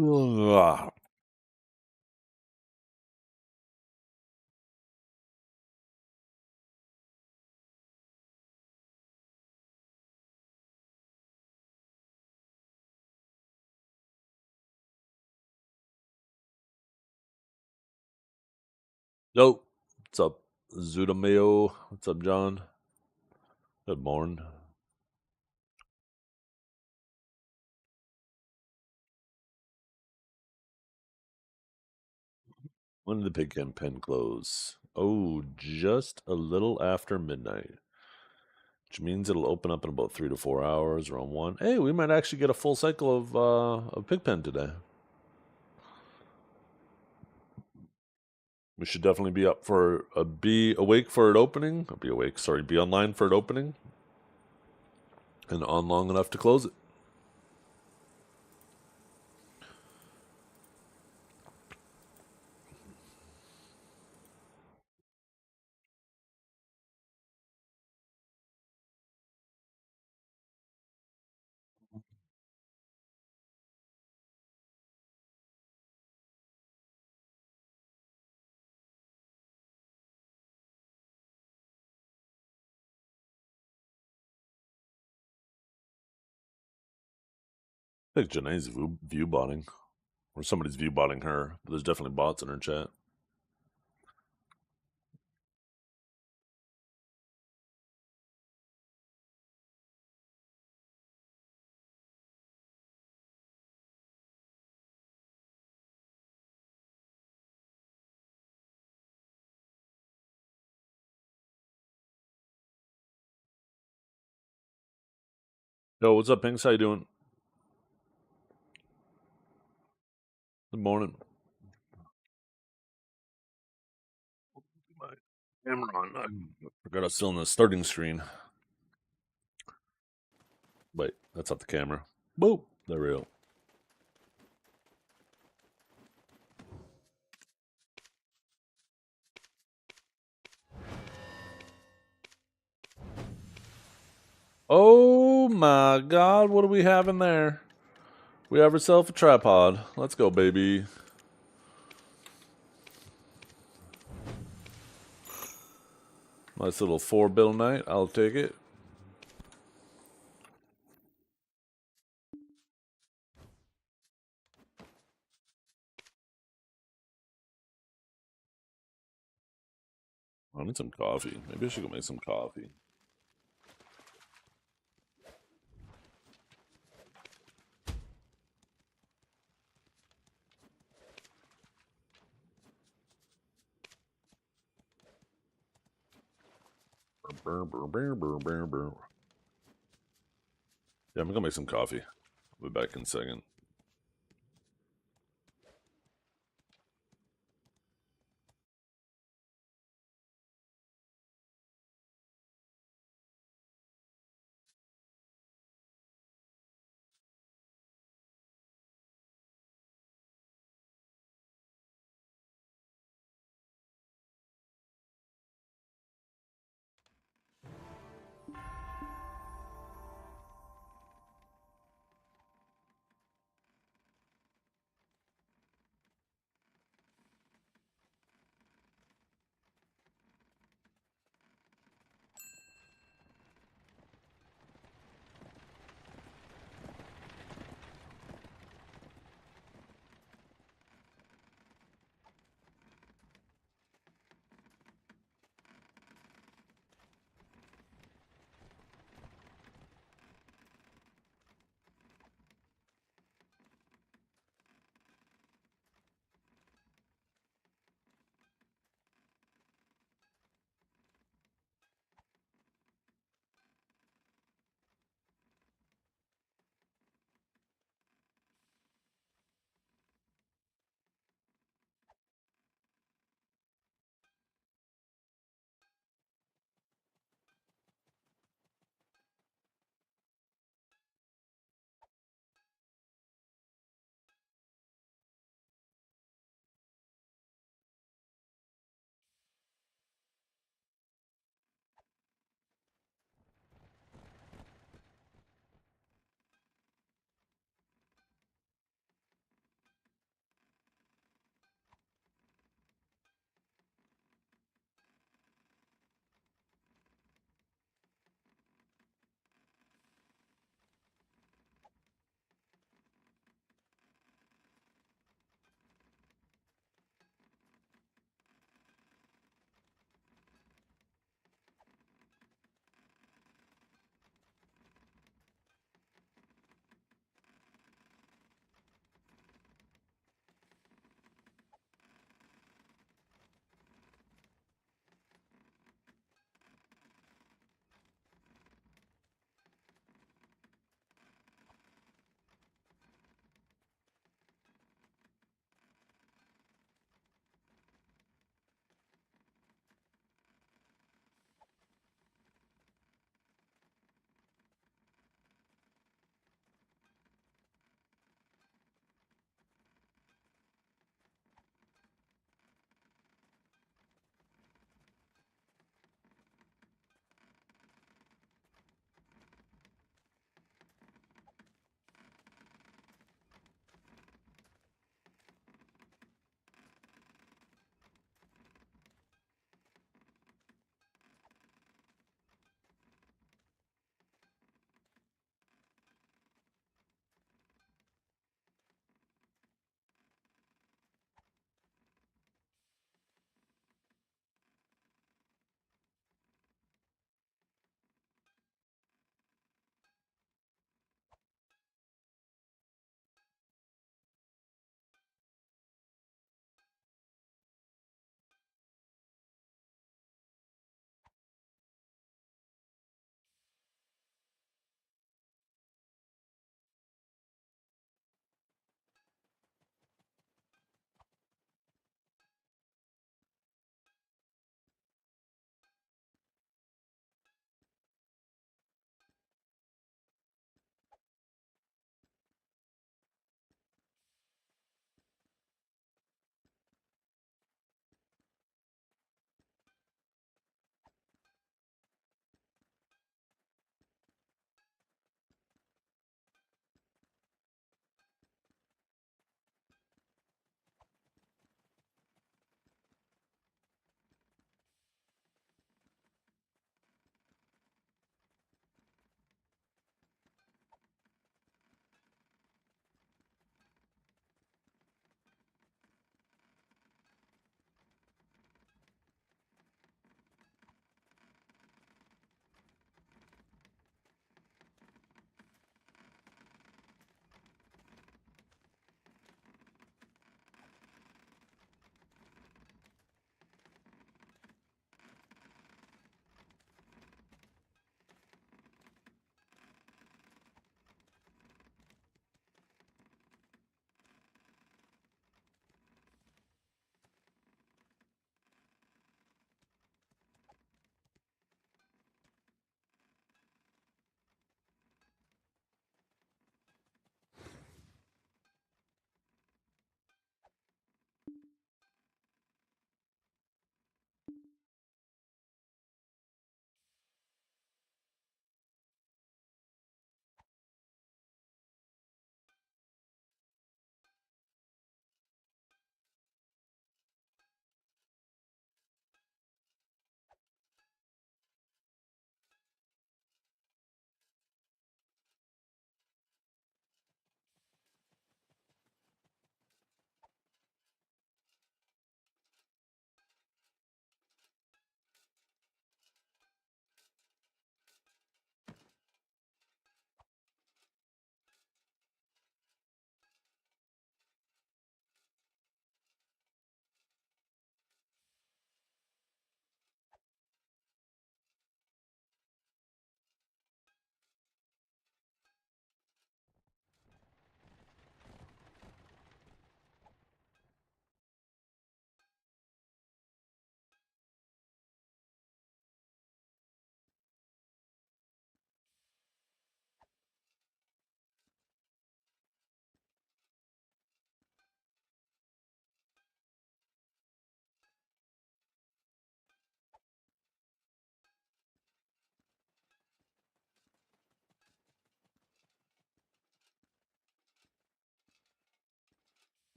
Ugh. Yo, what's up, Zudamayo? What's up, John? Good morning. When did the pig pen close? Oh, just a little after midnight, which means it'll open up in about 3 to 4 hours, around 1. Hey, we might actually get a full cycle of pig pen today. We should definitely be up for be awake for it opening. Or be awake, sorry, be online for it opening, and on long enough to close it. I think Janae's view botting, or somebody's view botting her. But there's definitely bots in her chat. Yo, what's up, Pinks? How you doing? Good morning. My camera on. I forgot I was still in the starting screen. Wait, that's not the camera. Boop. There we go. Oh my god, what do we have in there? We have ourselves a tripod. Let's go, baby. Nice little 4-bill night. I'll take it. I need some coffee. Maybe I should go make some coffee. Yeah, I'm gonna make some coffee. I'll be back in a second.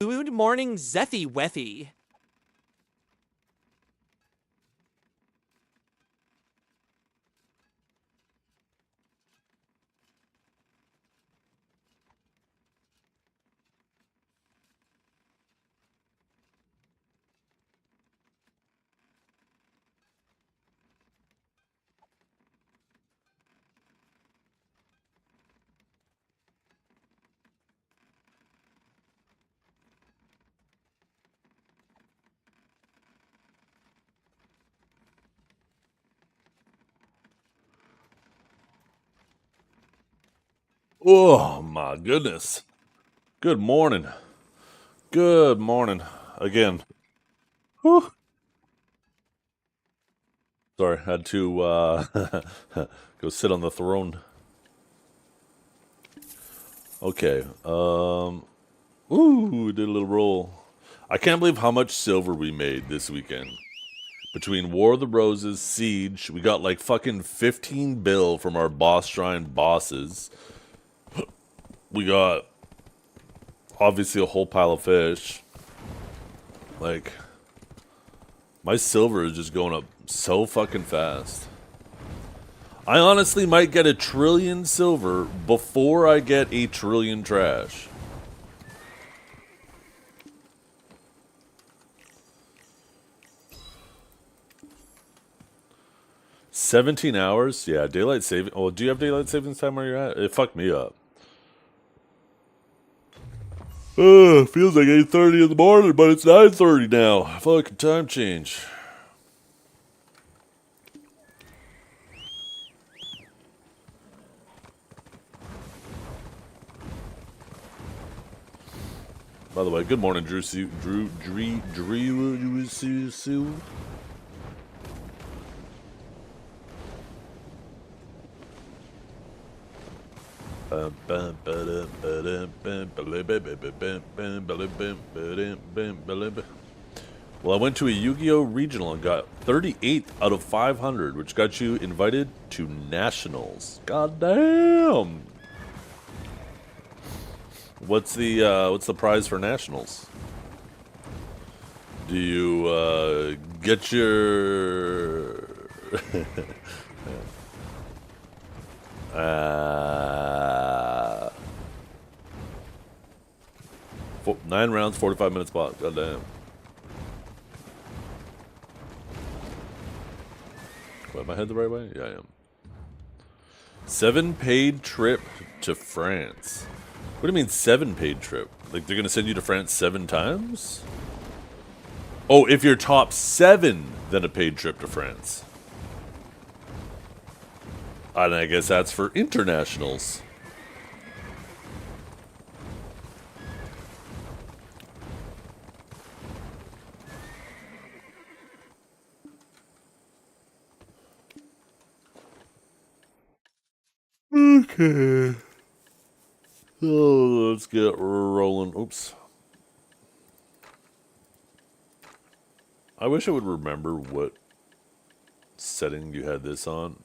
Good morning, Zeffy Weffy. Oh my goodness. Good morning. Good morning. Again. Whew. Sorry, had to go sit on the throne. Okay. Ooh, did a little roll. I can't believe how much silver we made this weekend. Between War of the Roses, Siege, we got like fucking 15 bill from our boss shrine bosses. We got obviously a whole pile of fish. Like, my silver is just going up so fucking fast. I honestly might get 1 trillion silver before I get 1 trillion trash. $17 hours? Yeah, daylight saving. Oh, do you have daylight savings time where you're at? It fucked me up. Feels like 8:30 in the morning, but it's 9:30 now. Fucking time change. By the way, good morning, Drew. Well, I went to a Yu-Gi-Oh! Regional and got 38th out of 500, which got you invited to Nationals. God damn! What's the prize for Nationals? Do you get your 9 rounds, 45 minutes spot? God damn. Am I head the right way? Yeah, I am. 7 paid trip to France. What do you mean 7 paid trip? Like they're gonna send you to France 7 times? Oh, if you're top 7, then a paid trip to France. And I guess that's for internationals. Okay. Oh, let's get rolling. Oops. I wish I would remember what setting you had this on.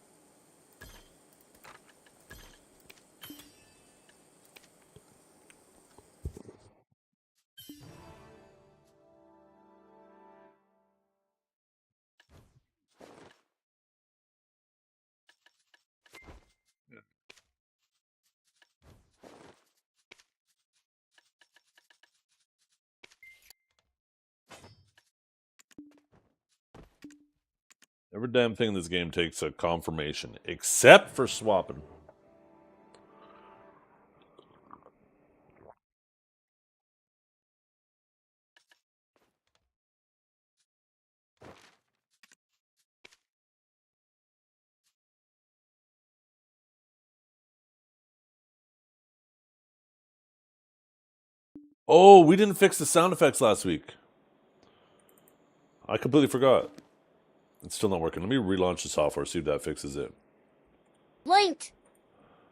Every damn thing in this game takes a confirmation, except for swapping. Oh, we didn't fix the sound effects last week. I completely forgot. It's still not working. Let me relaunch the software, see if that fixes it. Wait!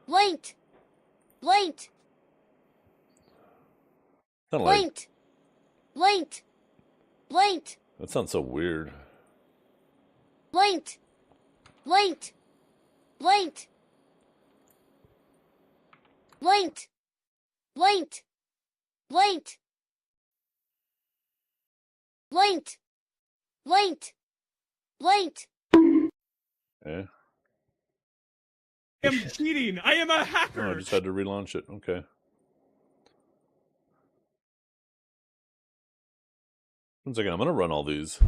Wait! Wait! Wait! Wait! Wait! That sounds so weird. Wait! Wait! Wait! Wait! Wait! Wait! Blinked. Blinked. Blinked. Eh? I am cheating. I am a Oh, I hacker. just had to relaunch it. Okay. One second, I'm gonna run all these.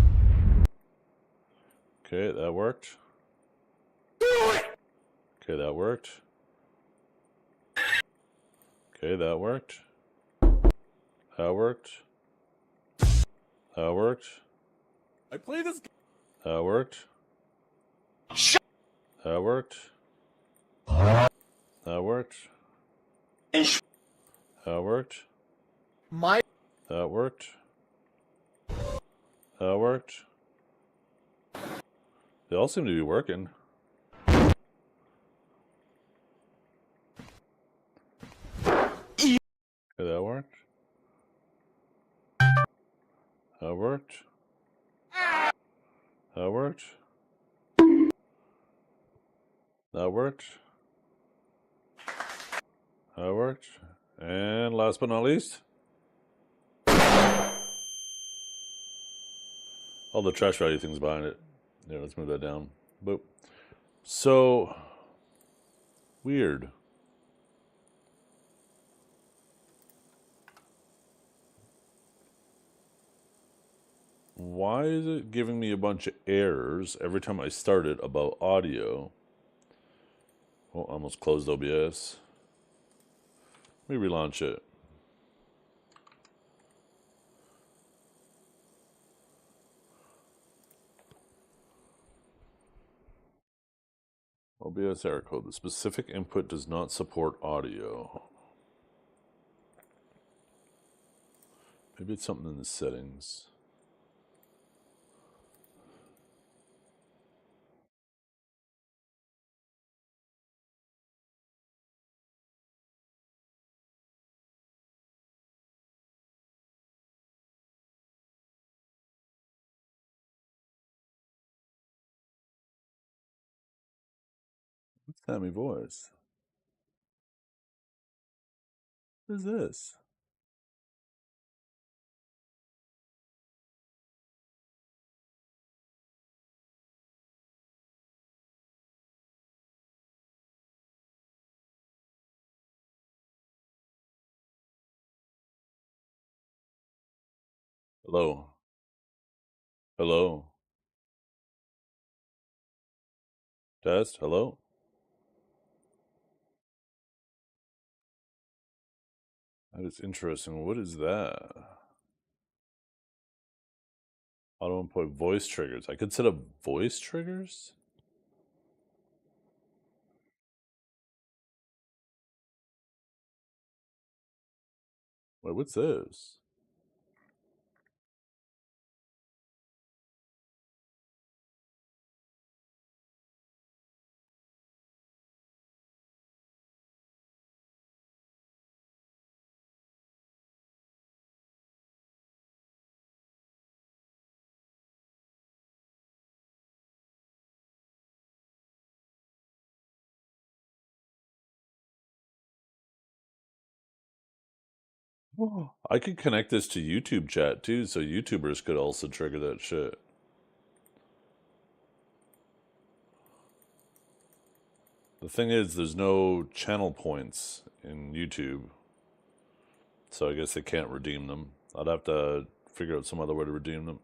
Okay, that worked. Okay, that worked. Okay, that worked. That worked. That worked. I play this. That worked. That worked. That worked. That worked. My. That worked. That worked. They all seem to be working. Okay, that worked. That worked. That worked. That worked. That worked. And last but not least, all the trash value things behind it. Yeah, let's move that down. Boop. So, weird. Why is it giving me a bunch of errors every time I start it about audio? Oh, I almost closed OBS. Let me relaunch it. OBS error code. The specific input does not support audio. Maybe it's something in the settings. What's Sammy voice? What is this? Hello. Hello. Test. Hello. That is interesting. What is that? Auto input voice triggers. I could set up voice triggers? Wait, what's this? Oh, I could connect this to YouTube chat too, so YouTubers could also trigger that shit. The thing is, there's no channel points in YouTube, so I guess they can't redeem them. I'd have to figure out some other way to redeem them.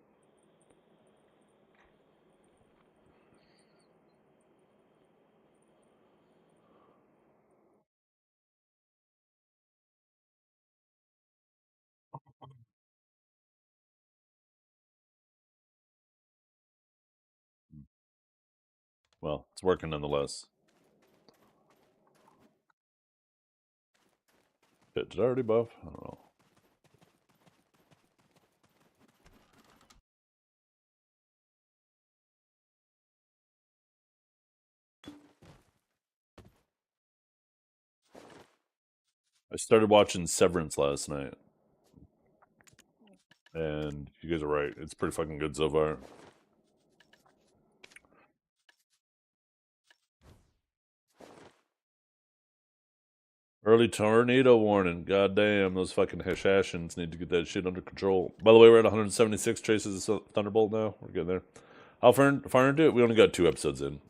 Well, it's working nonetheless. Shit, did I already buff? I don't know. I started watching Severance last night. And you guys are right. It's pretty fucking good so far. Early tornado warning. God damn, those fucking Hashashins need to get that shit under control. By the way, we're at 176 traces of Thunderbolt now. We're getting there. How far into it? We only got 2 episodes in.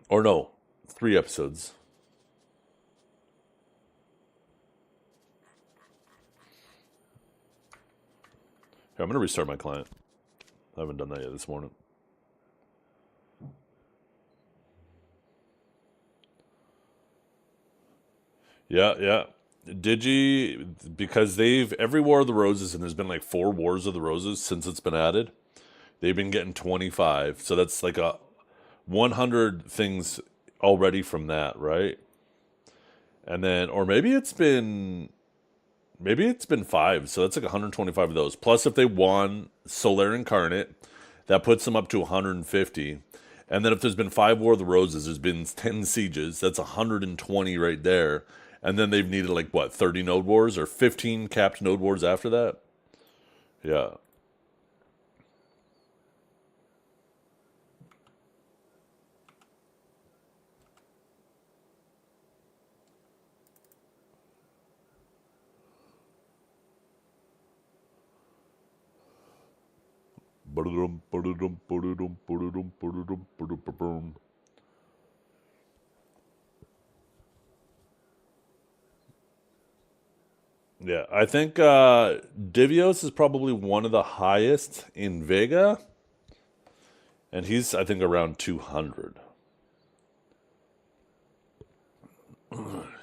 Or no, 3 episodes. Here, I'm going to restart my client. I haven't done that yet this morning. Yeah. Because every War of the Roses, and there's been like 4 Wars of the Roses since it's been added, they've been getting 25. So that's like a 100 things already from that, right? And then, or maybe it's been 5. So that's like 125 of those. Plus, if they won Solar Incarnate, that puts them up to 150. And then if there's been 5 War of the Roses, there's been 10 sieges. That's 120 right there. And then they've needed like, what, 30 node wars or 15 capped node wars after that? Yeah. Yeah, I think Divios is probably one of the highest in Vega. And he's, I think, around 200.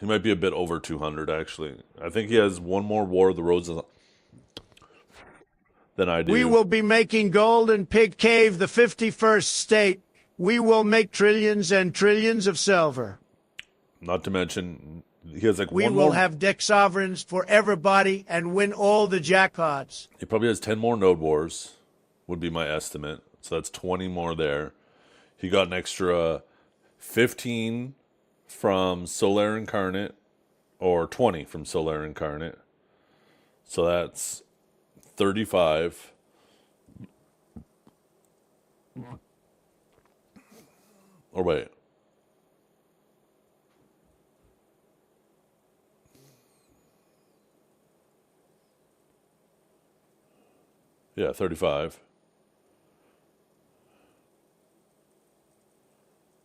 He might be a bit over 200, actually. I think he has one more War of the Roses than I do. We will be making gold in Pig Cave the 51st state. We will make trillions and trillions of silver. Not to mention, he has like We one will more. have DECSov1s for everybody and win all the jackpots. He probably has 10 more node wars, would be my estimate. So that's 20 more there. He got an extra 15 from Solar Incarnate, or 20 from Solar Incarnate. So that's 35. Or wait. Yeah, 35.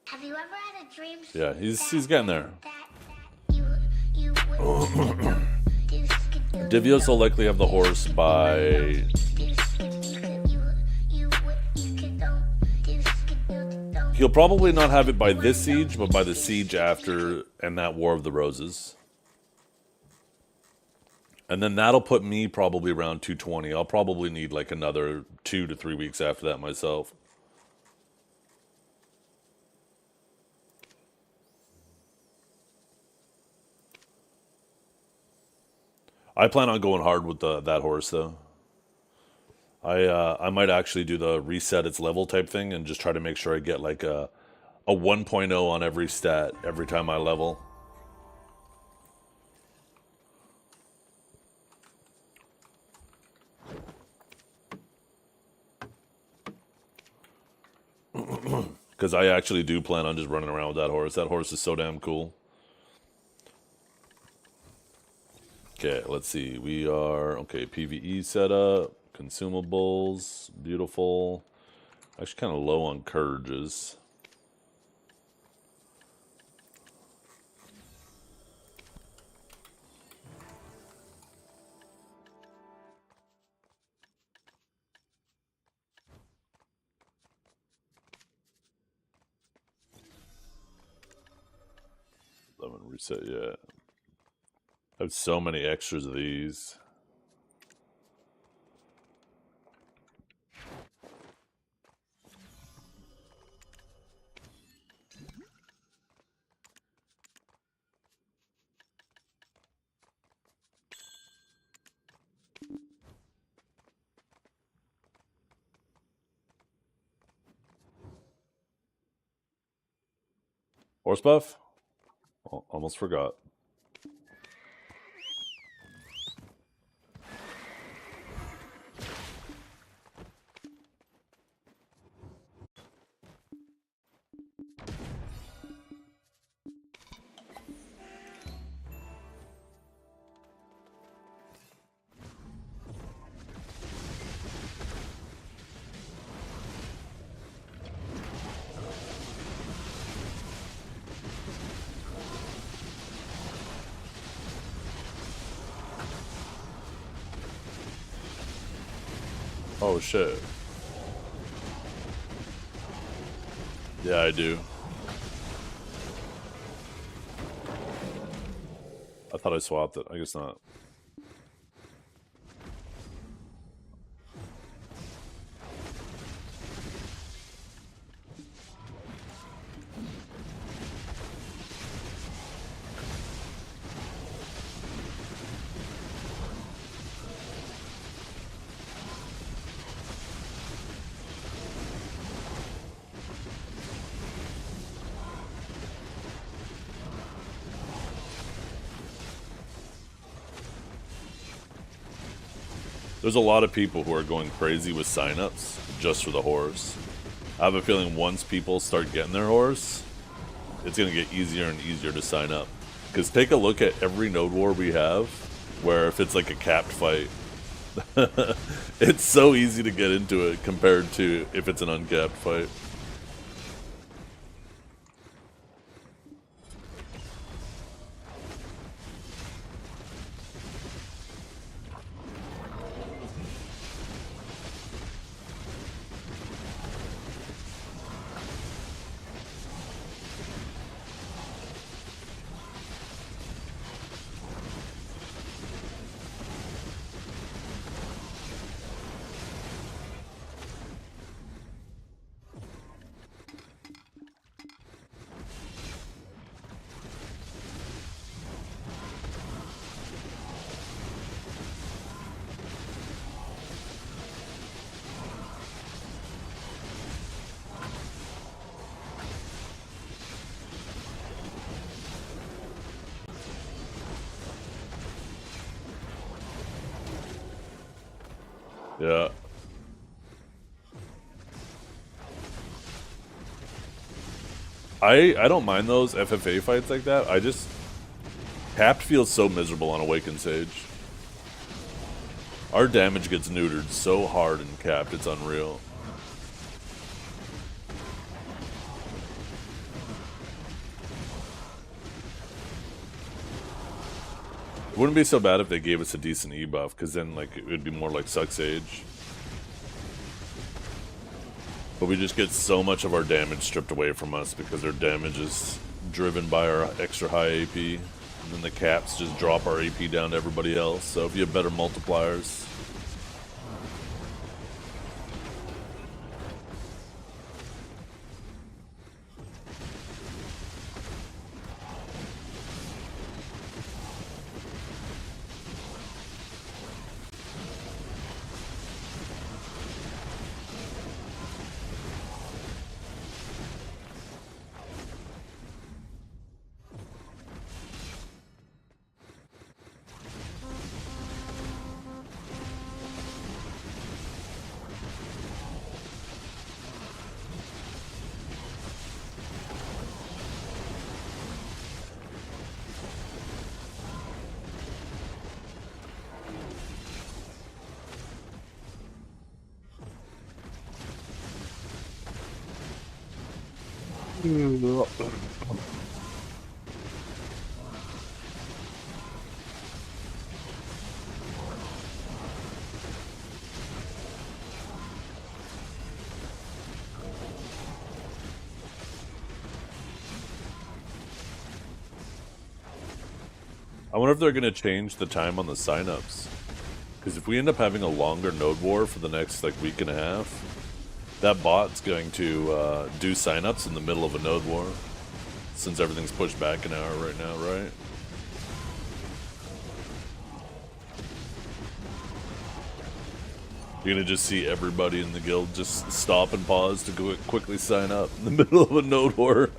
Have you ever had a dream? Yeah, he's getting there. Divios will likely have the horse by... He'll probably not have it by this siege, but by the siege after and that War of the Roses. And then that'll put me probably around 220. I'll probably need like another 2 to 3 weeks after that myself. I plan on going hard with that horse though. I might actually do the reset its level type thing and just try to make sure I get like a 1.0 on every stat every time I level. Because I actually do plan on just running around with that horse. That horse is so damn cool. Okay, let's see. We are, okay, PvE setup, consumables, beautiful. Actually kind of low on courages. Haven't reset yet. I have so many extras of these. Horse buff? Oh, almost forgot. Oh shit. Yeah, I do. I thought I swapped it. I guess not. There's a lot of people who are going crazy with signups just for the horse. I have a feeling once people start getting their horse, it's going to get easier and easier to sign up. Because take a look at every node war we have, where if it's like a capped fight, it's so easy to get into it compared to if it's an uncapped fight. Yeah. I don't mind those FFA fights like that. I just... Capped feels so miserable on Awakened Sage. Our damage gets neutered so hard in Capped, it's unreal. It wouldn't be so bad if they gave us a decent E-buff, because then like it would be more like Suck Sage. But we just get so much of our damage stripped away from us because our damage is driven by our extra high AP. And then the caps just drop our AP down to everybody else. So if you have better multipliers... I wonder if they're going to change the time on the signups. Because if we end up having a longer node war for the next like week and a half, that bot's going to do signups in the middle of a node war. Since everything's pushed back an hour right now, right? You're going to just see everybody in the guild just stop and pause to go quickly sign up in the middle of a node war.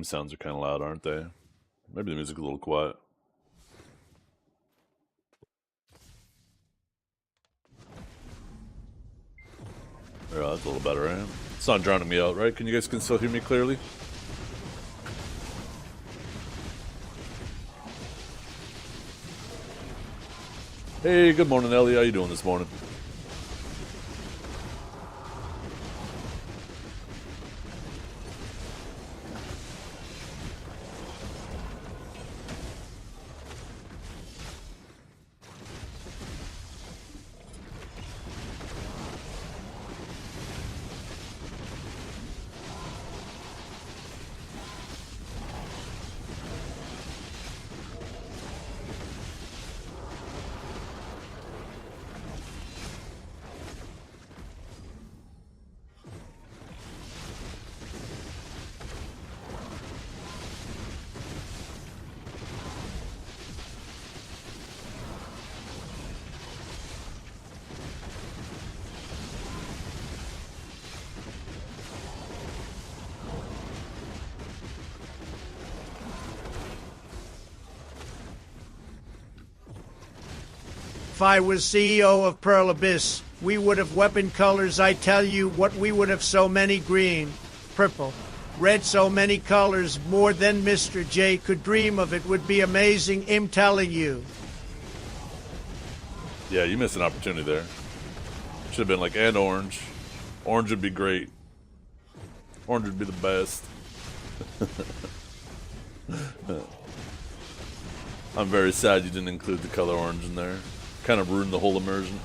Game sounds are kind of loud, aren't they? Maybe the music's a little quiet. Yeah, that's a little better, right? It's not drowning me out, right? Can you guys still hear me clearly? Hey, good morning, Ellie. How you doing this morning? If I was CEO of Pearl Abyss, we would have weapon colors. I tell you what, we would have so many green, purple, red, so many colors, more than Mr. J could dream of. It would be amazing, I'm telling you. Yeah, you missed an opportunity there. Should have been like, and orange. Orange would be great. Orange would be the best. I'm very sad you didn't include the color orange in there. Kind of ruined the whole immersion.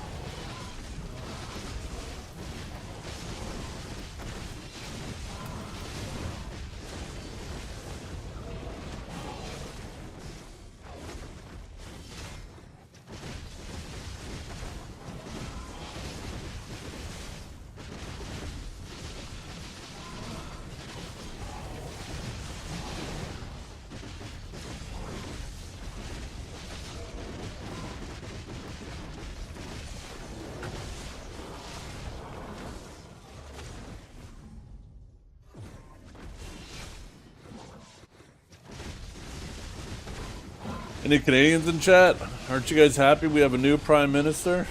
Any Canadians in chat? Aren't you guys happy we have a new Prime Minister?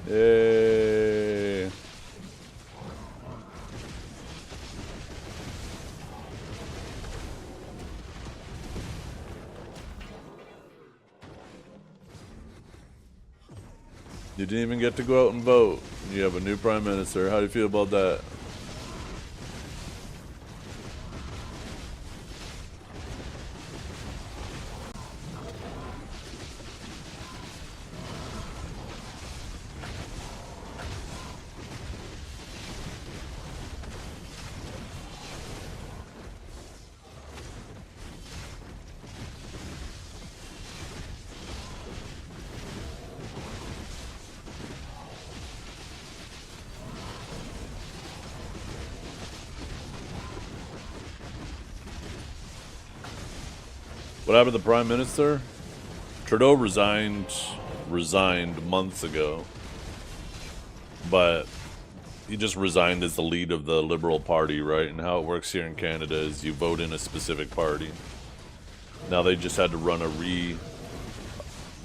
Yay. You didn't even get to go out and vote. You have a new Prime Minister. How do you feel about that? What happened to the Prime Minister? Trudeau resigned months ago. But he just resigned as the lead of the Liberal Party, right? And how it works here in Canada is you vote in a specific party. Now they just had to run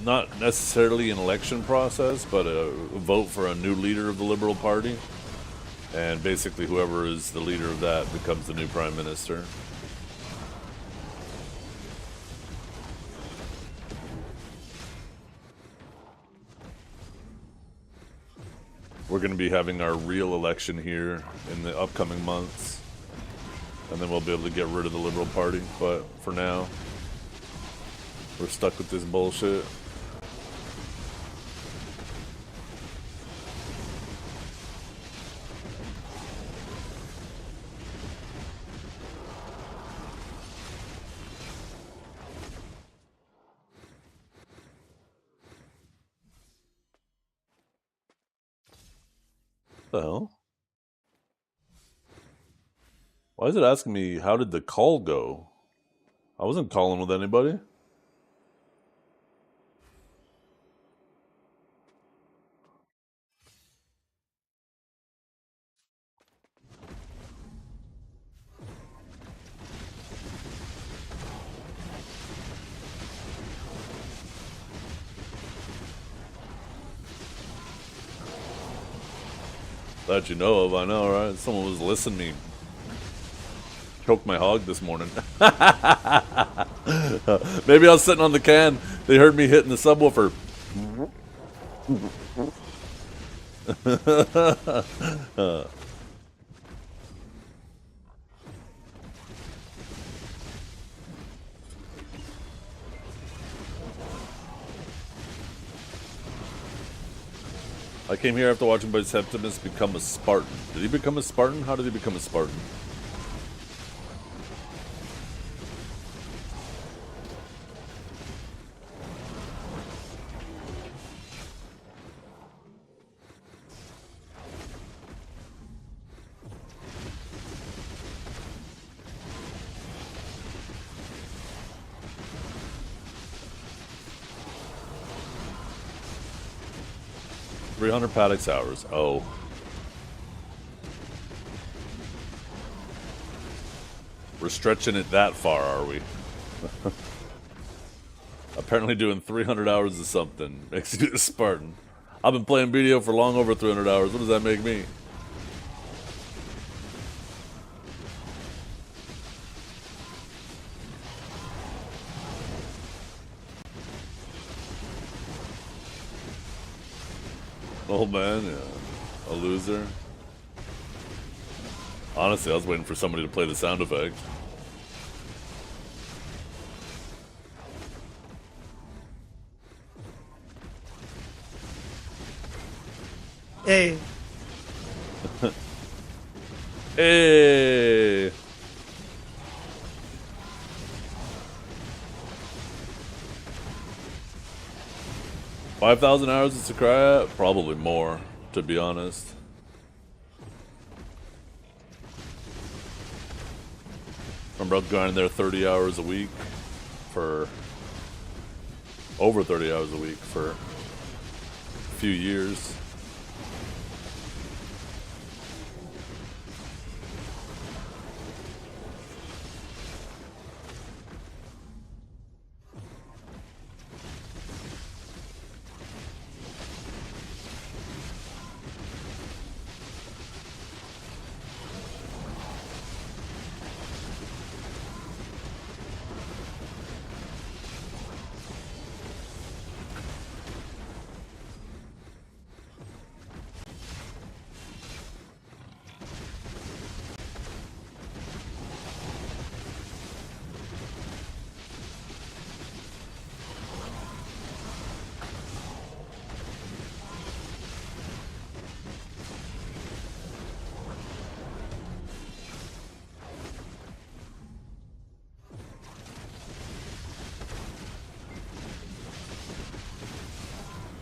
not necessarily an election process, but a vote for a new leader of the Liberal Party. And basically whoever is the leader of that becomes the new Prime Minister. We're going to be having our real election here in the upcoming months. And then we'll be able to get rid of the Liberal Party. But for now, we're stuck with this bullshit. What the hell? Why is it asking me, how did the call go? I wasn't calling with anybody. That you know of, I know, right? Someone was listening to me choke my hog this morning. Maybe I was sitting on the can. They heard me hitting the subwoofer. I came here after watching Septimus become a Spartan. Did he become a Spartan? How did he become a Spartan? $300 paddocks hours. Oh. We're stretching it that far, are we? Apparently doing 300 hours of something makes you a Spartan. I've been playing BDO for long over 300 hours. What does that make me? Old man, yeah. A loser. Honestly, I was waiting for somebody to play the sound effect. Hey. Hey! $5,000 hours of Sakurai? Probably more, to be honest. Remember I was grinding there 30 hours a week for over 30 hours a week for a few years.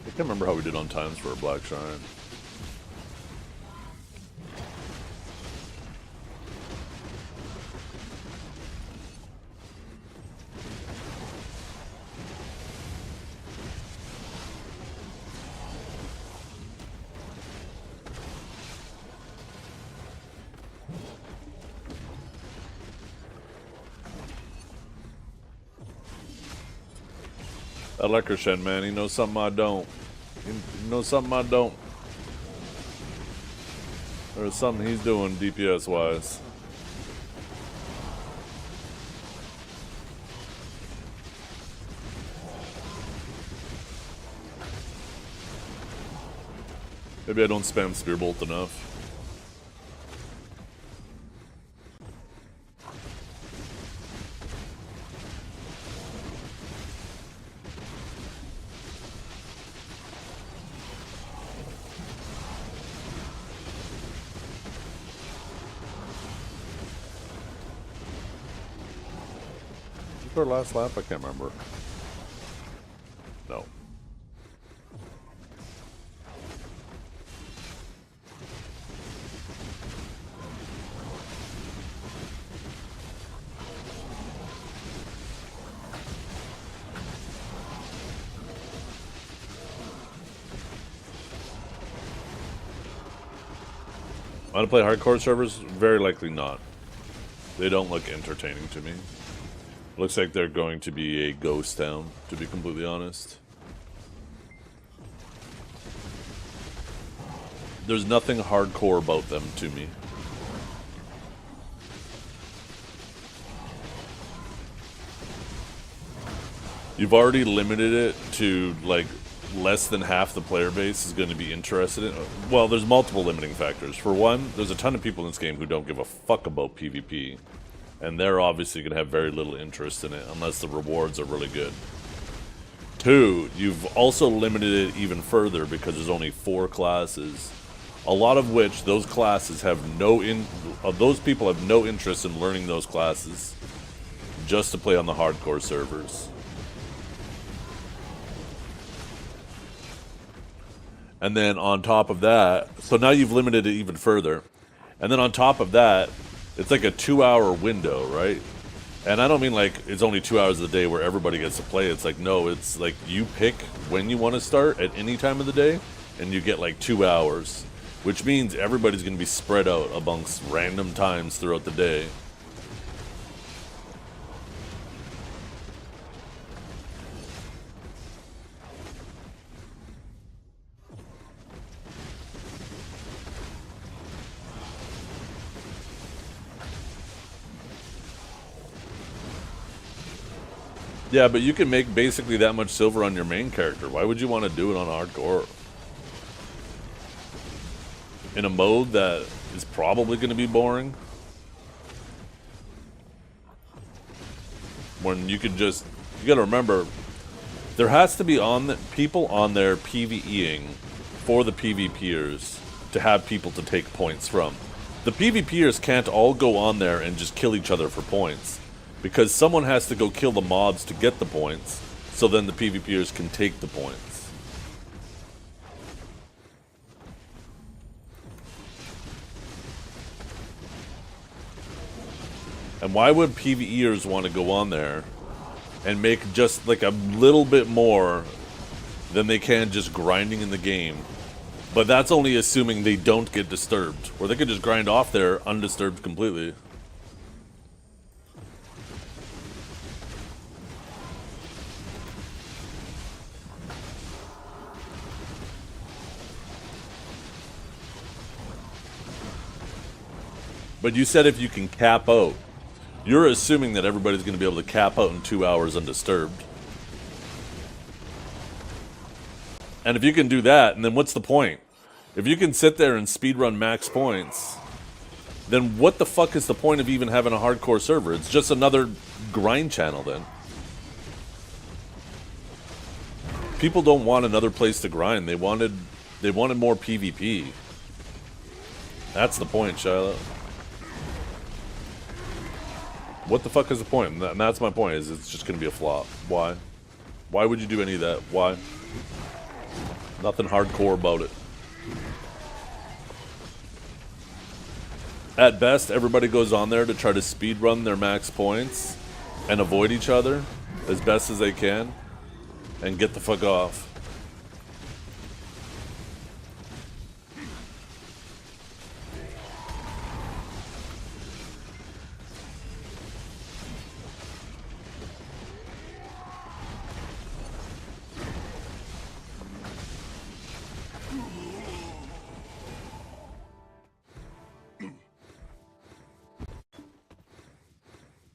I can't remember how we did on times for a Black Shrine. I like her, Shen, man. He knows something I don't. He knows something I don't. There's something he's doing DPS wise. Maybe I don't spam Spearbolt enough. Our last lap? I can't remember. No. Want to play hardcore servers? Very likely not. They don't look entertaining to me. Looks like they're going to be a ghost town, to be completely honest. there's nothing hardcore about them to me. You've already limited it to, like, less than half the player base is going to be interested in. Well, there's multiple limiting factors. For one, there's a ton of people in this game who don't give a fuck about PvP. And they're obviously going to have very little interest in it unless the rewards are really good. Two, you've also limited it even further because there's only 4 classes. A lot of which, those classes have those people have no interest in learning those classes just to play on the hardcore servers. And then on top of that, so now you've limited it even further. And then on top of that, it's like a 2-hour window, right? And I don't mean like it's only 2 hours of the day where everybody gets to play. It's like, no, it's like you pick when you want to start at any time of the day, and you get like 2 hours. Which means everybody's going to be spread out amongst random times throughout the day. Yeah, but you can make basically that much silver on your main character. Why would you want to do it on hardcore? In a mode that is probably going to be boring? When you could just... You gotta remember, there has to be people on there PvEing for the PvPers to have people to take points from. The PvPers can't all go on there and just kill each other for points. Because someone has to go kill the mobs to get the points, so then the PvPers can take the points. And why would PvEers want to go on there and make just like a little bit more than they can just grinding in the game? But that's only assuming they don't get disturbed, or they could just grind off there undisturbed completely. But you said if you can cap out. You're assuming that everybody's going to be able to cap out in 2 hours undisturbed. And if you can do that, and then what's the point? If you can sit there and speedrun max points, then what the fuck is the point of even having a hardcore server? It's just another grind channel then. People don't want another place to grind. They wanted more PvP. That's the point, Shiloh. What the fuck is the point? And that's my point, is it's just going to be a flop. Why? Why would you do any of that? Why? Nothing hardcore about it. At best, everybody goes on there to try to speedrun their max points and avoid each other as best as they can and get the fuck off.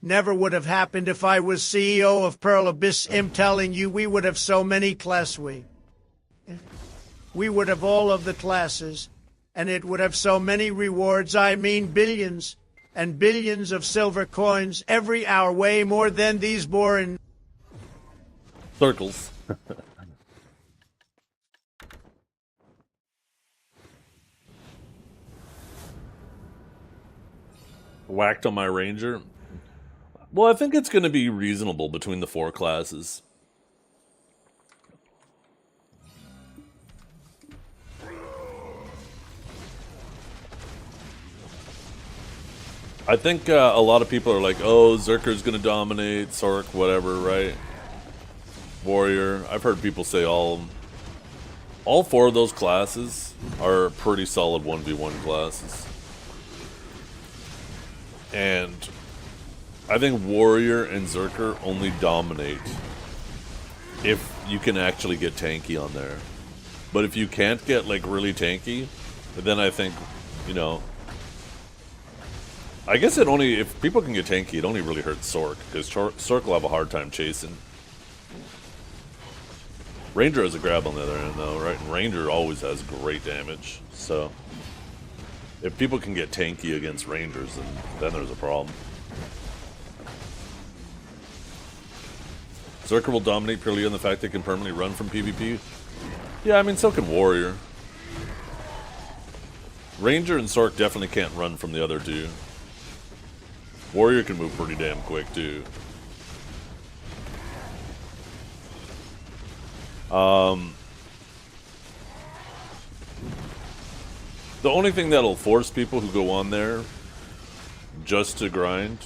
Never would have happened if I was CEO of Pearl Abyss. I'm telling you, we would have so many classes. We would have all of the classes, and it would have so many rewards. I mean billions and billions of silver coins every hour, way more than these boring Circles. Whacked on my ranger. Well, I think it's going to be reasonable between the 4 classes. I think a lot of people are like, oh, Zerker's going to dominate, Sork, whatever, right? Warrior. I've heard people say all of them. All 4 of those classes are pretty solid 1v1 classes. And I think Warrior and Zerker only dominate if you can actually get tanky on there. But if you can't get like really tanky, But then I think, you know, I guess it only, if people can get tanky, it only really hurts Sork, because Sork will have a hard time chasing. Ranger has a grab on the other end, though, right? And Ranger always has great damage, so if people can get tanky against Rangers, then there's a problem. Zerker will dominate purely on the fact they can permanently run from PvP. Yeah, I mean, so can Warrior. Ranger and Sork definitely can't run from the other two. Warrior can move pretty damn quick, too. The only thing that'll force people who go on there just to grind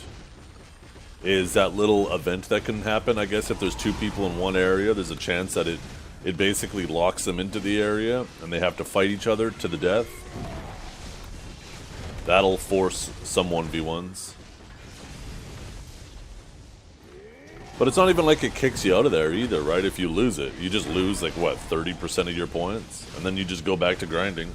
is that little event that can happen. I guess if there's two people in one area, there's a chance that it basically locks them into the area and they have to fight each other to the death. That'll force some 1v1s. But it's not even like it kicks you out of there either, right? If you lose it, you just lose like what, 30% of your points, and then you just go back to grinding.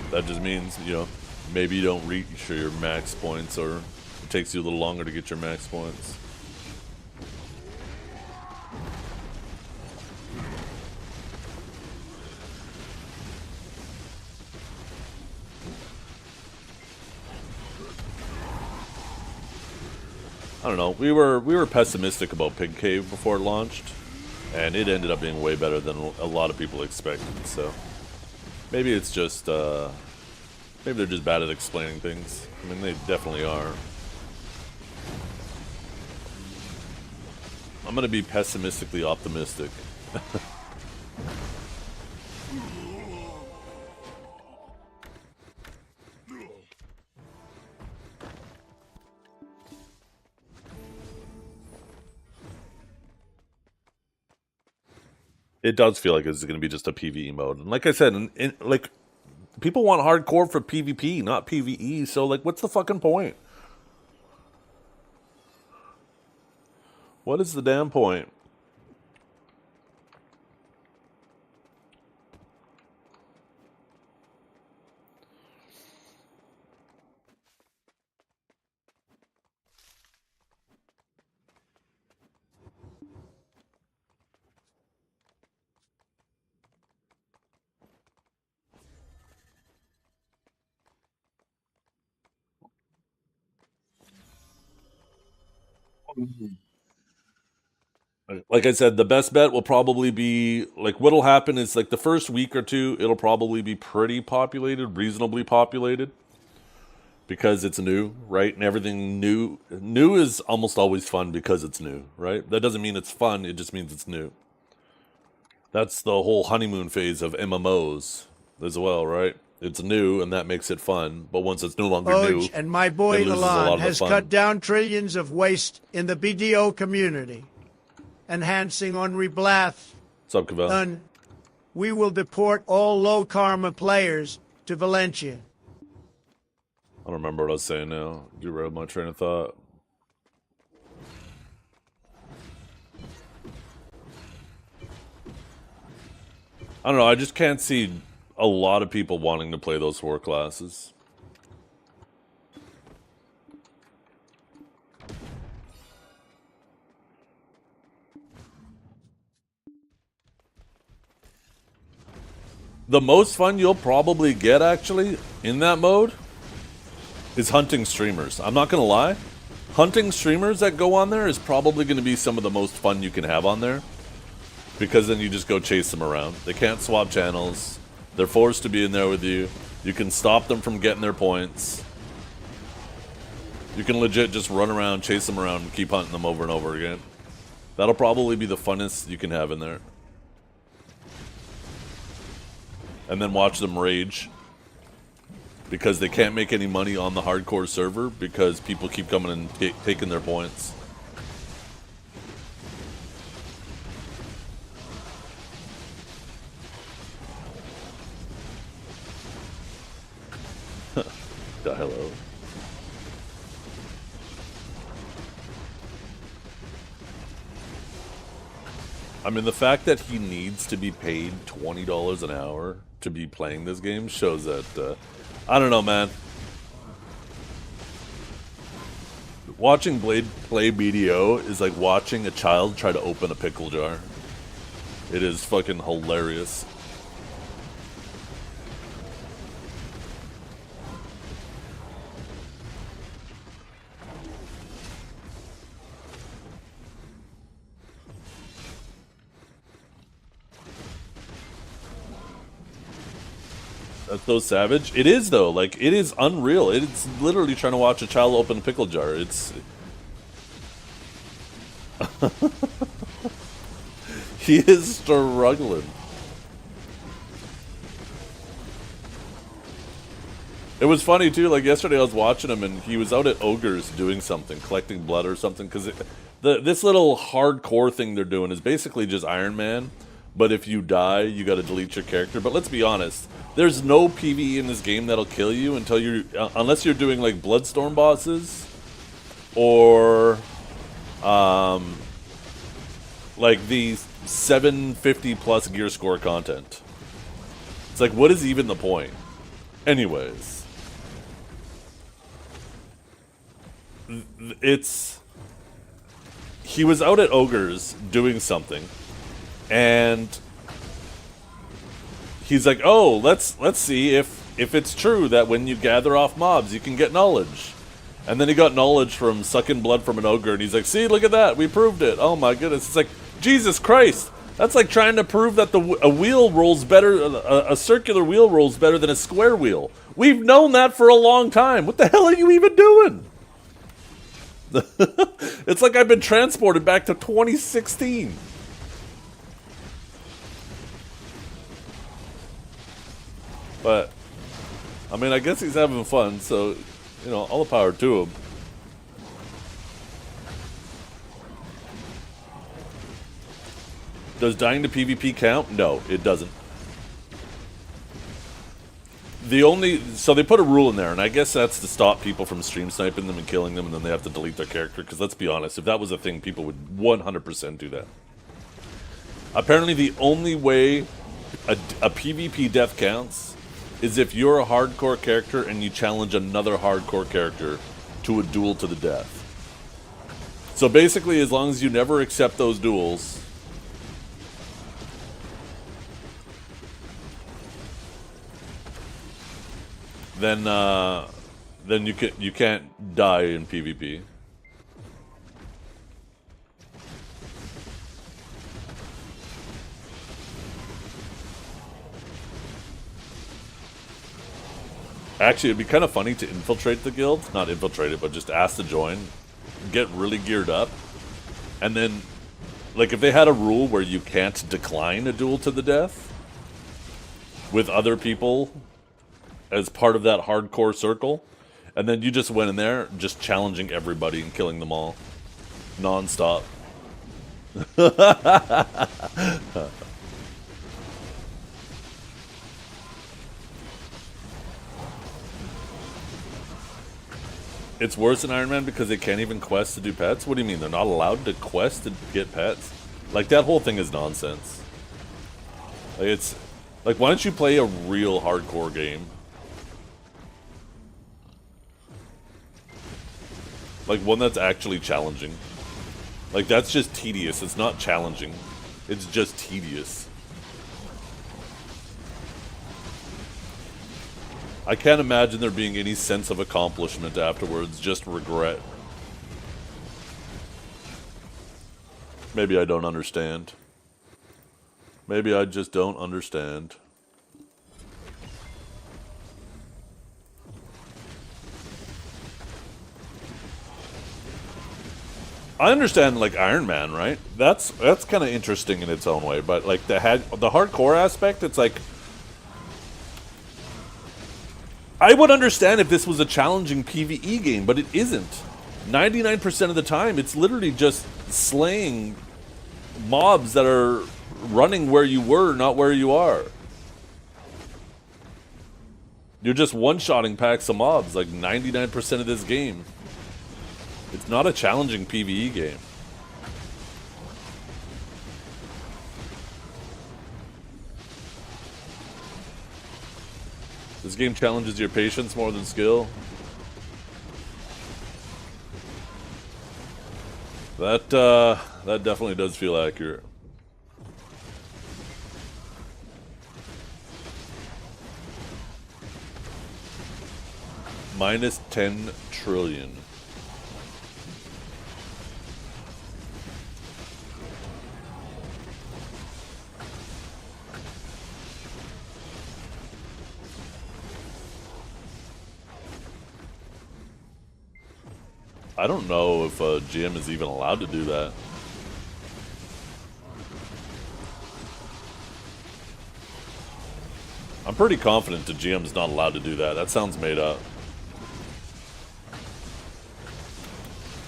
That just means, you know, maybe you don't reach your max points, or it takes you a little longer to get your max points. I don't know. We were pessimistic about Pig Cave before it launched, and it ended up being way better than a lot of people expected. So maybe it's just maybe they're just bad at explaining things. I mean, they definitely are. I'm gonna be pessimistically optimistic. It does feel like it's going to be just a PvE mode. And like I said, like, people want hardcore for PvP, not PvE. So, like, what's the fucking point? What is the damn point? Like I said, the best bet will probably be, like, what'll happen is, like, the first week or two, it'll probably be pretty populated, reasonably populated, because it's new, right? And everything new is almost always fun because it's new, right? That doesn't mean it's fun, it just means it's new. That's the whole honeymoon phase of MMOs as well, right? It's new, and that makes it fun, but once it's no longer new, and my boy it loses a lot Milan of the has fun. cut down trillions of waste in the BDO community, enhancing on Reblath. What's up, Cavell? Done. We will deport all low karma players to Valencia. I don't remember what I was saying now. Derailed my train of thought. I don't know, I just can't see a lot of people wanting to play those 4 classes. The most fun you'll probably get, actually, in that mode is hunting streamers. I'm not gonna lie. Hunting streamers that go on there is probably gonna be some of the most fun you can have on there. Because then you just go chase them around. They can't swap channels. They're forced to be in there with you. You can stop them from getting their points. You can legit just run around, chase them around, and keep hunting them over and over again. That'll probably be the funnest you can have in there. And then watch them rage. Because they can't make any money on the hardcore server because people keep coming and taking their points. Hello. I mean, the fact that he needs to be paid $20 an hour to be playing this game shows that, I don't know, man. Watching Blade play BDO is like watching a child try to open a pickle jar. It is fucking hilarious. That's so savage. It is, though. Like, it is unreal. It's literally trying to watch a child open a pickle jar. It's... He is struggling. It was funny, too. Like, yesterday I was watching him, and he was out at Ogre's doing something, collecting blood or something, because this little hardcore thing they're doing is basically just Iron Man, but if you die, you gotta delete your character. But let's be honest. There's no PvE in this game that'll kill you until you're, unless you're doing like Bloodstorm bosses, or, like the 750 plus gear score content. It's like, what is even the point? Anyways, he was out at Ogre's doing something, and he's like, oh, let's see if it's true that when you gather off mobs, you can get knowledge. And then he got knowledge from sucking blood from an ogre, and he's like, see, look at that, we proved it. Oh my goodness. It's like, Jesus Christ. That's like trying to prove that a wheel rolls better, a circular wheel rolls better than a square wheel. We've known that for a long time. What the hell are you even doing? It's like I've been transported back to 2016. But, I mean, I guess he's having fun, so, you know, all the power to him. Does dying to PvP count? No, it doesn't. So they put a rule in there, and I guess that's to stop people from stream sniping them and killing them, and then they have to delete their character, because let's be honest, if that was a thing, people would 100% do that. Apparently the only way a PvP death counts is if you're a hardcore character and you challenge another hardcore character to a duel to the death. So basically, as long as you never accept those duels, then you can't die in PvP. Actually, it'd be kind of funny to infiltrate the guild. Not infiltrate it, but just ask to join. Get really geared up. And then, like, if they had a rule where you can't decline a duel to the death with other people as part of that hardcore circle, and then you just went in there just challenging everybody and killing them all. Non-stop. It's worse than Iron Man because they can't even quest to do pets? What do you mean? They're not allowed to quest to get pets? Like, that whole thing is nonsense. Like, it's... Like, why don't you play a real hardcore game? Like, one that's actually challenging. Like, that's just tedious. It's not challenging. It's just tedious. I can't imagine there being any sense of accomplishment afterwards, just regret. Maybe I don't understand. Maybe I just don't understand. I understand, like, Iron Man, right? That's kind of interesting in its own way, but, like, the hardcore aspect, it's like... I would understand if this was a challenging PvE game, but it isn't. 99% of the time, it's literally just slaying mobs that are running where you were, not where you are. You're just one-shotting packs of mobs, like 99% of this game. It's not a challenging PvE game. This game challenges your patience more than skill. That definitely does feel accurate. Minus 10 trillion. I don't know if GM is even allowed to do that. I'm pretty confident the GM's not allowed to do that. That sounds made up.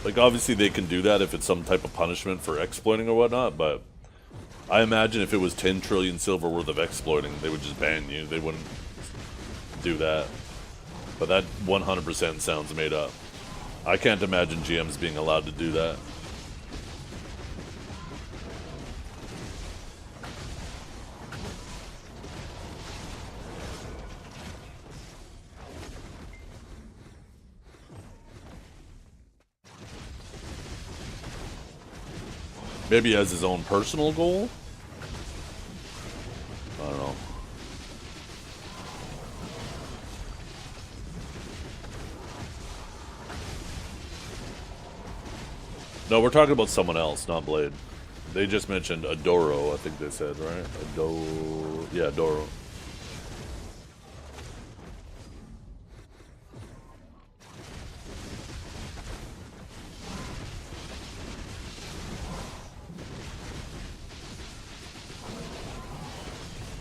Like, obviously they can do that if it's some type of punishment for exploiting or whatnot, but I imagine if it was 10 trillion silver worth of exploiting, they would just ban you. They wouldn't do that. But that 100% sounds made up. I can't imagine GMs being allowed to do that. Maybe he has his own personal goal? I don't know. No, we're talking about someone else, not Blade. They just mentioned Adoro, I think they said, right? Yeah, Adoro.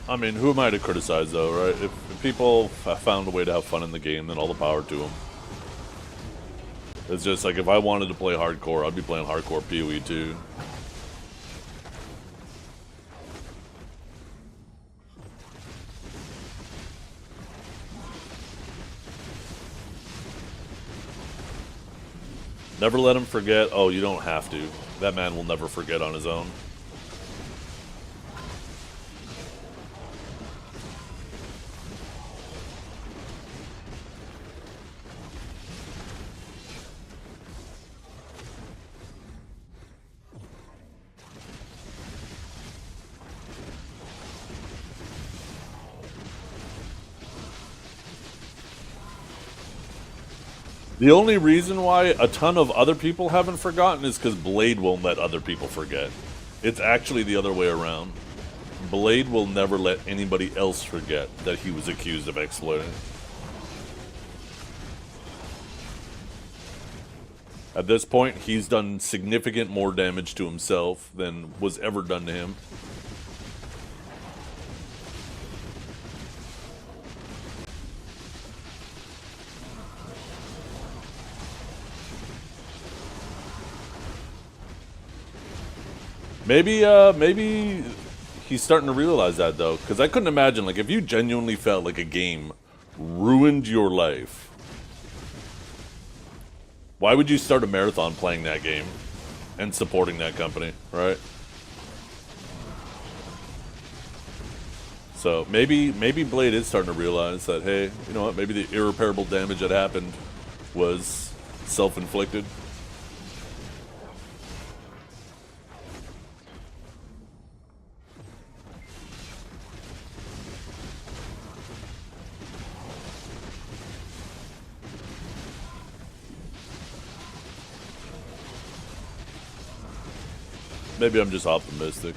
I mean, who am I to criticize, though, right? If people have found a way to have fun in the game, then all the power to them. It's just like, if I wanted to play hardcore, I'd be playing hardcore PoE too. Never let him forget. Oh, you don't have to. That man will never forget on his own. The only reason why a ton of other people haven't forgotten is because Blade won't let other people forget. It's actually the other way around. Blade will never let anybody else forget that he was accused of exploiting. At this point, he's done significant more damage to himself than was ever done to him. Maybe he's starting to realize that, though, because I couldn't imagine, like, if you genuinely felt like a game ruined your life, why would you start a marathon playing that game and supporting that company, right? So maybe Blade is starting to realize that, hey, you know what, maybe the irreparable damage that happened was self-inflicted. Maybe I'm just optimistic.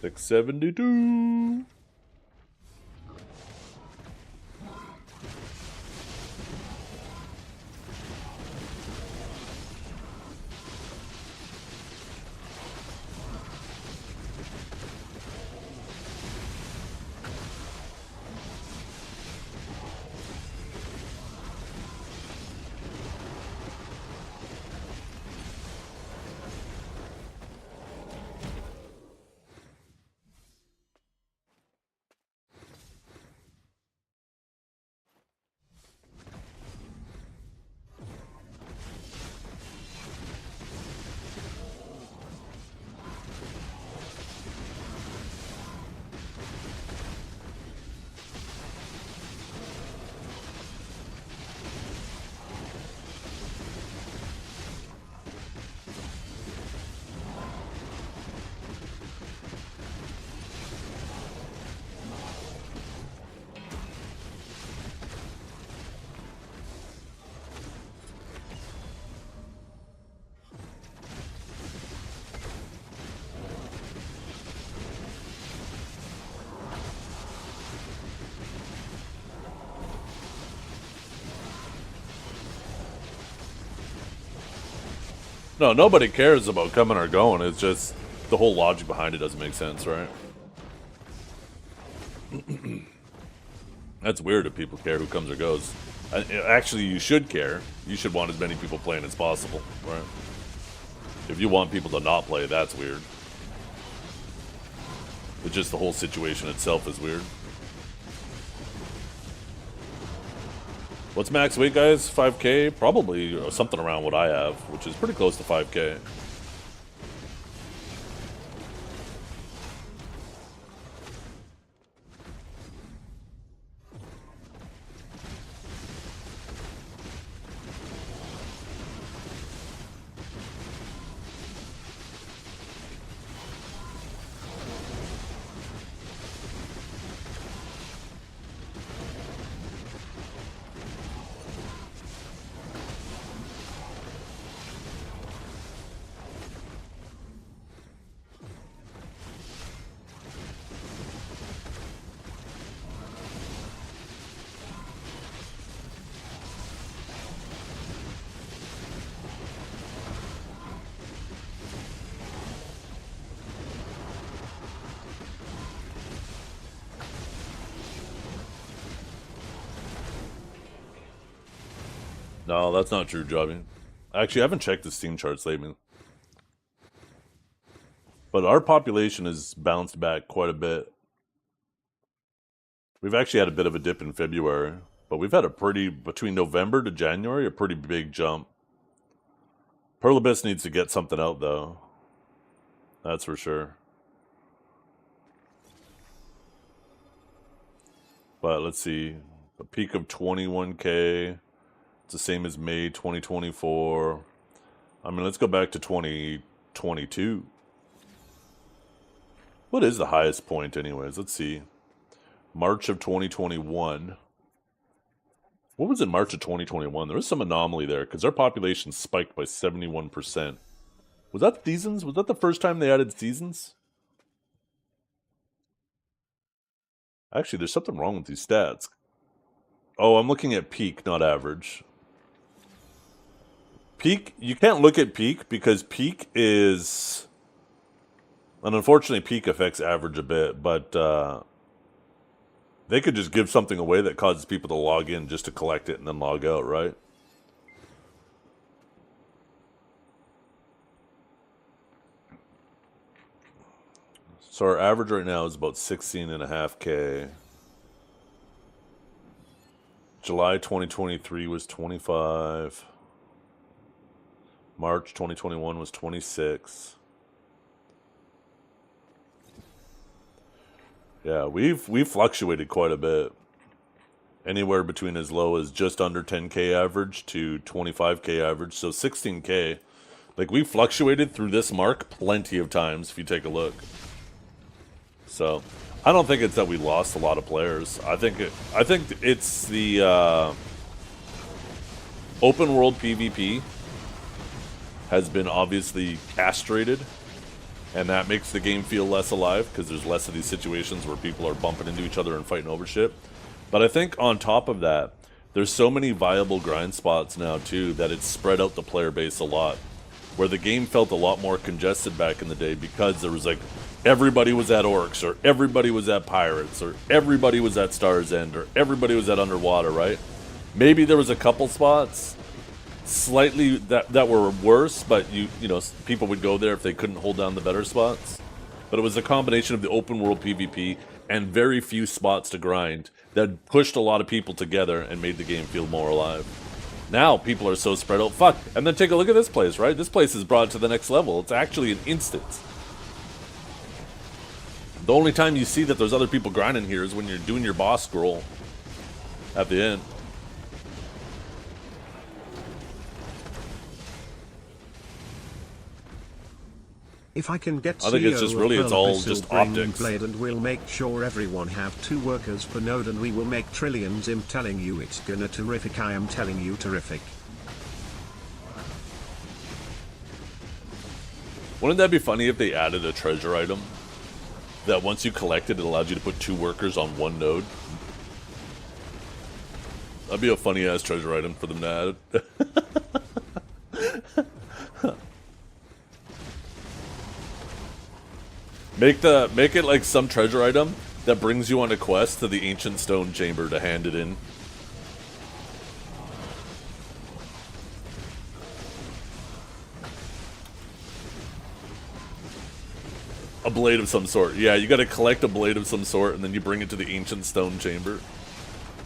$672. No, nobody cares about coming or going. It's just the whole logic behind it doesn't make sense, right? That's weird if people care who comes or goes. Actually, you should care. You should want as many people playing as possible, right? If you want people to not play, that's weird. But just the whole situation itself is weird. What's max weight, guys? 5K? Probably something around what I have, which is pretty close to 5K. No, that's not true, Jobby. Actually, I haven't checked the Steam charts lately. But our population has bounced back quite a bit. We've actually had a bit of a dip in February. But we've had a pretty, between November to January, a pretty big jump. Pearl Abyss needs to get something out, though. That's for sure. But let's see. A peak of 21K. It's the same as May 2024. I mean, let's go back to 2022. What is the highest point anyways? Let's see. March of 2021. What was in March of 2021? There was some anomaly there because our population spiked by 71%. Was that seasons? Was that the first time they added seasons? Actually, there's something wrong with these stats. Oh, I'm looking at peak, not average. Peak, you can't look at peak because peak is... And unfortunately, peak affects average a bit, but they could just give something away that causes people to log in just to collect it and then log out, right? So our average right now is about 16.5K. July 2023 was 25. March 2021 was 26. Yeah, we've fluctuated quite a bit. Anywhere between as low as just under 10K average to 25K average. So 16K. Like, we fluctuated through this mark plenty of times if you take a look. So, I don't think it's that we lost a lot of players. I think it's the open world PvP has been obviously castrated, and that makes the game feel less alive because there's less of these situations where people are bumping into each other and fighting over shit. But I think on top of that, there's so many viable grind spots now too that it's spread out the player base a lot, where the game felt a lot more congested back in the day because there was like everybody was at Orcs, or everybody was at Pirates, or everybody was at Star's End, or everybody was at Underwater, right? Maybe there was a couple spots slightly that were worse, but you know, people would go there if they couldn't hold down the better spots. But it was a combination of the open world PvP and very few spots to grind that pushed a lot of people together and made the game feel more alive. Now people are so spread out. Fuck. And then take a look at this place, right? This place is brought to the next level. It's actually an instance. The only time you see that there's other people grinding here is when you're doing your boss scroll at the end. If I can get I think it's just really, it's all just optics. Blade, and we'll make sure everyone have 2 workers per node, and we will make trillions. I'm telling you, it's gonna terrific. I am telling you, terrific. Wouldn't that be funny if they added a treasure item that once you collect it, it allowed you to put 2 workers on 1 node? That'd be a funny ass treasure item for them to add. Make it like some treasure item that brings you on a quest to the ancient stone chamber to hand it in. A blade of some sort. Yeah, you gotta collect a blade of some sort, and then you bring it to the ancient stone chamber.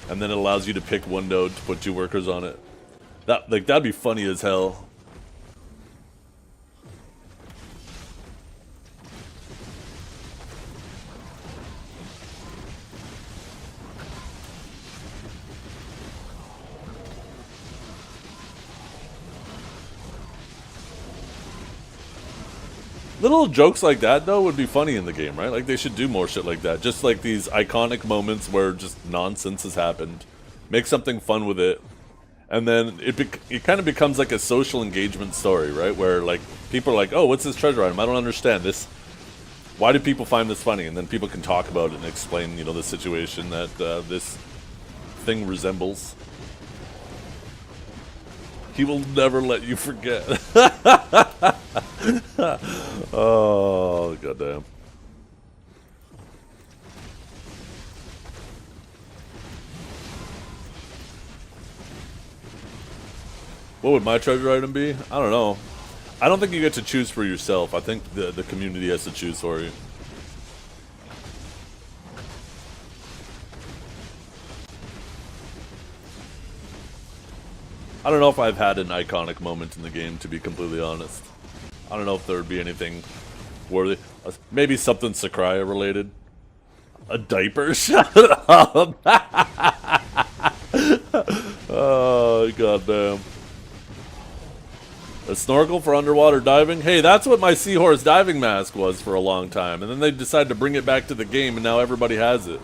And then it allows you to pick one node to put 2 workers on it. That'd be funny as hell. Little jokes like that, though, would be funny in the game, right? Like, they should do more shit like that. Just like these iconic moments where just nonsense has happened. Make something fun with it. And then it kind of becomes like a social engagement story, right? Where, like, people are like, oh, what's this treasure item? I don't understand this. Why do people find this funny? And then people can talk about it and explain, you know, the situation that this thing resembles. He will never let you forget. Oh, goddamn. What would my treasure item be? I don't know. I don't think you get to choose for yourself. I think the community has to choose for you. I don't know if I've had an iconic moment in the game, to be completely honest. I don't know if there would be anything worthy. Maybe something Sakurai related. A diaper? Shut up! Oh, goddamn. A snorkel for underwater diving? Hey, that's what my seahorse diving mask was for a long time. And then they decided to bring it back to the game, and now everybody has it.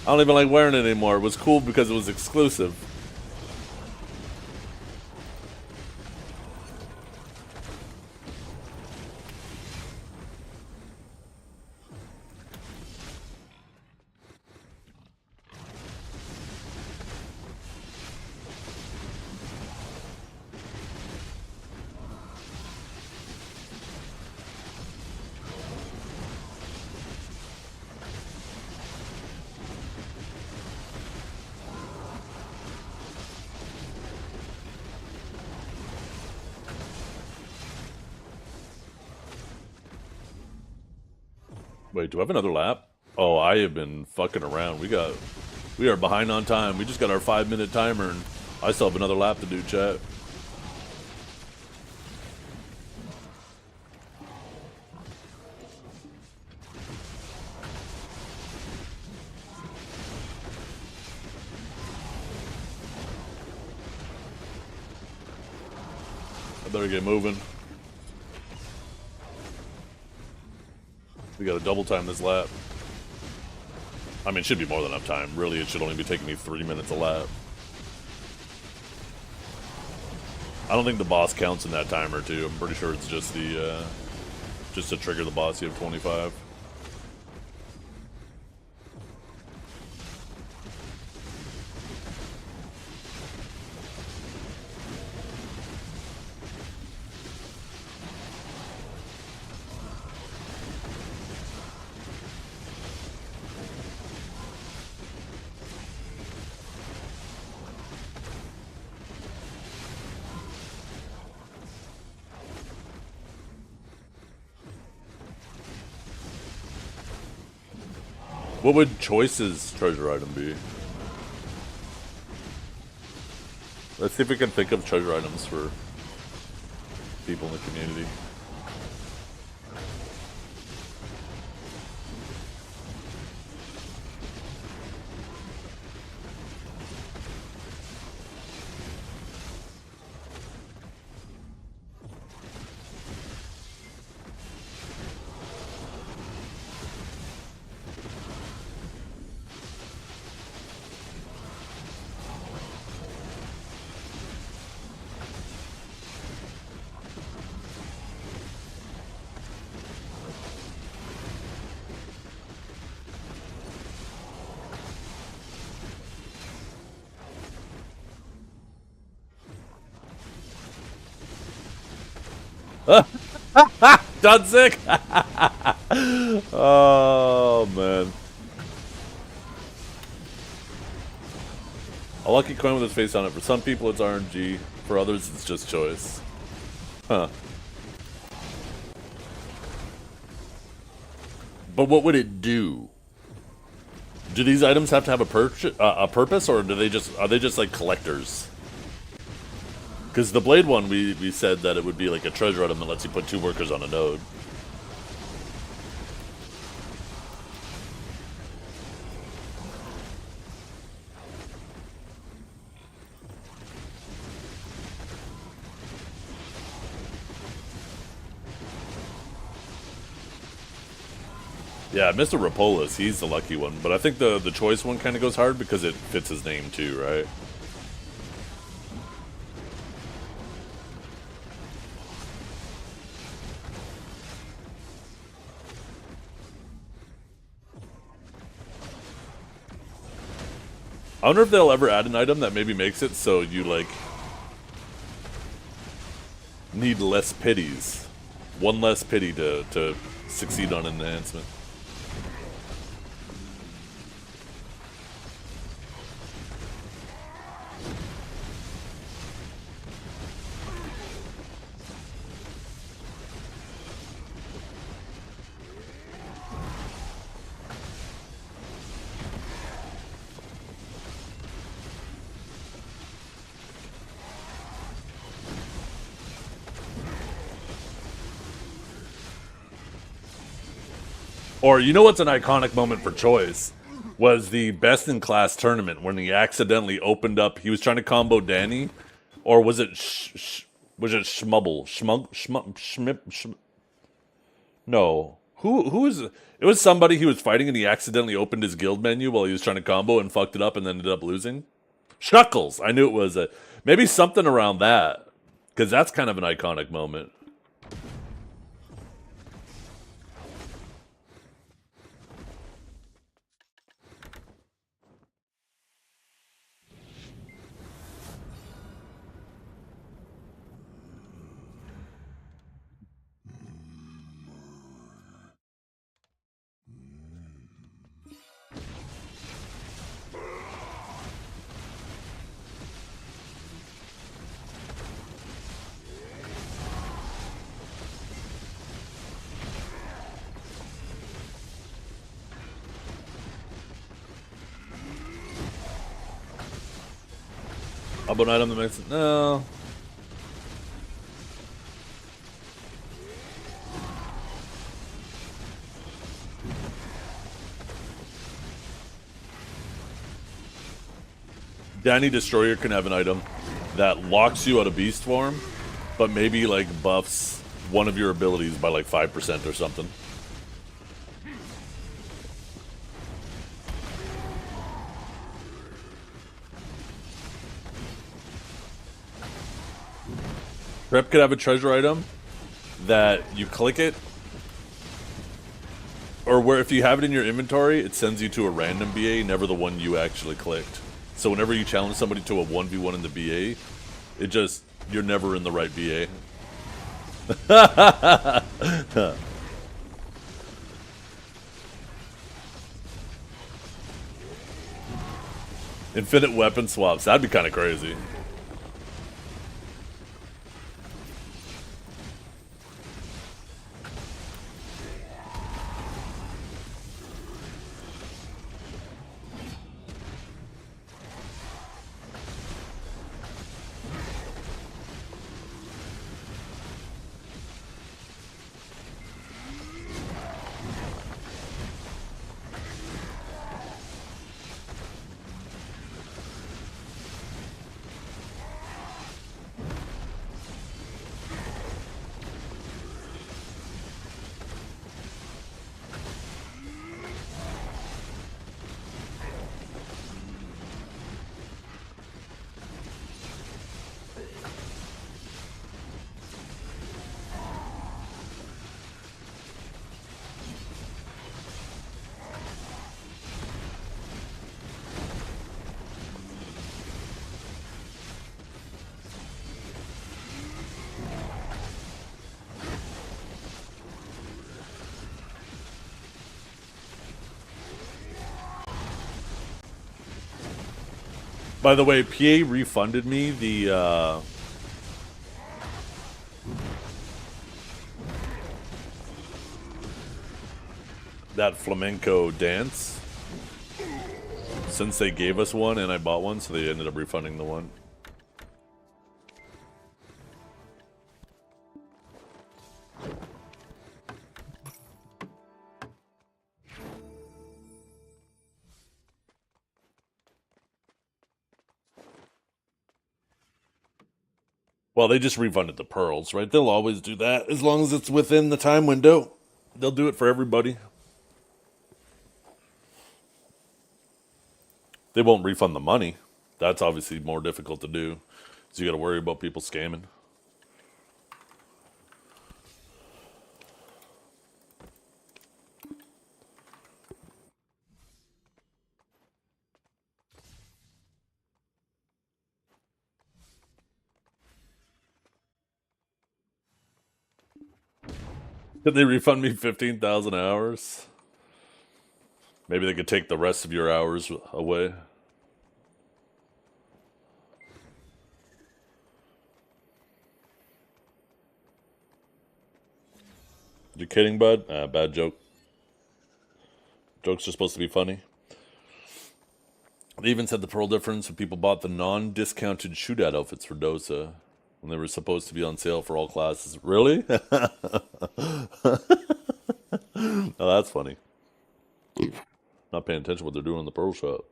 I don't even like wearing it anymore. It was cool because it was exclusive. Wait, do I have another lap? Oh, I have been fucking around. We are behind on time. We just got our 5-minute timer, and I still have another lap to do, chat. I better get moving. We gotta double time this lap. I mean, it should be more than enough time. Really, it should only be taking me 3 minutes a lap. I don't think the boss counts in that timer, too. I'm pretty sure it's just the, just to trigger the boss, you have 25. What would Choice's treasure item be? Let's see if we can think of treasure items for people in the community. Done sick. Oh, man. A lucky coin with his face on it. For some people, it's RNG. For others, it's just choice. Huh. But what would it do? Do these items have to have a purpose, or are they just like collectors? Because the blade one, we said that it would be like a treasure item that lets you put 2 workers on a node. Yeah, Mr. Rapolis, he's the lucky one. But I think the choice one kind of goes hard because it fits his name too, right? I wonder if they'll ever add an item that maybe makes it so you, like, need less pities. 1 less pity to succeed on an enhancement. Or, you know what's an iconic moment for choice? Was the best in class tournament when he accidentally opened up. He was trying to combo Danny, or was it Schmubble? No. Who was it? It was somebody he was fighting and he accidentally opened his guild menu while he was trying to combo and fucked it up and then ended up losing. Schnuckles. I knew it was maybe something around that, because that's kind of an iconic moment. About an item that makes it. No. Danny Destroyer can have an item that locks you out of beast form, but maybe like buffs one of your abilities by like 5% or something. Prep could have a treasure item that you click it, or where if you have it in your inventory, it sends you to a random BA, never the one you actually clicked. So whenever you challenge somebody to a 1v1 in the BA, it just, you're never in the right BA. Infinite weapon swaps, that'd be kind of crazy. By the way, PA refunded me the that flamenco dance since they gave us one and I bought one, so they ended up refunding the one. Well, they just refunded the pearls, right? They'll always do that as long as it's within the time window. They'll do it for everybody. They won't refund the money. That's obviously more difficult to do. So you got to worry about people scamming. Could they refund me 15,000 hours? Maybe they could take the rest of your hours away. You kidding, bud? Bad joke. Jokes are supposed to be funny. They even said the pearl difference when people bought the non-discounted shootout outfits for DOSA when they were supposed to be on sale for all classes. Really? Oh, that's funny. Not paying attention to what they're doing in the pearl shop.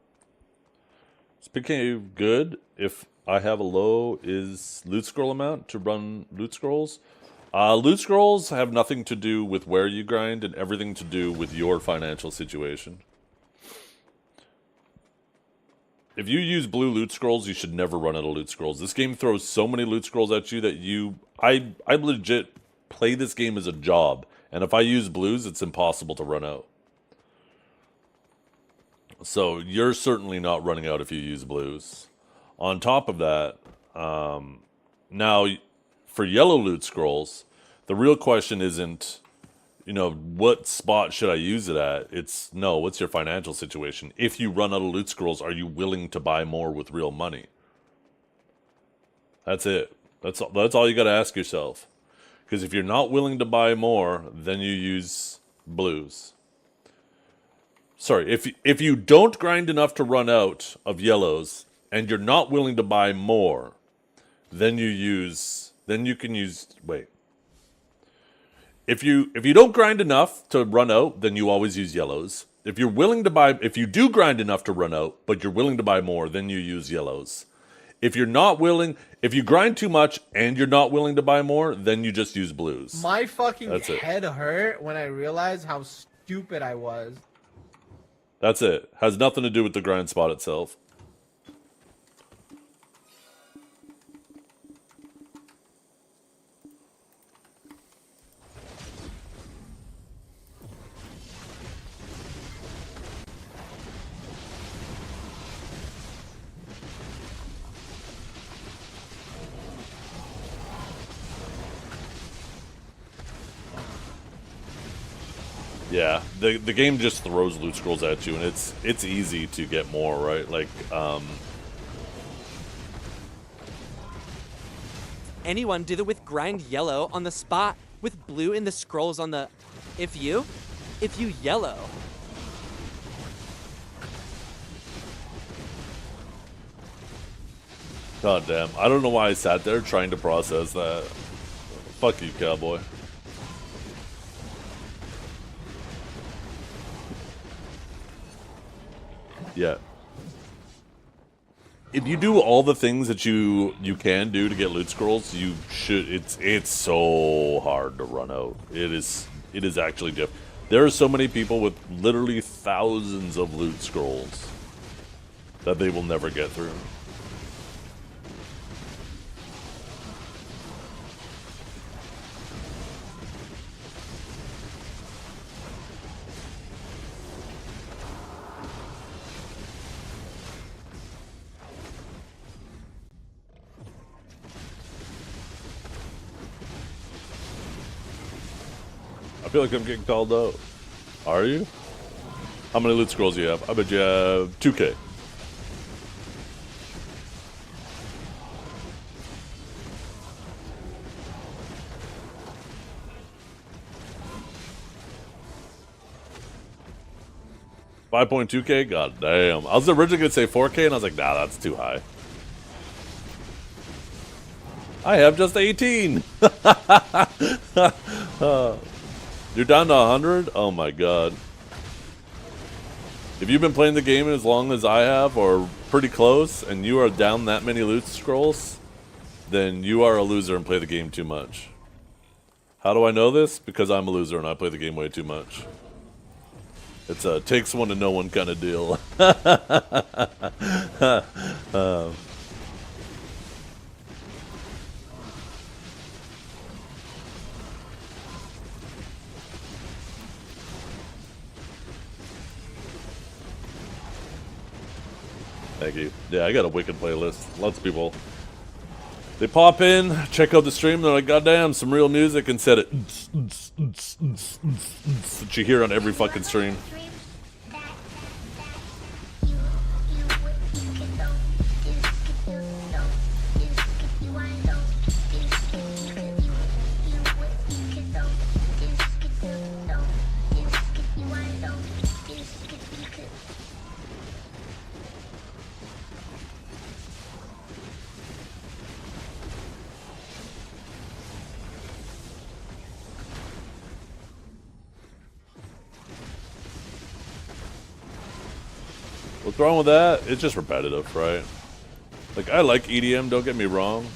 Speaking of good, if I have a low is loot scroll amount to run loot scrolls. Loot scrolls have nothing to do with where you grind and everything to do with your financial situation. If you use blue loot scrolls, you should never run out of loot scrolls. This game throws so many loot scrolls at you that I legit play this game as a job. And if I use blues, it's impossible to run out. So you're certainly not running out if you use blues. On top of that, now for yellow loot scrolls, the real question isn't, what spot should I use it at? It's, no, what's your financial situation? If you run out of loot scrolls, are you willing to buy more with real money? That's it. That's all you got to ask yourself. Because if you're not willing to buy more, then you use blues. Sorry, if you don't grind enough to run out of yellows, and you're not willing to buy more, then you can use, wait. If you don't grind enough to run out, then you always use yellows. If you do grind enough to run out, but you're willing to buy more, then you use yellows. If you grind too much and you're not willing to buy more, then you just use blues. My fucking That's it. head hurt when I realized how stupid I was. That's it. Has nothing to do with the grind spot itself. Yeah, the game just throws loot scrolls at you, and it's easy to get more, right? Like, Anyone do that with grind yellow on the spot with blue in the scrolls on the... If you yellow. God damn, I don't know why I sat there trying to process that. Fuck you, cowboy. Yeah. If you do all the things that you can do to get loot scrolls, you should. It's so hard to run out. It is actually diff. There are so many people with literally thousands of loot scrolls that they will never get through. I feel like I'm getting called out. Are you? How many loot scrolls do you have? I bet you have 2K. 5.2K? God damn. I was originally going to say 4K, and I was like, nah, that's too high. I have just 18. You're down to 100? Oh my god. If you've been playing the game as long as I have, or pretty close, and you are down that many loot scrolls, then you are a loser and play the game too much. How do I know this? Because I'm a loser and I play the game way too much. It's a takes one to know one kind of deal. Thank you. Yeah, I got a wicked playlist. Lots of people. They pop in, check out the stream, they're like, goddamn, some real music, and set it that you hear on every fucking stream. What's wrong with that? It's just repetitive, right? Like, I like EDM, don't get me wrong,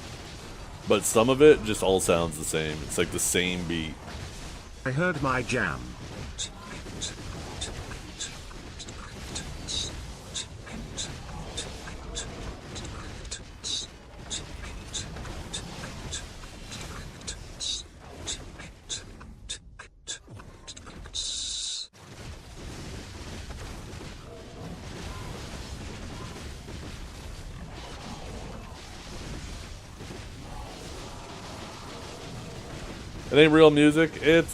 but some of it just all sounds the same. It's like the same beat. I heard my jam. It ain't real music. It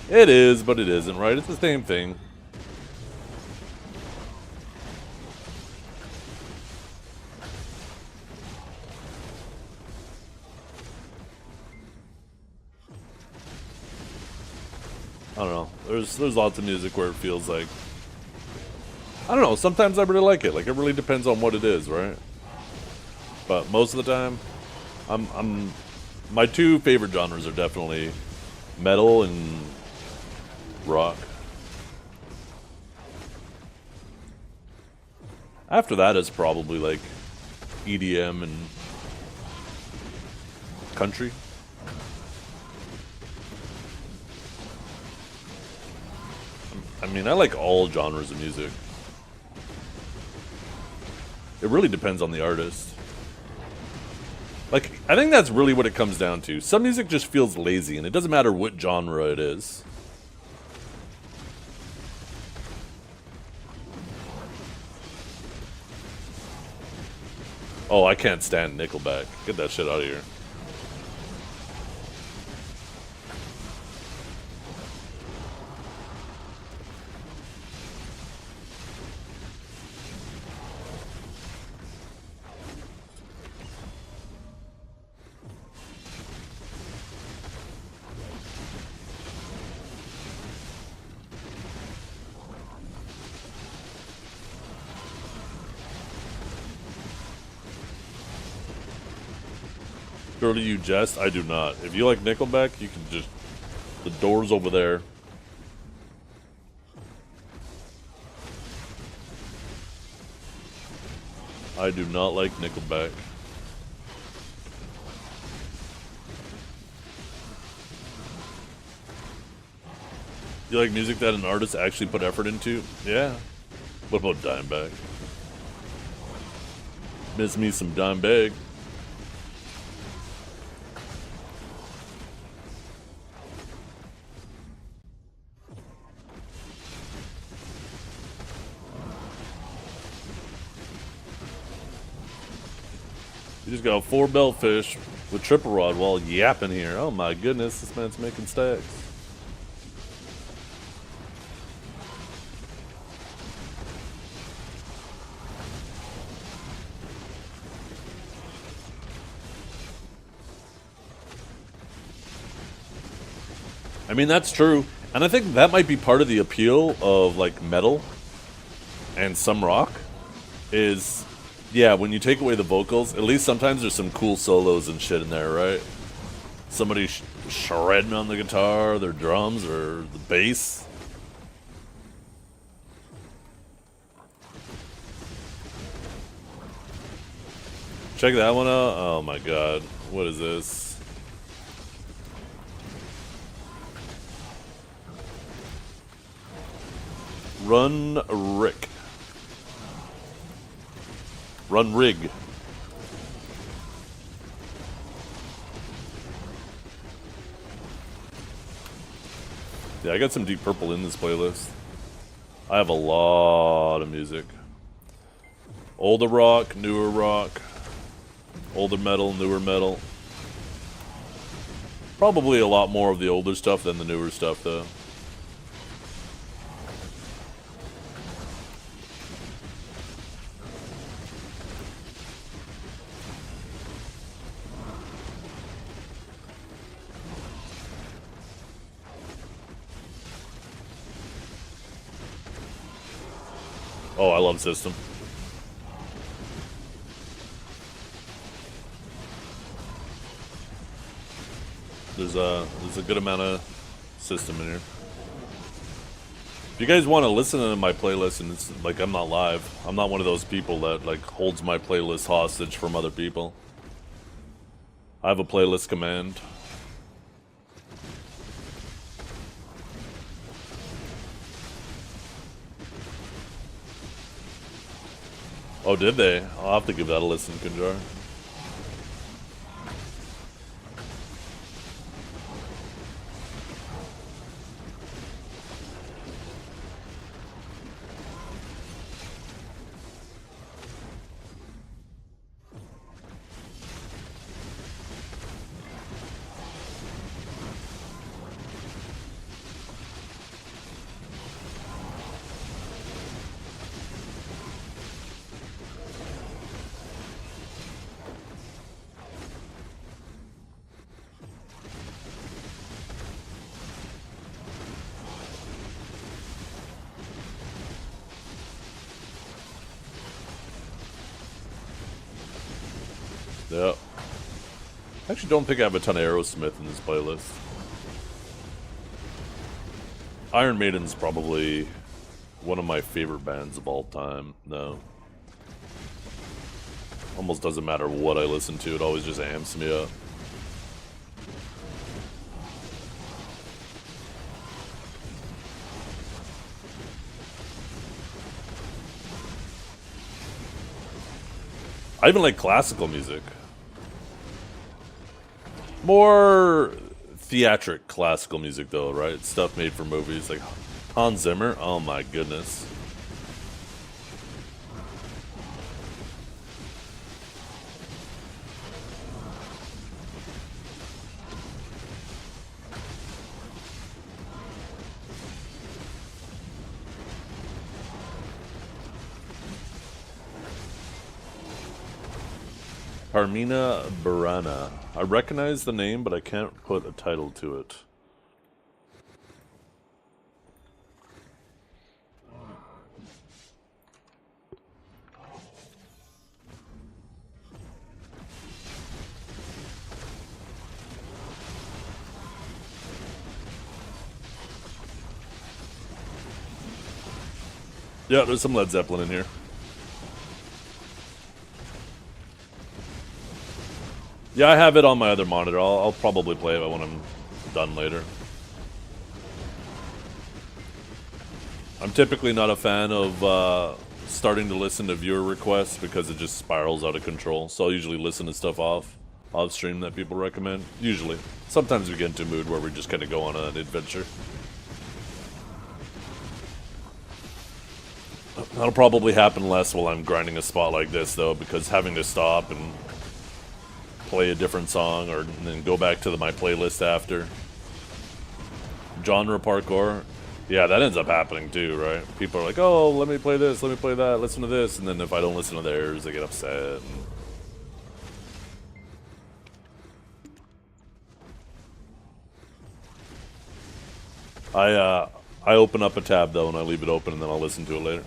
is, but it isn't, right? It's the same thing. I don't know. There's lots of music where it feels like, I don't know, sometimes I really like it. Like, it really depends on what it is, right? But most of the time, my two favorite genres are definitely metal and rock. After that is probably like EDM and country. I mean, I like all genres of music. It really depends on the artist. Like, I think that's really what it comes down to. Some music just feels lazy, and it doesn't matter what genre it is. Oh, I can't stand Nickelback. Get that shit out of here. Or do you jest? I do not. If you like Nickelback, you can just... The door's over there. I do not like Nickelback. You like music that an artist actually put effort into? Yeah. What about Dimebag? Miss me some Dimebag. You just got 4 bellfish with triple rod while yapping here. Oh my goodness, this man's making stacks. I mean, that's true. And I think that might be part of the appeal of, like, metal. and some rock is, yeah, when you take away the vocals, at least sometimes there's some cool solos and shit in there, right? Somebody shredding on the guitar, their drums, or the bass. Check that one out. Oh my god. What is this? Run Rick. Run Rig. Yeah, I got some Deep Purple in this playlist. I have a lot of music. Older rock, newer rock. Older metal, newer metal. Probably a lot more of the older stuff than the newer stuff, though. Oh, I love System. There's a good amount of System in here. If you guys want to listen to my playlist, and it's like I'm not live, I'm not one of those people that like holds my playlist hostage from other people. I have a playlist command. Oh, did they? I'll have to give that a listen, Kunjar. Yeah. I actually don't think I have a ton of Aerosmith in this playlist. Iron Maiden's probably one of my favorite bands of all time. No. Almost doesn't matter what I listen to, it always just amps me up. I even like classical music. More theatric classical music, though, right? Stuff made for movies, like Hans Zimmer. Oh my goodness. Carmina Burana. I recognize the name, but I can't put a title to it. Yeah, there's some Led Zeppelin in here. Yeah, I have it on my other monitor. I'll probably play it when I'm done later. I'm typically not a fan of starting to listen to viewer requests because it just spirals out of control. So I'll usually listen to stuff off stream that people recommend. Usually. Sometimes we get into a mood where we just kind of go on an adventure. That'll probably happen less while I'm grinding a spot like this, though, because having to stop and play a different song or then go back to my playlist after. Genre parkour. Yeah, that ends up happening too, right? People are like, oh, let me play this, let me play that, listen to this, and then if I don't listen to theirs, they get upset. I open up a tab though and I leave it open and then I'll listen to it later.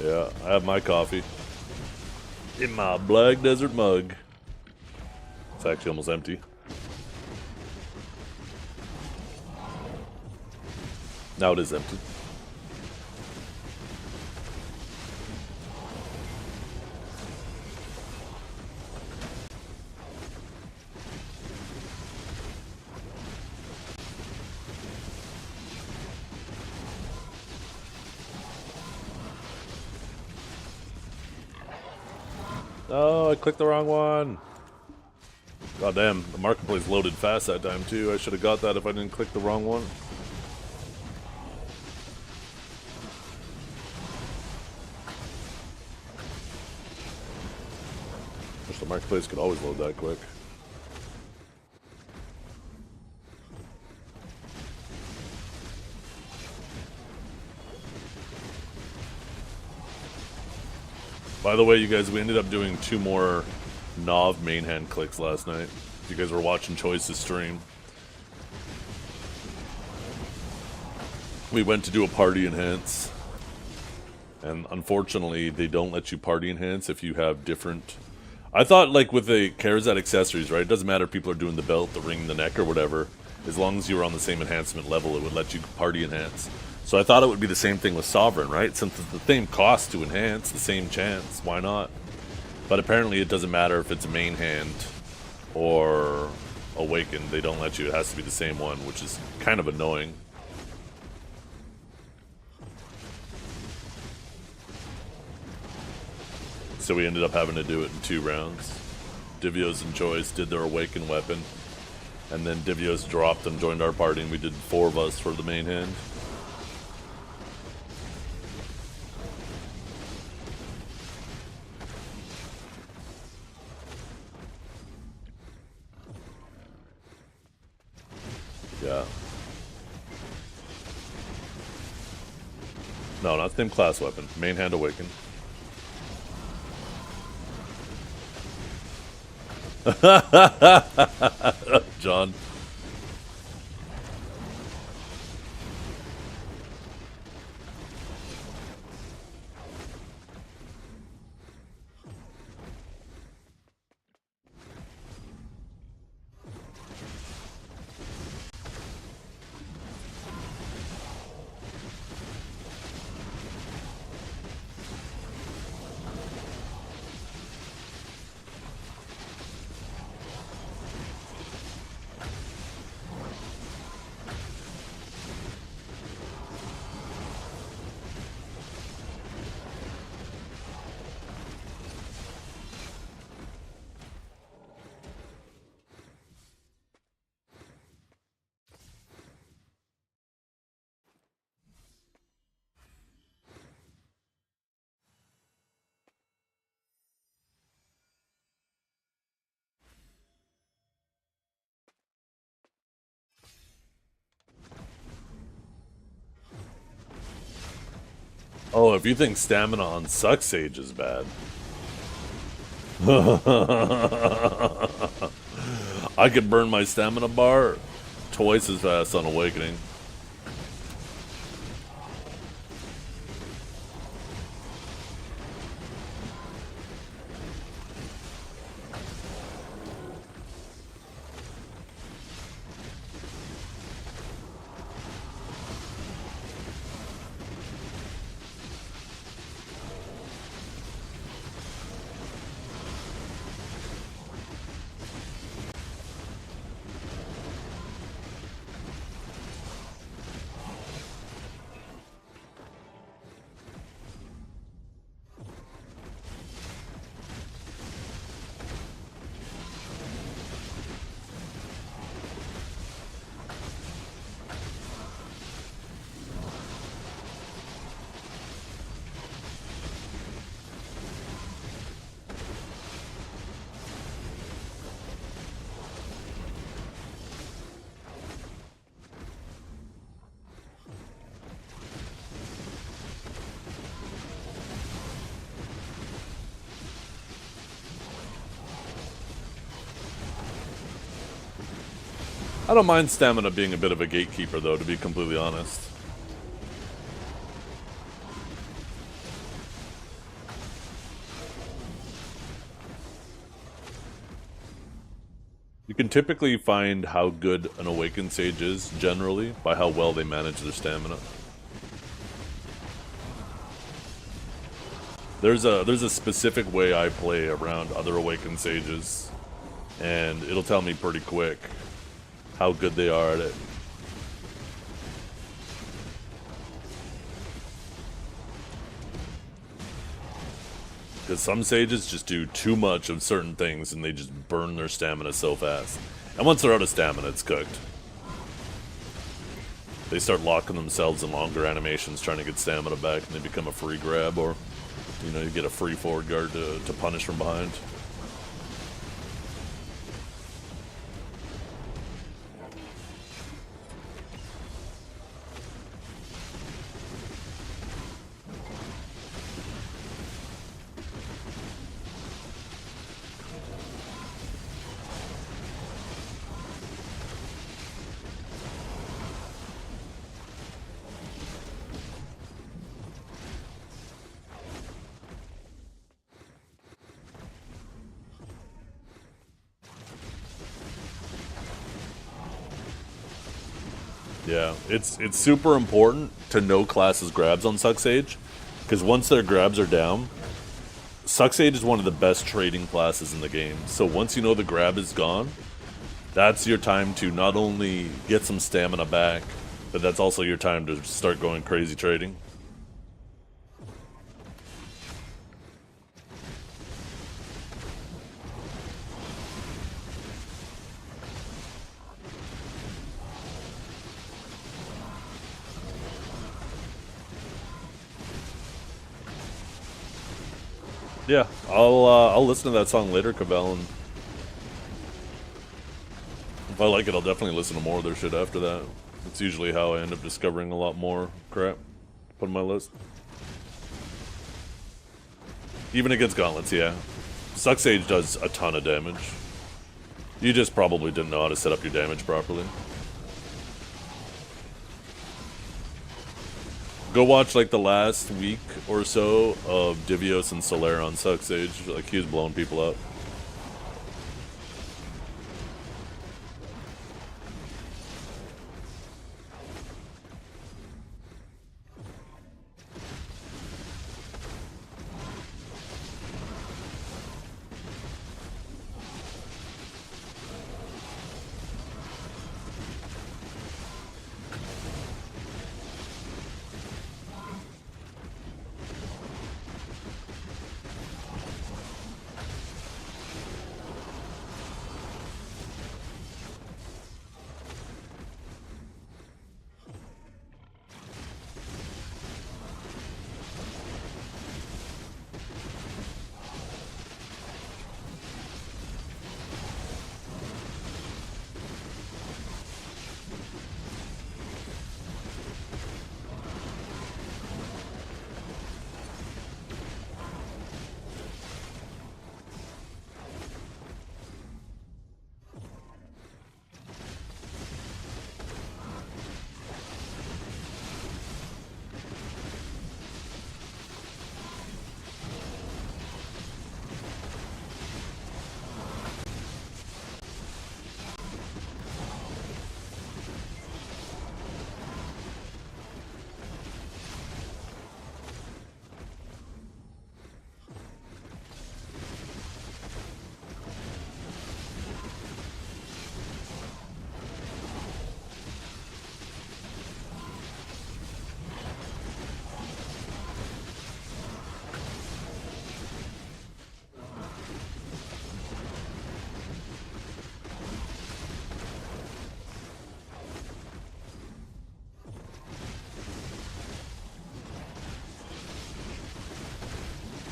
Yeah, I have my coffee in my Black Desert mug. It's actually almost empty. Now it is empty. Oh, I clicked the wrong one. God damn, the marketplace loaded fast that time too. I should have got that if I didn't click the wrong one. Wish the marketplace could always load that quick. By the way, you guys, we ended up doing 2 more Nov main hand clicks last night. If you guys were watching Choice's stream. We went to do a party enhance. And unfortunately, they don't let you party enhance if you have different... I thought, like, with the KharaDONE accessories, right? It doesn't matter if people are doing the belt, the ring, the neck, or whatever. As long as you were on the same enhancement level, it would let you party enhance. So I thought it would be the same thing with Sovereign, right? Since it's the same cost to enhance, the same chance, why not? But apparently it doesn't matter if it's a main hand or Awakened. They don't let you. It has to be the same one, which is kind of annoying. So we ended up having to do it in 2 rounds. Divios and Choice did their Awakened weapon. And then Divios dropped and joined our party, and we did 4 of us for the main hand. Yeah. No, not the same class weapon. Main hand Awakened. John. Oh, if you think stamina on Suck Sage is bad. I could burn my stamina bar twice as fast on Awakening. I don't mind stamina being a bit of a gatekeeper, though, to be completely honest. You can typically find how good an Awakened Sage is, generally, by how well they manage their stamina. There's a specific way I play around other Awakened Sages, and it'll tell me pretty quick how good they are at it. Because some sages just do too much of certain things and they just burn their stamina so fast. And once they're out of stamina, it's cooked. They start locking themselves in longer animations trying to get stamina back, and they become a free grab, or, you know, you get a free forward guard to punish from behind. Yeah, it's super important to know classes grabs on Suck Sage, because once their grabs are down, Suck Sage is one of the best trading classes in the game. So once you know the grab is gone, that's your time to not only get some stamina back, but that's also your time to start going crazy trading. Yeah, I'll listen to that song later, Cabell, and if I like it, I'll definitely listen to more of their shit after that. It's usually how I end up discovering a lot more crap. Put on my list. Even against gauntlets, yeah. Suck Sage does a ton of damage. You just probably didn't know how to set up your damage properly. Go watch like the last week or so of Divios and Solera on Suck Sage. Like, he was blowing people up.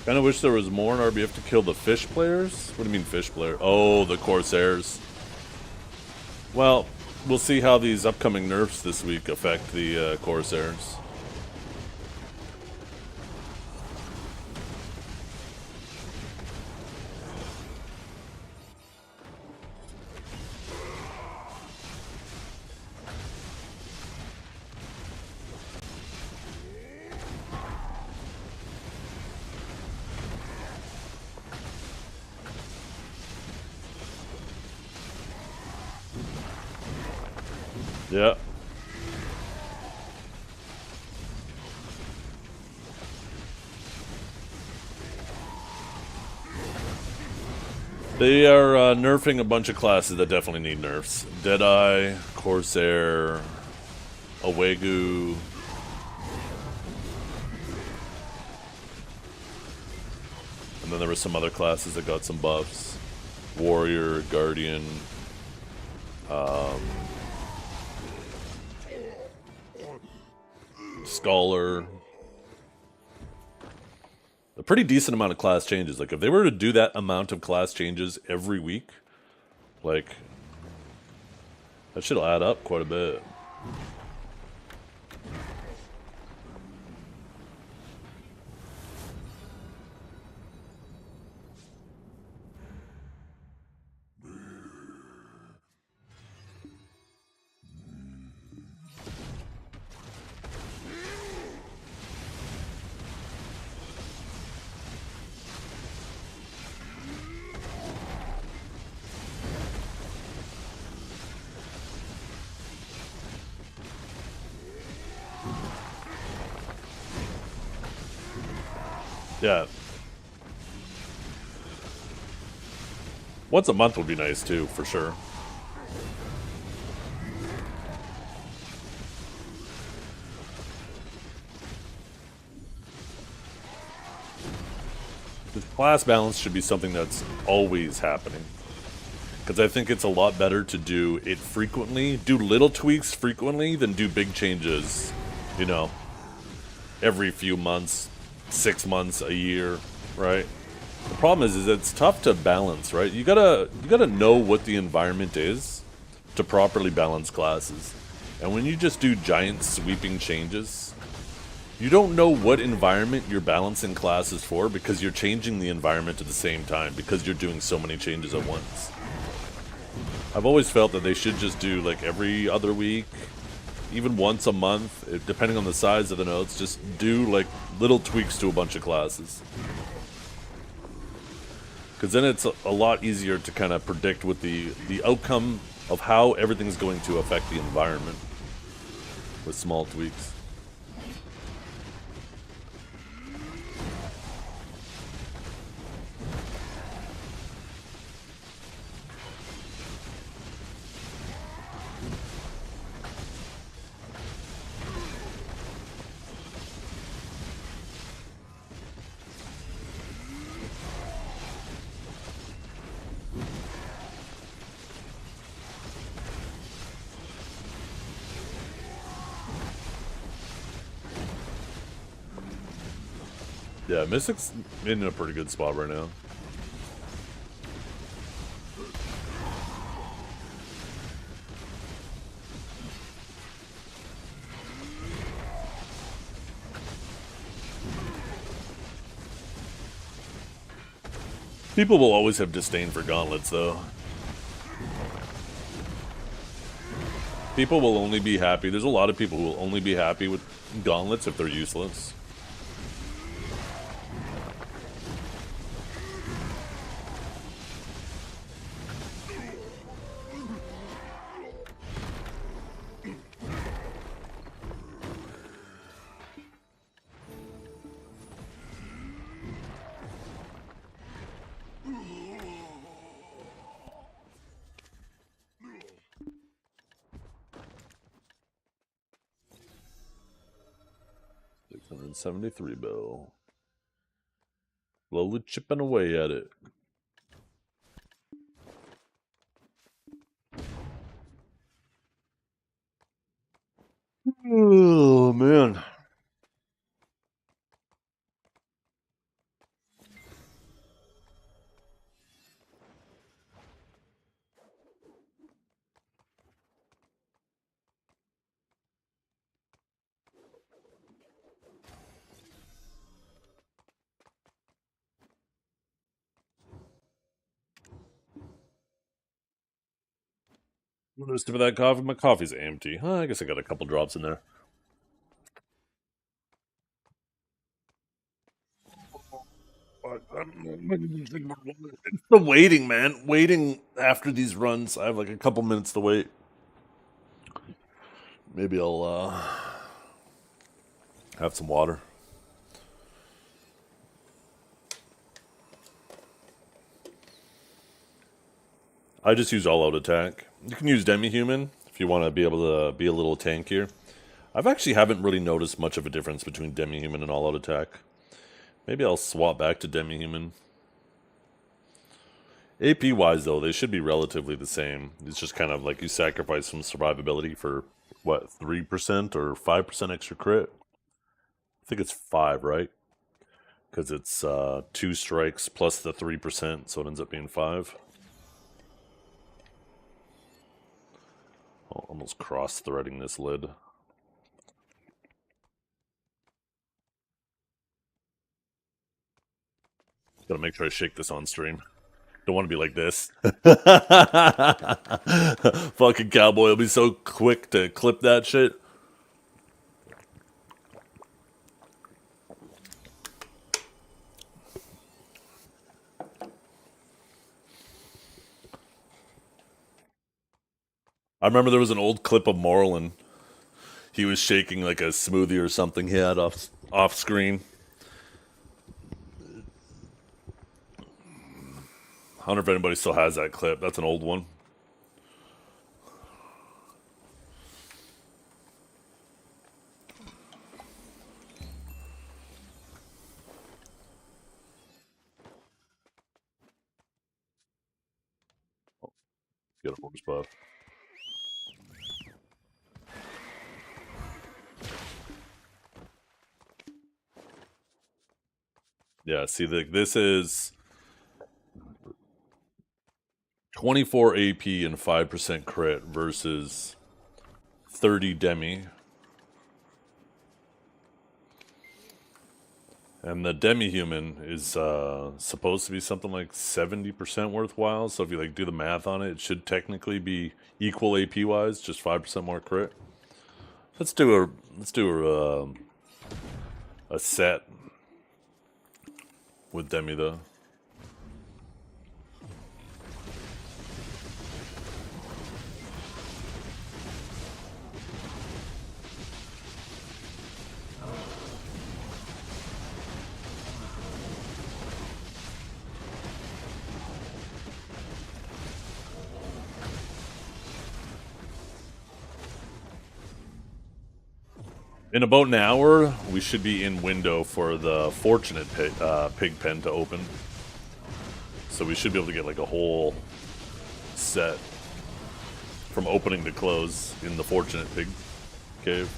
Kinda wish there was more in RBF to kill the fish players? What do you mean fish player? Oh, the Corsairs. Well, we'll see how these upcoming nerfs this week affect the Corsairs. Yeah. They are nerfing a bunch of classes that definitely need nerfs. Deadeye, Corsair, Awegu. And then there were some other classes that got some buffs. Warrior, Guardian, Scholar. A pretty decent amount of class changes. Like, if they were to do that amount of class changes every week, like, that should add up quite a bit. Yeah. Once a month would be nice too, for sure. The class balance should be something that's always happening. Because I think it's a lot better to do it frequently, do little tweaks frequently, than do big changes, you know, every few months, 6 months, a year, right? The problem is it's tough to balance, right? You gotta know what the environment is to properly balance classes. And when you just do giant sweeping changes, you don't know what environment you're balancing classes for because you're changing the environment at the same time because you're doing so many changes at once. I've always felt that they should just do like every other week, even once a month, depending on the size of the nodes, just do like little tweaks to a bunch of classes. Because then it's a lot easier to kind of predict what the outcome of how everything's going to affect the environment with small tweaks. Yeah, Mystic's in a pretty good spot right now. People will always have disdain for gauntlets, though. People will only be happy. There's a lot of people who will only be happy with gauntlets if they're useless. $673 bill. Slowly chipping away at it. Oh, man. There's some of that coffee. My coffee's empty. Huh, I guess I got a couple drops in there. It's the waiting, man. Waiting after these runs. I have like a couple minutes to wait. Maybe I'll have some water. I just use all-out attack. You can use demi-human if you want to be able to be a little tankier. I've actually haven't really noticed much of a difference between demi-human and all-out attack. Maybe I'll swap back to demi-human. AP-wise, though, they should be relatively the same. It's just kind of like you sacrifice some survivability for, what, 3% or 5% extra crit? I think it's 5, right? Because it's 2 strikes plus the 3%, so it ends up being 5. Oh, almost cross-threading this lid. Gotta make sure I shake this on stream. Don't want to be like this. Fucking cowboy will be so quick to clip that shit. I remember there was an old clip of Moreland. He was shaking like a smoothie or something he had off screen. I wonder if anybody still has that clip. That's an old one. Oh, get a horse buff. Yeah, see, this is 24 AP and 5% crit versus 30 demi. And the demi-human is supposed to be something like 70% worthwhile. So if you like do the math on it, it should technically be equal AP-wise, just 5% more crit. Let's do a set with demi though. In about an hour, we should be in window for the Fortunate Pig Pen to open. So we should be able to get like a whole set from opening to close in the Fortunate Pig Cave.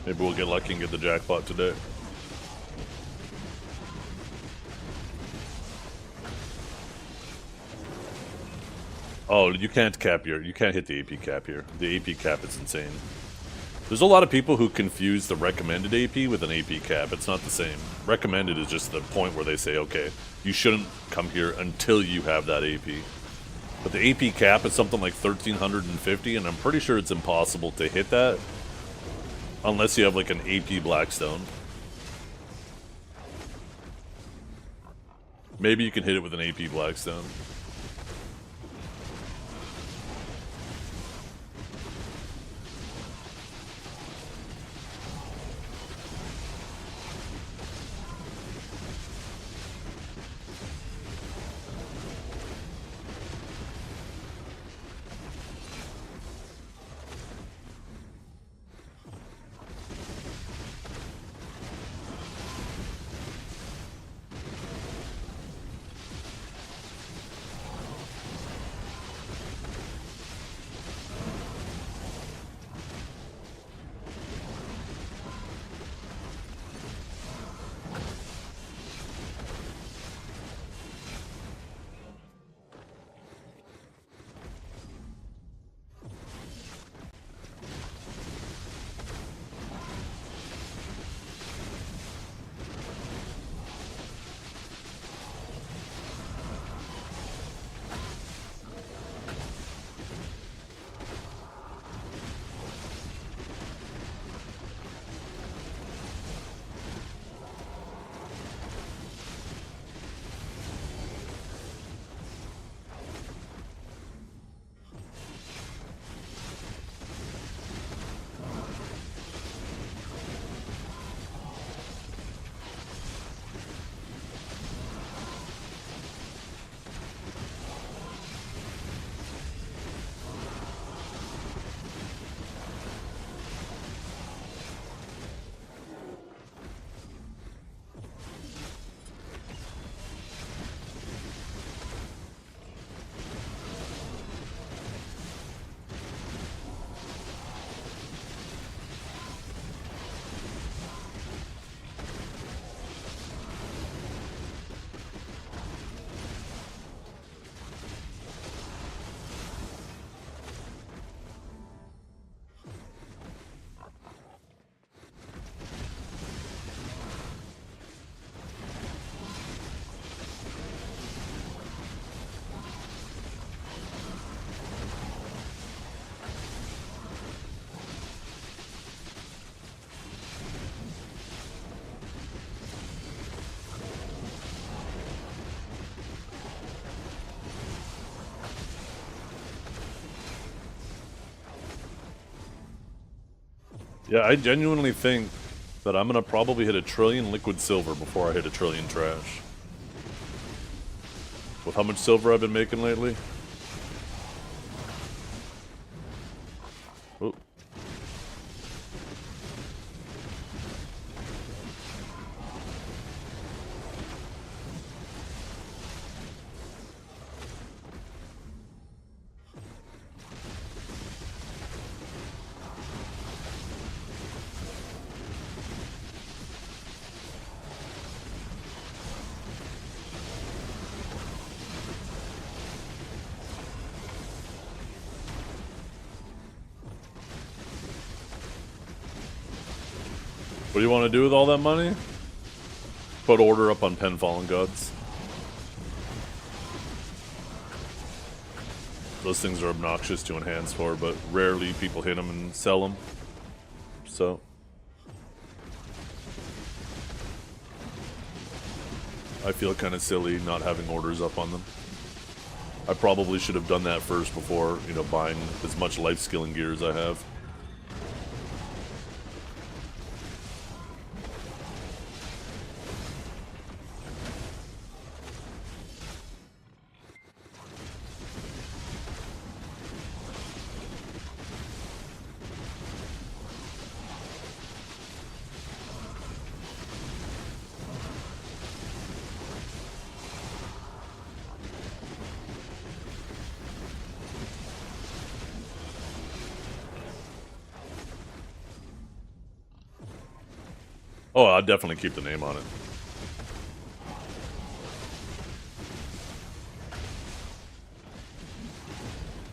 Maybe we'll get lucky and get the jackpot today. Oh, you can't hit the AP cap here. The AP cap is insane. There's a lot of people who confuse the recommended AP with an AP cap. It's not the same. Recommended is just the point where they say, okay, you shouldn't come here until you have that AP. But the AP cap is something like 1,350, and I'm pretty sure it's impossible to hit that unless you have like an AP Blackstone. Maybe you can hit it with an AP Blackstone. Yeah, I genuinely think that I'm gonna probably hit 1 trillion liquid silver before I hit 1 trillion trash. With how much silver I've been making lately. Oh. What do you want to do with all that money? Put order up on Pen Fallen Gods. Those things are obnoxious to enhance for, but rarely people hit them and sell them. So I feel kind of silly not having orders up on them. I probably should have done that first before, you know, buying as much life skilling gear as I have. Oh, I'll definitely keep the name on it.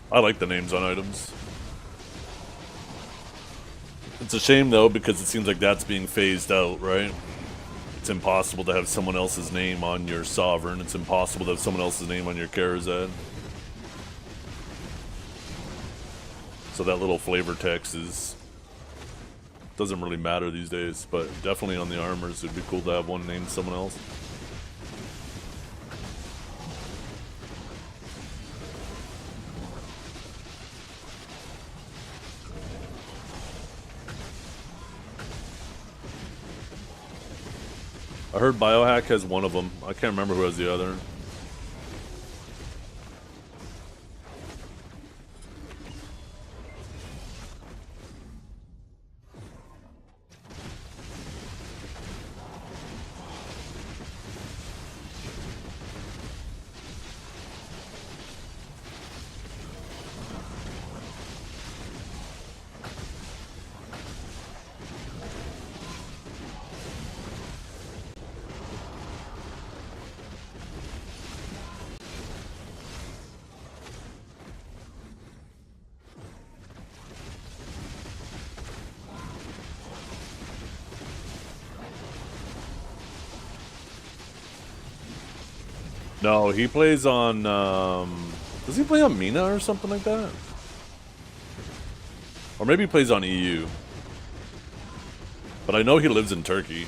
I like the names on items. It's a shame, though, because it seems like that's being phased out, right? It's impossible to have someone else's name on your Sovereign. It's impossible to have someone else's name on your KharaDONE. So that little flavor text doesn't really matter these days, but definitely on the armors, it'd be cool to have one named someone else. I heard Biohack has one of them. I can't remember who has the other. No, he plays on, does he play on Mina or something like that? Or maybe he plays on EU. But I know he lives in Turkey.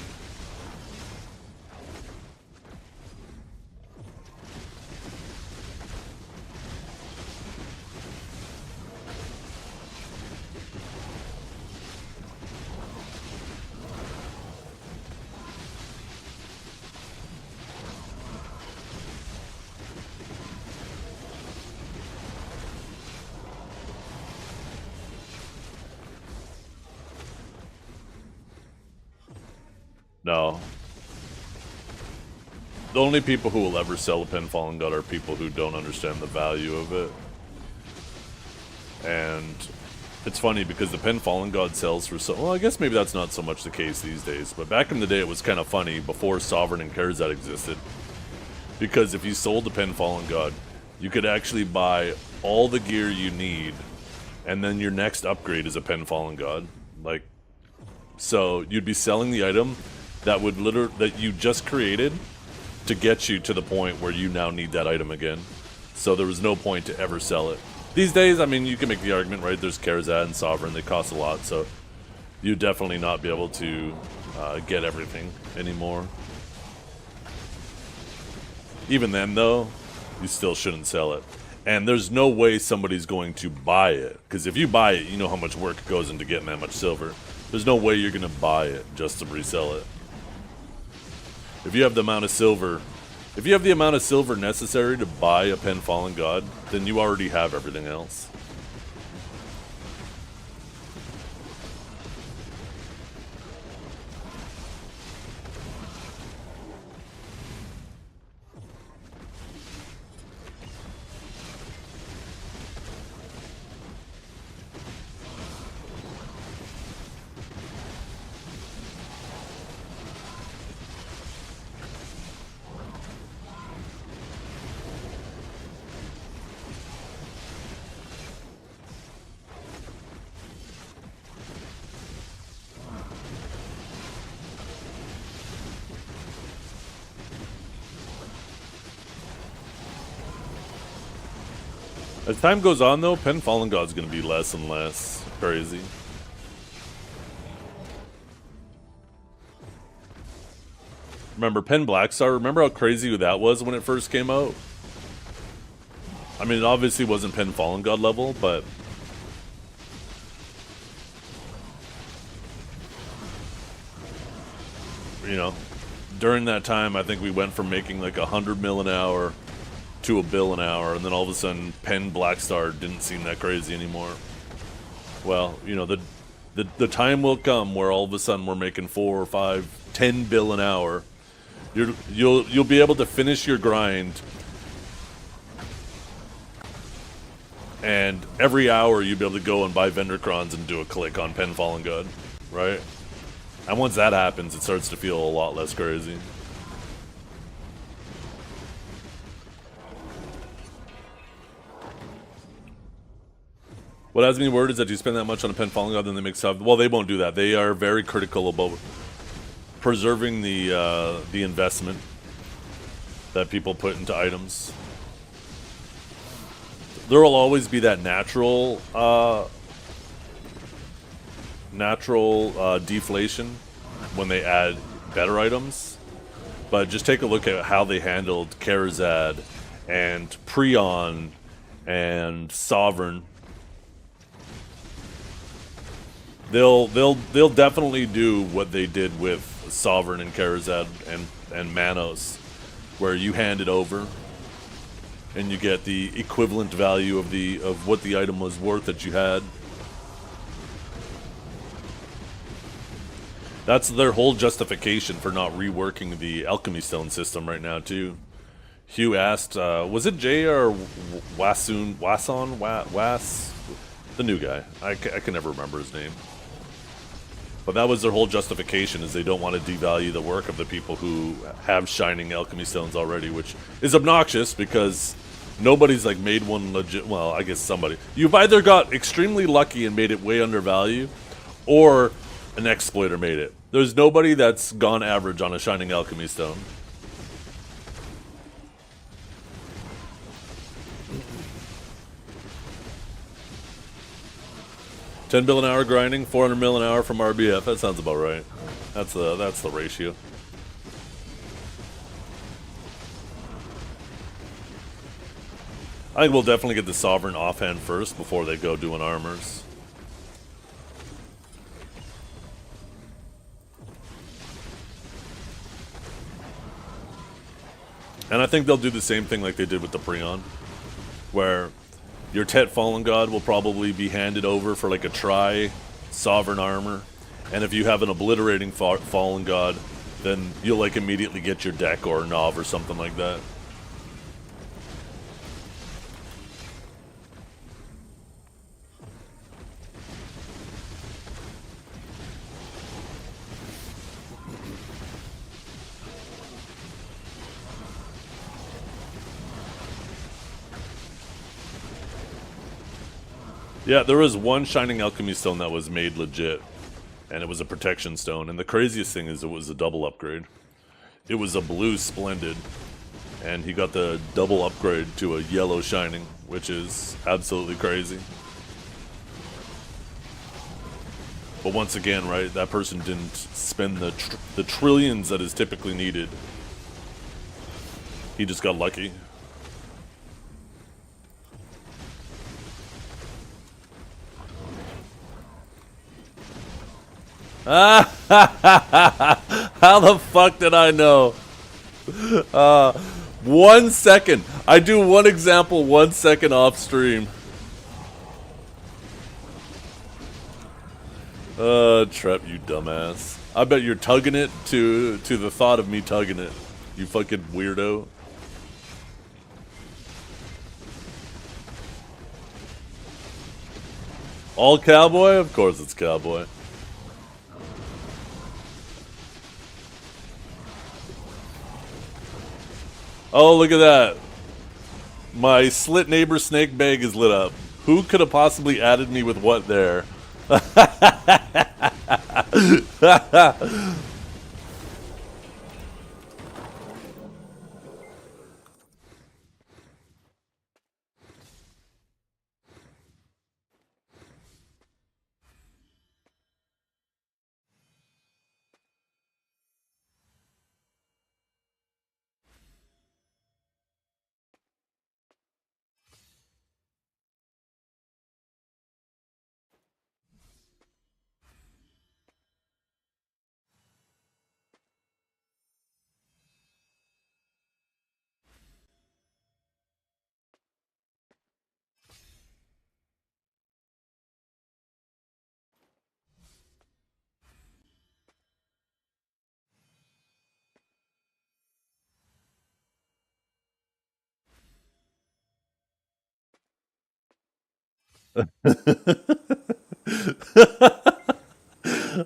No. The only people who will ever sell a Pen Fallen God are people who don't understand the value of it. And it's funny because the Pen Fallen God sells for so... Well, I guess maybe that's not so much the case these days. But back in the day, it was kind of funny before Sovereign and KharaDONE existed. Because if you sold the Pen Fallen God, you could actually buy all the gear you need. And then your next upgrade is a Pen Fallen God. Like, so you'd be selling the item that would that you just created to get you to the point where you now need that item again. So there was no point to ever sell it. These days, I mean, you can make the argument, right? There's KharaDONE and Sovereign, they cost a lot, so you'd definitely not be able to get everything anymore. Even then, though, you still shouldn't sell it. And there's no way somebody's going to buy it, because if you buy it, you know how much work goes into getting that much silver. There's no way you're gonna buy it just to resell it. If you have the amount of silver, if you have the amount of silver necessary to buy a Pen Fallen God, then you already have everything else. As time goes on, though, Pen Fallen God's going to be less and less crazy. Remember Pen Blackstar? Remember how crazy that was when it first came out? I mean, it obviously wasn't Pen Fallen God level, but... you know, during that time, I think we went from making like 100 mil an hour to $1 bill an hour, and then all of a sudden Pen Blackstar didn't seem that crazy anymore. Well, you know, the time will come where all of a sudden we're making 4 or 5, 10 bill an hour. You'll be able to finish your grind, and every hour you'll be able to go and buy vendor crons and do a click on Pen Fallen God, right? And once that happens, it starts to feel a lot less crazy. What has me worried is that you spend that much on a Pen Fallen God, then they make stuff. Well, they won't do that. They are very critical about preserving the investment that people put into items. There will always be that natural deflation when they add better items, but just take a look at how they handled KharaDONE and Prion and Sovereign. They'll definitely do what they did with Sovereign and KharaDONE and Manos, where you hand it over and you get the equivalent value of what the item was worth that you had. That's their whole justification for not reworking the Alchemy Stone system right now too. Hugh asked, was it Jay or Wasson? The new guy. I can never remember his name. But that was their whole justification, is they don't want to devalue the work of the people who have shining alchemy stones already, which is obnoxious because nobody's like made one legit. Well, I guess somebody. You've either got extremely lucky and made it way undervalued, or an exploiter made it. There's nobody that's gone average on a shining alchemy stone. $10 bill an hour grinding, 400 mil an hour from RBF. That sounds about right. That's the ratio. I think we'll definitely get the Sovereign offhand first before they go doing armors. And I think they'll do the same thing like they did with the Prion, where your Tet Fallen God will probably be handed over for like a Sovereign armor, and if you have an Obliterating Fallen God, then you'll like immediately get your deck or Nov or something like that. Yeah, there was one Shining Alchemy Stone that was made legit, and it was a protection stone. And the craziest thing is it was a double upgrade. It was a blue Splendid, and he got the double upgrade to a yellow Shining, which is absolutely crazy. But once again, right, that person didn't spend the trillions that is typically needed. He just got lucky. How the fuck did I know? 1 second. I do one example 1 second off stream. Trep, you dumbass. I bet you're tugging it to the thought of me tugging it. You fucking weirdo. All cowboy? Of course it's cowboy. Oh, look at that. My slit neighbor snake bag is lit up. Who could have possibly added me with what there?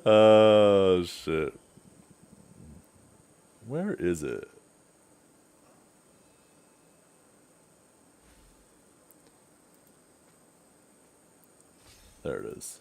Oh shit. Where is it? There it is.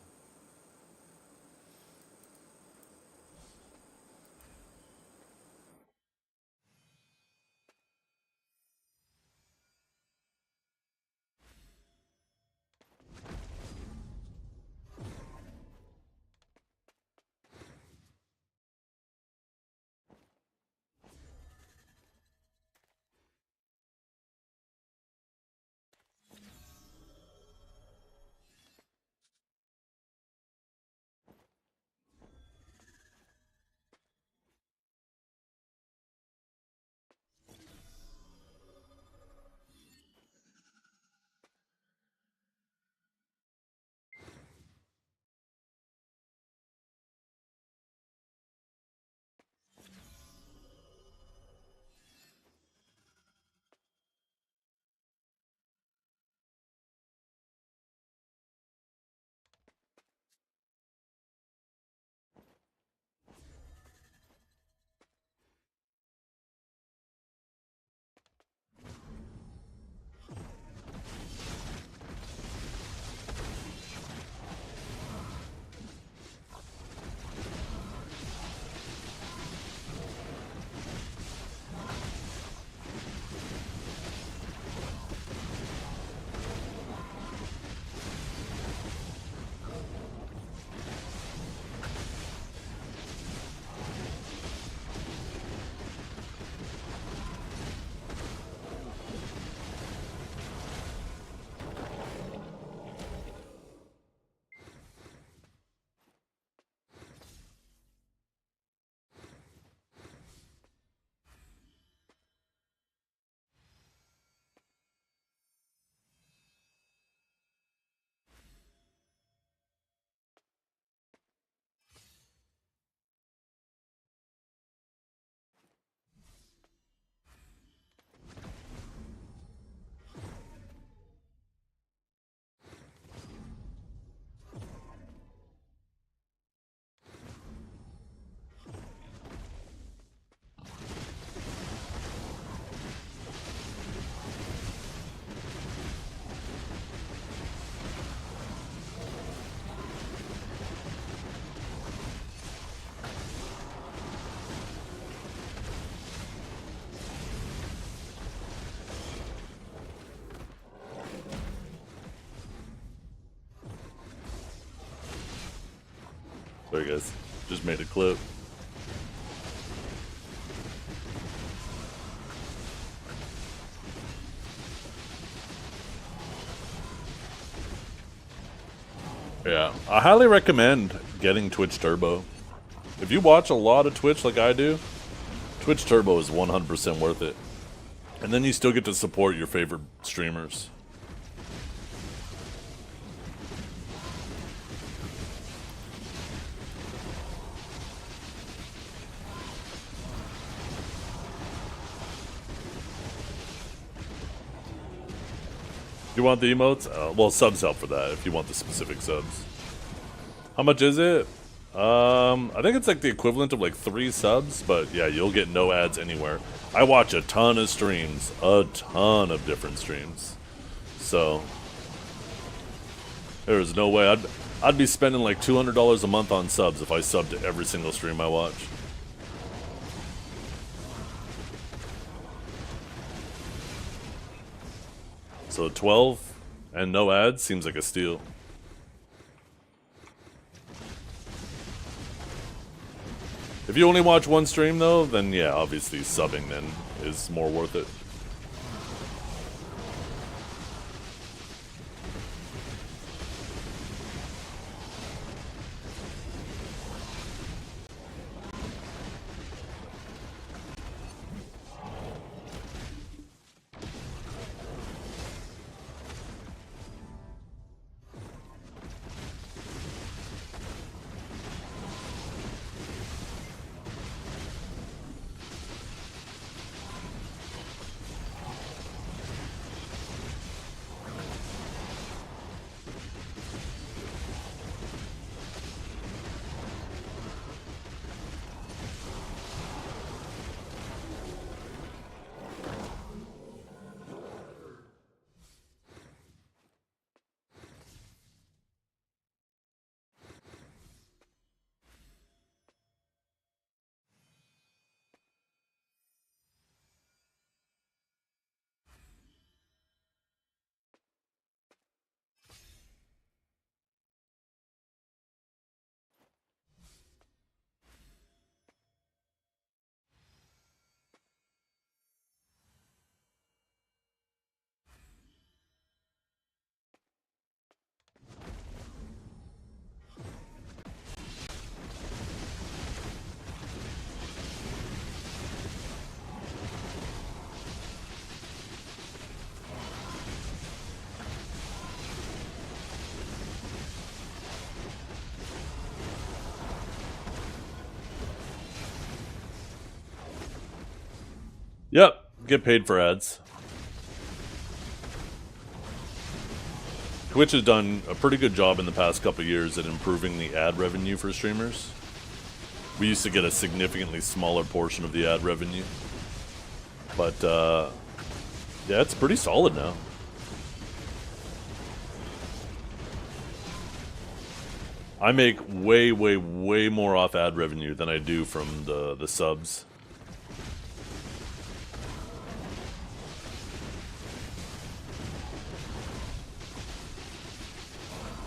Sorry guys, just made a clip. Yeah, I highly recommend getting Twitch Turbo. If you watch a lot of Twitch like I do, Twitch Turbo is 100% worth it. And then you still get to support your favorite streamers. You want the emotes? Well, subs help for that if you want the specific subs. How much is it? I think it's like the equivalent of like 3 subs, but yeah, you'll get no ads anywhere. I watch a ton of streams, a ton of different streams. So there's no way I'd be spending like $200 a month on subs if I subbed to every single stream I watch. So 12 and no ads seems like a steal. If you only watch one stream though, then yeah, obviously subbing then is more worth it. Yep, get paid for ads. Twitch has done a pretty good job in the past couple years at improving the ad revenue for streamers. We used to get a significantly smaller portion of the ad revenue. But, yeah, it's pretty solid now. I make way, way, way more off ad revenue than I do from the subs.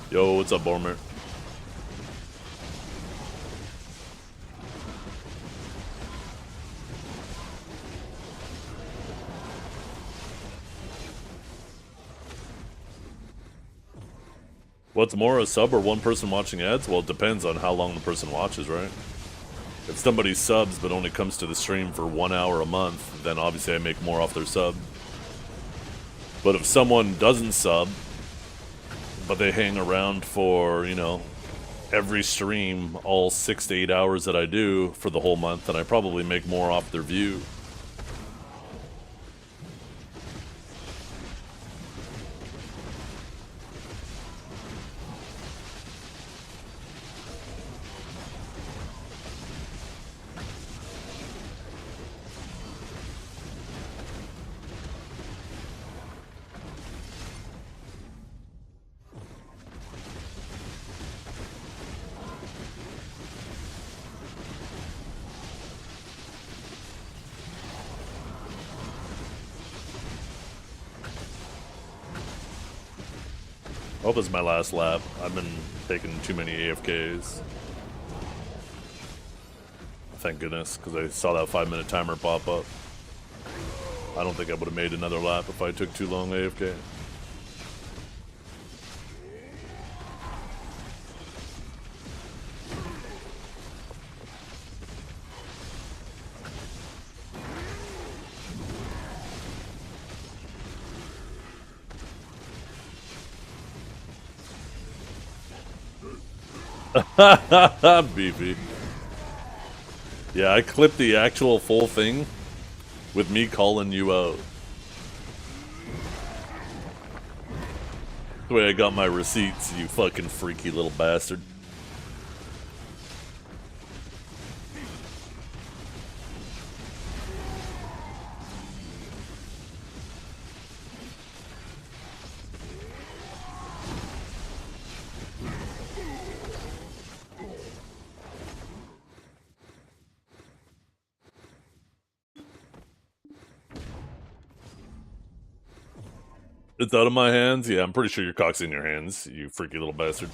Yo, what's up, Bormer? What's more, a sub or one person watching ads? Well, it depends on how long the person watches, right? If somebody subs but only comes to the stream for 1 hour a month, then obviously I make more off their sub. But if someone doesn't sub, but they hang around for, you know, every stream, all 6 to 8 hours that I do for the whole month, then I probably make more off their view. I hope it's my last lap. I've been taking too many AFKs. Thank goodness, because I saw that 5-minute timer pop up. I don't think I would have made another lap if I took too long AFK. Beefy. Yeah, I clipped the actual full thing with me calling you out. The way I got my receipts, you fucking freaky little bastard. It's out of my hands? Yeah, I'm pretty sure your cock's in your hands, you freaky little bastard.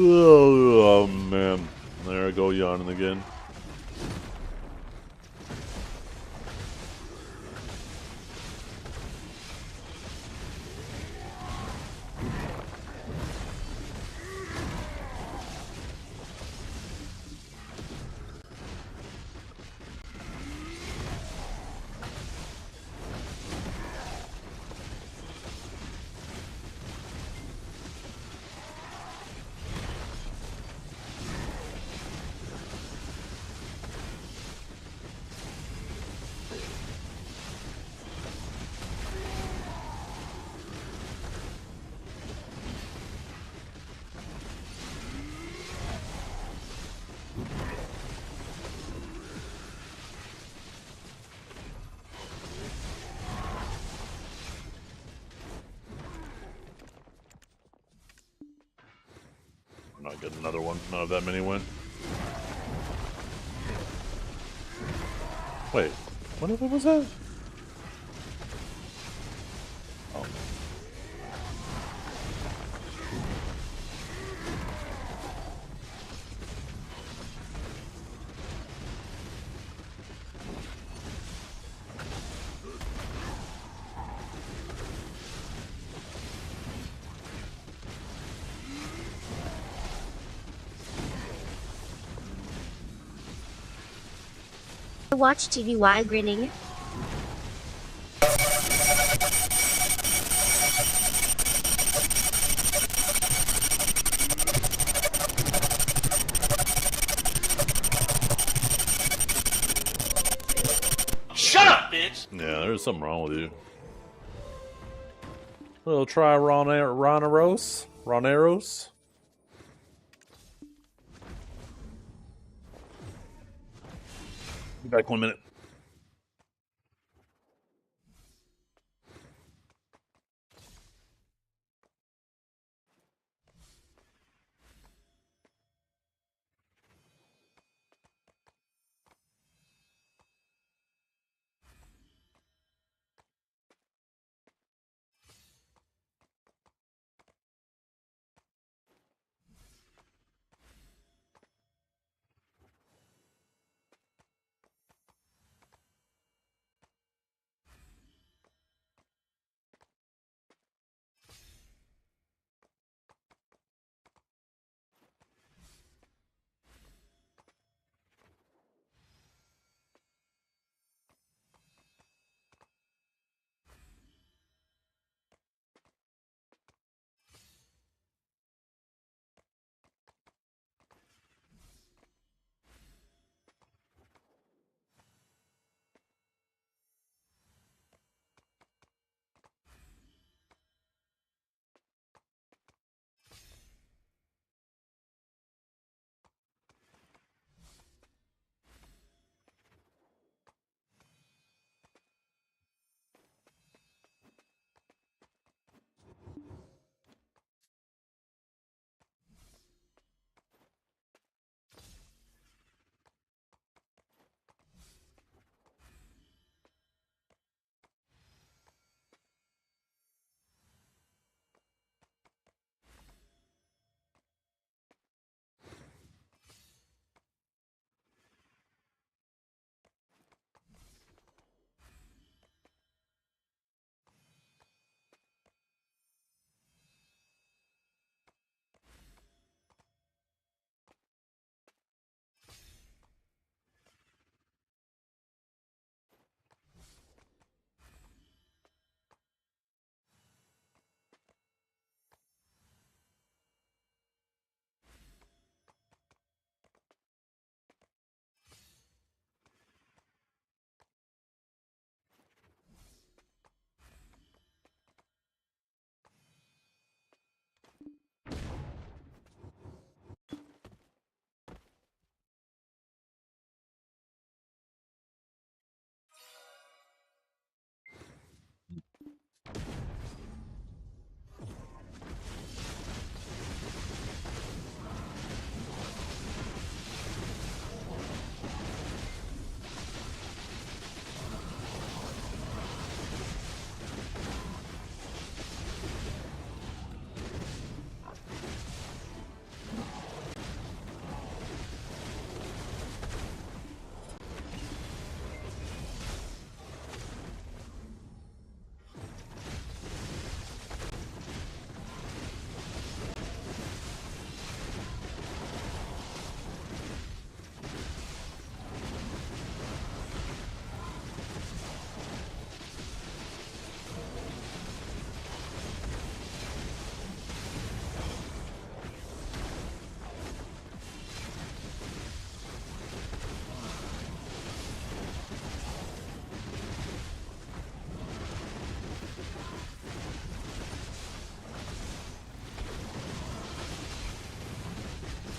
Ooh. Oh man, there I go yawning again. I'm not getting another one. Not that many went. Wait, what was that? Oh. Watch TV while grinning. Shut up, bitch! Yeah, there's something wrong with you. We'll try Roneros. Be back 1 minute.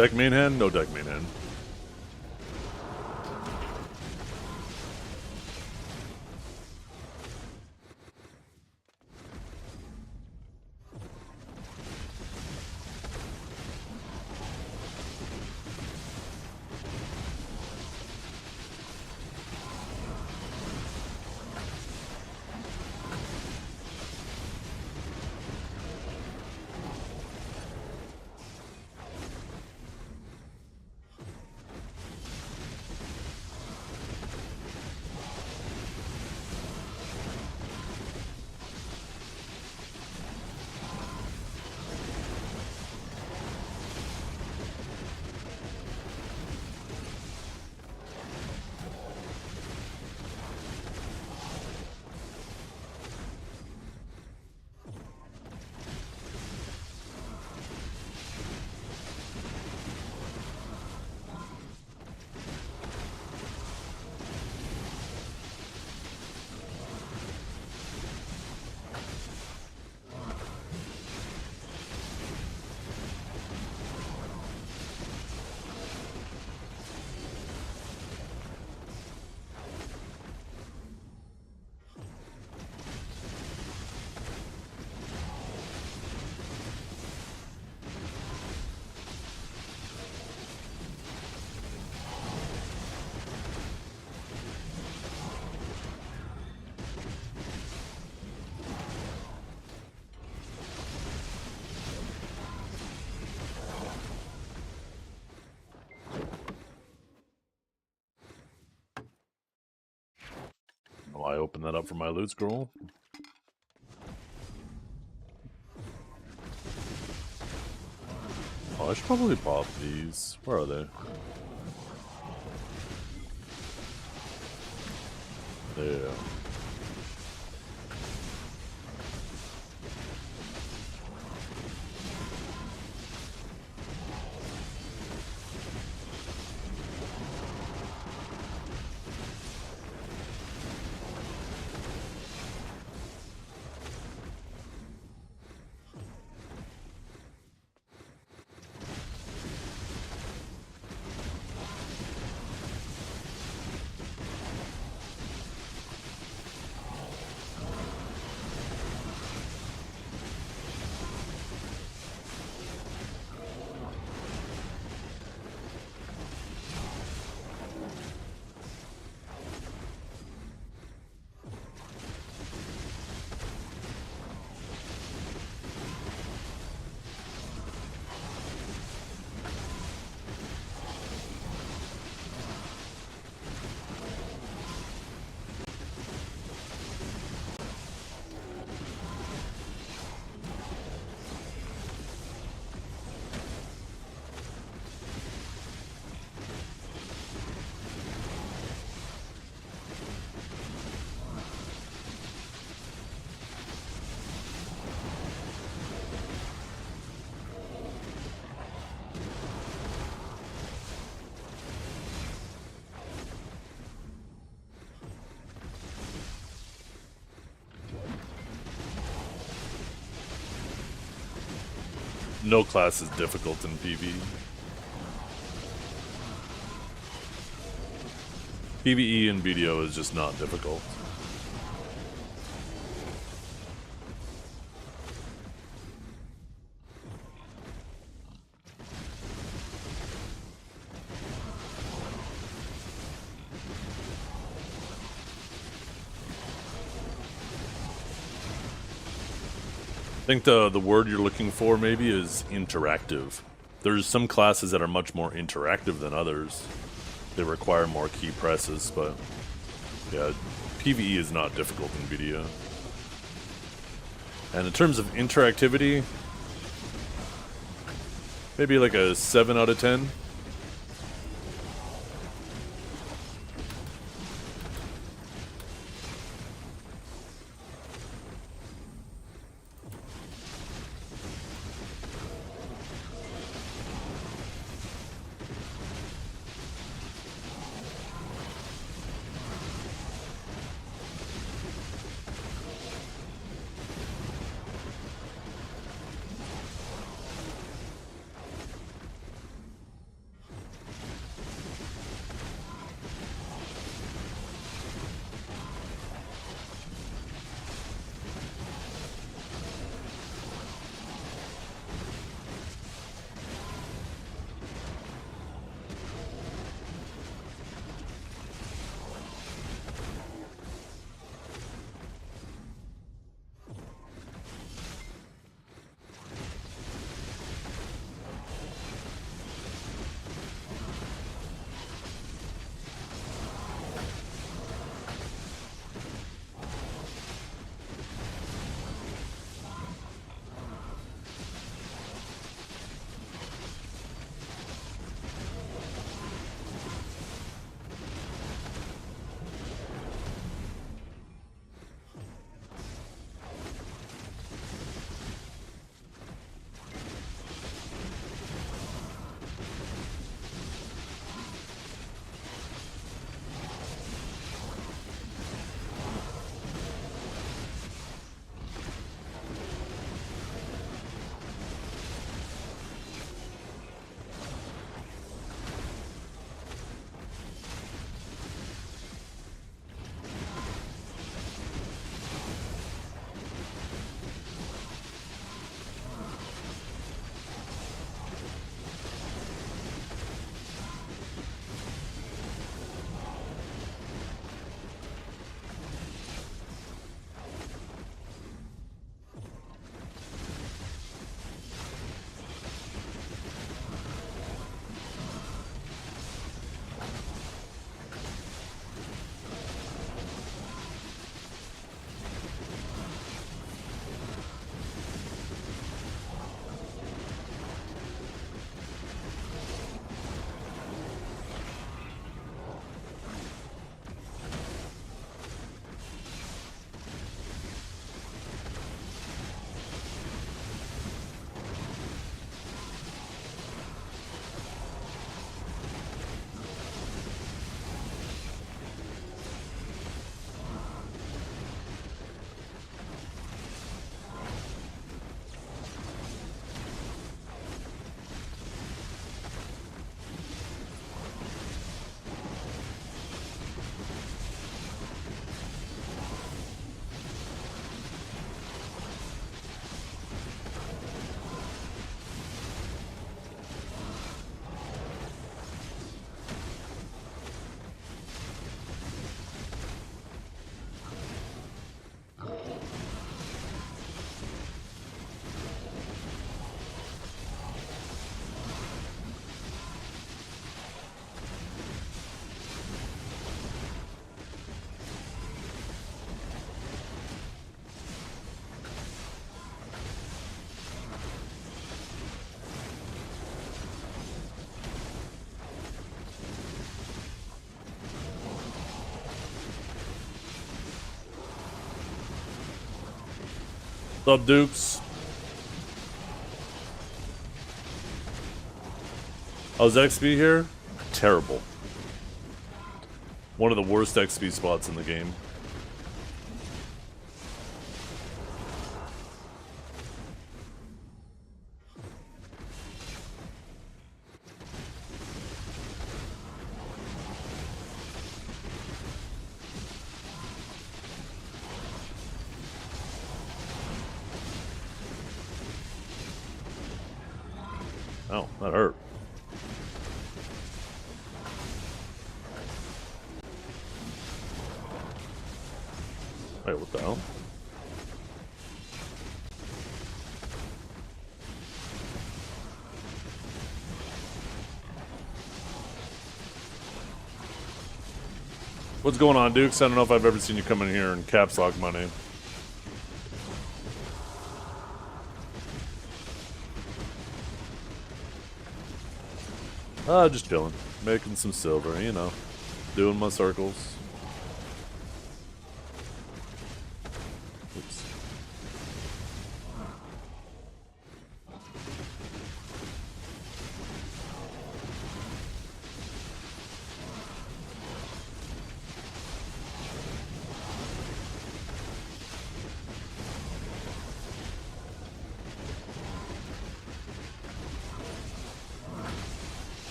Deck main hand? No deck main hand. Oh, I open that up for my loot scroll. Oh, I should probably pop these. Where are they? There. No class is difficult in PvE. PvE in BDO is just not difficult. I think the word you're looking for maybe is interactive. There's some classes that are much more interactive than others. They require more key presses, but yeah, PvE is not difficult in BDO. And in terms of interactivity, maybe like a 7 out of 10. What's up, Dukes? How's XP here? Terrible. One of the worst XP spots in the game. Oh, that hurt. Wait, what the hell? What's going on, Dukes? I don't know if I've ever seen you come in here and caps lock my name. Just chilling. Making some silver, you know. Doing my circles. Oops.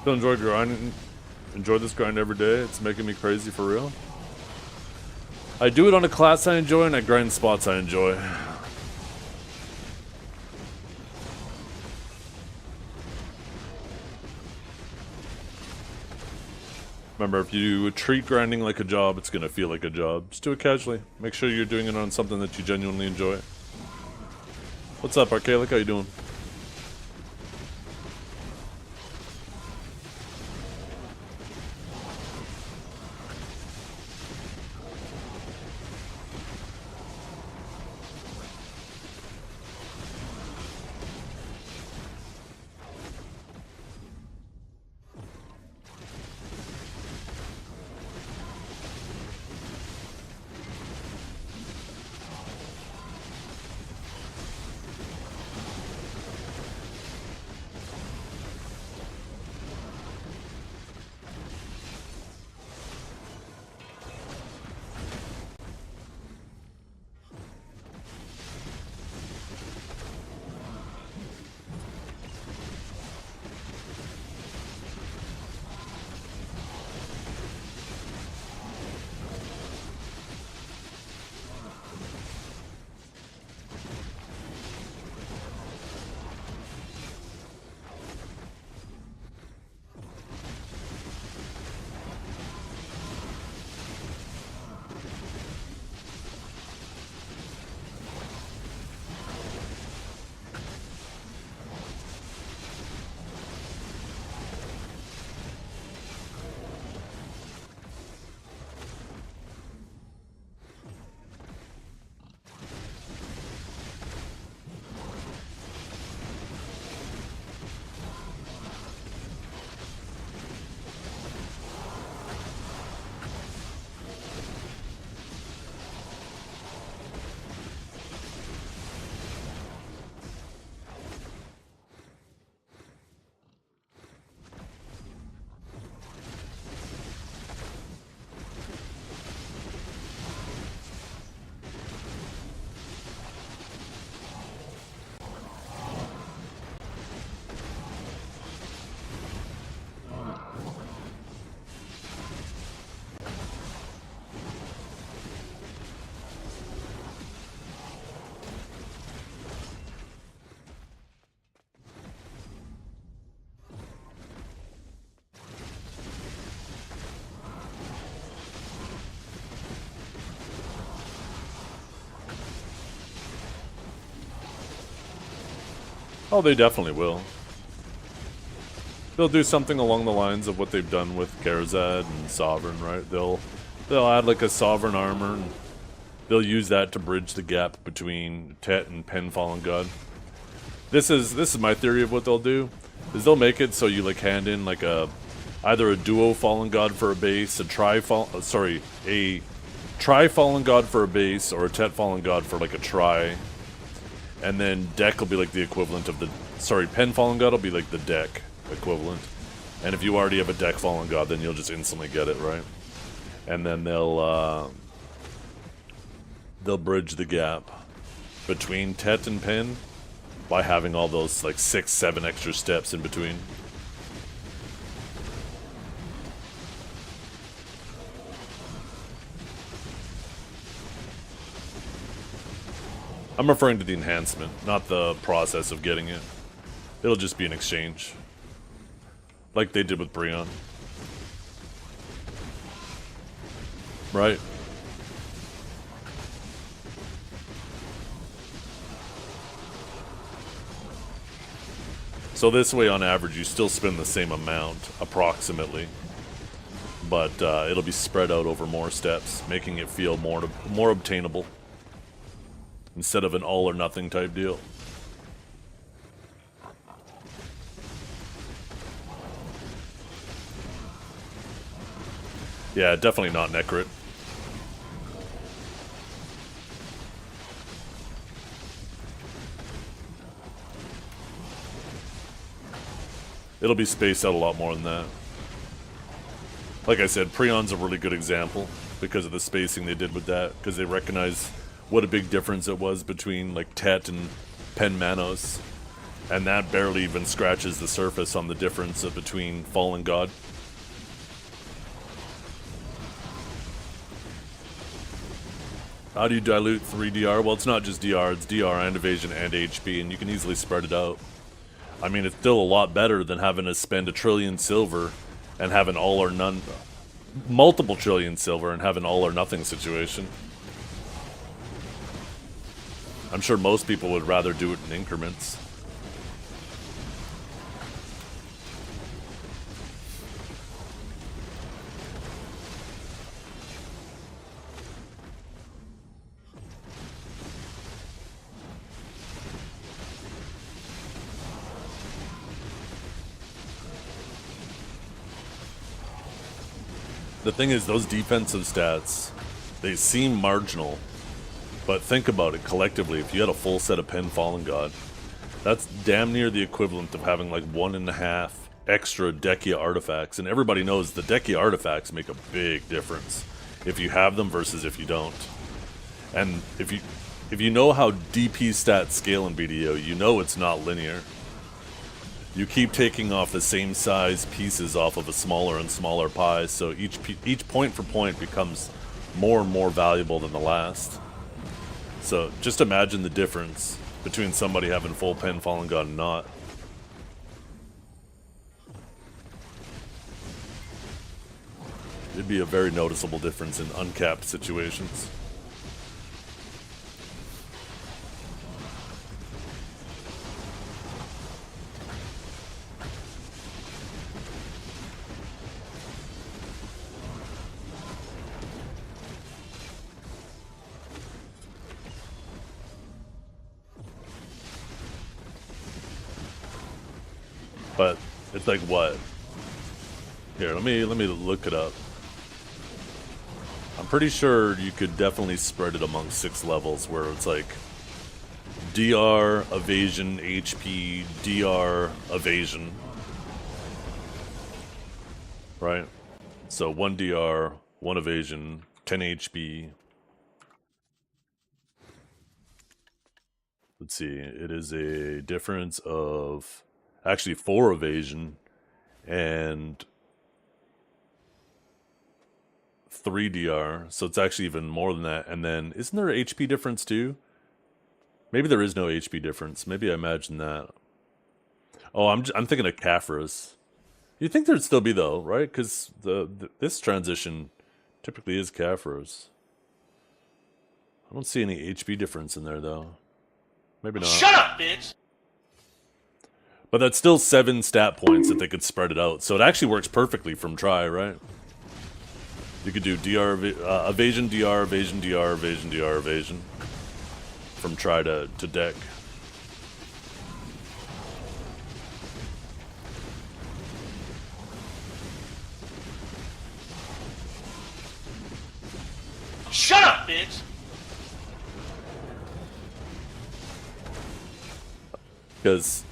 Still enjoy grinding. Enjoy this grind every day. It's making me crazy for real. I do it on a class I enjoy and I grind spots I enjoy. Remember, if you treat grinding like a job, it's gonna feel like a job. Just do it casually. Make sure you're doing it on something that you genuinely enjoy. What's up, Archaic? How you doing? Oh, they definitely will. They'll do something along the lines of what they've done with Garzad and Sovereign, right? They'll add like a Sovereign armor, and they'll use that to bridge the gap between Tet and Pen Fallen God. This is my theory of what they'll do. is they'll make it so you like hand in like either a duo Fallen God for a base, a tri Fallen God for a base, or a Tet Fallen God for like a tri. And then deck will be like the equivalent of the Pen Fallen God will be like the deck equivalent. And if you already have a deck Fallen God, then you'll just instantly get it, right? And then they'll bridge the gap between Tet and Pen by having all those like 6-7 extra steps in between. I'm referring to the enhancement, not the process of getting it. It'll just be an exchange. Like they did with Brionne. Right? So this way, on average, you still spend the same amount, approximately. But it'll be spread out over more steps, making it feel more obtainable. Instead of an all-or-nothing type deal. Yeah, definitely not Necrit. It'll be spaced out a lot more than that. Like I said, Prion's a really good example because of the spacing they did with that, because they recognize what a big difference it was between like Tet and Pen Manos, and that barely even scratches the surface on the difference between Fallen God. How do you dilute 3 DR? Well, it's not just DR, it's DR and evasion and HP, and you can easily spread it out. I mean, it's still a lot better than having to spend 1 trillion silver and have an all or none, multiple trillion silver and have an all or nothing situation. I'm sure most people would rather do it in increments. The thing is, those defensive stats, they seem marginal. But think about it collectively. If you had a full set of Pen Fallen God, that's damn near the equivalent of having like 1.5 extra Dekia artifacts. And everybody knows the Dekia artifacts make a big difference if you have them versus if you don't. And if you know how DP stats scale in BDO, you know it's not linear. You keep taking off the same size pieces off of a smaller and smaller pie, so each point for point becomes more and more valuable than the last. So just imagine the difference between somebody having full Pen Fallen God and not. It'd be a very noticeable difference in uncapped situations. But it's like what? Here, let me look it up. I'm pretty sure you could definitely spread it among 6 levels where it's like DR, evasion, HP, DR, evasion. Right? So 1 DR, 1 evasion, 10 HP. Let's see, it is a difference of actually 4 evasion and 3 DR, so it's actually even more than that. And then, isn't there an HP difference too? Maybe there is no HP difference. Maybe I imagine that. Oh, I'm thinking of Khara's. You'd think there'd still be though, right? Because this transition typically is Khara's. I don't see any HP difference in there though. Maybe not. Shut up, bitch! But that's still 7 stat points that they could spread it out. So it actually works perfectly from try, right? You could do DR, evasion, DR, evasion, DR, evasion, DR, evasion. From try to deck. Shut up, bitch! Because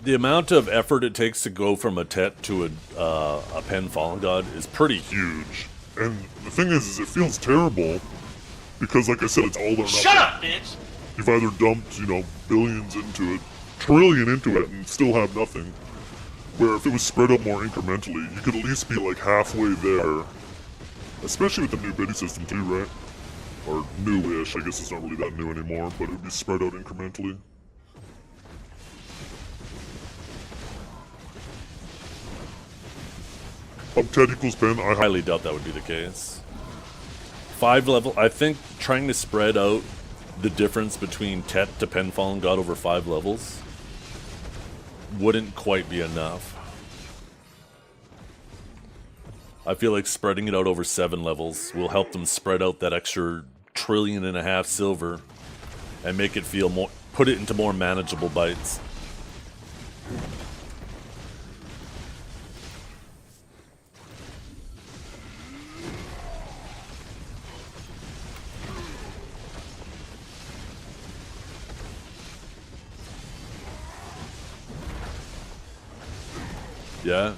the amount of effort it takes to go from a Tet to a Pen Fallen God is pretty huge. Huge. And the thing is it feels terrible because, like I said, it's all or nothing. Shut up, bitch! You've either dumped, you know, billions into it, trillion into it, and still have nothing. Where if it was spread out more incrementally, you could at least be like halfway there. Especially with the new biddie system too, right? Or new-ish, I guess it's not really that new anymore, but it would be spread out incrementally. Up Tet equals Pen, I Highly doubt that would be the case. 5 level, I think trying to spread out the difference between Tet to Pen Fallen God over 5 levels wouldn't quite be enough. I feel like spreading it out over 7 levels will help them spread out that extra 1.5 trillion silver and make it feel more, put it into more manageable bites. Yeah.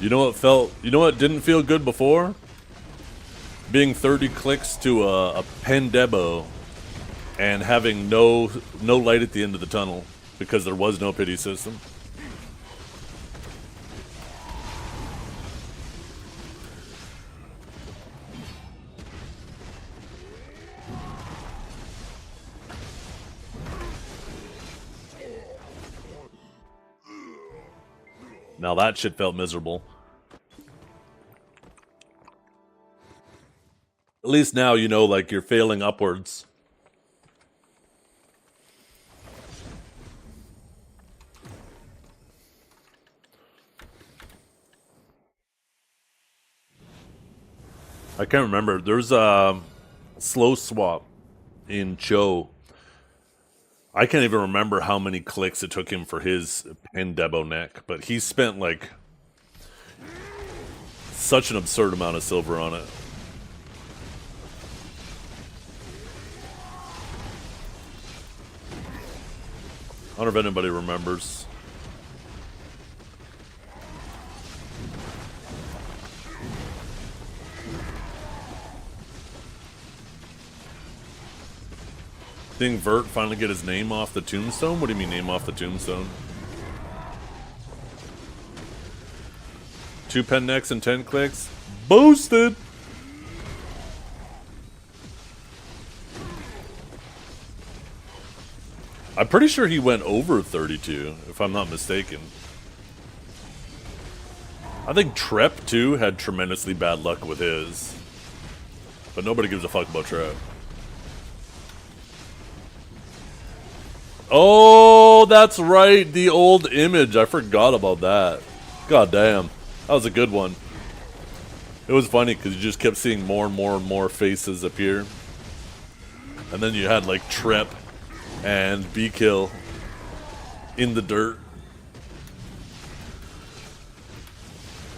You know what didn't feel good before? Being 30 clicks to a Pen Debo and having no light at the end of the tunnel because there was no pity system. Now that shit felt miserable. At least now you know, like, you're failing upwards. I can't remember. There's a slow swap in Cho. I can't even remember how many clicks it took him for his Pen Debo neck, but he spent, like, such an absurd amount of silver on it. I wonder if anybody remembers. Seeing Vert finally get his name off the tombstone? What do you mean name off the tombstone? 2 pen necks and 10 clicks? Boosted! I'm pretty sure he went over 32, if I'm not mistaken. I think Trep, too, had tremendously bad luck with his. But nobody gives a fuck about Trep. Oh, that's right, the old image. I forgot about that. God damn. That was a good one. It was funny because you just kept seeing more and more and more faces appear. And then you had, like, Trep and B-Kill in the dirt.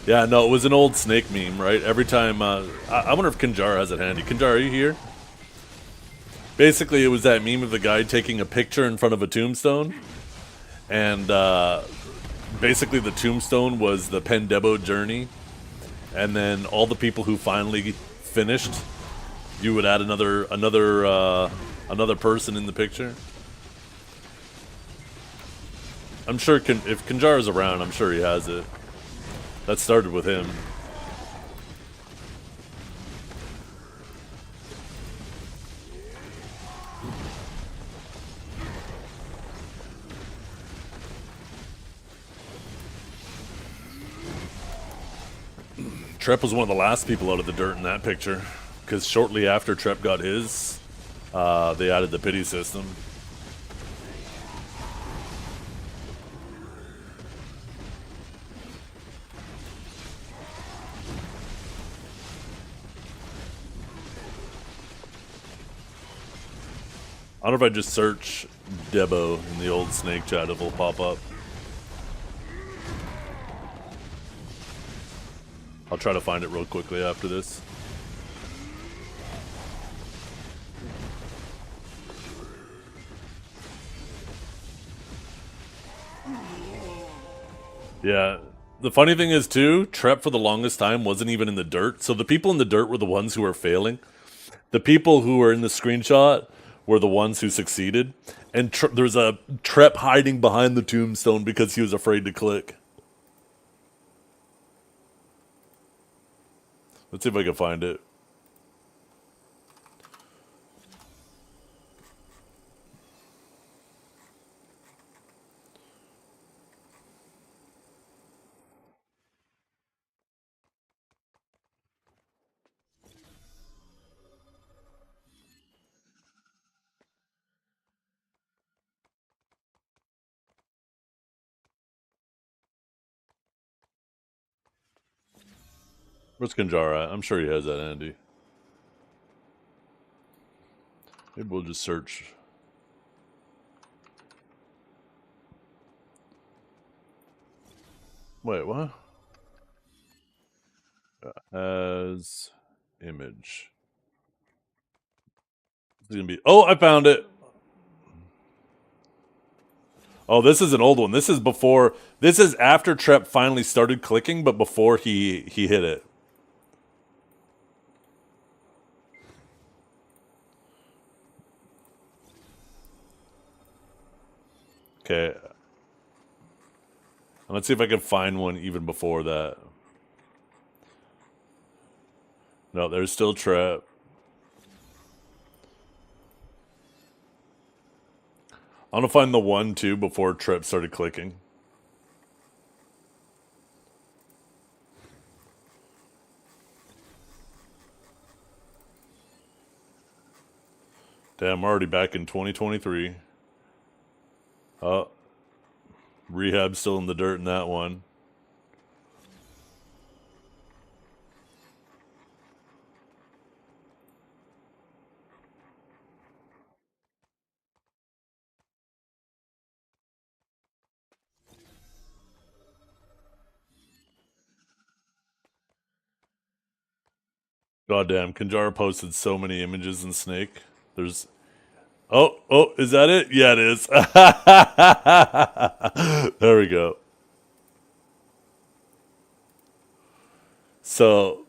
Yeah, no, it was an old Snake meme, right? Every time, I wonder if Kinjar has it handy. Kinjar, are you here? Basically, it was that meme of the guy taking a picture in front of a tombstone. And, basically the tombstone was the Pen Debo journey. And then all the people who finally finished, you would add another person in the picture. I'm sure if Kinjar is around, I'm sure he has it. That started with him. Trep was one of the last people out of the dirt in that picture, because shortly after Trep got his, they added the pity system. I don't know if I just search Debo in the old Snake chat, if it'll pop up. I'll try to find it real quickly after this. Yeah. The funny thing is, too, Trep for the longest time wasn't even in the dirt. So the people in the dirt were the ones who were failing. The people who were in the screenshot were the ones who succeeded. And there's a Trep hiding behind the tombstone because he was afraid to click. Let's see if I can find it. Where's Kanjara at? I'm sure he has that handy. Maybe we'll just search. Wait, what? As image. It's gonna be. Oh, I found it. Oh, this is an old one. This is before. This is after Trep finally started clicking, but before he hit it. Okay. Let's see if I can find one even before that. No, there's still Trep. I want to find the one, too, before Trep started clicking. Damn, I'm already back in 2023. Oh. Rehab's still in the dirt in that one. Goddamn, Kanjara posted so many images in Snake. There's... Oh, is that it? Yeah, it is. There we go. So,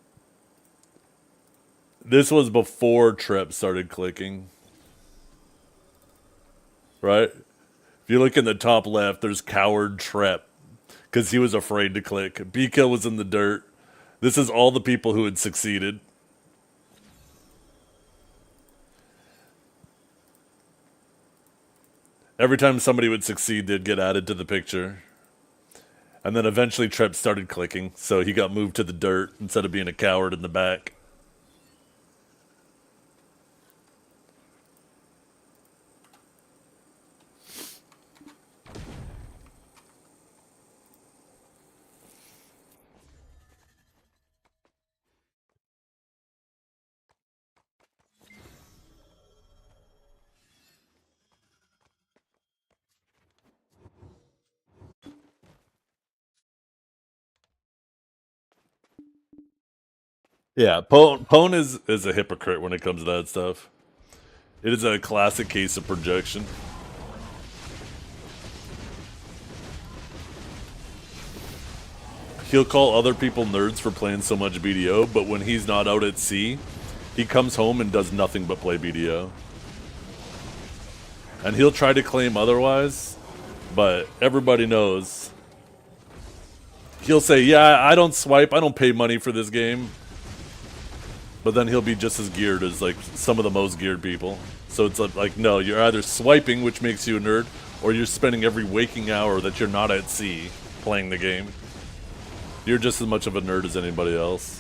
this was before Trep started clicking. Right? If you look in the top left, there's Coward Trep. Because he was afraid to click. B-Kill was in the dirt. This is all the people who had succeeded. Every time somebody would succeed, they'd get added to the picture. And then eventually Trep started clicking, so he got moved to the dirt instead of being a coward in the back. Yeah, Pone is a hypocrite when it comes to that stuff. It is a classic case of projection. He'll call other people nerds for playing so much BDO, but when he's not out at sea, he comes home and does nothing but play BDO. And he'll try to claim otherwise, but everybody knows. He'll say, yeah, I don't swipe, I don't pay money for this game. But then he'll be just as geared as, like, some of the most geared people. So it's like, no, you're either swiping, which makes you a nerd, or you're spending every waking hour that you're not at sea playing the game. You're just as much of a nerd as anybody else.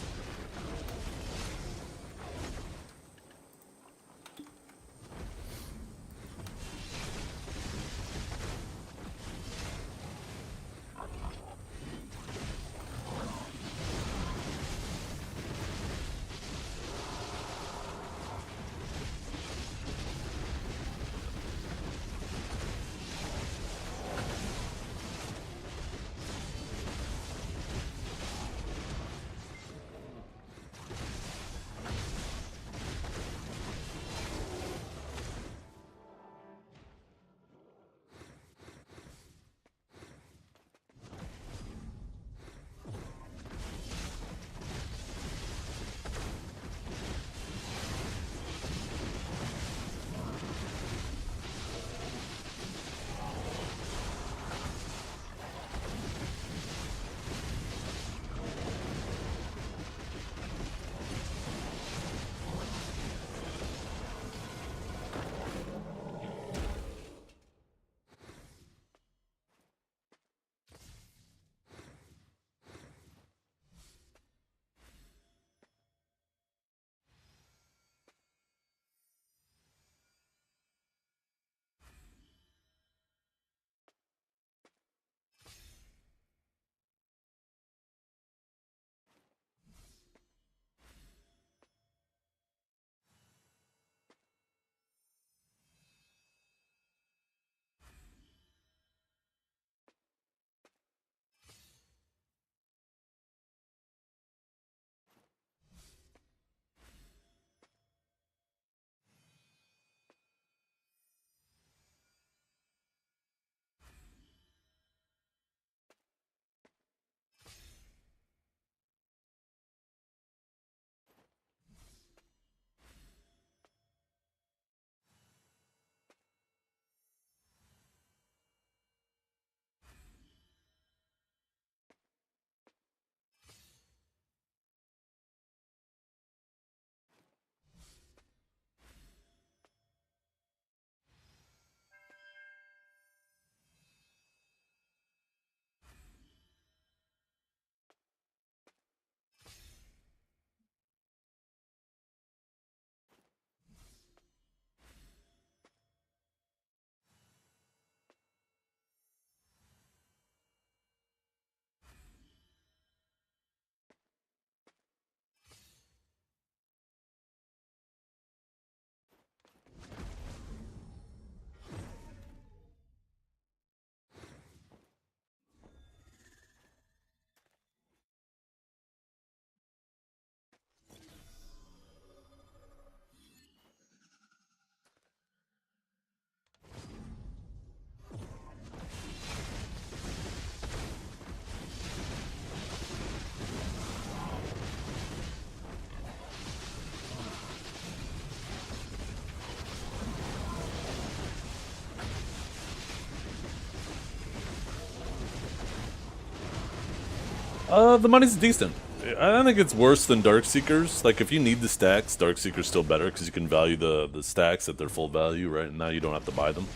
The money's decent. I don't think it's worse than Darkseekers. Like, if you need the stacks, Darkseeker's still better because you can value the stacks at their full value, right? And now you don't have to buy them.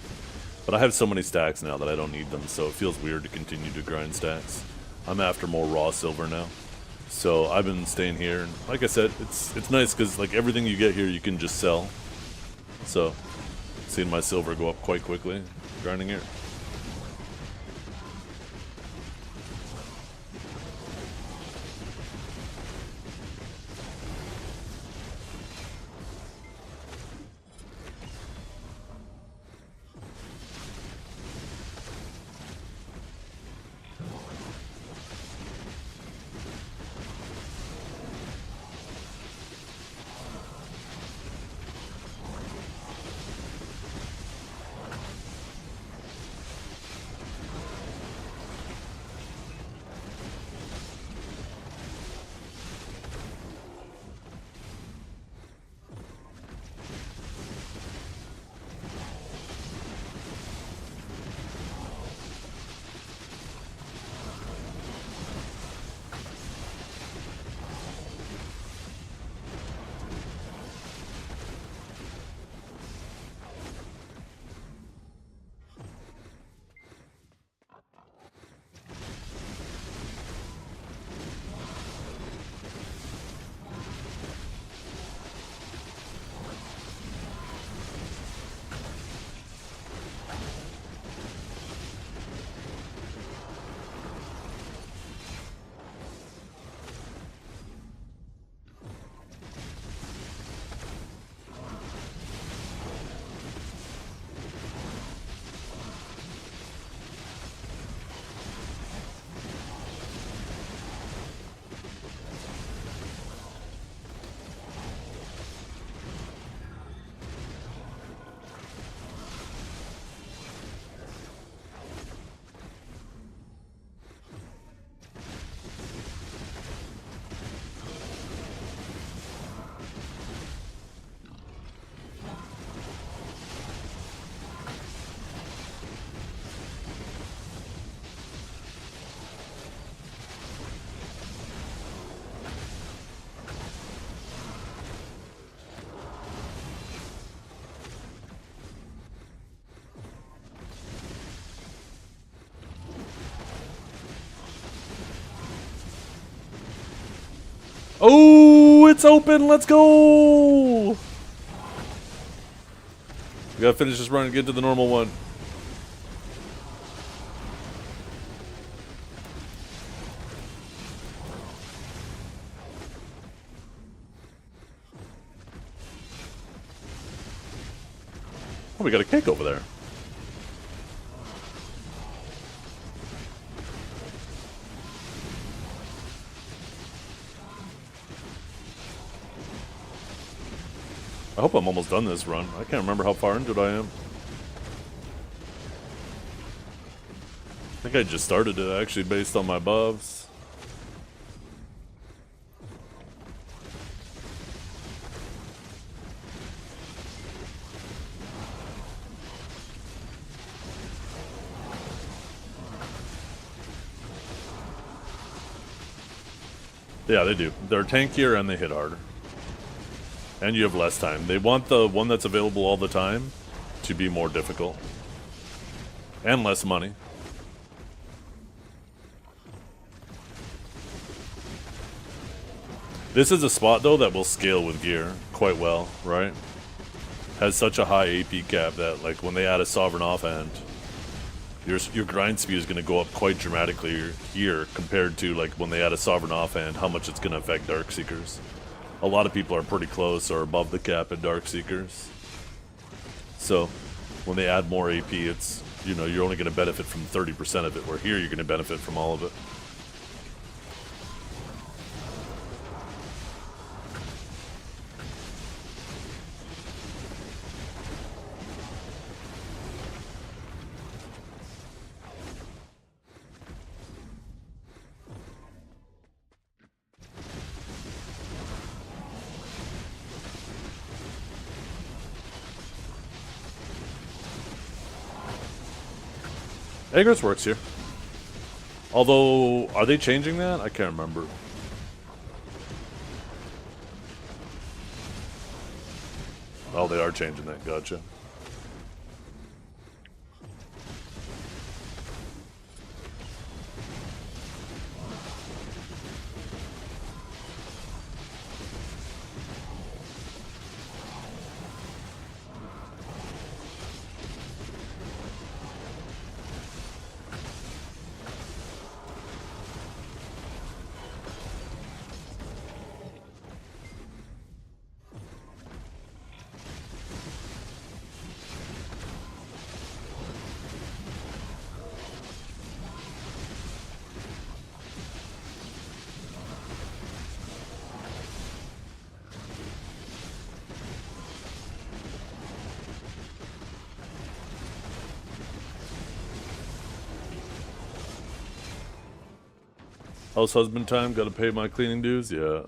But I have so many stacks now that I don't need them, so it feels weird to continue to grind stacks. I'm after more raw silver now. So I've been staying here, and like I said, it's nice because like everything you get here you can just sell. So, seeing my silver go up quite quickly, grinding here. Oh, it's open. Let's go. We gotta finish this run and get to the normal one. Oh, we got a cake over there. I hope I'm almost done this run. I can't remember how far into it I am. I think I just started it actually based on my buffs. Yeah, they do. They're tankier and they hit harder. And you have less time. They want the one that's available all the time to be more difficult. And less money. This is a spot, though, that will scale with gear quite well, right? Has such a high AP cap that, like, when they add a Sovereign Offhand, your grind speed is going to go up quite dramatically here compared to, like, when they add a Sovereign Offhand, how much it's going to affect Darkseekers. A lot of people are pretty close or above the cap at Darkseekers. So, when they add more AP, it's, you know, you're only going to benefit from 30% of it, where here you're going to benefit from all of it. Egress works here. Although, are they changing that? I can't remember. Oh, they are changing that. Gotcha. House husband time, gotta pay my cleaning dues, yeah.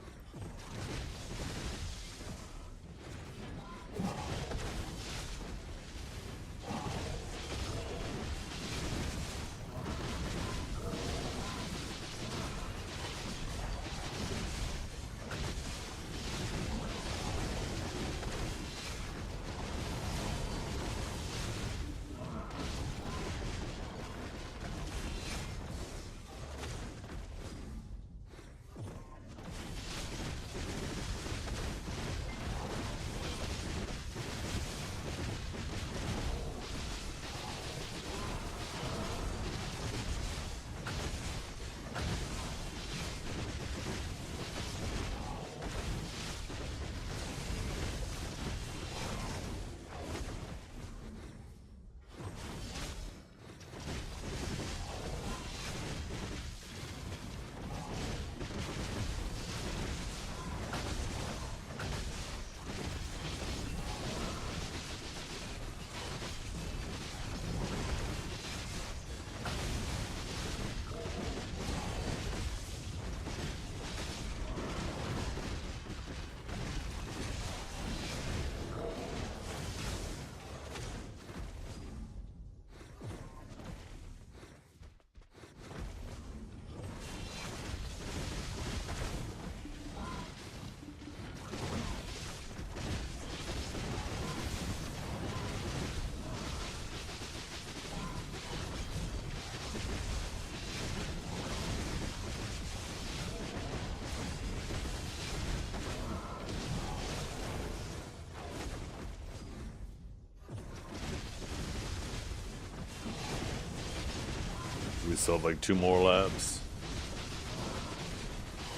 We still have like 2 more laps.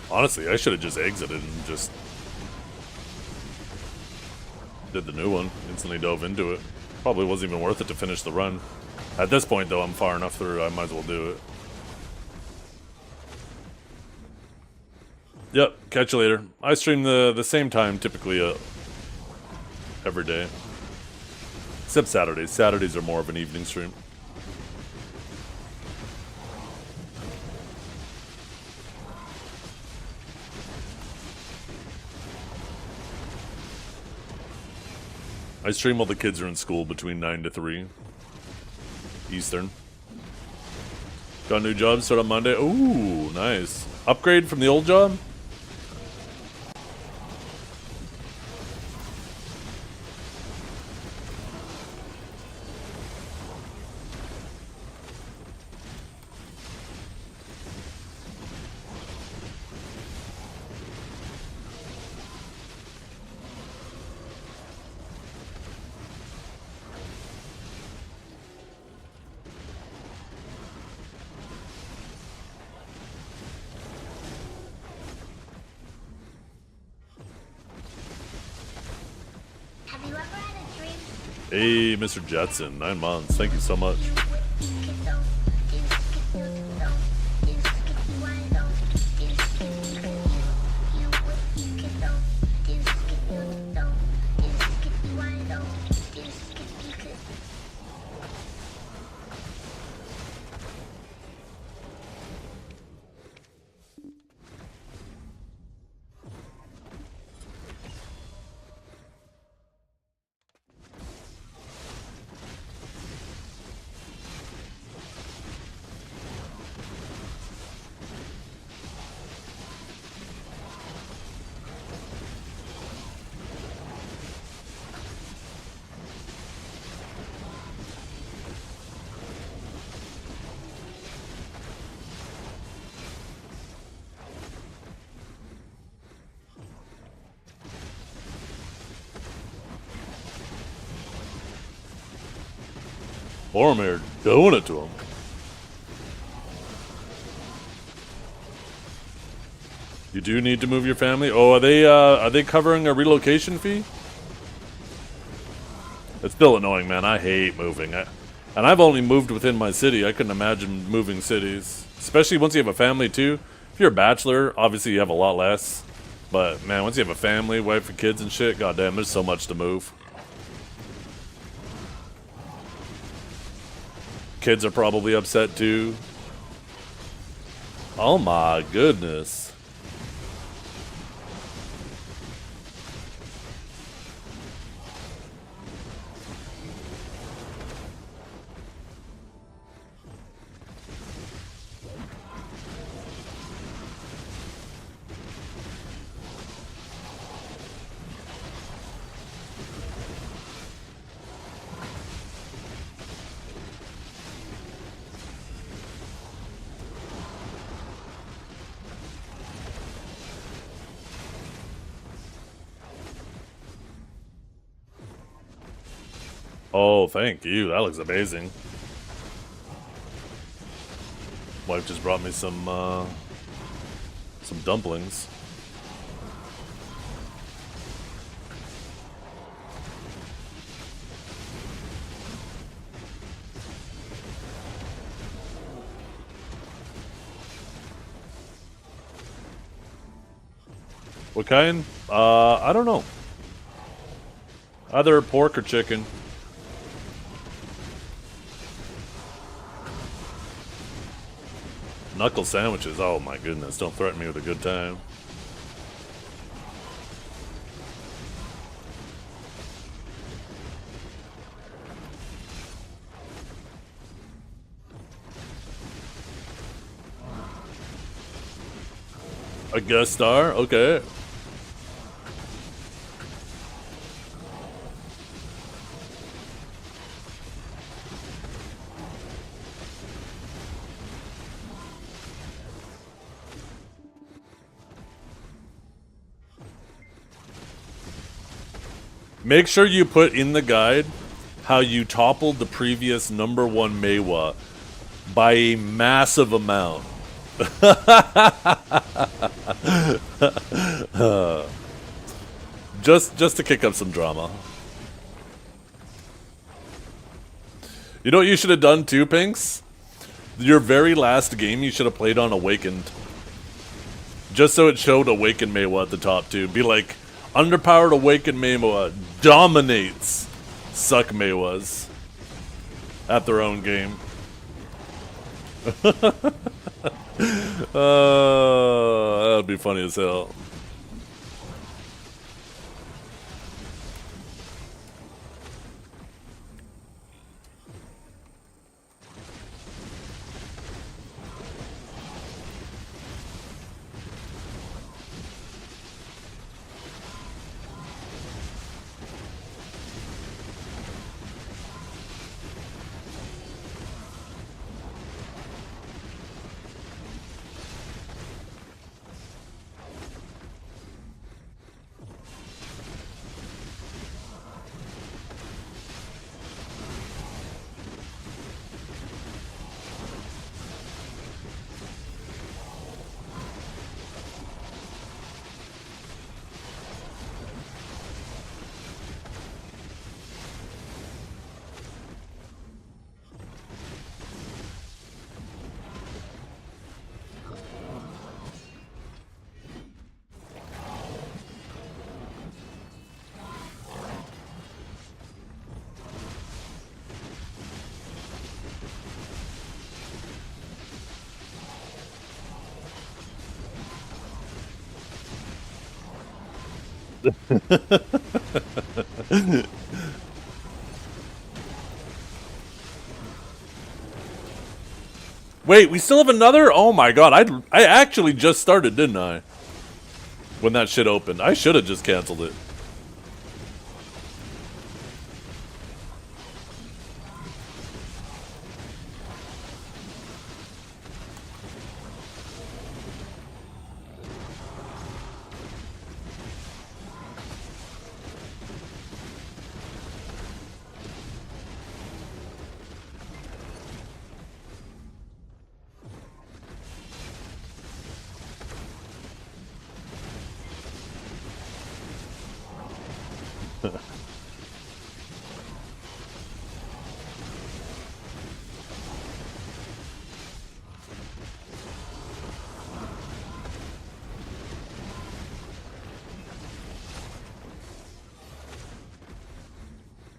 Honestly, I should have just exited and just did the new one. Instantly dove into it. Probably wasn't even worth it to finish the run. At this point, though, I'm far enough through, I might as well do it. Yep, catch you later. I stream the same time, typically, every day. Except Saturdays. Saturdays are more of an evening stream. I stream while the kids are in school between 9 to 3 Eastern. Got a new job, start on Monday. Ooh, nice. Upgrade from the old job? Hey, Mr. Jetson, 9 months. Thank you so much. Boromir doing it to him. You do need to move your family? Oh, are they covering a relocation fee? It's still annoying, man. I hate moving. And I've only moved within my city. I couldn't imagine moving cities. Especially once you have a family, too. If you're a bachelor, obviously you have a lot less. But, man, once you have a family, wife and kids and shit, goddamn, there's so much to move. Kids are probably upset, too. Oh, my goodness. Oh, thank you. That looks amazing. Wife just brought me some dumplings. What kind? I don't know. Either pork or chicken. Knuckle sandwiches. Oh my goodness. Don't threaten me with a good time. A guest star? Okay. Make sure you put in the guide how you toppled the previous #1 Meiwa by a massive amount. Just to kick up some drama. You know what you should have done too, Pinks? Your very last game you should have played on Awakened. Just so it showed Awakened Meiwa at the top too. Be like, underpowered Awakened Meiwa dominates Suck Meiwas at their own game. That would be funny as hell. Wait, we still have another? Oh my god, I actually just started, didn't I? When that shit opened. I should have just canceled it.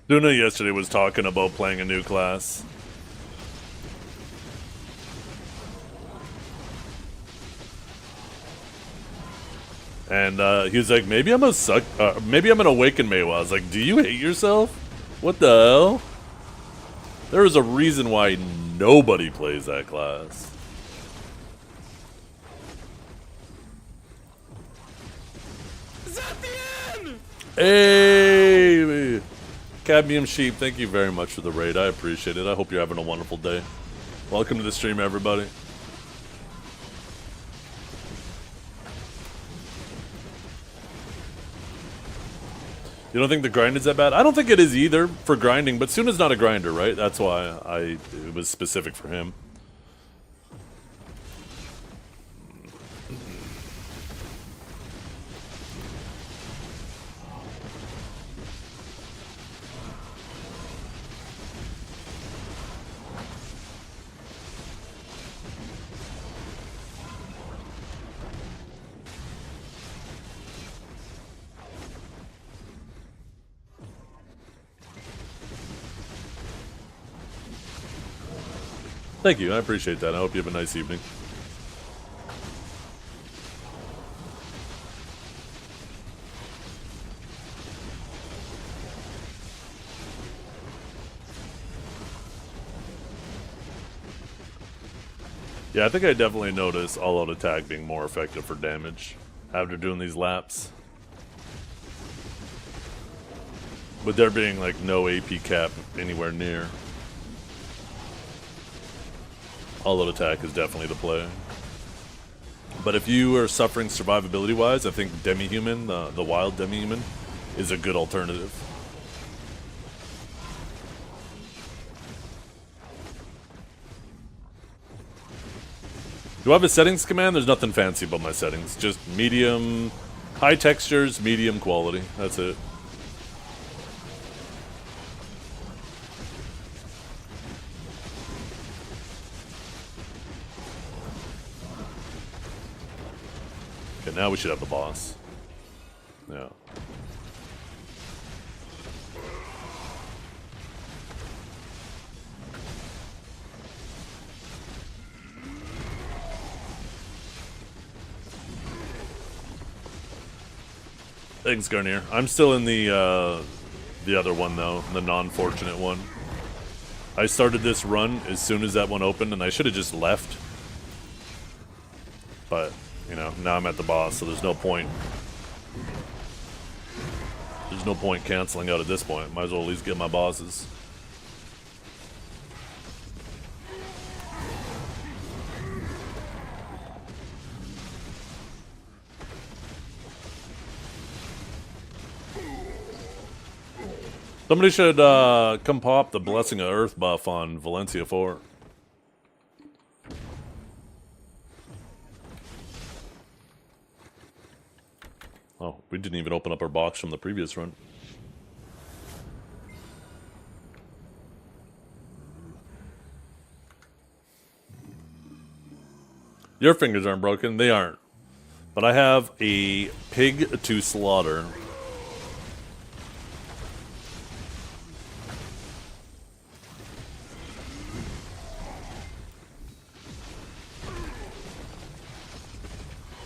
Luna yesterday was talking about playing a new class. And he was like, maybe I'm an Awaken Maywa. I was like, do you hate yourself? What the hell? There is a reason why nobody plays that class. Is that the end? Hey! Cadmium Sheep, thank you very much for the raid. I appreciate it. I hope you're having a wonderful day. Welcome to the stream, everybody. You don't think the grind is that bad? I don't think it is either for grinding, but Suna's not a grinder, right? That's why it was specific for him. Thank you, I appreciate that. I hope you have a nice evening. Yeah, I think I definitely noticed all-out attack being more effective for damage after doing these laps. With there being like no AP cap anywhere near. All-out attack is definitely the play. But if you are suffering survivability-wise, I think Demi-Human, the wild Demi-Human, is a good alternative. Do I have a settings command? There's nothing fancy about my settings. Just medium, high textures, medium quality. That's it. Okay, now we should have the boss. Yeah. Thanks, Garnier. I'm still in the other one though, the non-fortunate one. I started this run as soon as that one opened, and I should have just left. But you know, now I'm at the boss, so there's no point. There's no point canceling out at this point. Might as well at least get my bosses. Somebody should come pop the Blessing of Earth buff on Valencia 4. Oh, we didn't even open up our box from the previous run. Your fingers aren't broken. They aren't. But I have a pig to slaughter.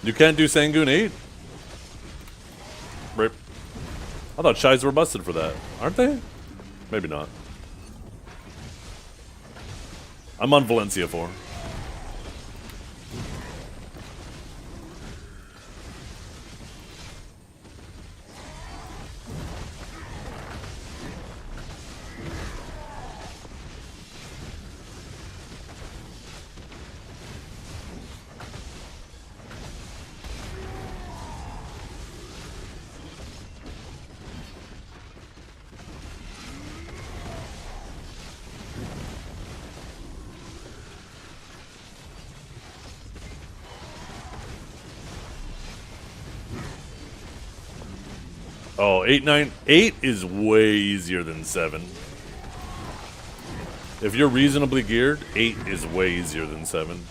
You can't do Sangoon 8? Rip. I thought Shies were busted for that. Aren't they? Maybe not. I'm on Valencia 4. Oh, 8, 9. 8 is way easier than 7. If you're reasonably geared, 8 is way easier than 7.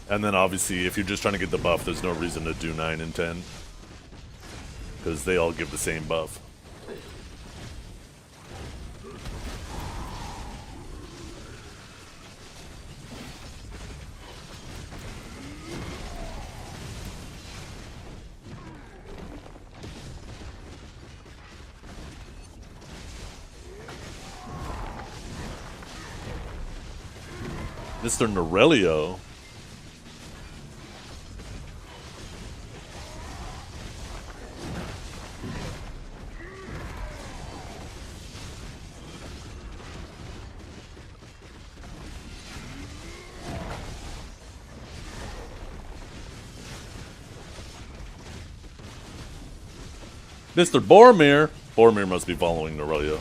And then obviously, if you're just trying to get the buff, there's no reason to do 9 and 10. Because they all give the same buff. Mr. Norelio. Mr. Boromir. Boromir must be following Norelio.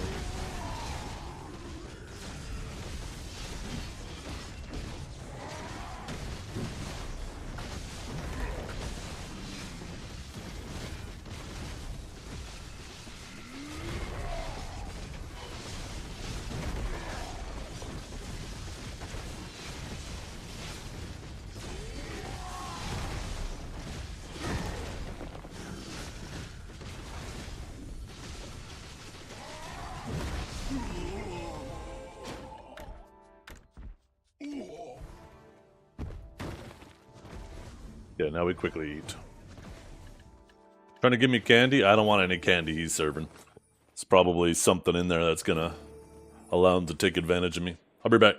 Yeah, now we quickly eat. Trying to give me candy? I don't want any candy he's serving. It's probably something in there that's gonna allow him to take advantage of me. I'll be back.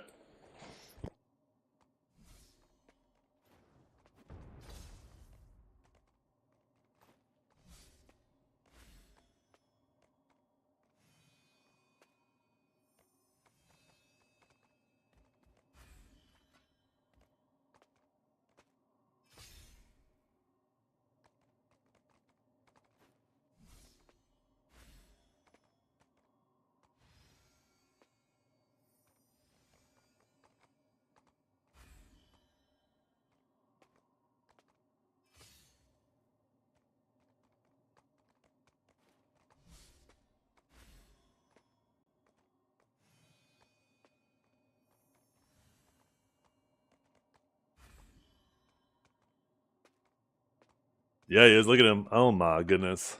Yeah, he is. Look at him. Oh my goodness.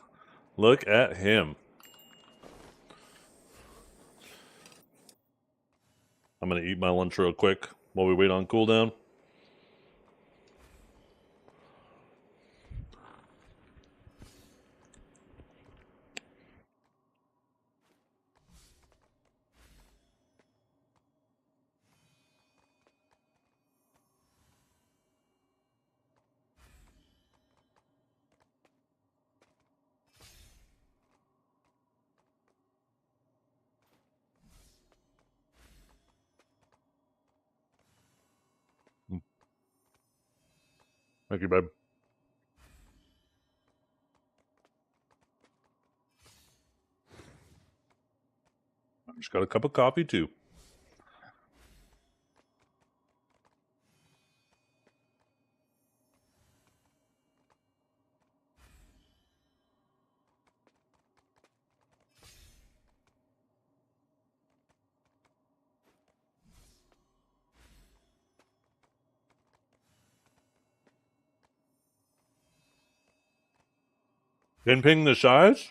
Look at him. I'm gonna eat my lunch real quick while we wait on cooldown. Thank you, babe. I just got a cup of coffee too. Didn't ping the shies?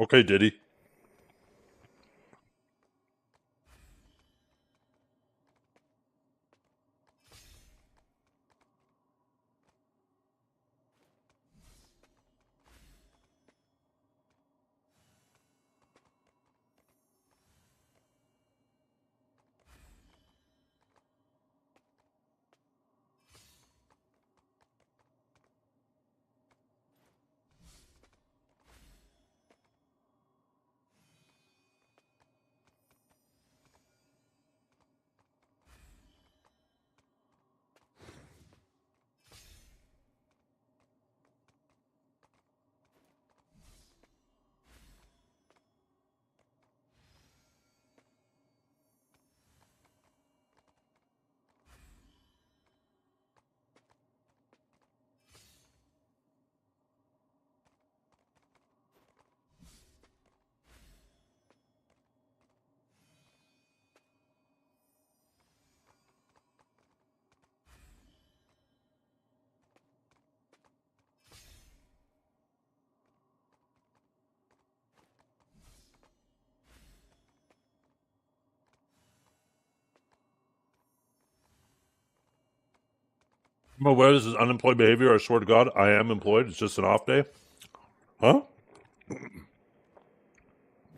Okay, Diddy. I'm aware this is unemployed behavior. I swear to God, I am employed. It's just an off day. Huh?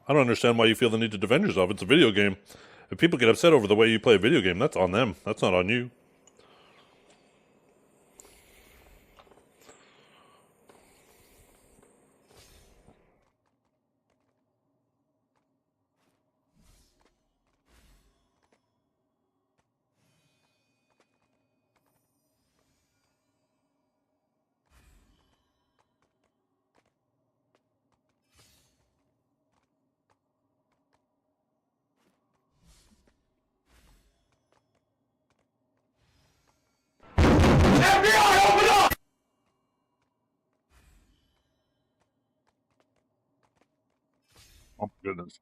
I don't understand why you feel the need to defend yourself. It's a video game. If people get upset over the way you play a video game, that's on them. That's not on you. Oh my goodness.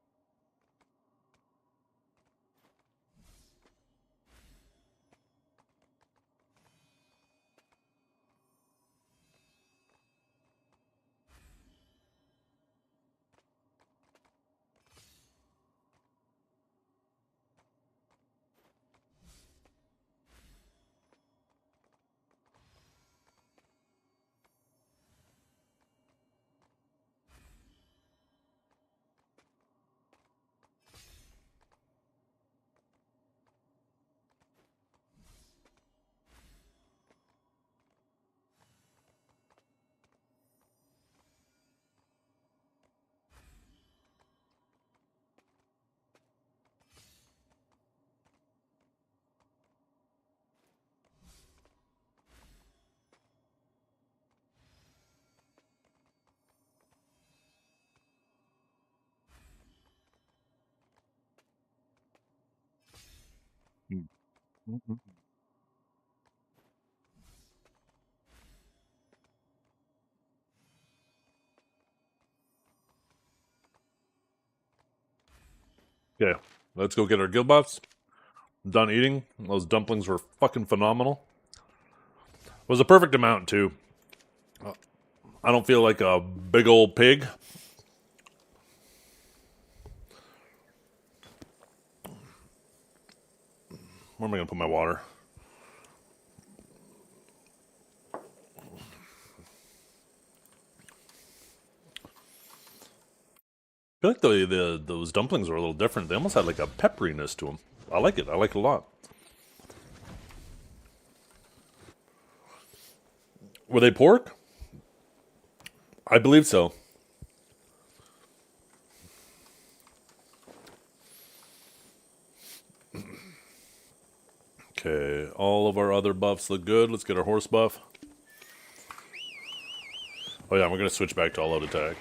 Okay, let's go get our guild buffs. I'm done eating. Those dumplings were fucking phenomenal. It was a perfect amount, too. I don't feel like a big old pig. Where am I going to put my water? I feel like those dumplings were a little different. They almost had like a pepperiness to them. I like it. I like it a lot. Were they pork? I believe so. Okay, all of our other buffs look good. Let's get our horse buff. Oh yeah, we're going to switch back to all-out attack.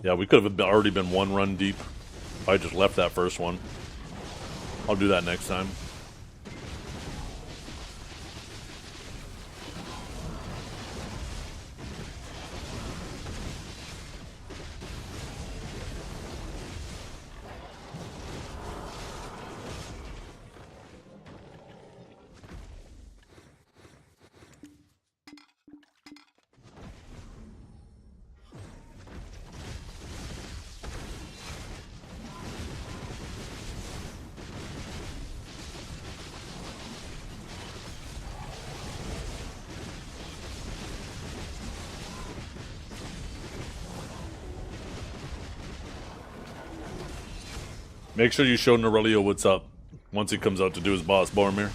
Yeah, we could have already been one run deep. I just left that first one. I'll do that next time. Make sure you show Norelio what's up once he comes out to do his boss, Boromir.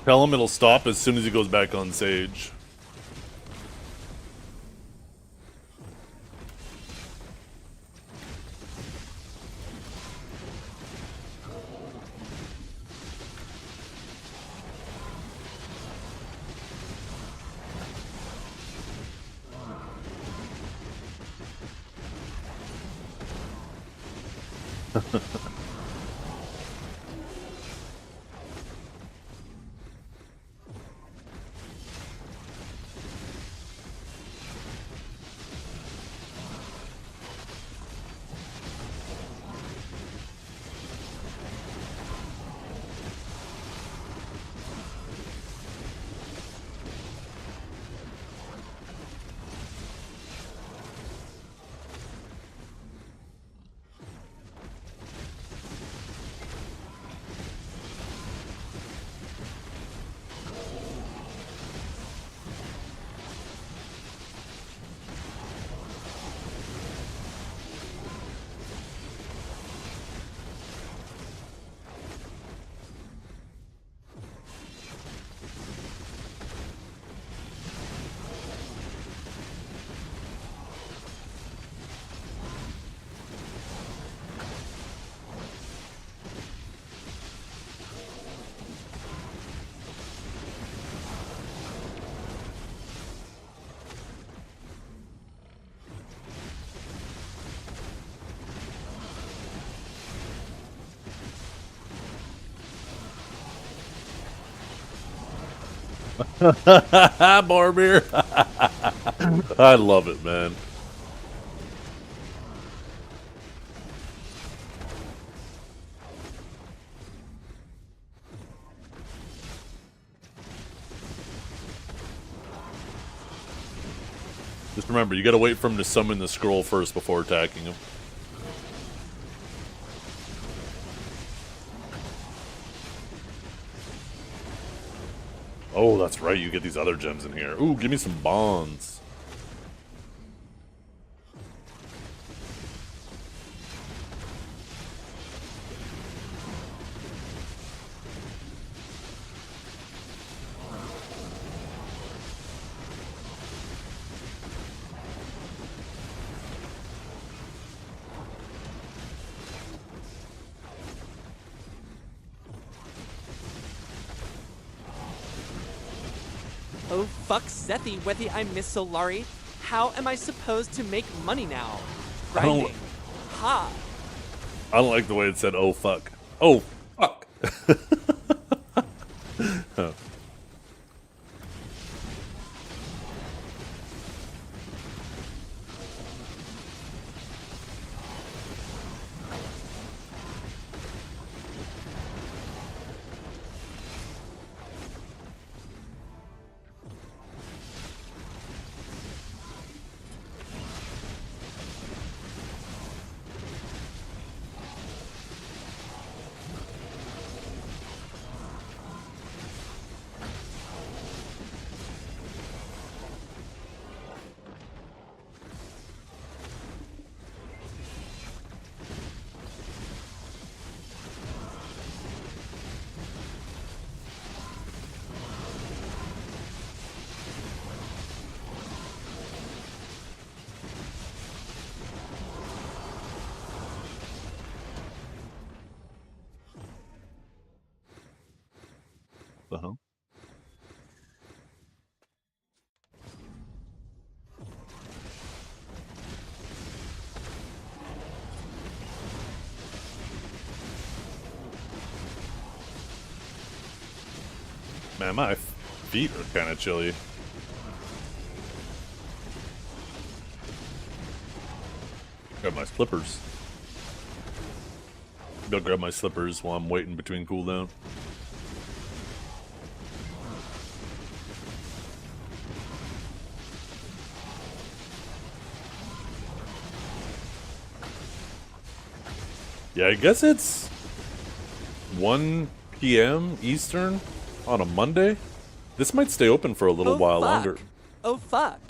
Tell him it'll stop as soon as he goes back on Sage. Boromir. I love it, man. Just remember, you gotta wait for him to summon the scroll first before attacking him. Oh, that's right, you get these other gems in here. Ooh, give me some bonds. Oh fuck Sethi, whether I miss Solari. How am I supposed to make money now? Grinding. Ha! I don't like the way it said, oh fuck. Oh, fuck. Huh. Uh-huh. Man, my feet are kind of chilly. Grab my slippers. Go grab my slippers while I'm waiting between cooldown. Yeah, I guess it's 1 p.m. Eastern on a Monday. This might stay open for a little Oh, while fuck. longer. Oh fuck.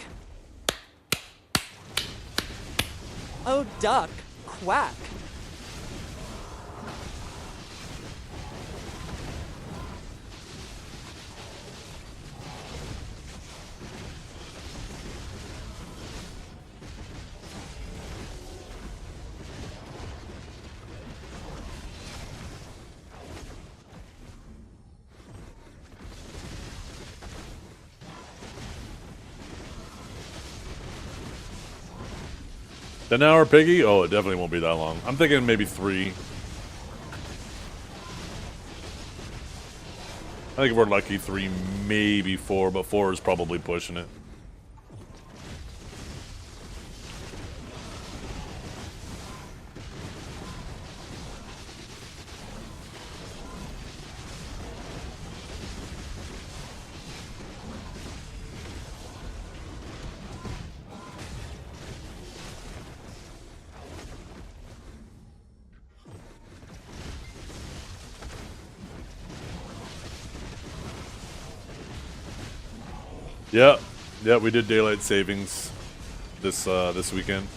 Oh duck. Quack. An hour, Piggy? Oh, it definitely won't be that long. I'm thinking maybe 3. I think if we're lucky, 3, maybe 4, but 4 is probably pushing it. Yeah, yeah, we did daylight savings this weekend.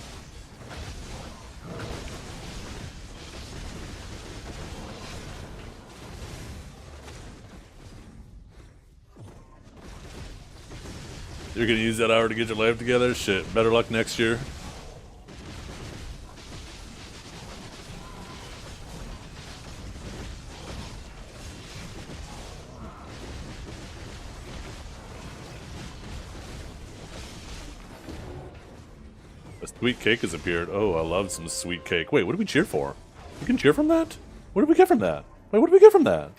You're gonna use that hour to get your life together? Shit, better luck next year. A sweet cake has appeared. Oh, I love some sweet cake. Wait, what did we cheer for? We can cheer from that? What did we get from that? Wait, what did we get from that?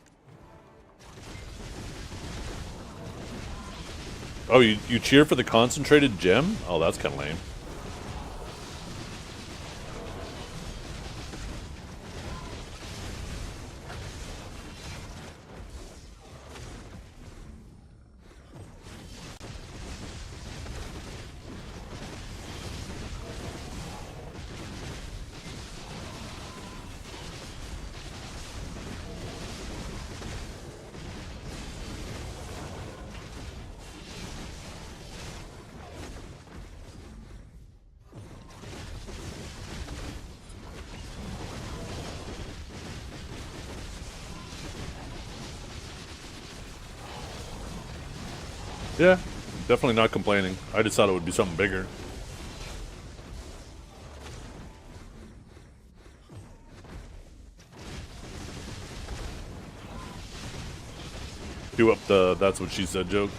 Oh, you cheer for the concentrated gem? Oh, that's kind of lame. Yeah, definitely not complaining. I just thought it would be something bigger. Do up the "that's what she said" joke.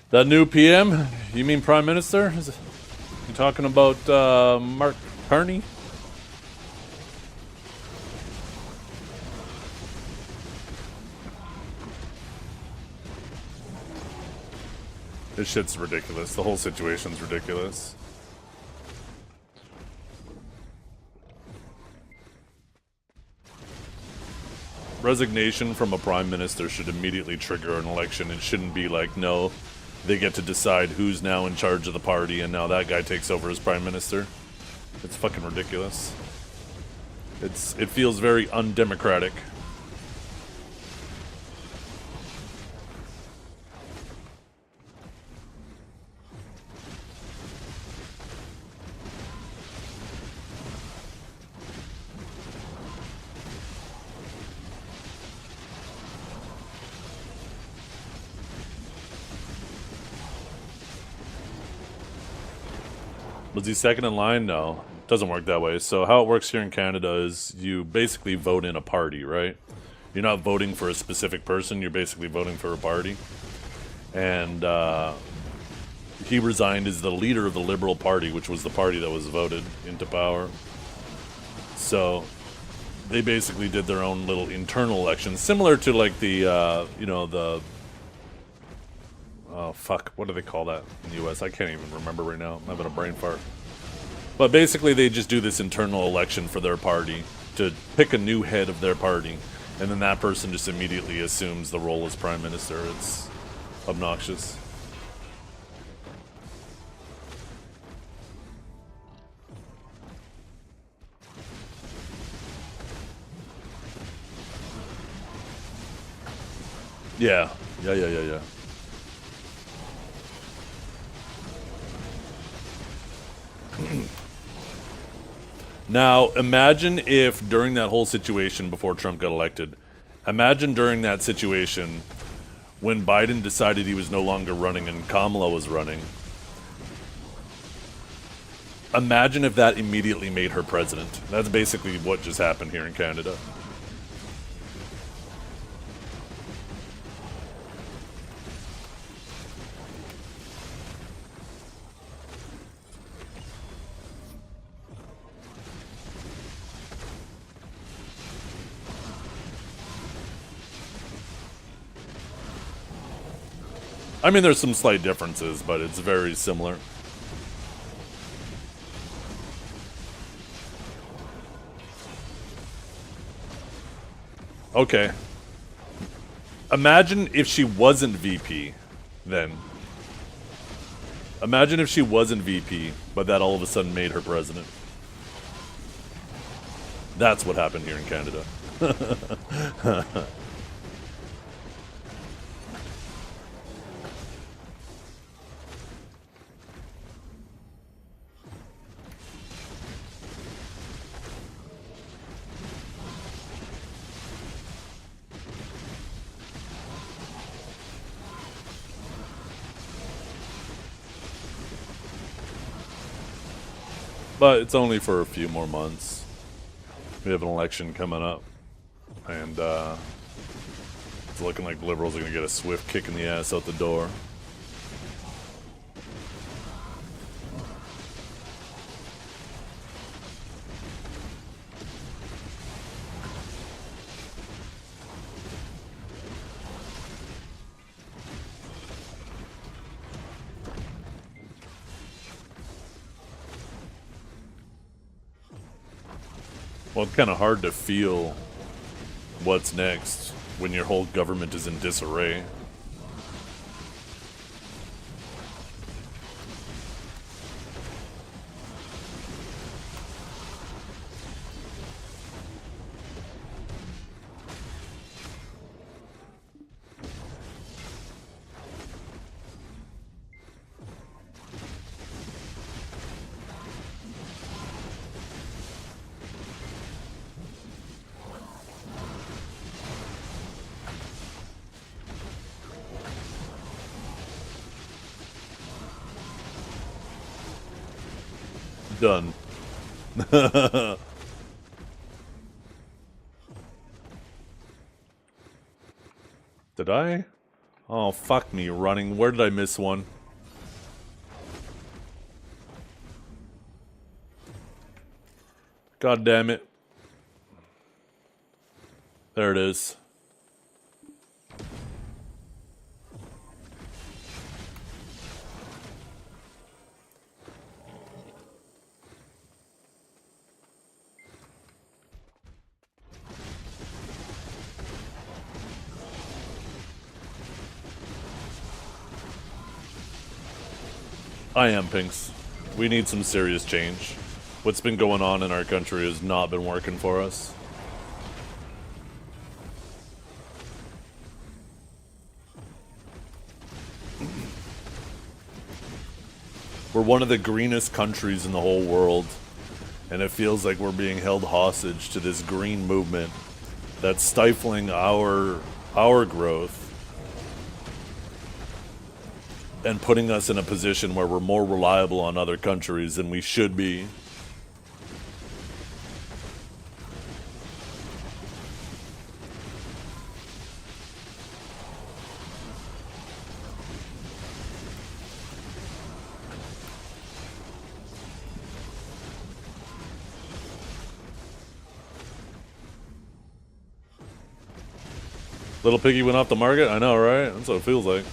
That new PM? You mean Prime Minister? You talking about Mark Carney? This shit's ridiculous. The whole situation's ridiculous. Resignation from a prime minister should immediately trigger an election. It shouldn't be like, no, they get to decide who's now in charge of the party and now that guy takes over as prime minister. It's fucking ridiculous. It feels very undemocratic. Was he second in line? No, it doesn't work that way. So how it works here in Canada is you basically vote in a party, right? You're not voting for a specific person, you're basically voting for a party. And he resigned as the leader of the Liberal Party, which was the party that was voted into power. So they basically did their own little internal election, similar to like the, you know, the... Oh, fuck. What do they call that in the U.S.? I can't even remember right now. I'm having a brain fart. But basically, they just do this internal election for their party to pick a new head of their party. And then that person just immediately assumes the role as prime minister. It's obnoxious. Yeah. Yeah. Now, imagine if during that whole situation before Trump got elected, imagine during that situation when Biden decided he was no longer running and Kamala was running. Imagine if that immediately made her president. That's basically what just happened here in Canada. I mean, there's some slight differences, but it's very similar. Okay. Imagine if she wasn't VP, then. Imagine if she wasn't VP, but that all of a sudden made her president. That's what happened here in Canada. But it's only for a few more months. We have an election coming up. And it's looking like liberals are going to get a swift kick in the ass out the door. Well, it's kind of hard to feel what's next when your whole government is in disarray. Done. Did I? Oh, fuck me, running. Where did I miss one? God damn it. There it is. I am, Pinks. We need some serious change. What's been going on in our country has not been working for us. We're one of the greenest countries in the whole world, and it feels like we're being held hostage to this green movement that's stifling our growth and putting us in a position where we're more reliable on other countries than we should be. Little Piggy went off the market? I know, right? That's what it feels like.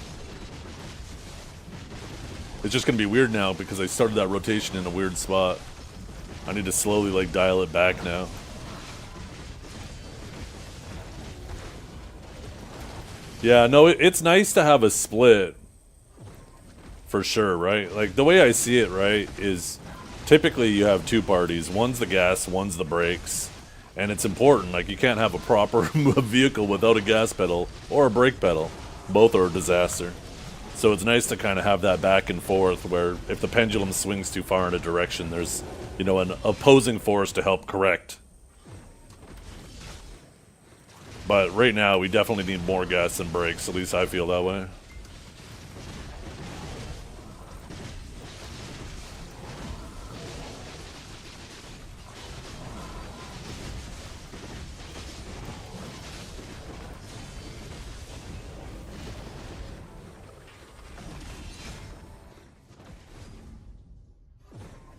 It's just gonna be weird now because I started that rotation in a weird spot. I need to slowly, like, dial it back now. Yeah, no, it's nice to have a split. For sure, right? Like, the way I see it, right, is typically you have two parties. One's the gas, one's the brakes. And it's important. Like, you can't have a proper vehicle without a gas pedal or a brake pedal. Both are a disaster. So it's nice to kind of have that back and forth where if the pendulum swings too far in a direction, there's, you know, an opposing force to help correct. But right now, we definitely need more gas than brakes. At least I feel that way.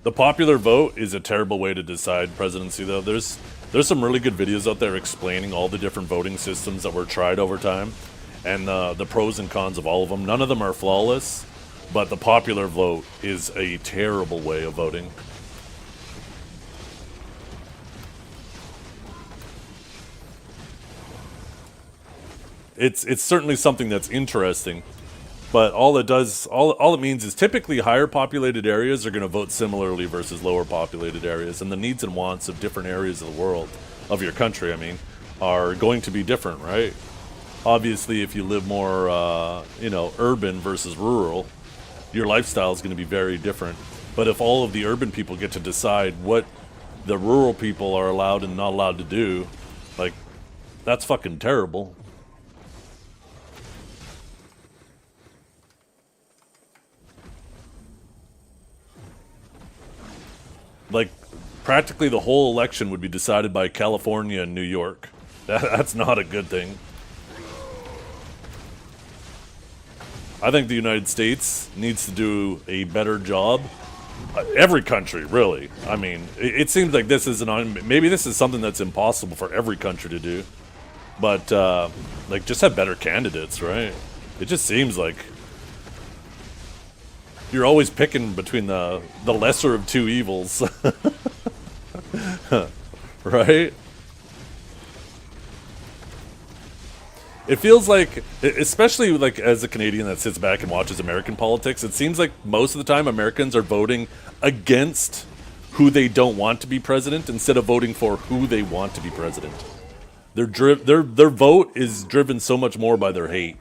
The popular vote is a terrible way to decide presidency, though. There's some really good videos out there explaining all the different voting systems that were tried over time. and the pros and cons of all of them. None of them are flawless, but the popular vote is a terrible way of voting. It's certainly something that's interesting, but all it means is typically higher populated areas are going to vote similarly versus lower populated areas, and the needs and wants of different areas of the world, of your country, I mean, are going to be different, right? Obviously, if you live more, urban versus rural, your lifestyle is going to be very different. But if all of the urban people get to decide what the rural people are allowed and not allowed to do, like, that's fucking terrible. Like, practically the whole election would be decided by California and New York. That's not a good thing. I think the United States needs to do a better job. Every country, really. I mean, it seems like this is maybe this is something that's impossible for every country to do. But, like, just have better candidates, right? It just seems like you're always picking between the lesser of two evils. Right? It feels like, especially like as a Canadian that sits back and watches American politics, it seems like most of the time Americans are voting against who they don't want to be president instead of voting for who they want to be president. Their vote is driven so much more by their hate.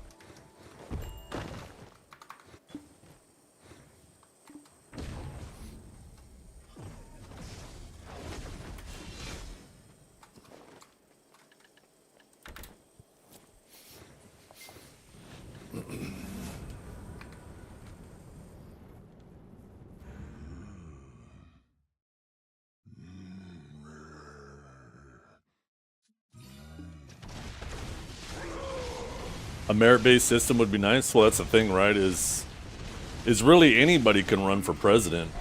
A merit-based system would be nice. Well, that's the thing, right? Is really anybody can run for president,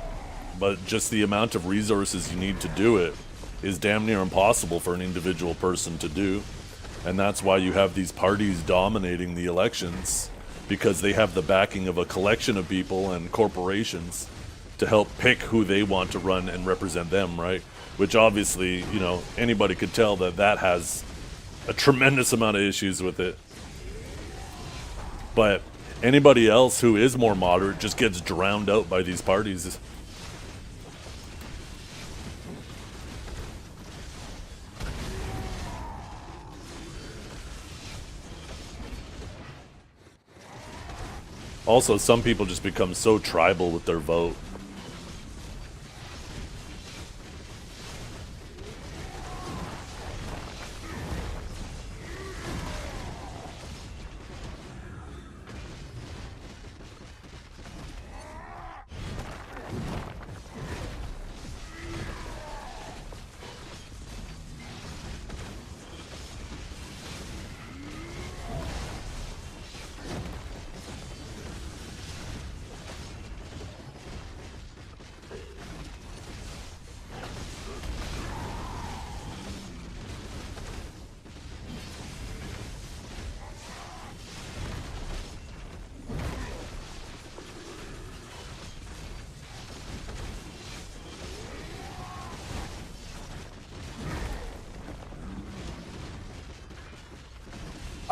but just the amount of resources you need to do it is damn near impossible for an individual person to do. And that's why you have these parties dominating the elections, because they have the backing of a collection of people and corporations to help pick who they want to run and represent them, right? Which obviously, anybody could tell that has a tremendous amount of issues with it. But anybody else who is more moderate just gets drowned out by these parties. Also, some people just become so tribal with their vote.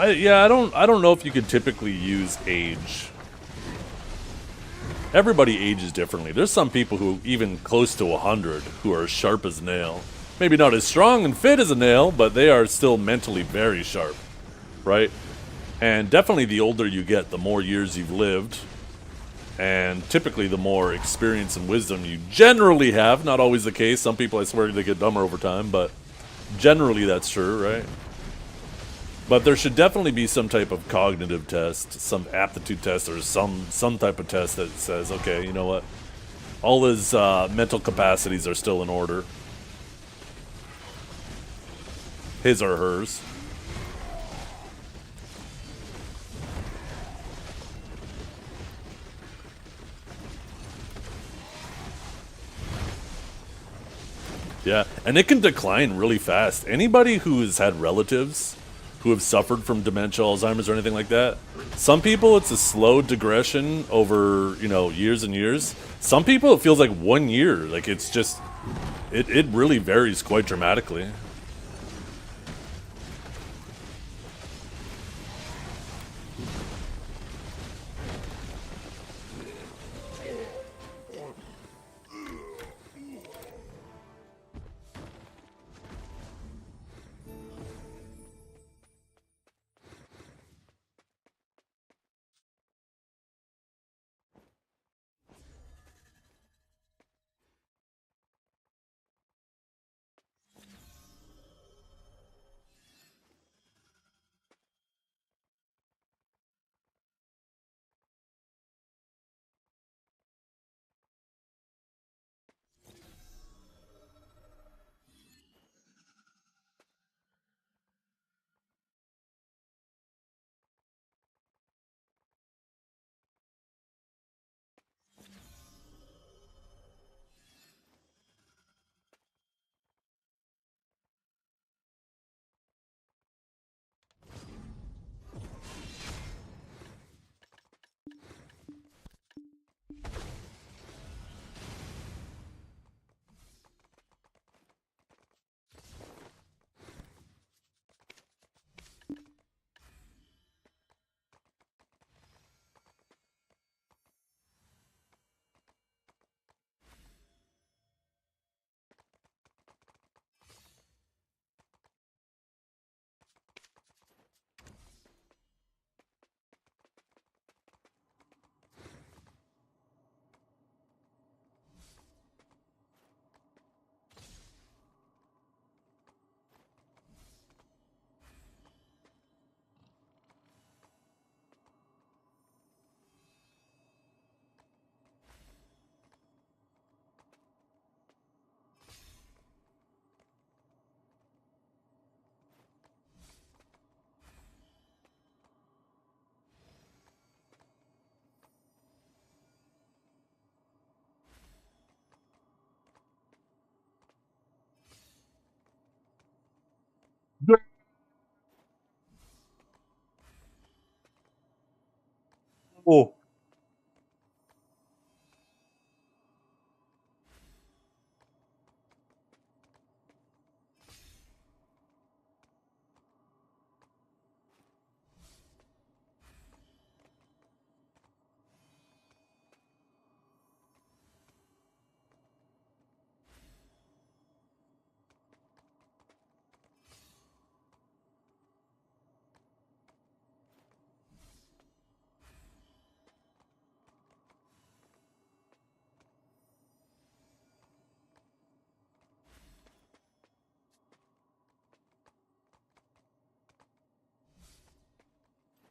I don't know if you could typically use age. Everybody ages differently. There's some people who even close to 100 who are sharp as a nail. Maybe not as strong and fit as a nail, but they are still mentally very sharp, right? And definitely the older you get, the more years you've lived, and typically the more experience and wisdom you generally have. Not always the case. Some people, I swear, they get dumber over time, but generally that's true, right? But there should definitely be some type of cognitive test, some aptitude test, or some type of test that says, okay, you know what? All his mental capacities are still in order. His or hers. Yeah, and it can decline really fast. Anybody who has had relatives who have suffered from dementia, Alzheimer's, or anything like that. Some people, it's a slow digression over, you know, years and years. Some people, it feels like 1 year. Like, it's just, it really varies quite dramatically. Oh.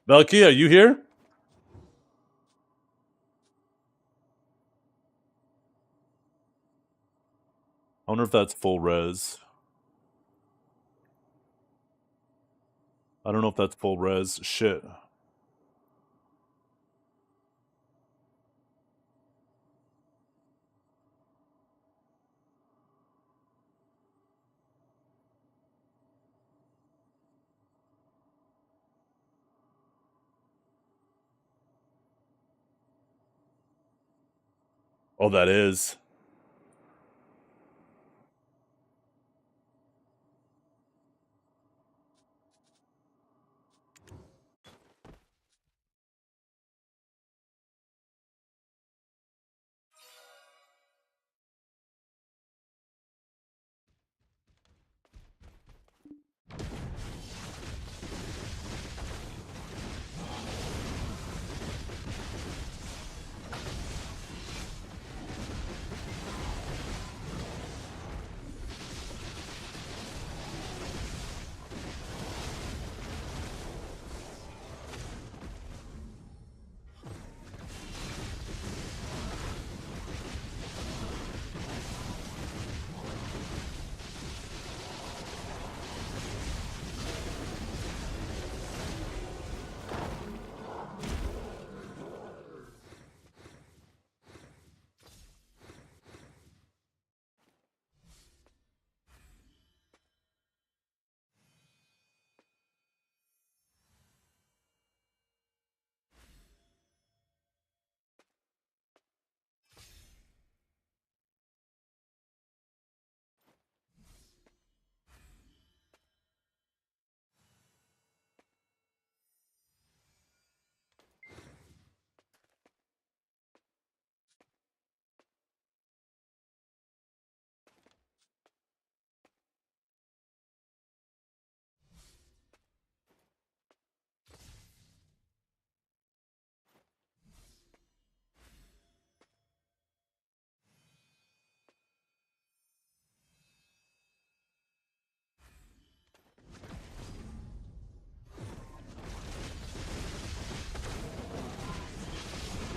Valkia, you here? I wonder if that's full res. I don't know if that's full res. Shit. Oh, that is.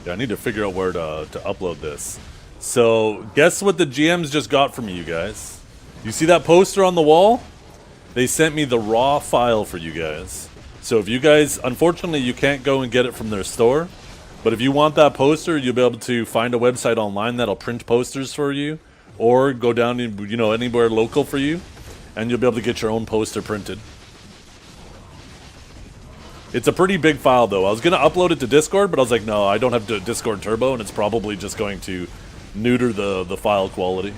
Yeah, I need to figure out where to upload this. So, guess what the GMs just got from me, you guys? You see that poster on the wall? They sent me the raw file for you guys. So if you guys, unfortunately, you can't go and get it from their store. But if you want that poster, you'll be able to find a website online that'll print posters for you. Or go down, you know, anywhere local for you. And you'll be able to get your own poster printed. It's a pretty big file, though. I was going to upload it to Discord, but I was like, no, I don't have Discord Turbo, and it's probably just going to neuter the file quality.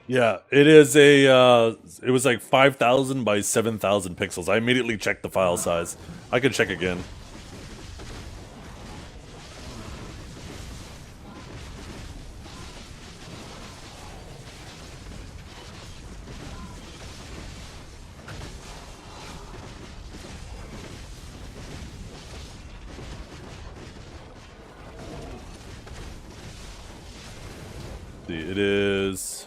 Yeah, it is a, it was like 5,000 by 7,000 pixels. I immediately checked the file size. I can check again. see. It is.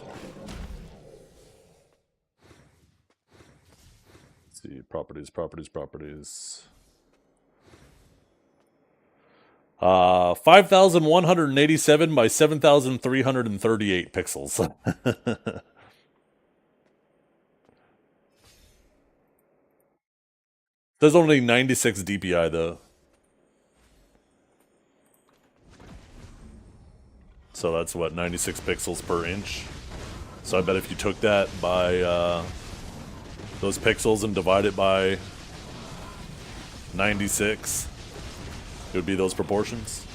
Let's see. Properties. 5,187 by 7,338 pixels. There's only 96 DPI though. So that's what, 96 pixels per inch. So I bet if you took that by those pixels and divide it by 96, it would be those proportions.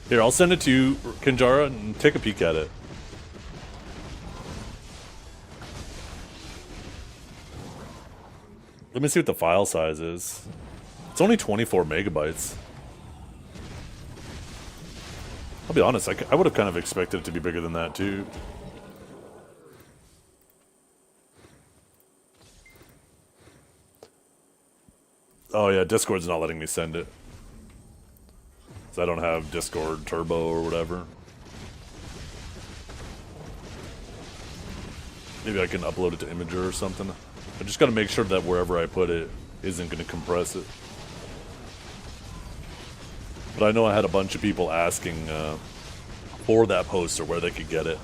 Here, I'll send it to you, Kinjara, and take a peek at it. Let me see what the file size is. It's only 24 megabytes. I'll be honest, I would have kind of expected it to be bigger than that, too. Oh yeah, Discord's not letting me send it. So I don't have Discord Turbo or whatever. Maybe I can upload it to Imager or something. I just gotta make sure that wherever I put it isn't gonna compress it. But I know I had a bunch of people asking for that poster where they could get it.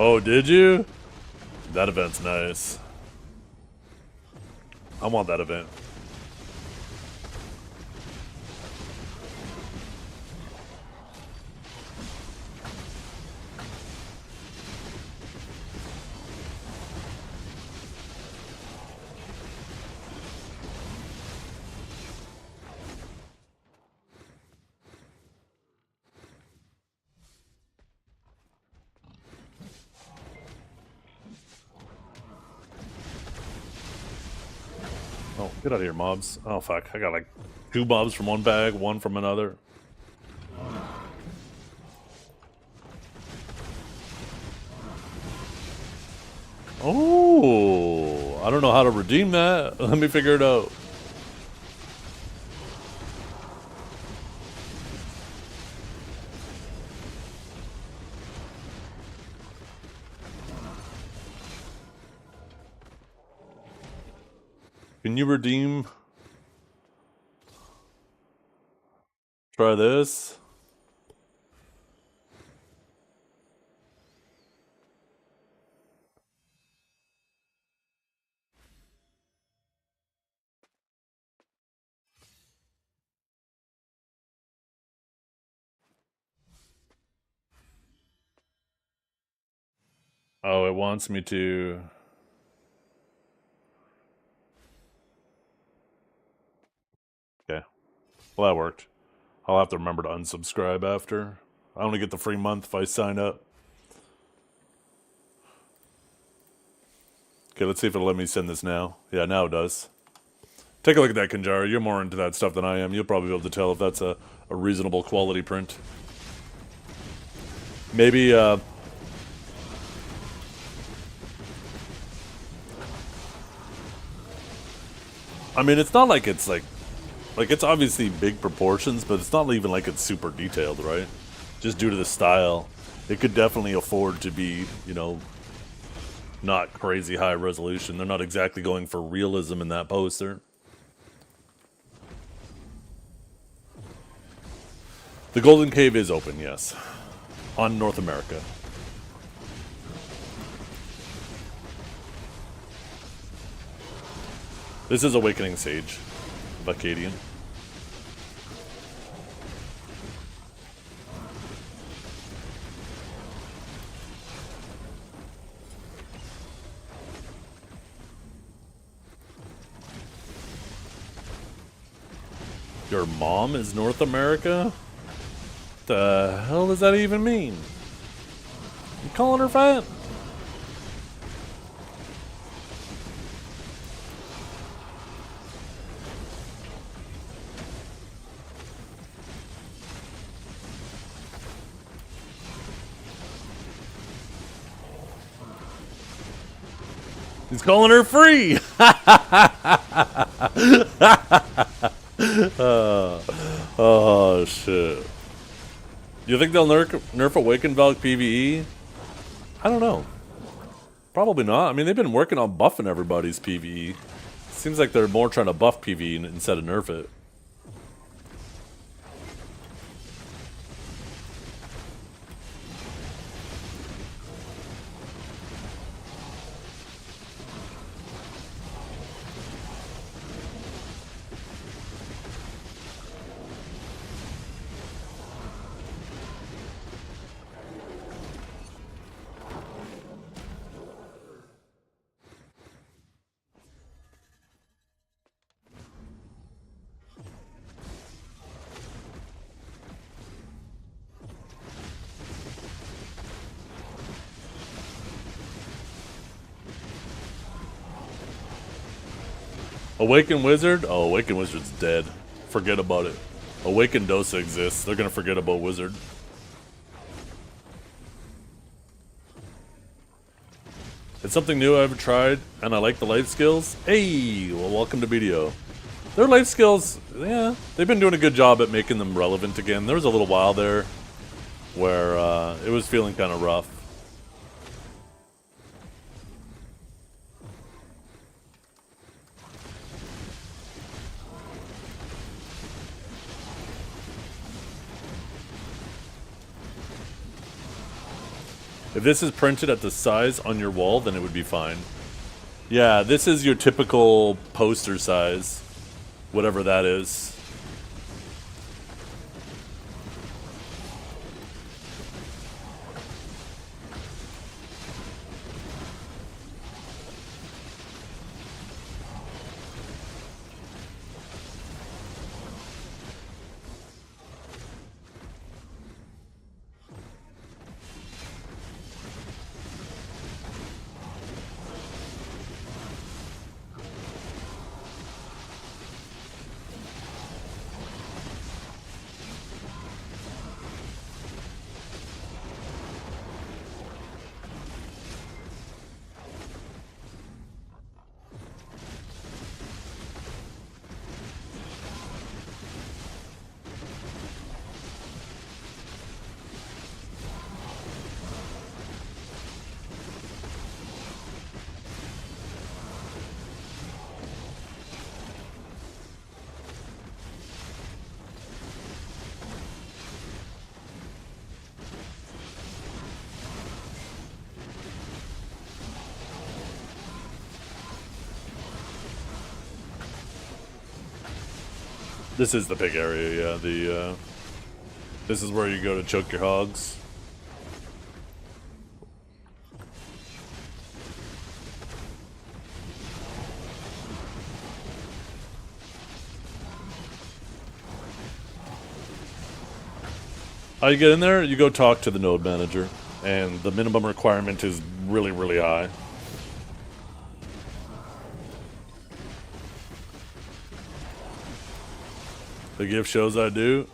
Oh, did you? That event's nice. I want that event. Oh, get out of here, mobs. Oh, fuck. I got like 2 mobs from one bag, 1 from another. Oh, I don't know how to redeem that. Let me figure it out. Can you redeem? Try this. Oh, it wants me to. Okay. Well, that worked. I'll have to remember to unsubscribe after. I only get the free month if I sign up. Okay, let's see if it'll let me send this now. Yeah, now it does. Take a look at that, Kanjara. You're more into that stuff than I am. You'll probably be able to tell if that's a reasonable quality print. Maybe, I mean, it's not like it's like it's obviously big proportions, but it's not even like it's super detailed, right? Just due to the style. It could definitely afford to be, you know, not crazy high resolution. They're not exactly going for realism in that poster. The Golden Cave is open, yes. On North America. This is Awakening Sage of Acadian. Your mom is North America? The hell does that even mean? You calling her fat? He's calling her free! Oh, shit. You think they'll nerf Awakened Valk PvE? I don't know. Probably not. I mean, they've been working on buffing everybody's PvE. Seems like they're more trying to buff PvE instead of nerf it. Awakened Wizard? Oh, Awakened Wizard's dead. Forget about it. Awakened Dosa exists. They're gonna forget about Wizard. It's something new I haven't tried, and I like the life skills. Hey, well, welcome to BDO. Their life skills, yeah, they've been doing a good job at making them relevant again. There was a little while there where it was feeling kind of rough. If this is printed at the size on your wall, then it would be fine. Yeah, this is your typical poster size. Whatever that is. This is the big area, yeah. This is where you go to choke your hogs. How you get in there? You go talk to the node manager, and the minimum requirement is really, really high. The GIF shows I do.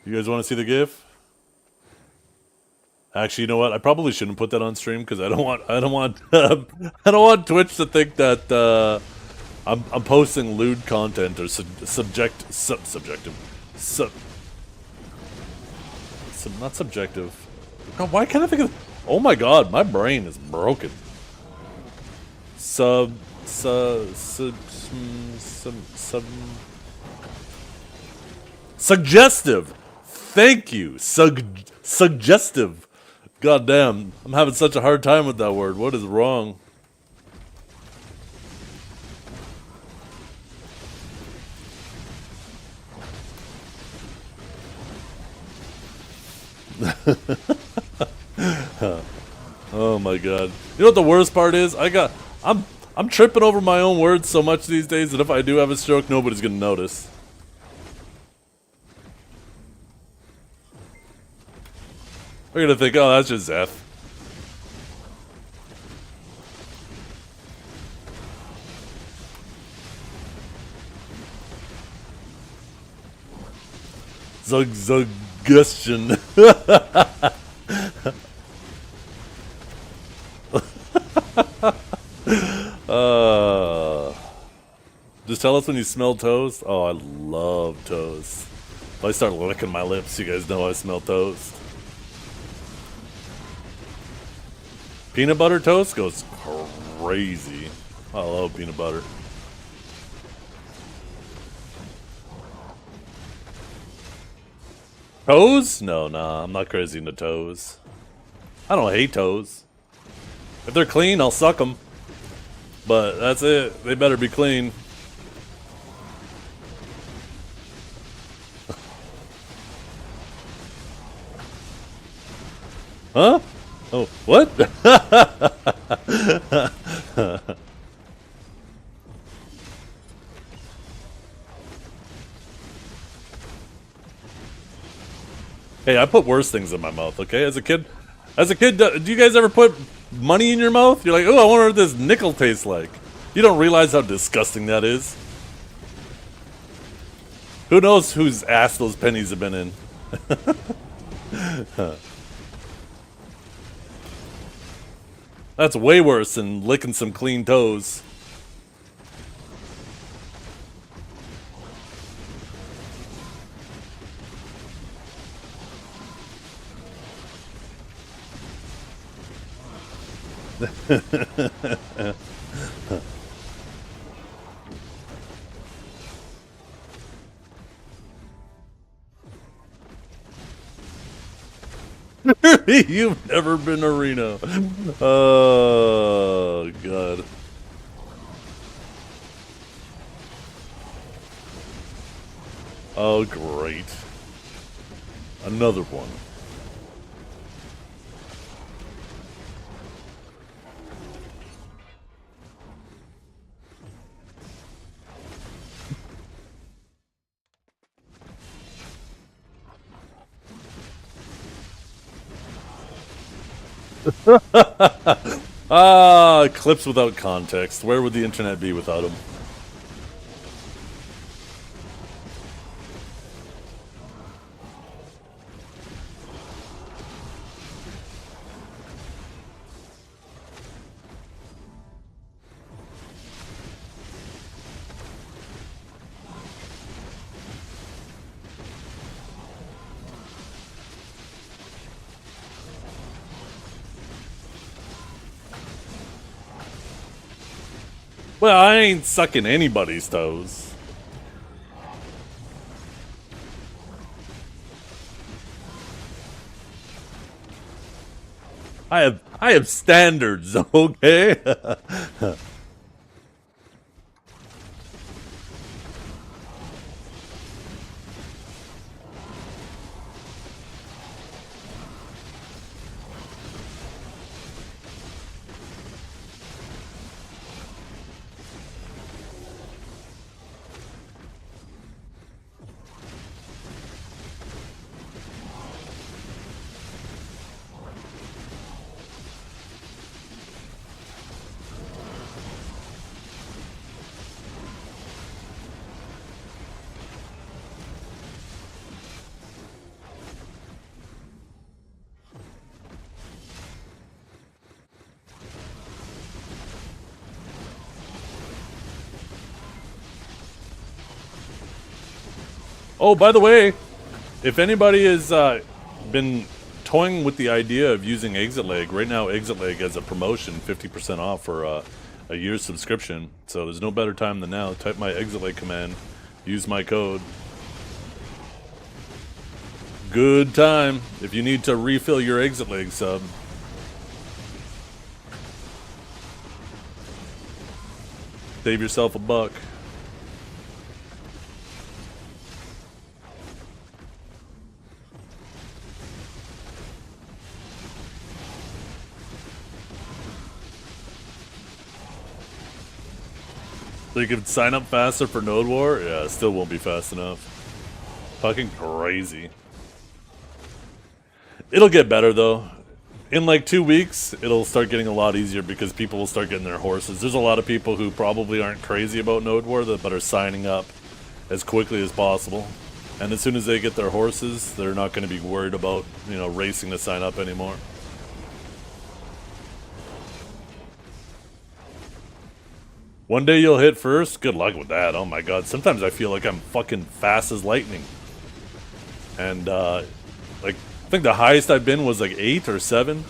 You guys want to see the GIF? Actually, you know what? I probably shouldn't put that on stream because I don't want I don't want Twitch to think that I'm posting lewd content or not subjective. God, why can't I think of? Oh my God, my brain is broken. Suggestive. Thank you. Suggestive. God damn, I'm having such a hard time with that word. What is wrong? Oh my God. You know what the worst part is? I'm tripping over my own words so much these days that if I do have a stroke, nobody's gonna notice. We're gonna think, oh, that's just Zeth. Suggestion. Just tell us when you smell toast. Oh, I love toast. If I start licking my lips, you guys know I smell toast. Peanut butter toast goes crazy. I love peanut butter. Toes? No, nah, I'm not crazy into toes. I don't hate toes. If they're clean, I'll suck them. But that's it. They better be clean. Huh? Oh, what? Hey, I put worse things in my mouth, okay? As a kid, do you guys ever put money in your mouth? You're like, oh, I wonder what this nickel tastes like. You don't realize how disgusting that is. Who knows whose ass those pennies have been in? That's way worse than licking some clean toes. You've never been to Reno. Oh, God. Oh, great. Another one. Clips without context. Where would the internet be without them? Well, I ain't sucking anybody's toes. I have standards, okay? Oh, by the way, if anybody has been toying with the idea of using Exit Lag, right now Exit Lag has a promotion, 50% off for a year's subscription. So there's no better time than now. Type my Exit Lag command, use my code. Good time if you need to refill your Exit Lag sub. Save yourself $1. So you can sign up faster for Node War? Yeah, it still won't be fast enough. Fucking crazy. It'll get better though. In like 2 weeks, it'll start getting a lot easier because people will start getting their horses. There's a lot of people who probably aren't crazy about Node War but are signing up as quickly as possible. And as soon as they get their horses, they're not going to be worried about, you know, racing to sign up anymore. One day you'll hit first. Good luck with that. Oh my god. Sometimes I feel like I'm fucking fast as lightning. And, like, I think the highest I've been was like 8 or 7.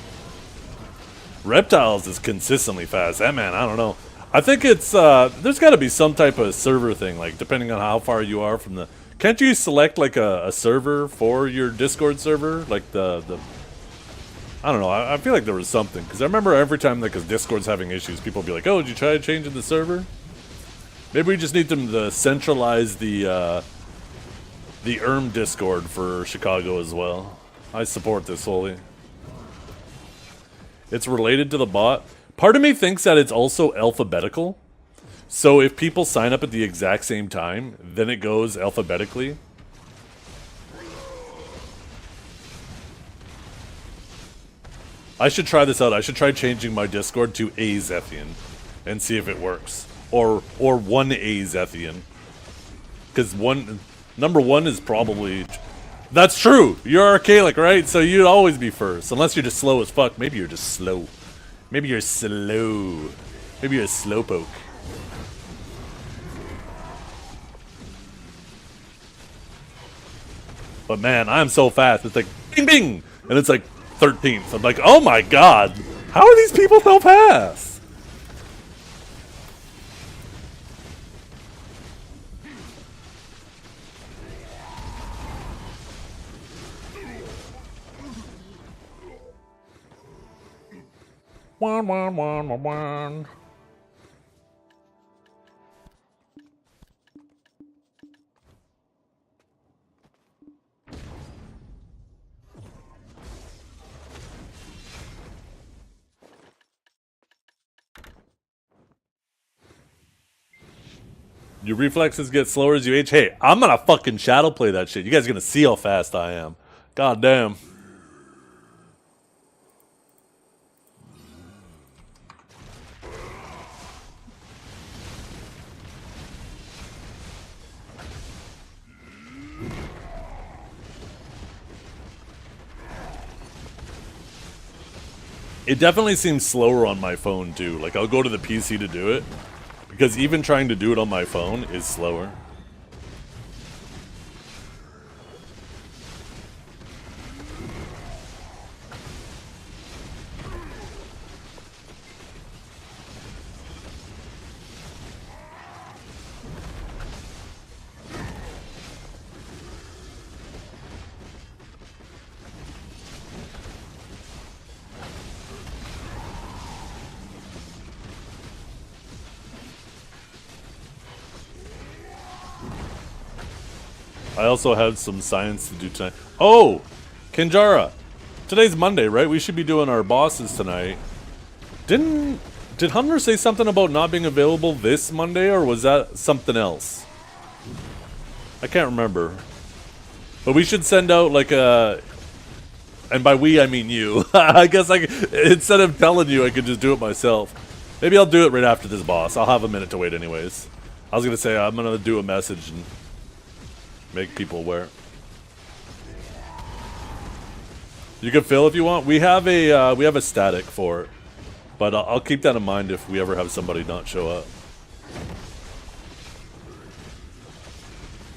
Reptiles is consistently fast. That man, I don't know. I think it's, there's got to be some type of server thing, like, depending on how far you are from the... Can't you select, like, a server for your Discord server? Like, the I don't know, I feel like there was something. Because I remember every time, like, because Discord's having issues, people would be like, oh, did you try changing the server? Maybe we just need them to centralize the Discord for Chicago as well. I support this fully. It's related to the bot. Part of me thinks that it's also alphabetical. So if people sign up at the exact same time, then it goes alphabetically. I should try this out. I should try changing my Discord to Azethian and see if it works. Or one Azethian. Because number 1 is probably... That's true! You're archaic, right? So you'd always be first. Unless you're just slow as fuck. Maybe you're just slow. Maybe you're slow. Maybe you're a slowpoke. But man, I'm so fast. It's like, bing bing! And it's like 13th. I'm like, oh my god! How are these people so fast? One. Your reflexes get slower as you age. Hey, I'm gonna fucking shadow play that shit. You guys are gonna see how fast I am. God damn. It definitely seems slower on my phone too. Like, I'll go to the PC to do it, because even trying to do it on my phone is slower. I also have some science to do tonight. Oh! Kinjara! Today's Monday, right? We should be doing our bosses tonight. Did Hunter say something about not being available this Monday, or was that something else? I can't remember. But we should send out like a... And by we, I mean you. I guess instead of telling you, I could just do it myself. Maybe I'll do it right after this boss. I'll have a minute to wait anyways. I was gonna say, I'm gonna do a message and make people aware. You can fill if you want. We have a static for it, but I'll keep that in mind if we ever have somebody not show up.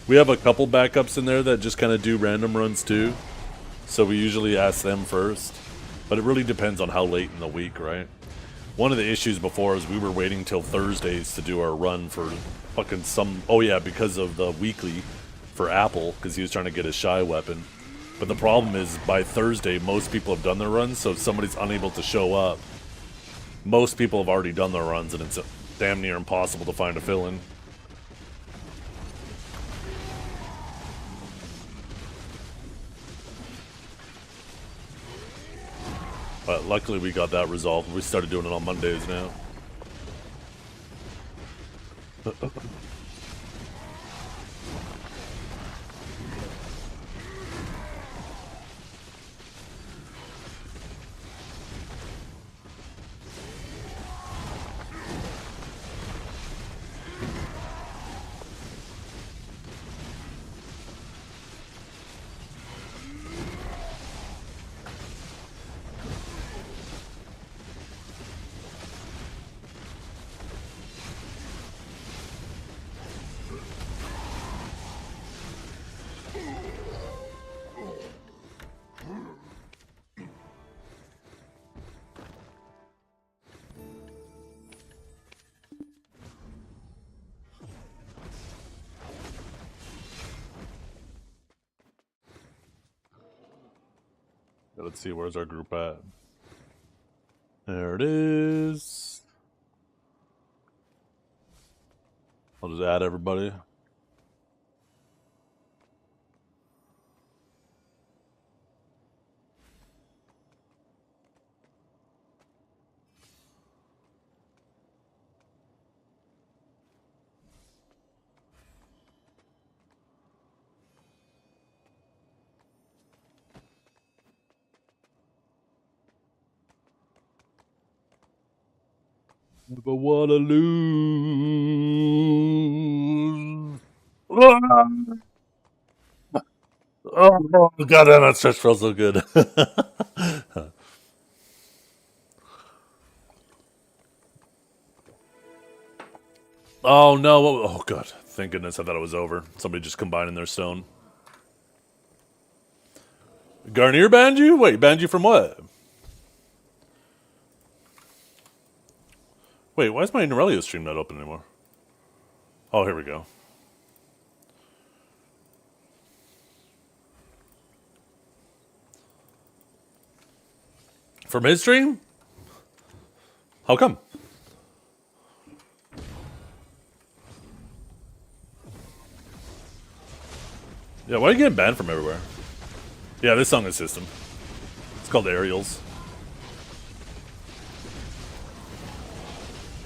We have a couple backups in there that just kind of do random runs too. So we usually ask them first. But it really depends on how late in the week, right? One of the issues before is we were waiting till Thursdays to do our run for fucking some... Oh yeah, because of the weekly for Apple, because he was trying to get a shy weapon. But the problem is, by Thursday, most people have done their runs, so if somebody's unable to show up, most people have already done their runs, and it's damn near impossible to find a fill-in. But luckily we got that resolved. We started doing it on Mondays now. Let's see, where's our group at? There it is. I'll just add everybody. Never wanna lose. Oh, god damn, that stretch felt so good. Oh no, oh god. Thank goodness, I thought it was over. Somebody just combining their stone. Garnier banned you? Wait, banned you from what? Wait, why is my Norelio stream not open anymore? Oh, here we go. From his stream? How come? Yeah, why are you getting banned from everywhere? Yeah, this song is system. It's called Aerials.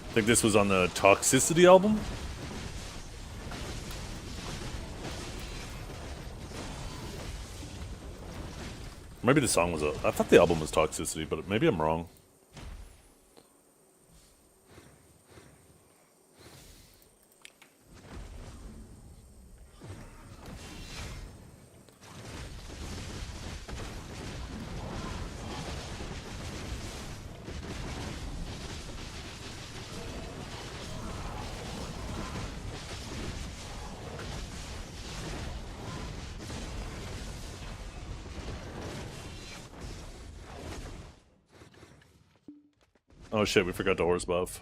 I think this was on the Toxicity album. Maybe the song was I thought the album was Toxicity, but maybe I'm wrong. Oh shit, we forgot to horse buff.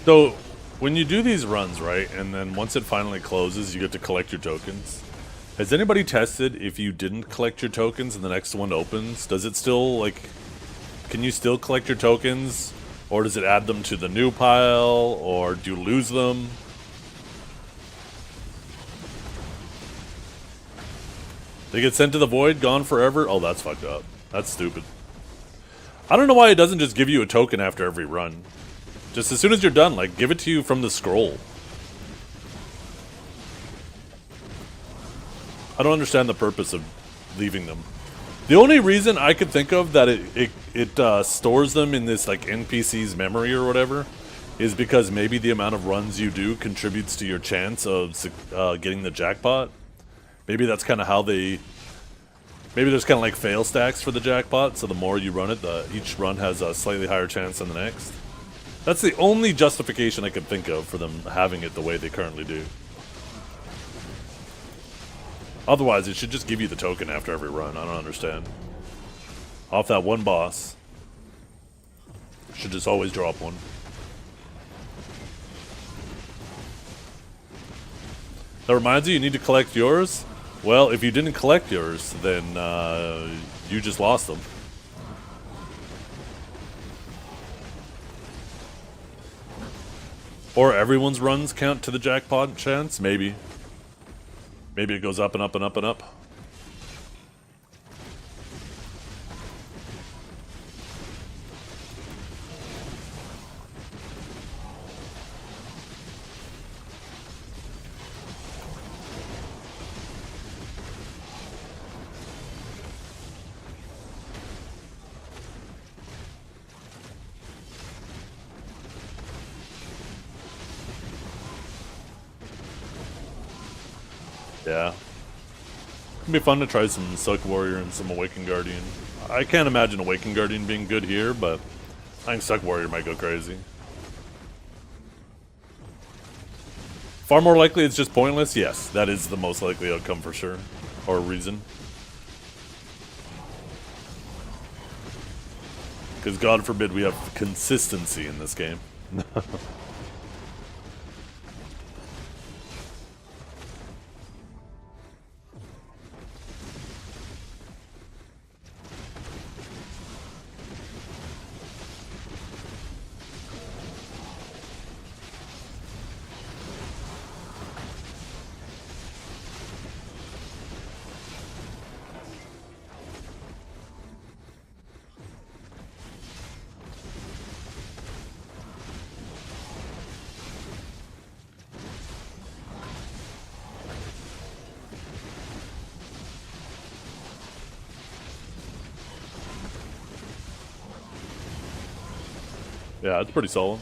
So, when you do these runs, right, and then once it finally closes, you get to collect your tokens. Has anybody tested if you didn't collect your tokens and the next one opens? Does it still, like, can you still collect your tokens? Or does it add them to the new pile? Or do you lose them? They get sent to the void, gone forever? Oh, that's fucked up. That's stupid. I don't know why it doesn't just give you a token after every run. Just as soon as you're done, like, give it to you from the scroll. I don't understand the purpose of leaving them. The only reason I could think of that it stores them in this like NPC's memory or whatever is because maybe the amount of runs you do contributes to your chance of getting the jackpot. Maybe that's kind of how they... Maybe there's kind of like fail stacks for the jackpot, so the more you run it, each run has a slightly higher chance than the next. That's the only justification I could think of for them having it the way they currently do. Otherwise, it should just give you the token after every run. I don't understand. Off that one boss. Should just always drop one. That reminds you need to collect yours? Well, if you didn't collect yours, then you just lost them. Or everyone's runs count to the jackpot chance? Maybe. Maybe it goes up and up and up and up. Yeah. It'd be fun to try some Silk Warrior and some Awakened Guardian. I can't imagine Awakened Guardian being good here, but I think Silk Warrior might go crazy. Far more likely it's just pointless? Yes, that is the most likely outcome for sure. Or reason. Because God forbid we have consistency in this game. Yeah, it's pretty solid.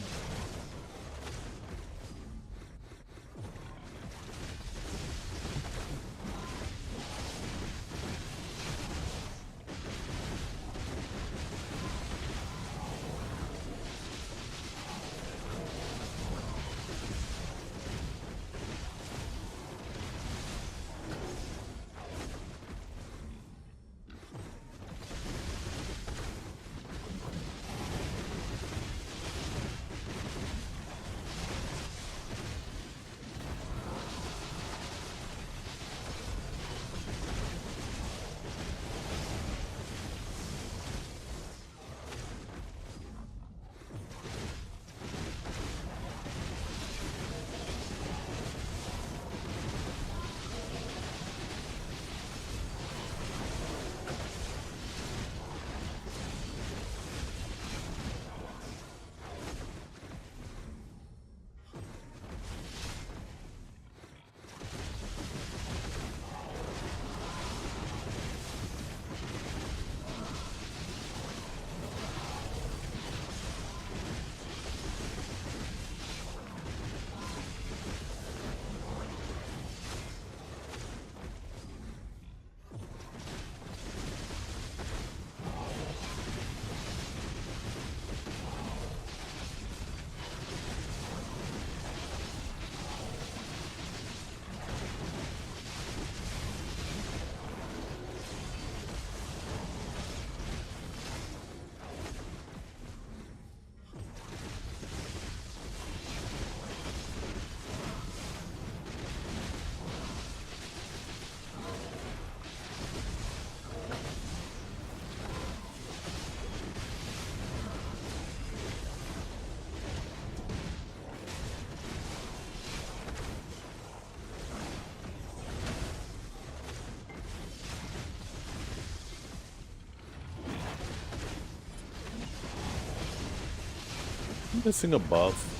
I'm missing a buff.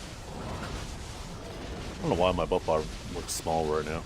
I don't know why my buff bar looks small right now.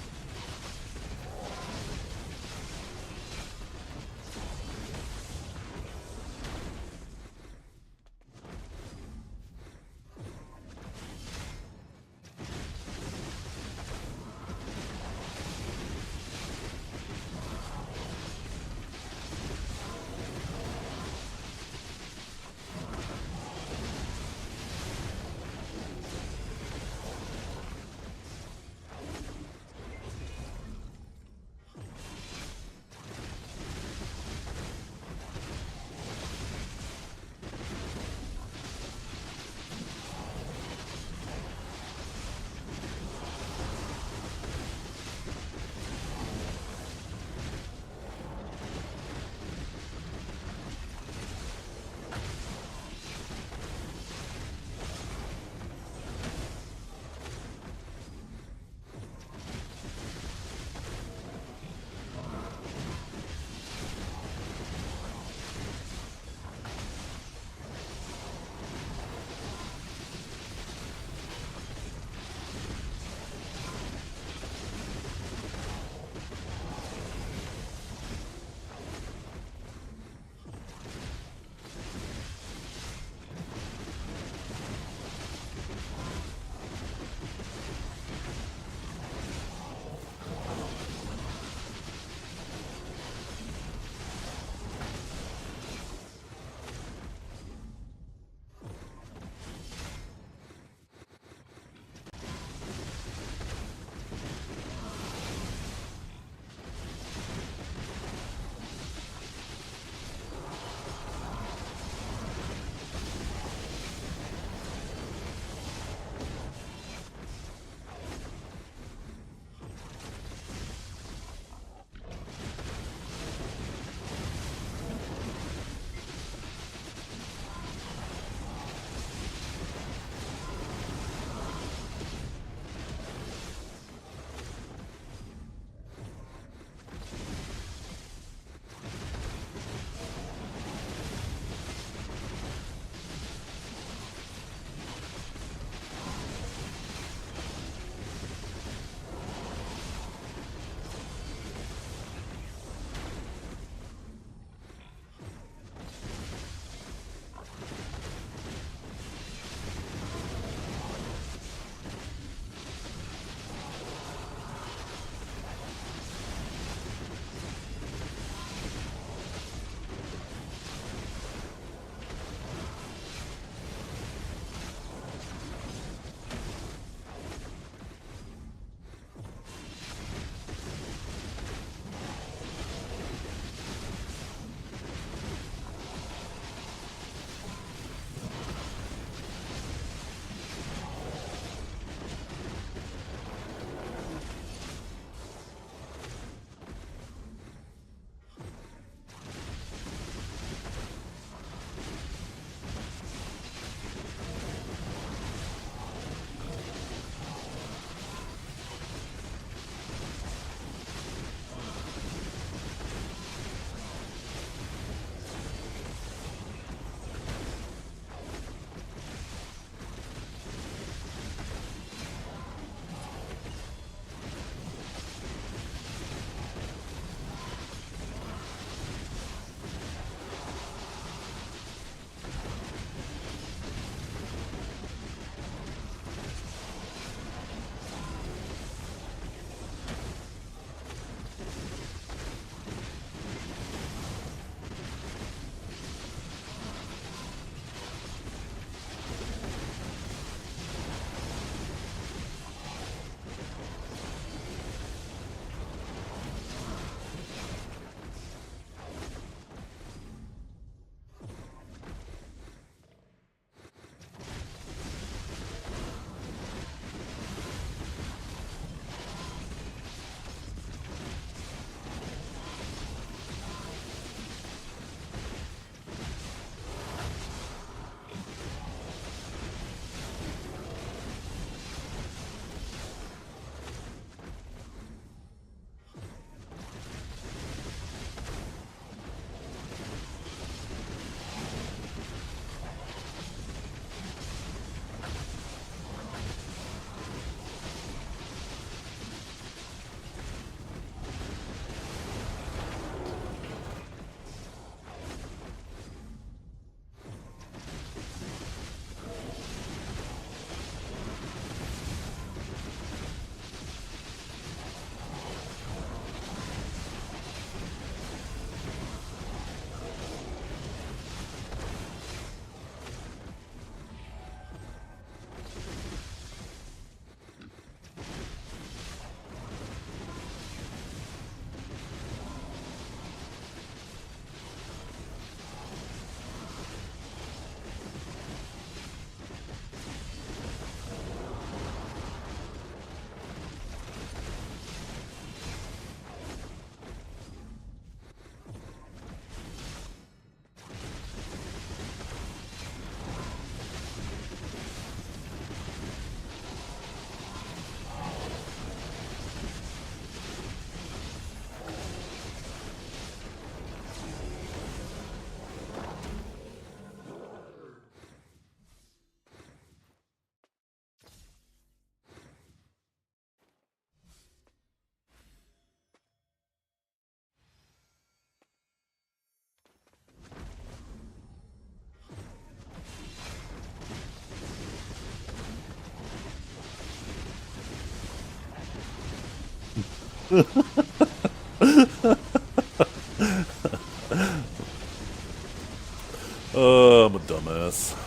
Oh, I'm a dumbass.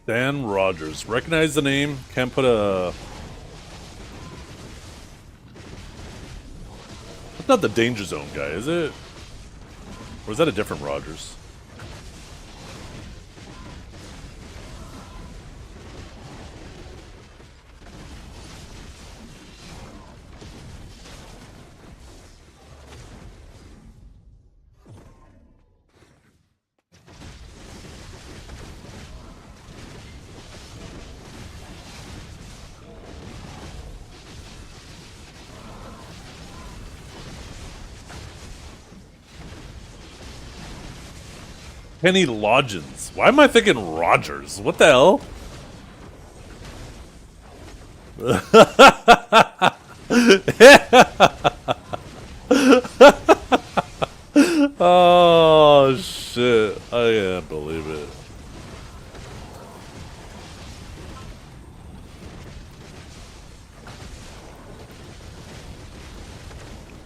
Dan Rogers. Recognize the name? Can't put a... That's not the Danger Zone guy, is it? Or is that a different Rogers? Kenny Loggins. Why am I thinking Rogers? What the hell? Oh shit. I can't believe it.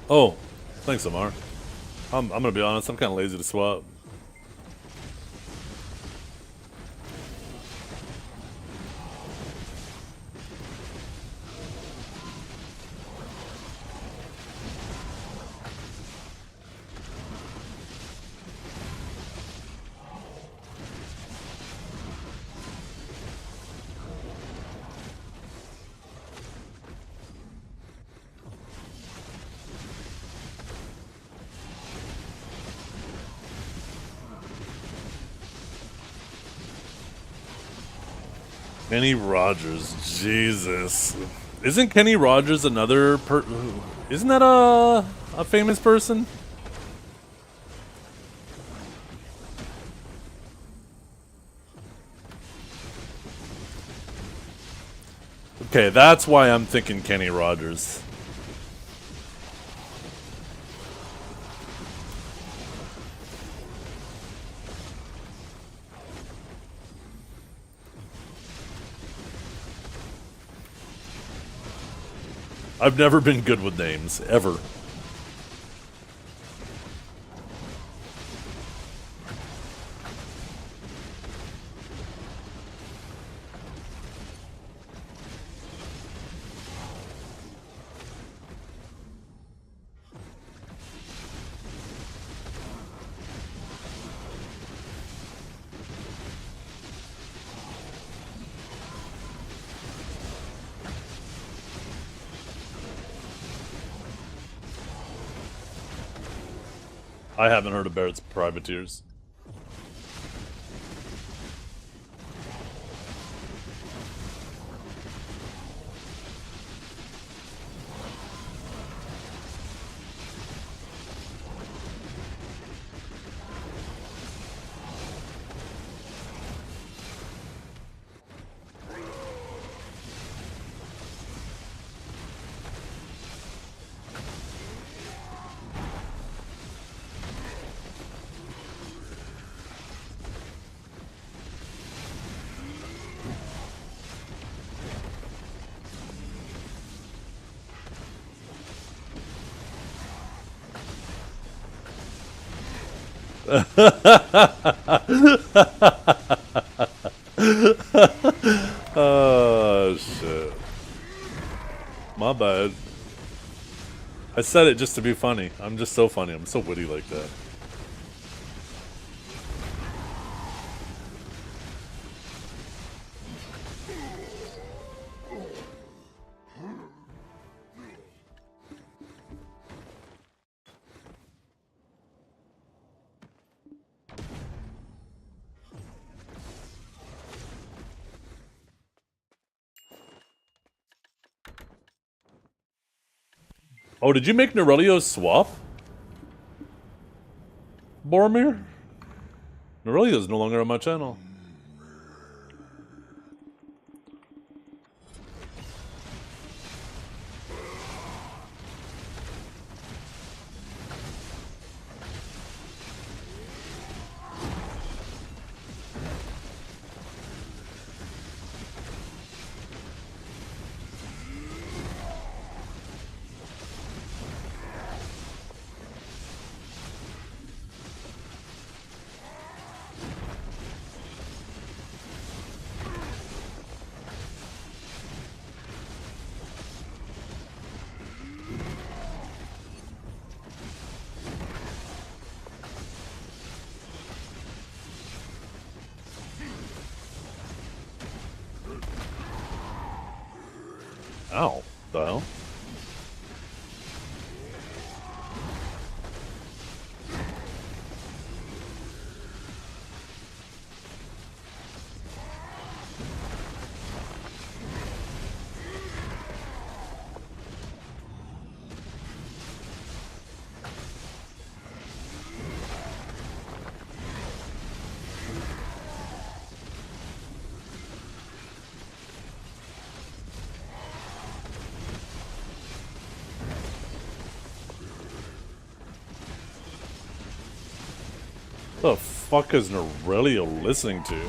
Oh, thanks, Amar. I'm gonna be honest, I'm kinda lazy to swap. Kenny Rogers, Jesus. Isn't Kenny Rogers another isn't that a famous person? Okay, that's why I'm thinking Kenny Rogers. I've never been good with names, ever. I haven't heard of Barrett's Privateers. Oh shit. My bad. I said it just to be funny. I'm just so funny. I'm so witty like that. Oh, did you make Norelio swap? Boromir? Norelio's no longer on my channel. Ow. The hell? The fuck is Norelio listening to?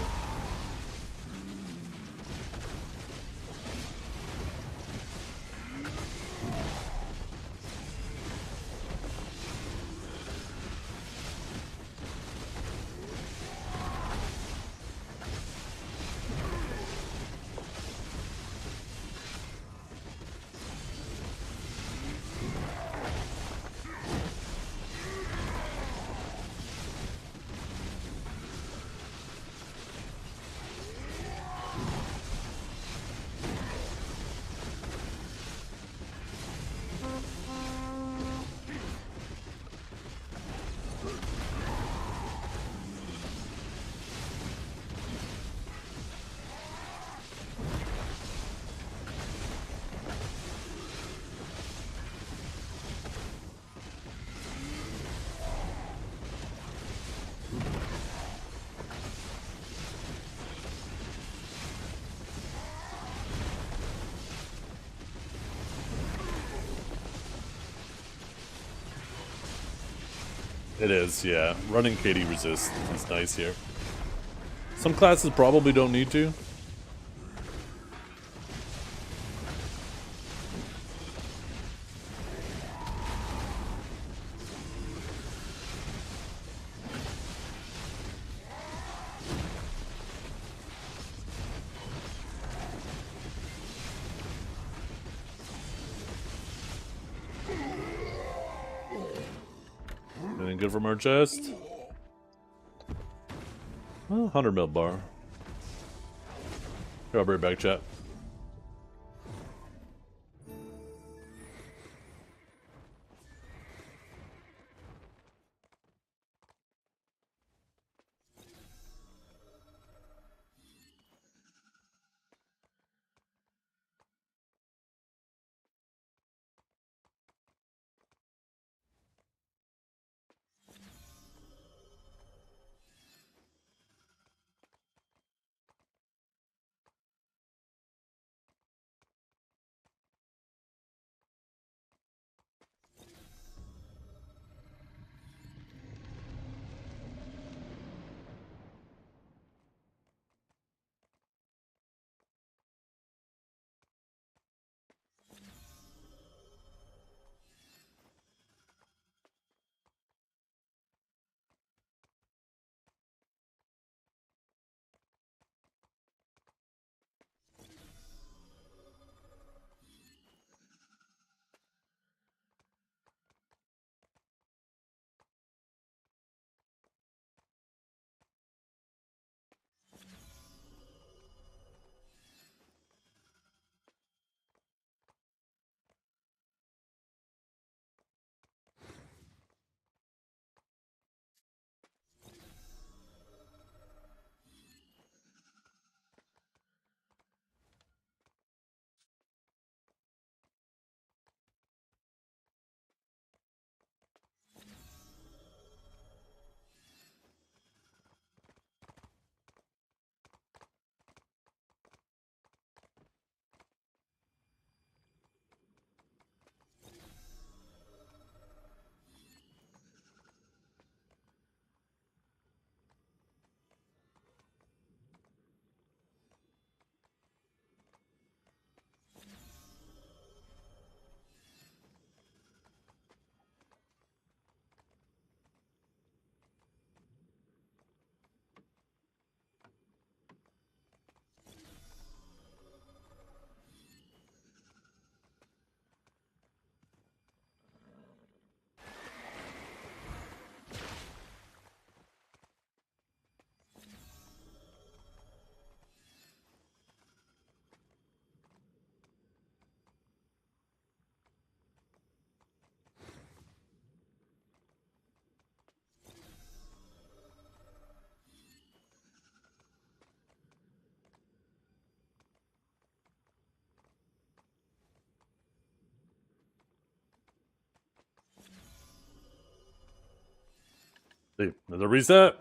It is, yeah. Running KD resist is nice here. Some classes probably don't need to. Anything good from our chest? Well, 100 mil bar. Here, I'll bring it back, chat. Hey, another reset.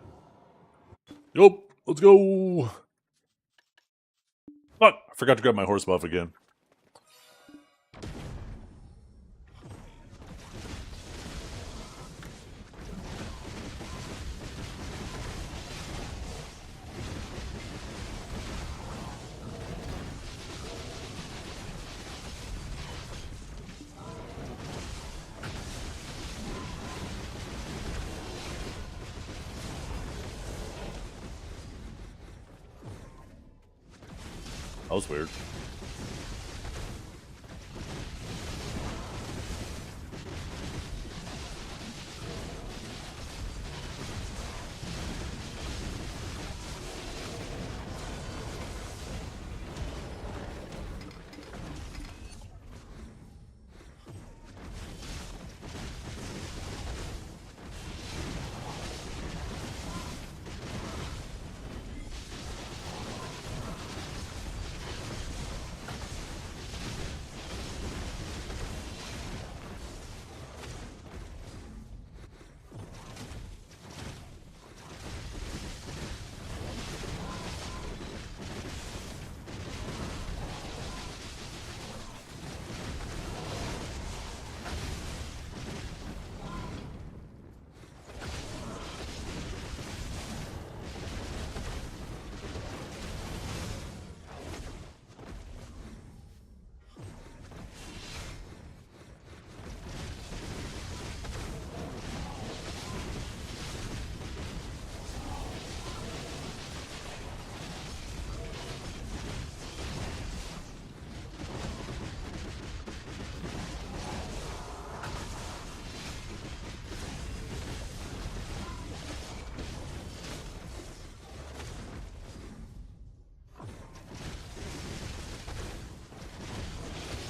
Yup, let's go. Fuck, I forgot to grab my horse buff again. That was weird.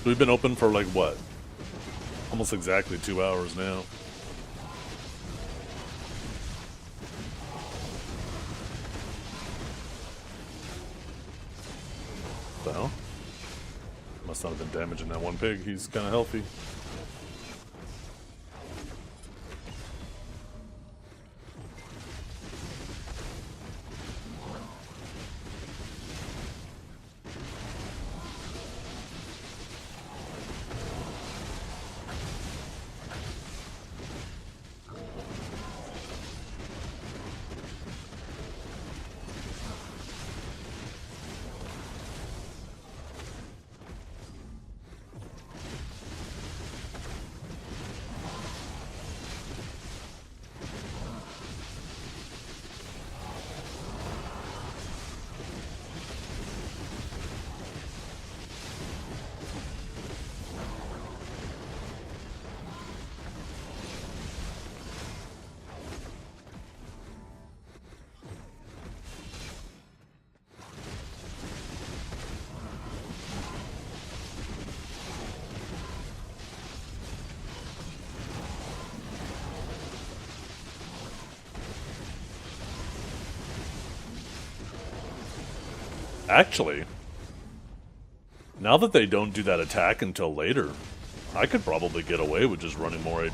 We've been open for like what? Almost exactly 2 hours now. Well, must not have been damaging that one pig. He's kind of healthy. Actually, now that they don't do that attack until later, I could probably get away with just running more AP.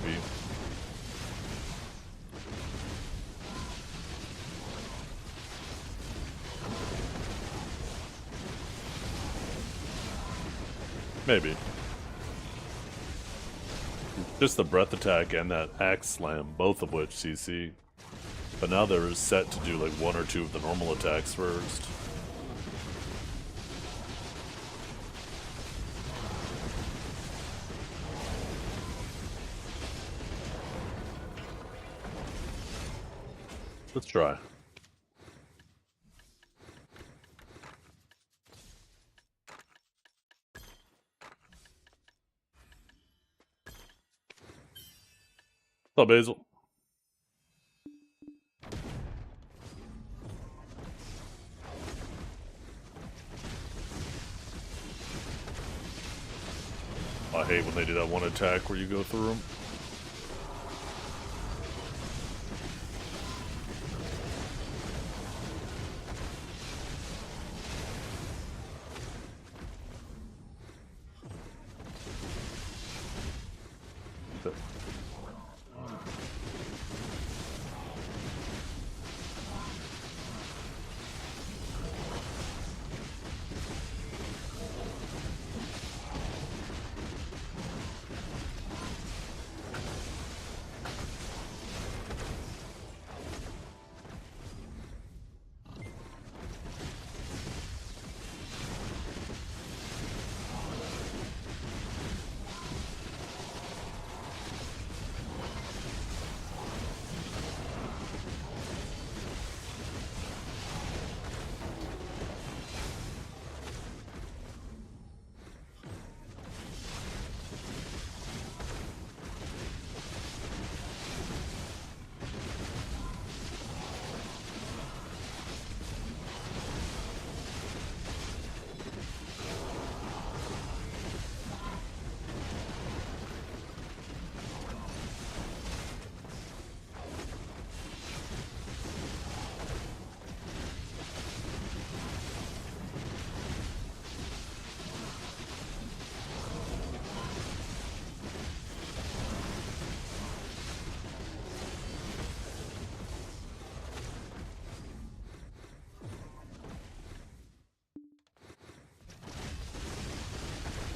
Maybe. Just the breath attack and that axe slam, both of which CC. But now they're set to do like 1 or 2 of the normal attacks first. Let's try. What's up, Basil? I hate when they do that one attack where you go through them.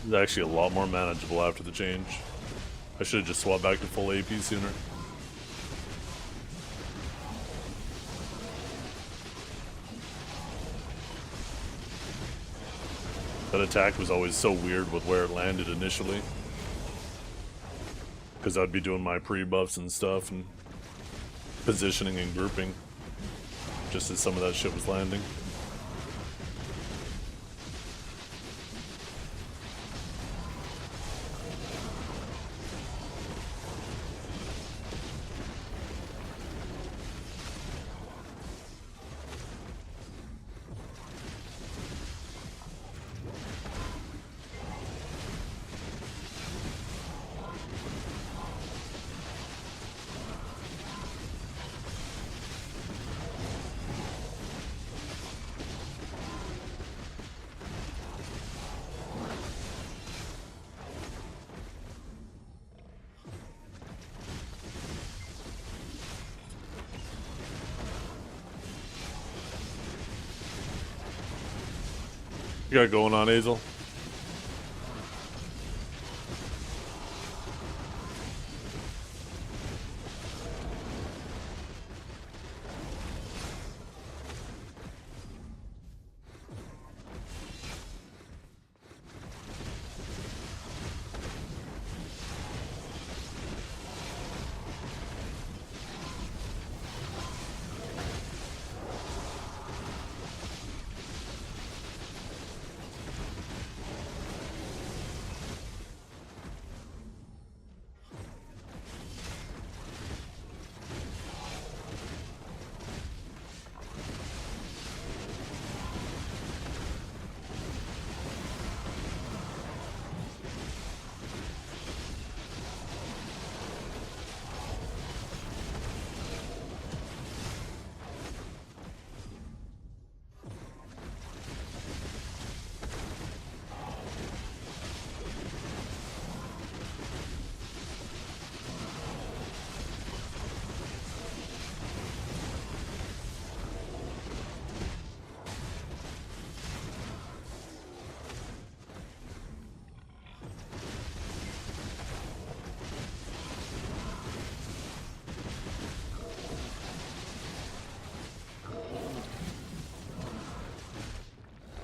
It's actually a lot more manageable after the change. I should have just swapped back to full AP sooner. That attack was always so weird with where it landed initially. Because I'd be doing my pre-buffs and stuff and positioning and grouping just as some of that shit was landing. You got going on, Hazel?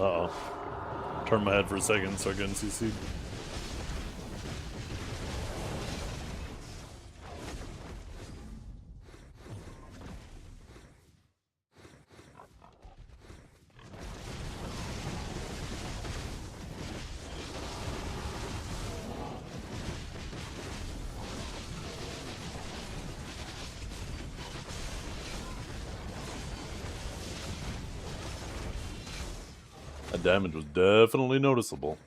Uh-oh. Turn my head for a second so I couldn't CC. That damage was definitely noticeable.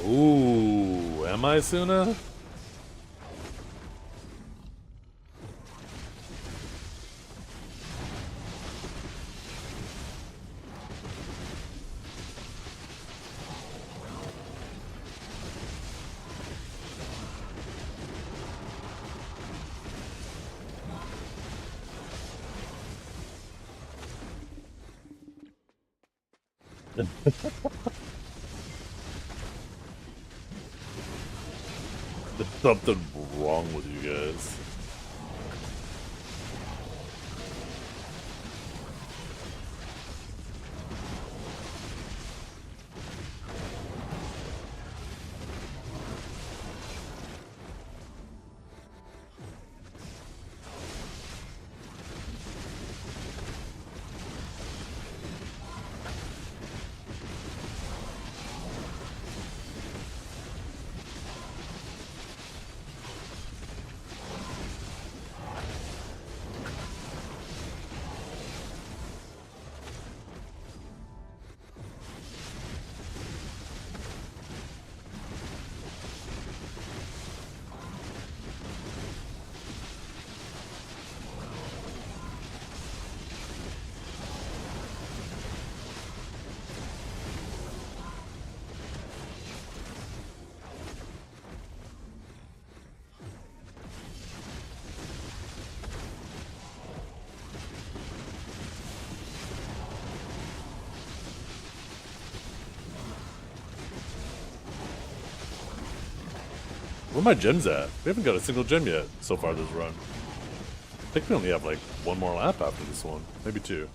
Ooh, am I Suna? There's something wrong with you guys. Where my gems at? We haven't got a single gem yet so far this run. I think we only have like one more lap after this one. Maybe two.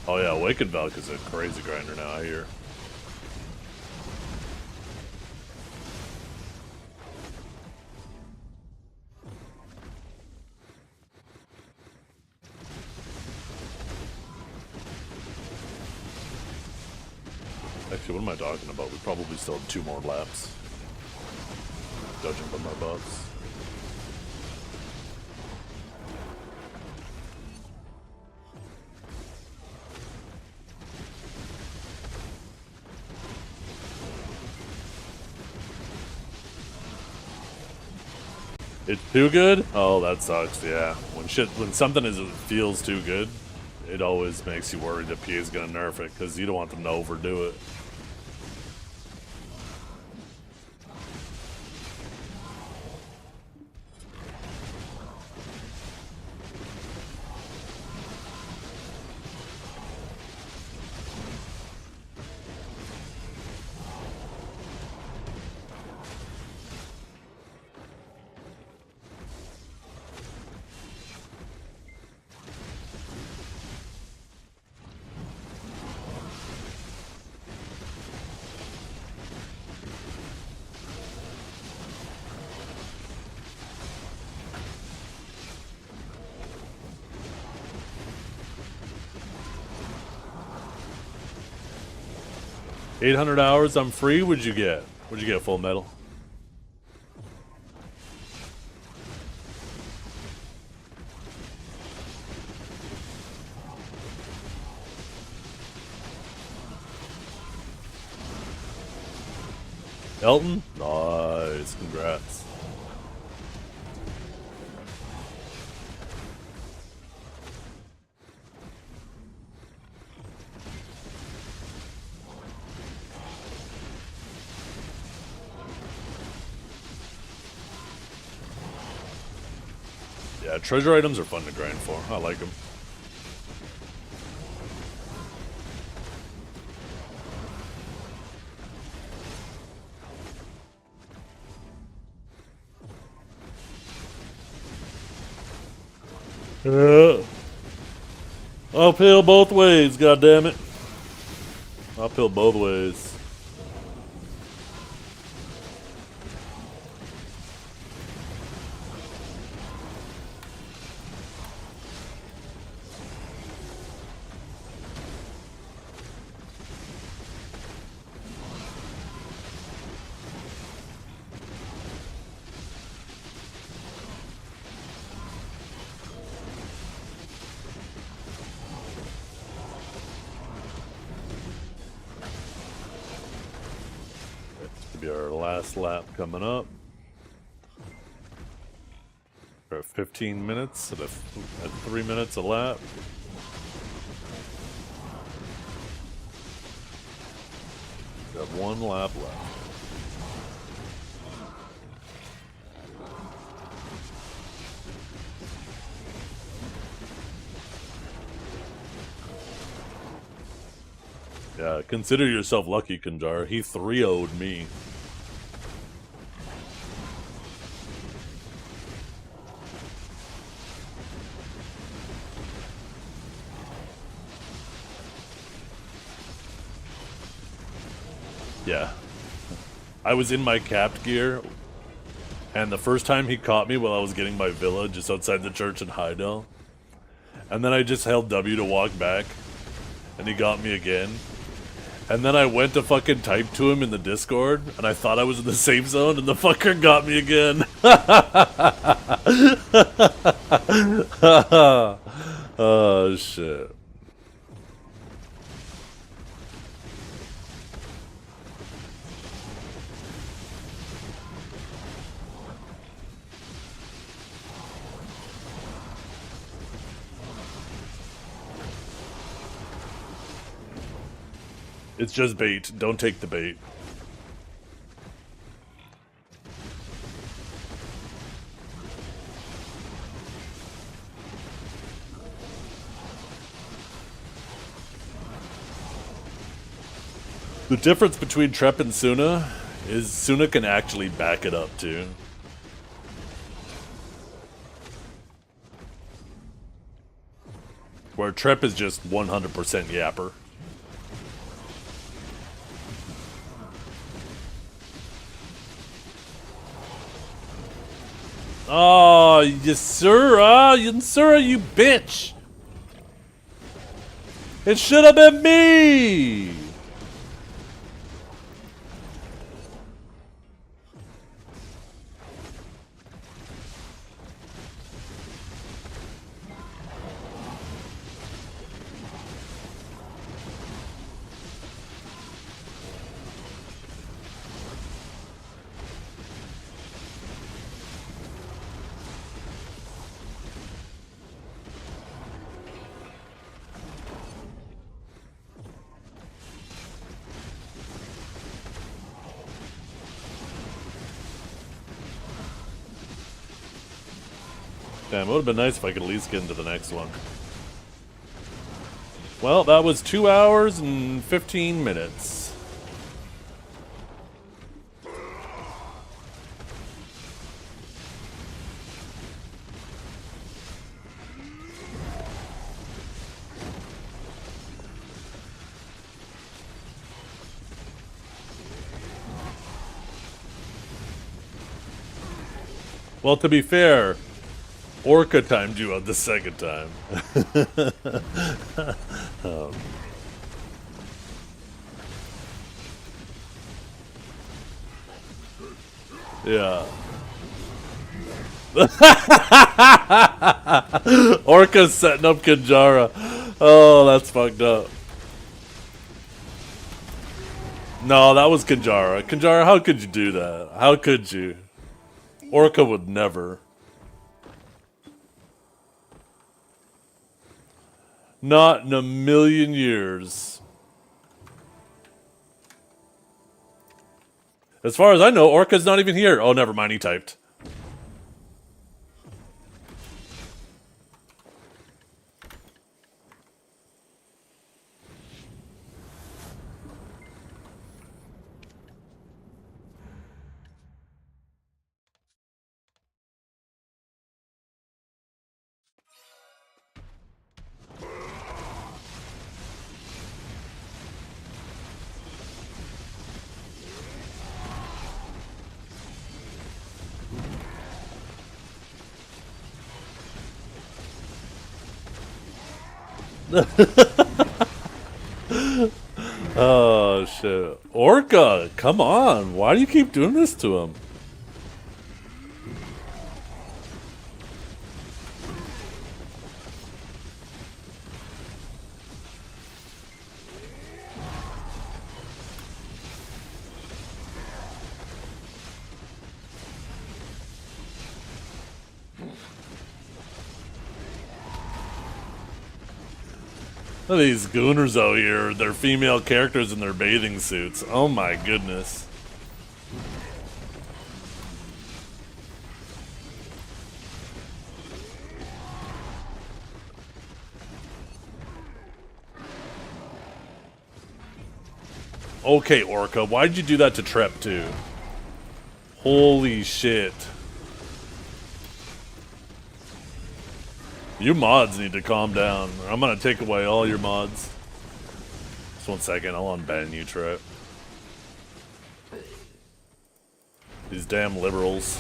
Oh yeah, Awakened Valk is a crazy grinder now, I hear. Actually, what am I talking about? We probably still have 2 more laps. Judging by my buffs. It's too good? Oh, that sucks, yeah. When something feels too good, it always makes you worry that PA is gonna nerf it, because you don't want them to overdo it. $800 I'm free. What'd you get? What'd you get, Full Metal? Elton? Nice, congrats. Yeah, treasure items are fun to grind for. I like them. Uphill both ways, goddammit. Uphill both ways. Be our last lap coming up. We're at 15 minutes at 3 minutes a lap. Got 1 lap left. Yeah, consider yourself lucky, Kanjar. He 3-0'd me. Yeah. I was in my capped gear, and the first time he caught me while I was getting my villa just outside the church in Heidel, and then I just held W to walk back, and he got me again. And then I went to fucking type to him in the Discord, and I thought I was in the safe zone, and the fucker got me again. Oh, shit. It's just bait. Don't take the bait. The difference between Trep and Suna is Suna can actually back it up too. Where Trep is just 100% yapper. Oh, Yasura, you bitch! It should have been me! Damn, it would have been nice if I could at least get into the next one. Well, that was 2 hours and 15 minutes. Well, to be fair, Orca timed you out the second time. Yeah. Orca's setting up Kanjara. Oh, that's fucked up. No, that was Kanjara. Kanjara, how could you do that? How could you? Orca would never. Not in a million years. As far as I know, Orca's not even here. Oh, never mind, he typed. Oh shit. Orca, come on. Why do you keep doing this to him? Look at these gooners out here, they're female characters in their bathing suits. Oh my goodness. Okay, Orca, why'd you do that to Trep too? Holy shit. You mods need to calm down. I'm gonna take away all your mods. Just 1 second, I'll unban you, Trip. These damn liberals.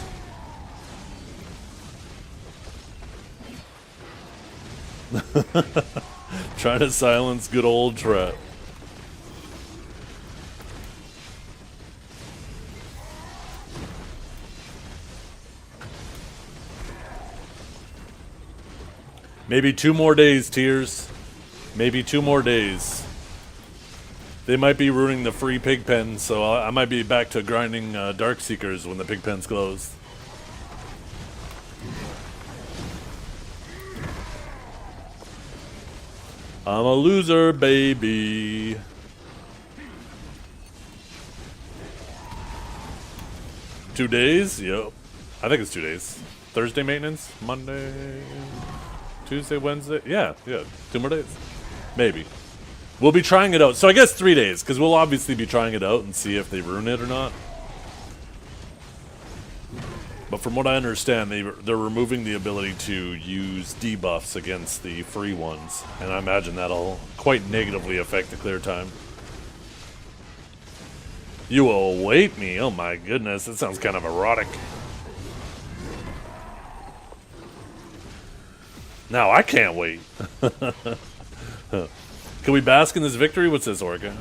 Trying to silence good old Trip. Maybe 2 more days, Tears. Maybe 2 more days. They might be ruining the free pig pen, so I might be back to grinding Dark Seekers when the pig pen's closed. I'm a loser, baby. Two days? Yep. I think it's 2 days. Thursday maintenance? Monday... Tuesday, Wednesday? Yeah. 2 more days. Maybe. We'll be trying it out. So I guess 3 days, because we'll obviously be trying it out and see if they ruin it or not. But from what I understand, they're removing the ability to use debuffs against the free ones. And I imagine that'll quite negatively affect the clear time. You will await me? Oh my goodness, that sounds kind of erotic. Now I can't wait. Can we bask in this victory? What's this, Orca?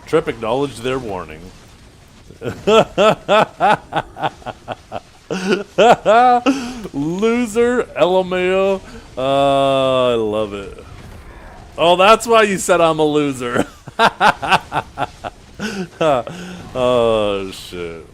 Trip acknowledged their warning. Loser, LMAO. I love it. Oh, that's why you said I'm a loser. Oh, shit.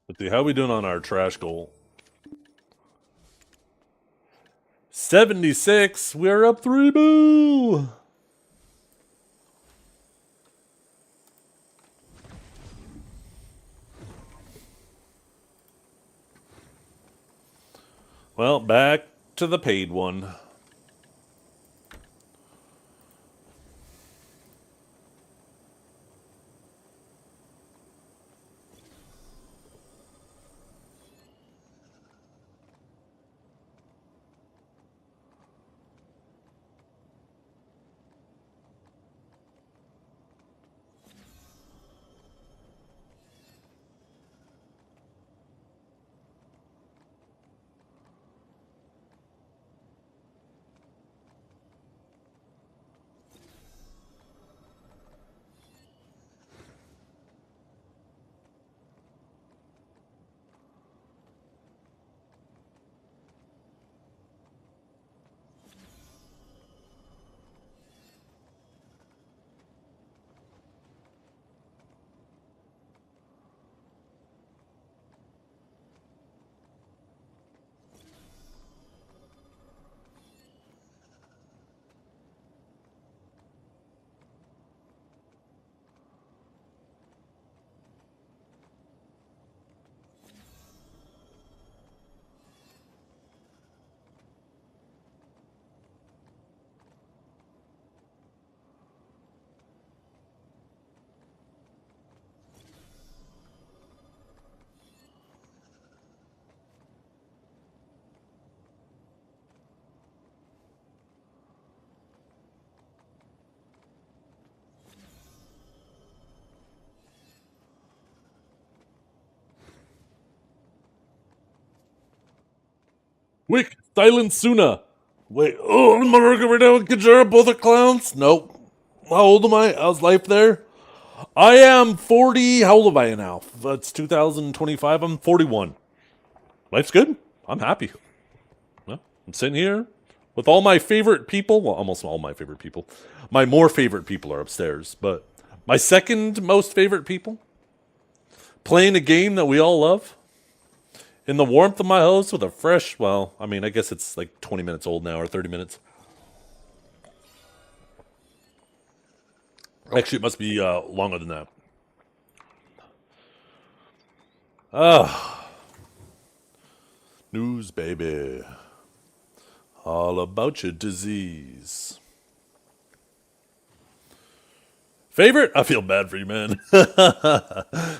Let's see, how are we doing on our trash goal? 76. We're up 3, boo! Well, back to the paid one. Wick, silent Suna. Wait, oh, I'm working right now with Kajara, both are clowns? Nope. How old am I? How's life there? I am 40. How old am I now? That's 2025. I'm 41. Life's good. I'm happy. Well, I'm sitting here with all my favorite people. Well, almost all my favorite people. My more favorite people are upstairs, but my second most favorite people playing a game that we all love. In the warmth of my house with a fresh, well, I mean, I guess it's like 20 minutes old now or 30 minutes. Actually, it must be longer than that. News, baby. All about your disease. Favorite? I feel bad for you, man.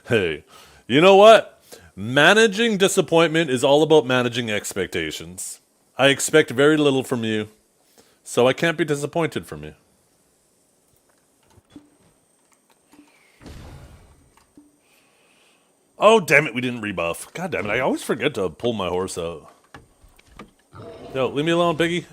Hey, you know what? Managing disappointment is all about managing expectations. I expect very little from you, so I can't be disappointed from you. Oh, damn it, we didn't rebuff. God damn it, I always forget to pull my horse out. Yo, leave me alone, Piggy.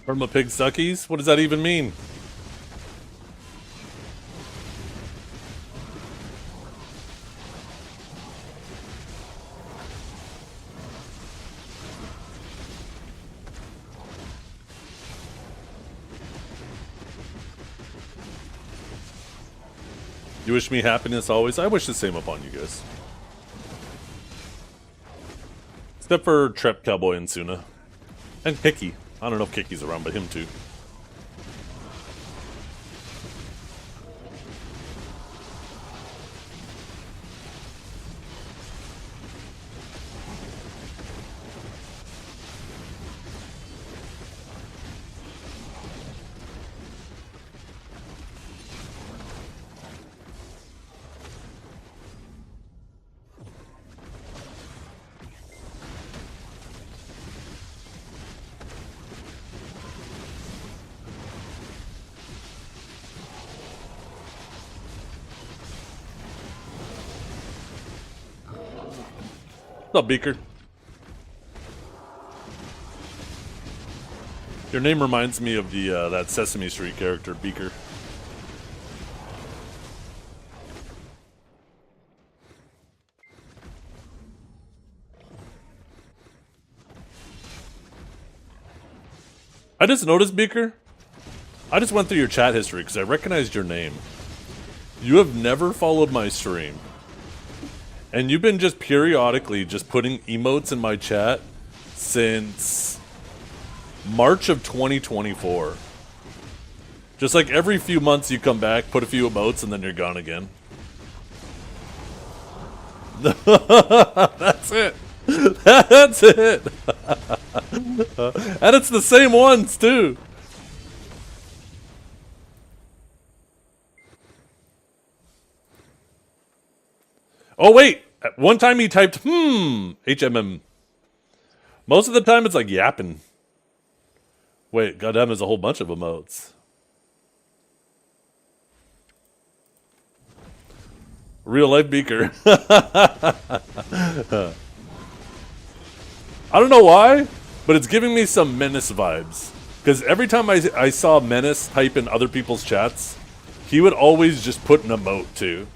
From the pig suckies? What does that even mean? You wish me happiness always? I wish the same upon you guys. Except for Trep Cowboy and Suna. And Hickey. I don't know if Kicky's around, but him too. What's up, Beaker? Your name reminds me of the that Sesame Street character, Beaker. I just noticed, Beaker. I just went through your chat history because I recognized your name. You have never followed my stream. And you've been just periodically just putting emotes in my chat since March of 2024. Just like every few months you come back, put a few emotes, and then you're gone again. That's it. That's it. And it's the same ones, too. Oh, wait. At one time he typed, HMM. Most of the time it's like yapping. Wait, goddamn, there's a whole bunch of emotes. Real life Beaker. I don't know why, but it's giving me some Menace vibes. Because every time I saw Menace type in other people's chats, he would always just put an emote too.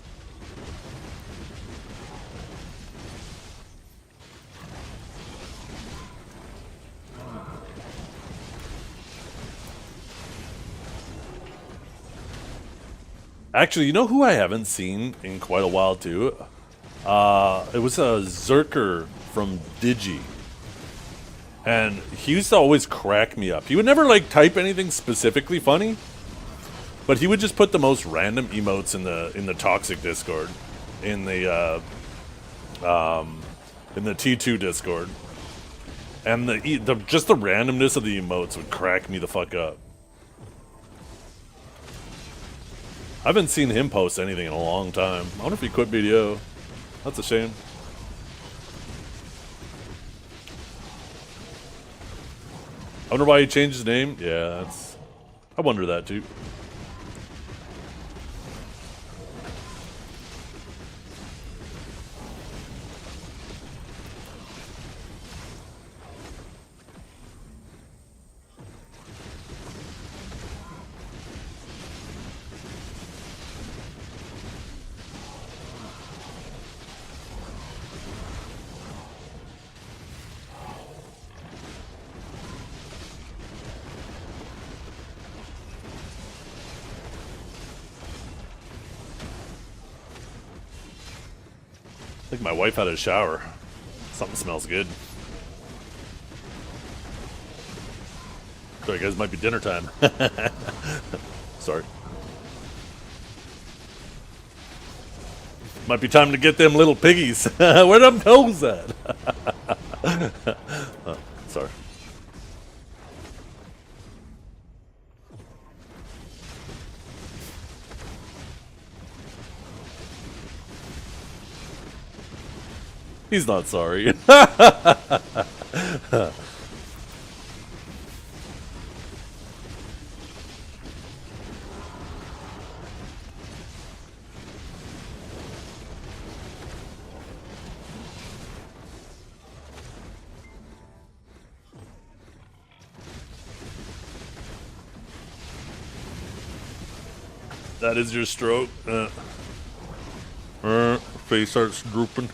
Actually, you know who I haven't seen in quite a while, too? It was a Zerker from Digi. And he used to always crack me up. He would never, like, type anything specifically funny. But he would just put the most random emotes in the Toxic Discord. In the T2 Discord. And just the randomness of the emotes would crack me the fuck up. I haven't seen him post anything in a long time. I wonder if he quit BDO. That's a shame. I wonder why he changed his name. Yeah, I wonder that too. I think my wife had a shower. Something smells good. Sorry guys, might be dinner time. Sorry. Might be time to get them little piggies. Where them toes at? Sorry. He's not sorry. That is your stroke. Face starts drooping.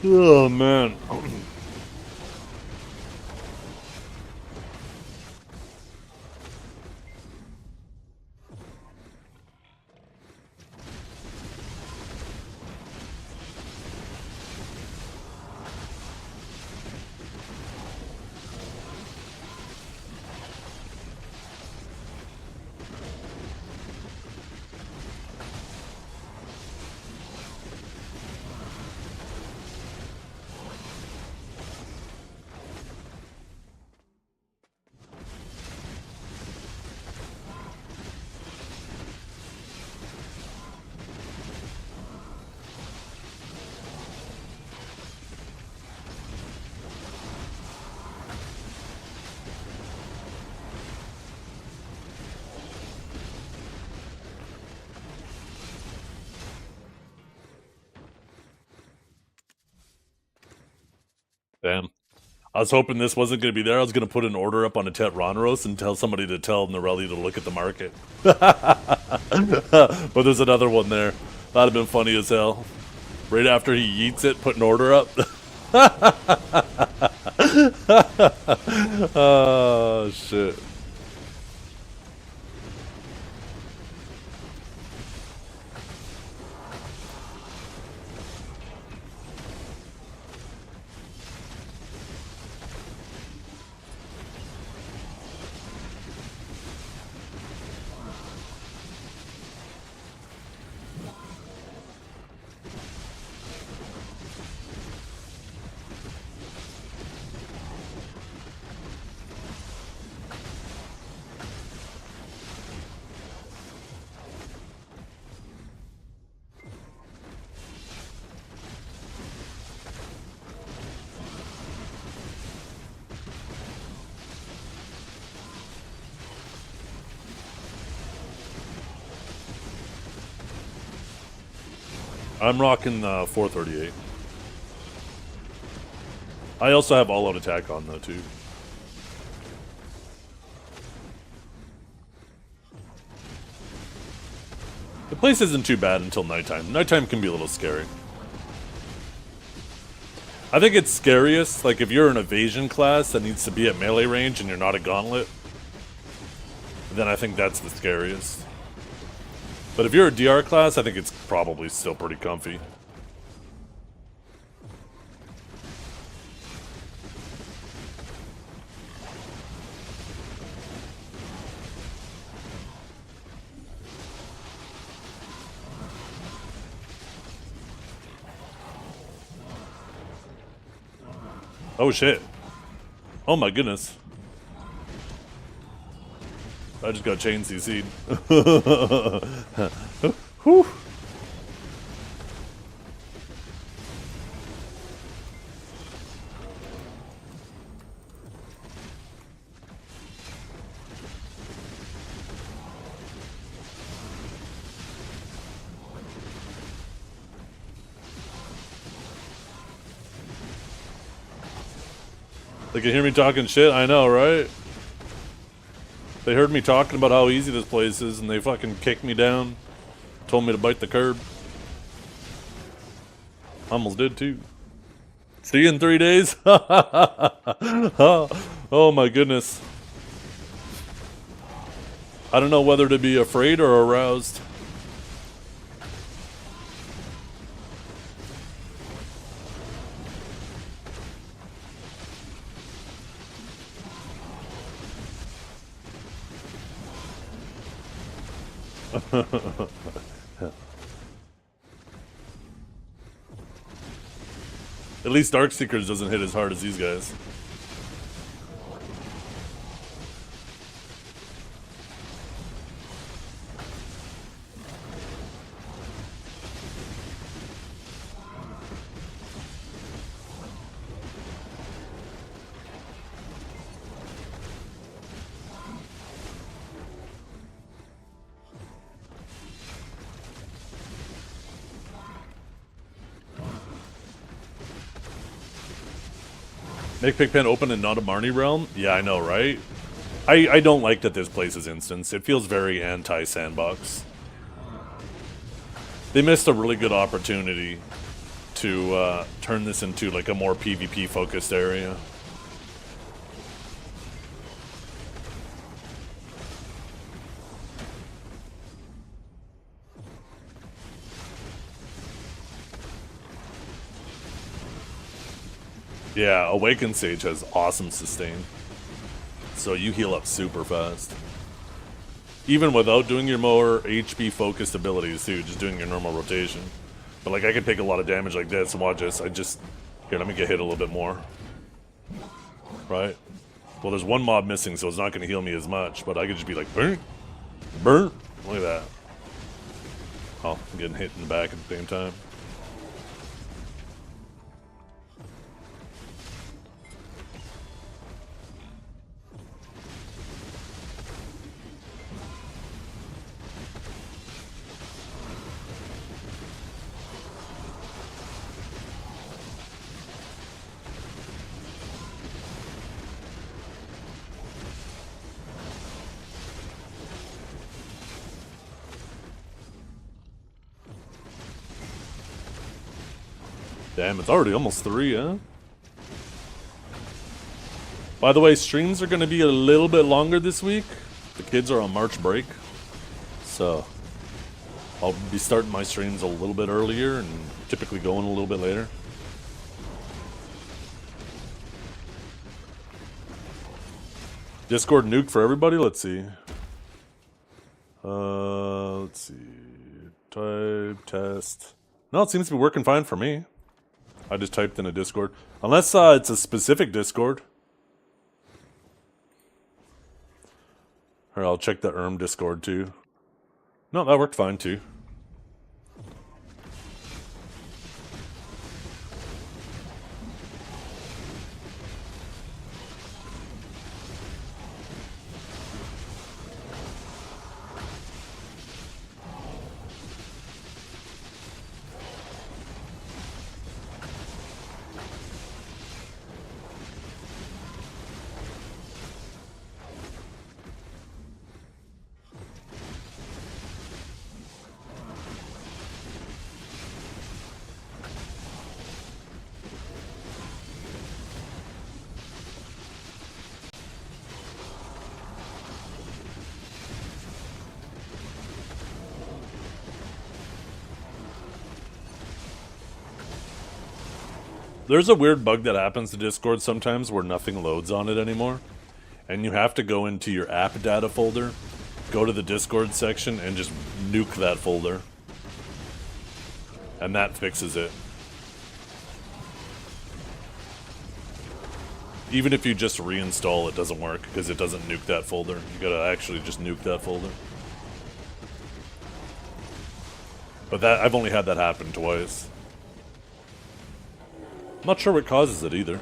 Oh man. Damn. I was hoping this wasn't going to be there. I was going to put an order up on a Tetronros and tell somebody to tell Norelli to look at the market. But there's another one there. That'd have been funny as hell. Right after he yeets it, put an order up. Oh, shit. I'm rocking 438. I also have all-out attack on though too. The place isn't too bad until nighttime. Nighttime can be a little scary. I think it's scariest, like if you're an evasion class that needs to be at melee range and you're not a gauntlet, then I think that's the scariest. But if you're a DR class, I think it's probably still pretty comfy. Oh shit. Oh my goodness. I just got chain CC'd. Whew. They can hear me talking shit, I know, right? They heard me talking about how easy this place is and they fucking kicked me down. Told me to bite the curb. Almost did too. See you in 3 days? Oh my goodness. I don't know whether to be afraid or aroused. At least Darkseekers doesn't hit as hard as these guys. Make Pigpen open and not a Marnie realm? Yeah, I know, right? I don't like that this place is instance. It feels very anti-sandbox. They missed a really good opportunity to turn this into like a more PvP-focused area. Yeah, Awakened Sage has awesome sustain. So you heal up super fast. Even without doing your more HP focused abilities too, just doing your normal rotation. But like I could take a lot of damage like this and watch this. Here, let me get hit a little bit more. Right? Well, there's one mob missing, so it's not gonna heal me as much, but I could just be like, burn, burn. Look at that. Oh, I'm getting hit in the back at the same time. Damn, it's already almost 3, huh? By the way, streams are going to be a little bit longer this week. The kids are on March break. So, I'll be starting my streams a little bit earlier and typically going a little bit later. Discord nuke for everybody? Let's see. Let's see. Type, test. No, it seems to be working fine for me. I just typed in a Discord. Unless it's a specific Discord. Or I'll check the Discord too. No, that worked fine too. There's a weird bug that happens to Discord sometimes where nothing loads on it anymore. And you have to go into your app data folder, go to the Discord section, and just nuke that folder. And that fixes it. Even if you just reinstall, it doesn't work because it doesn't nuke that folder. You gotta actually just nuke that folder. But that I've only had that happen twice. I'm not sure what causes it either.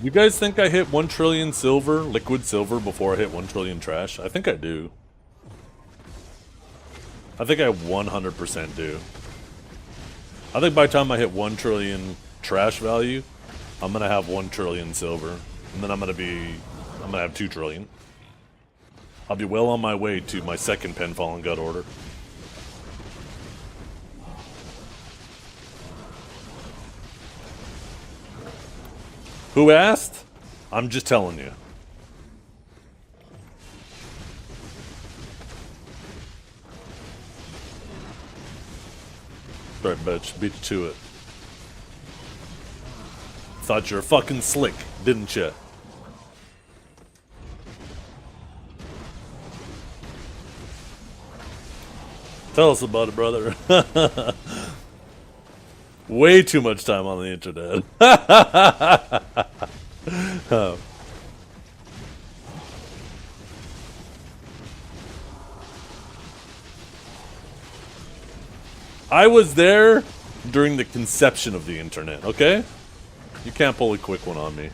You guys think I hit 1 trillion silver, liquid silver, before I hit 1 trillion trash? I think I do. I think I 100% do. I think by the time I hit 1 trillion trash value, I'm gonna have 1 trillion silver. And then I'm gonna have 2 trillion. I'll be well on my way to my second Penfall and Gut order. Who asked? I'm just telling you. Right, bitch. Beat you to it. Thought you were fucking slick, didn't you? Tell us about it, brother. Way too much time on the internet. I was there during the conception of the internet, okay? You can't pull a quick one on me.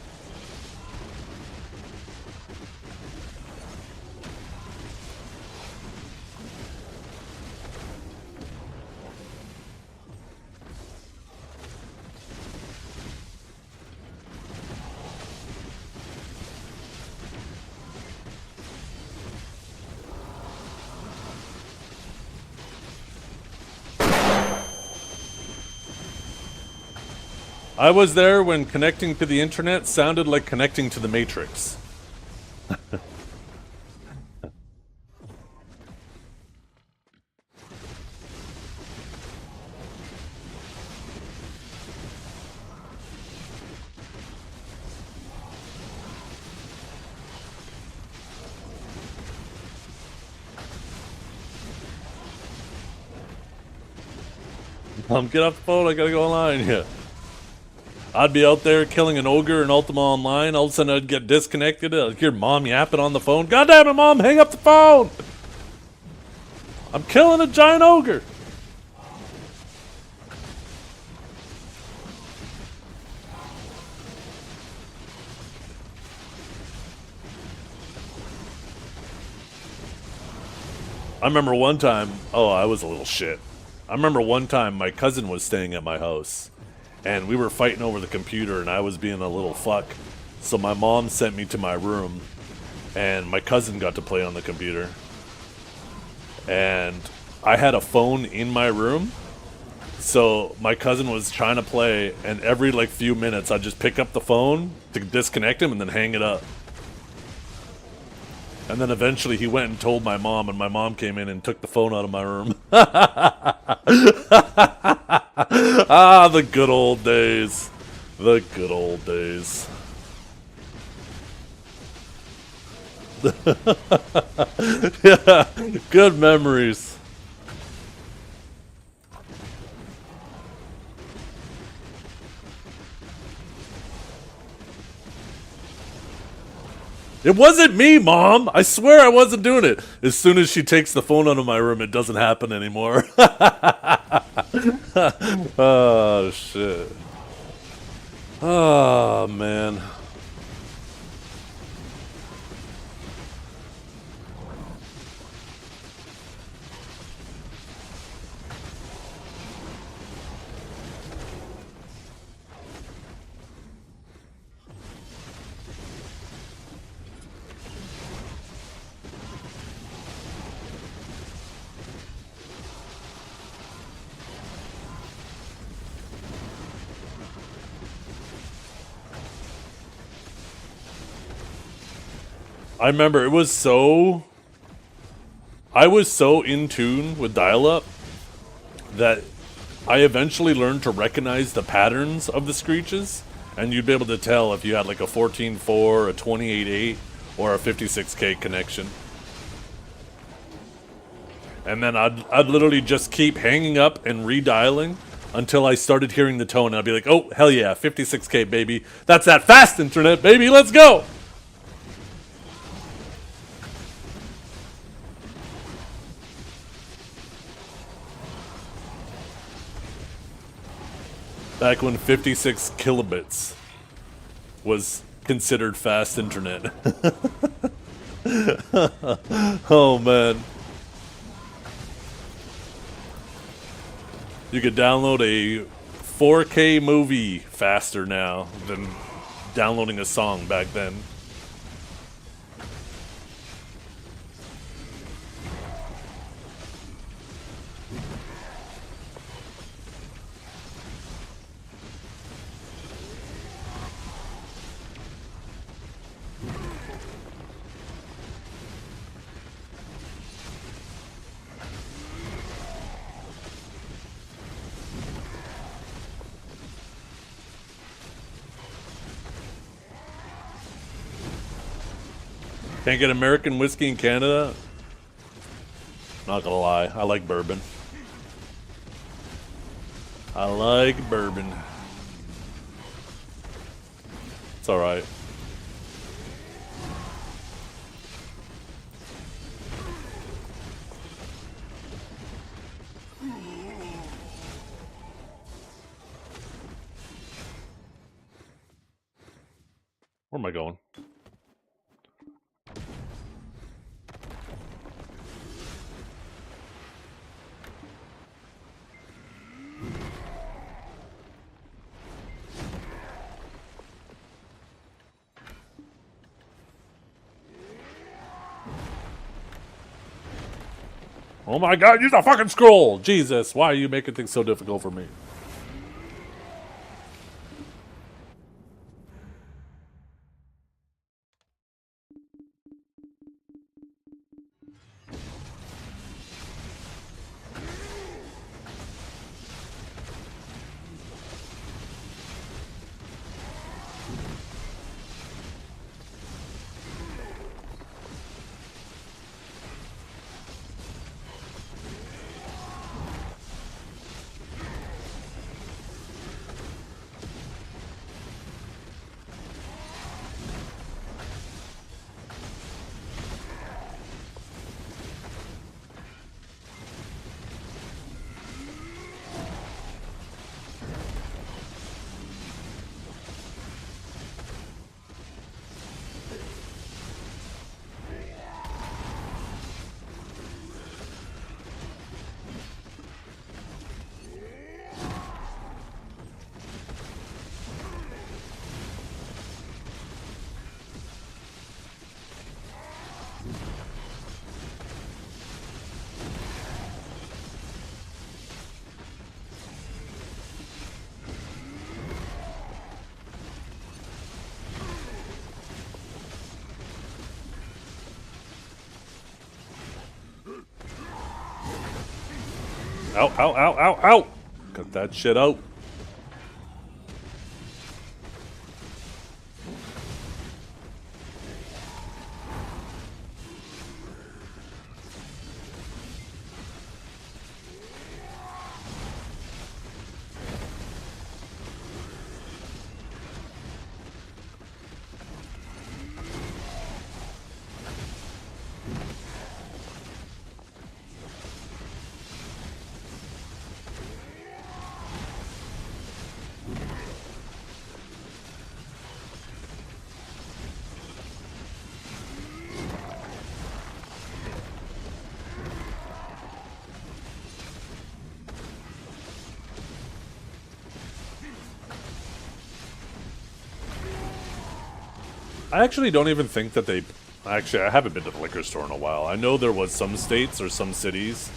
I was there when connecting to the internet sounded like connecting to the Matrix. Get off the phone, I gotta go online, yeah. I'd be out there killing an ogre in Ultima Online. All of a sudden, I'd get disconnected. I'd hear mom yapping on the phone. God damn it, mom! Hang up the phone! I'm killing a giant ogre! I remember one time... Oh, I was a little shit. I remember one time my cousin was staying at my house. And we were fighting over the computer, and I was being a little fuck. So my mom sent me to my room, and my cousin got to play on the computer. And I had a phone in my room, so my cousin was trying to play, and every like few minutes I'd just pick up the phone to disconnect him and then hang it up. And then eventually he went and told my mom, and my mom came in and took the phone out of my room. Ah, the good old days. The good old days. Yeah, good memories. It wasn't me, Mom! I swear I wasn't doing it. As soon as she takes the phone out of my room, it doesn't happen anymore. Oh, shit. Oh, man. I remember I was so in tune with dial-up that I eventually learned to recognize the patterns of the screeches, and you'd be able to tell if you had like a 14.4, a 28.8, or a 56K connection. And then I'd literally just keep hanging up and redialing until I started hearing the tone, and I'd be like, oh, hell yeah, 56K, baby. That's that fast internet, baby, let's go! Back when 56 kilobits was considered fast internet. Oh man. You could download a 4K movie faster now than downloading a song back then. Can't get American whiskey in Canada? Not gonna lie, I like bourbon. I like bourbon. It's alright. Where am I going? Oh my god, use a fucking scroll! Jesus, why are you making things so difficult for me? Ow, ow, ow, ow, ow! Cut that shit out. I actually don't even think that they... Actually, I haven't been to the liquor store in a while. I know there was some states or some cities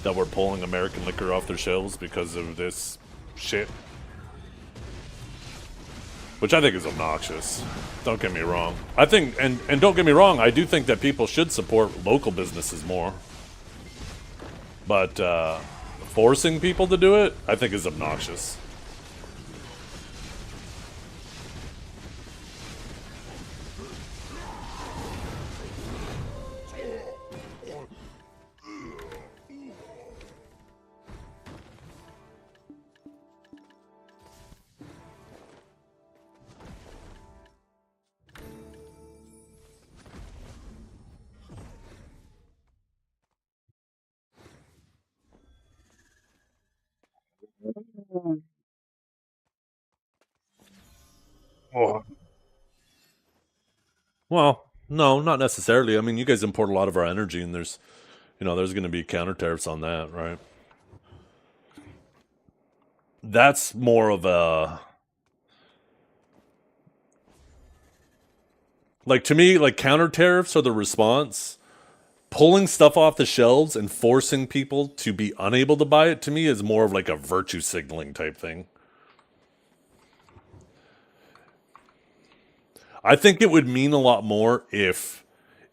that were pulling American liquor off their shelves because of this shit. Which I think is obnoxious. Don't get me wrong. I think, and don't get me wrong, I do think that people should support local businesses more. But forcing people to do it, I think is obnoxious. Oh. Well, no, not necessarily. I mean, you guys import a lot of our energy, and there's going to be counter tariffs on that, right? That's more of a, like, to me, like, counter tariffs are the response. Pulling stuff off the shelves and forcing people to be unable to buy it, to me, is more of like a virtue signaling type thing. I think it would mean a lot more if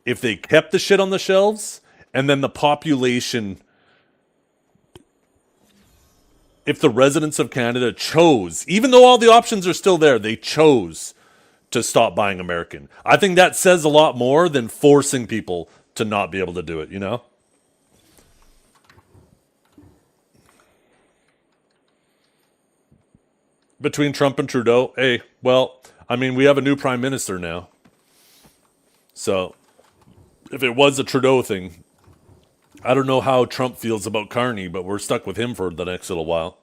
they kept the shit on the shelves and then the population, if the residents of Canada chose, even though all the options are still there, they chose to stop buying American. I think that says a lot more than forcing people to not be able to do it, you know? Between Trump and Trudeau, hey, well, I mean, we have a new prime minister now. So, if it was a Trudeau thing, I don't know how Trump feels about Carney, but we're stuck with him for the next little while.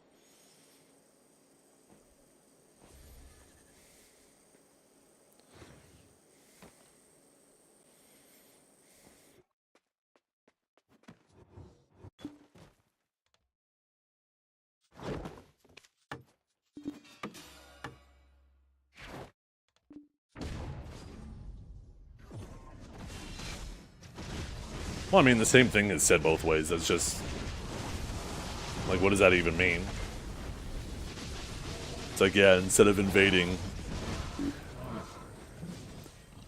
Well, I mean, the same thing is said both ways. That's just, like, what does that even mean? It's like, yeah, instead of invading,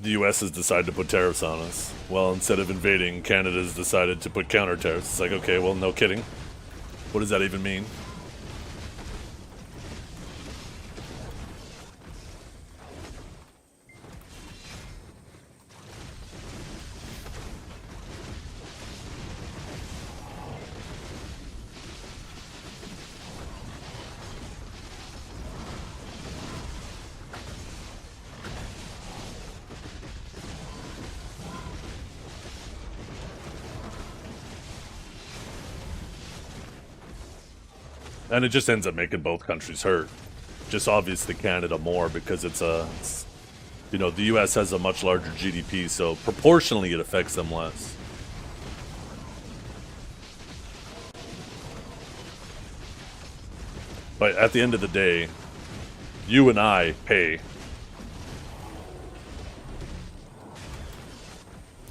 the U.S. has decided to put tariffs on us. Well, instead of invading, Canada's decided to put counter tariffs. It's like, okay, well, no kidding. What does that even mean? And it just ends up making both countries hurt. Just obviously Canada more because it's the U.S. has a much larger GDP, so proportionally it affects them less. But at the end of the day, you and I pay.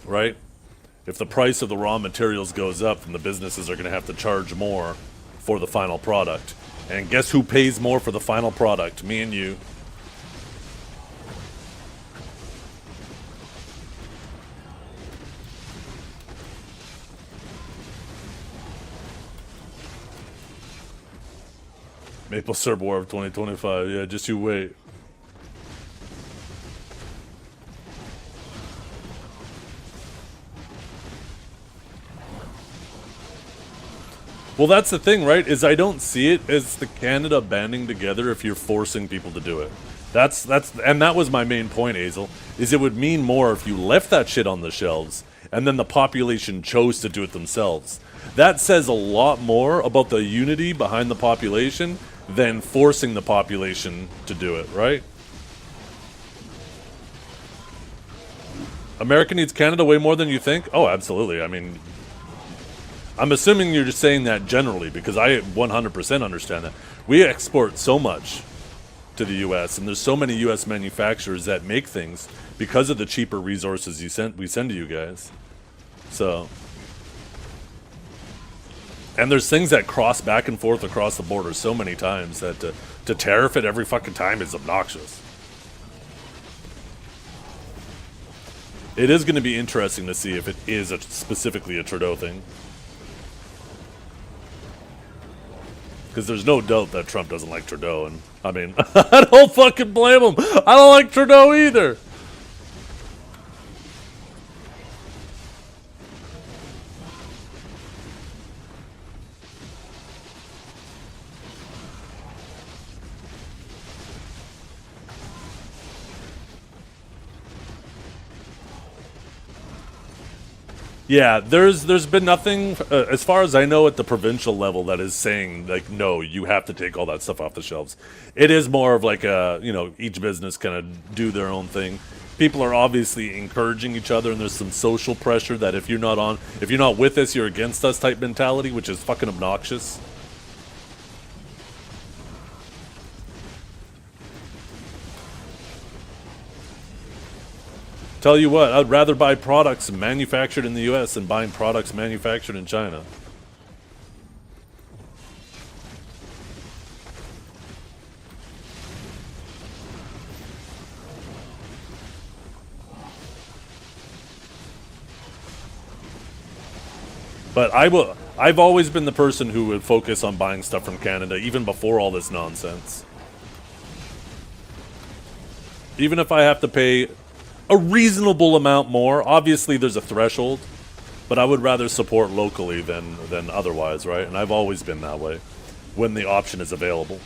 Right? If the price of the raw materials goes up, then the businesses are going to have to charge more for the final product. And guess who pays more for the final product? Me and you. Maple syrup war of 2025. Yeah, just you wait. Well, that's the thing, right? Is I don't see it as the Canada banding together if you're forcing people to do it. And that was my main point, Hazel, is it would mean more if you left that shit on the shelves and then the population chose to do it themselves. That says a lot more about the unity behind the population than forcing the population to do it, right? America needs Canada way more than you think? Oh, absolutely. I mean, I'm assuming you're just saying that generally, because I 100% understand that. We export so much to the U.S., and there's so many U.S. manufacturers that make things because of the cheaper resources we send to you guys. So, and there's things that cross back and forth across the border so many times that to tariff it every fucking time is obnoxious. It is going to be interesting to see if it is specifically a Trudeau thing. Because there's no doubt that Trump doesn't like Trudeau, and I mean, I don't fucking blame him. I don't like Trudeau either. Yeah, there's been nothing, as far as I know, at the provincial level that is saying, like, no, you have to take all that stuff off the shelves. It is more of like each business kind of do their own thing. people are obviously encouraging each other, and there's some social pressure that if you're not with us, you're against us type mentality, which is fucking obnoxious. Tell you what, I'd rather buy products manufactured in the US than buying products manufactured in China. But I've always been the person who would focus on buying stuff from Canada, even before all this nonsense. Even if I have to pay a reasonable amount more, obviously there's a threshold, but I would rather support locally than otherwise, right? And I've always been that way, when the option is available.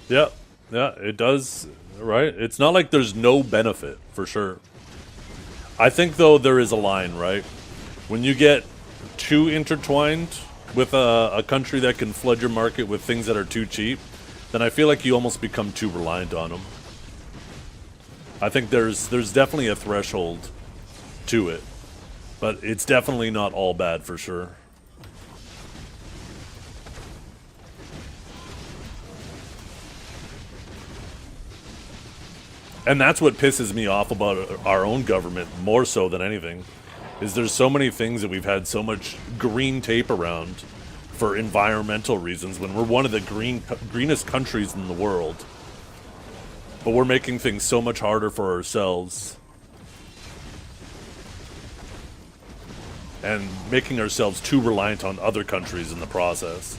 Yeah, it does, right? It's not like there's no benefit, for sure. I think, though, there is a line, right? When you get too intertwined with a country that can flood your market with things that are too cheap, then I feel like you almost become too reliant on them. I think there's definitely a threshold to it, but it's definitely not all bad, for sure. And that's what pisses me off about our own government, more so than anything, is there's so many things that we've had so much green tape around for environmental reasons when we're one of the greenest countries in the world. But we're making things so much harder for ourselves. And making ourselves too reliant on other countries in the process.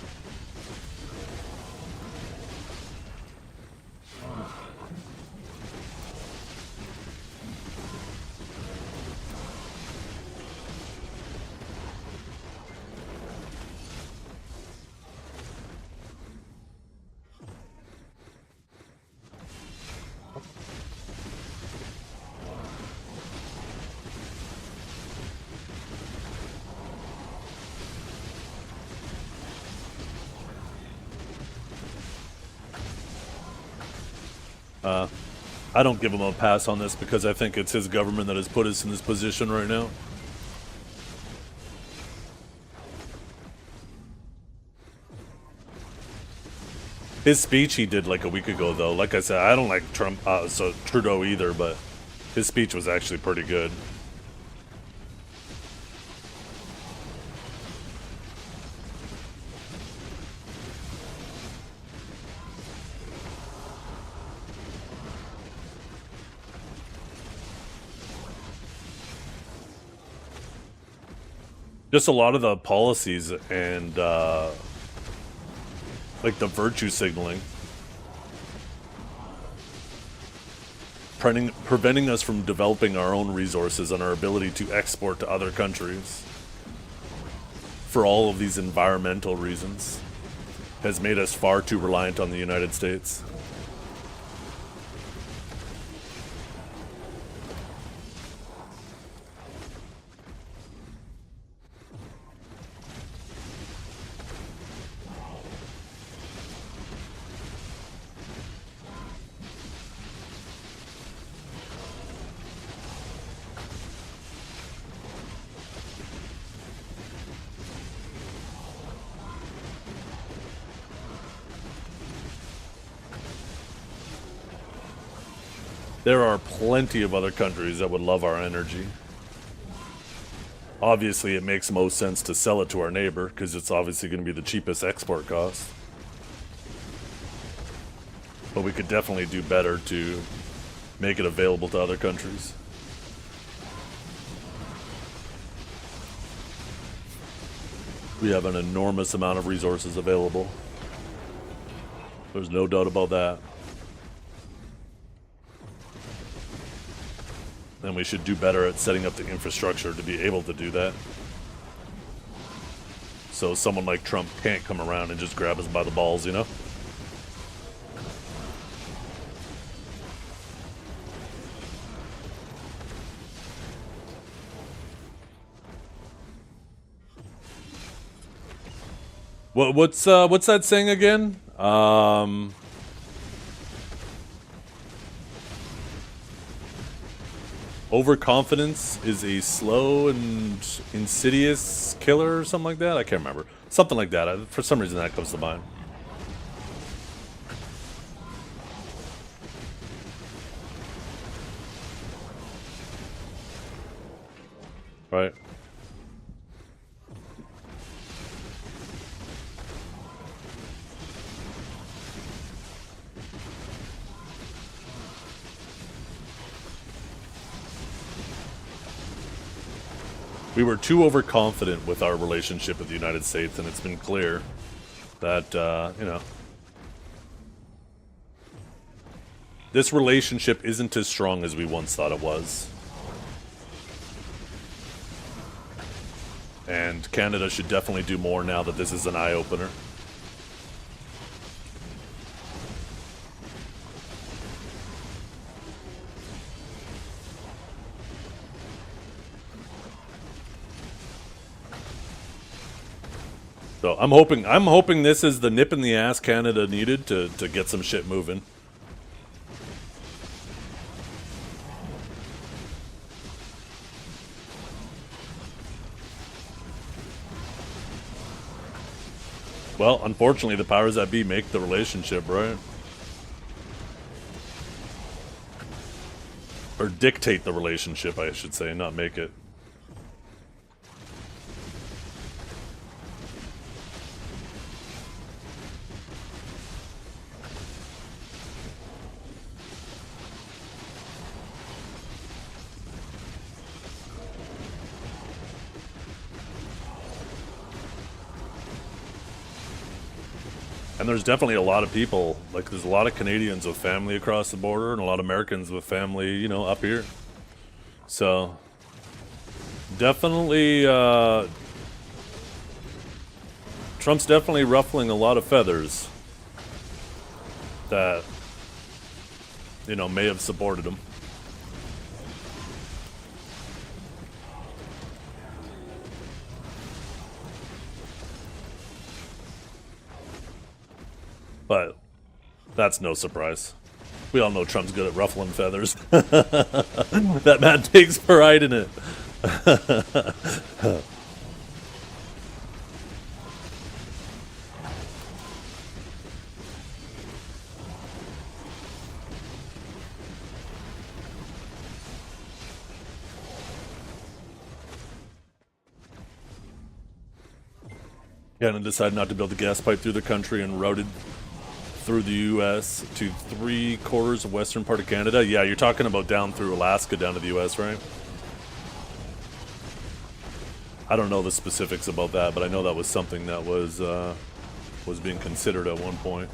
I don't give him a pass on this because I think it's his government that has put us in this position right now. His speech he did like a week ago, though. Like I said, I don't like Trudeau either, but his speech was actually pretty good. Just a lot of the policies and like the virtue signaling, preventing us from developing our own resources and our ability to export to other countries for all of these environmental reasons has made us far too reliant on the United States. There are plenty of other countries that would love our energy. Obviously, it makes most sense to sell it to our neighbor, because it's obviously going to be the cheapest export cost. But we could definitely do better to make it available to other countries. We have an enormous amount of resources available. There's no doubt about that. And we should do better at setting up the infrastructure to be able to do that. So someone like Trump can't come around and just grab us by the balls, you know? What's that saying again? Overconfidence is a slow and insidious killer or something like that? I can't remember. Something like that. For some reason that comes to mind. Right. We were too overconfident with our relationship with the United States, and it's been clear that, you know, this relationship isn't as strong as we once thought it was. And Canada should definitely do more now that this is an eye-opener. So I'm hoping this is the nip in the ass Canada needed to get some shit moving. Well, unfortunately, the powers that be make the relationship, right? Or dictate the relationship, I should say, not make it. And there's definitely a lot of people, like there's a lot of Canadians with family across the border and a lot of Americans with family, you know, up here. So, definitely, Trump's definitely ruffling a lot of feathers that, you know, may have supported him. But that's no surprise. We all know Trump's good at ruffling feathers. That man takes pride in it. Canada decided not to build a gas pipe through the country and routed through the U.S. to 3/4 of western part of Canada. Yeah, you're talking about down through Alaska down to the U.S., right? I don't know the specifics about that, but I know that was something that was being considered at one point.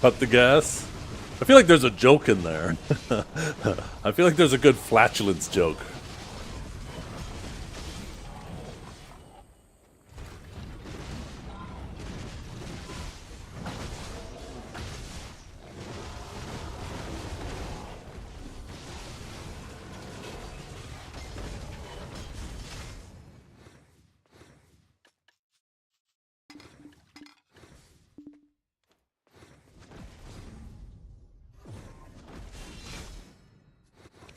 Cut the gas. I feel like there's a joke in there. I feel like there's a good flatulence joke.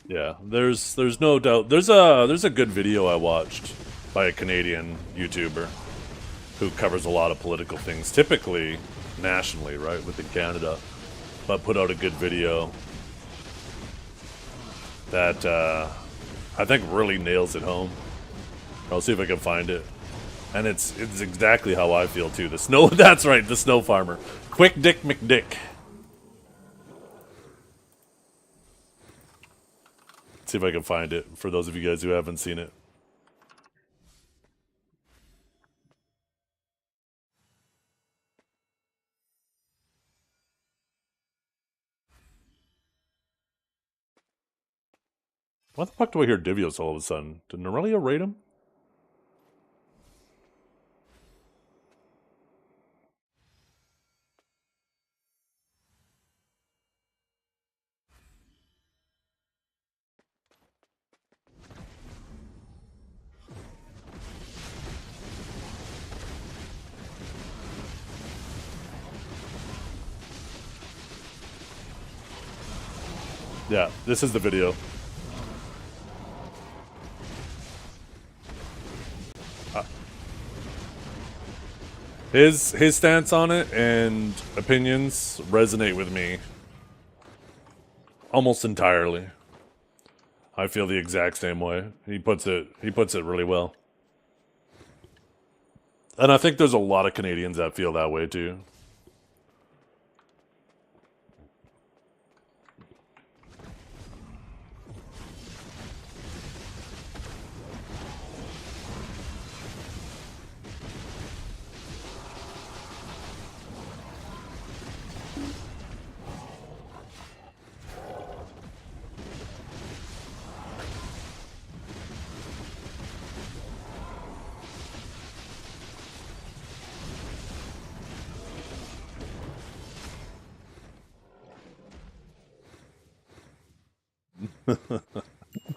Yeah, there's no doubt. There's a good video I watched by a Canadian YouTuber who covers a lot of political things, typically nationally, right, within Canada, but put out a good video that I think really nails it home. I'll see if I can find it. And it's exactly how I feel too. The snow that's right, the snow farmer. Quick Dick McDick. See if I can find it for those of you guys who haven't seen it. Why the fuck do I hear Divios all of a sudden? Did Norelia raid him? Yeah, this is the video. His stance on it and opinions resonate with me almost entirely. I feel the exact same way. He puts it really well. And I think there's a lot of Canadians that feel that way too.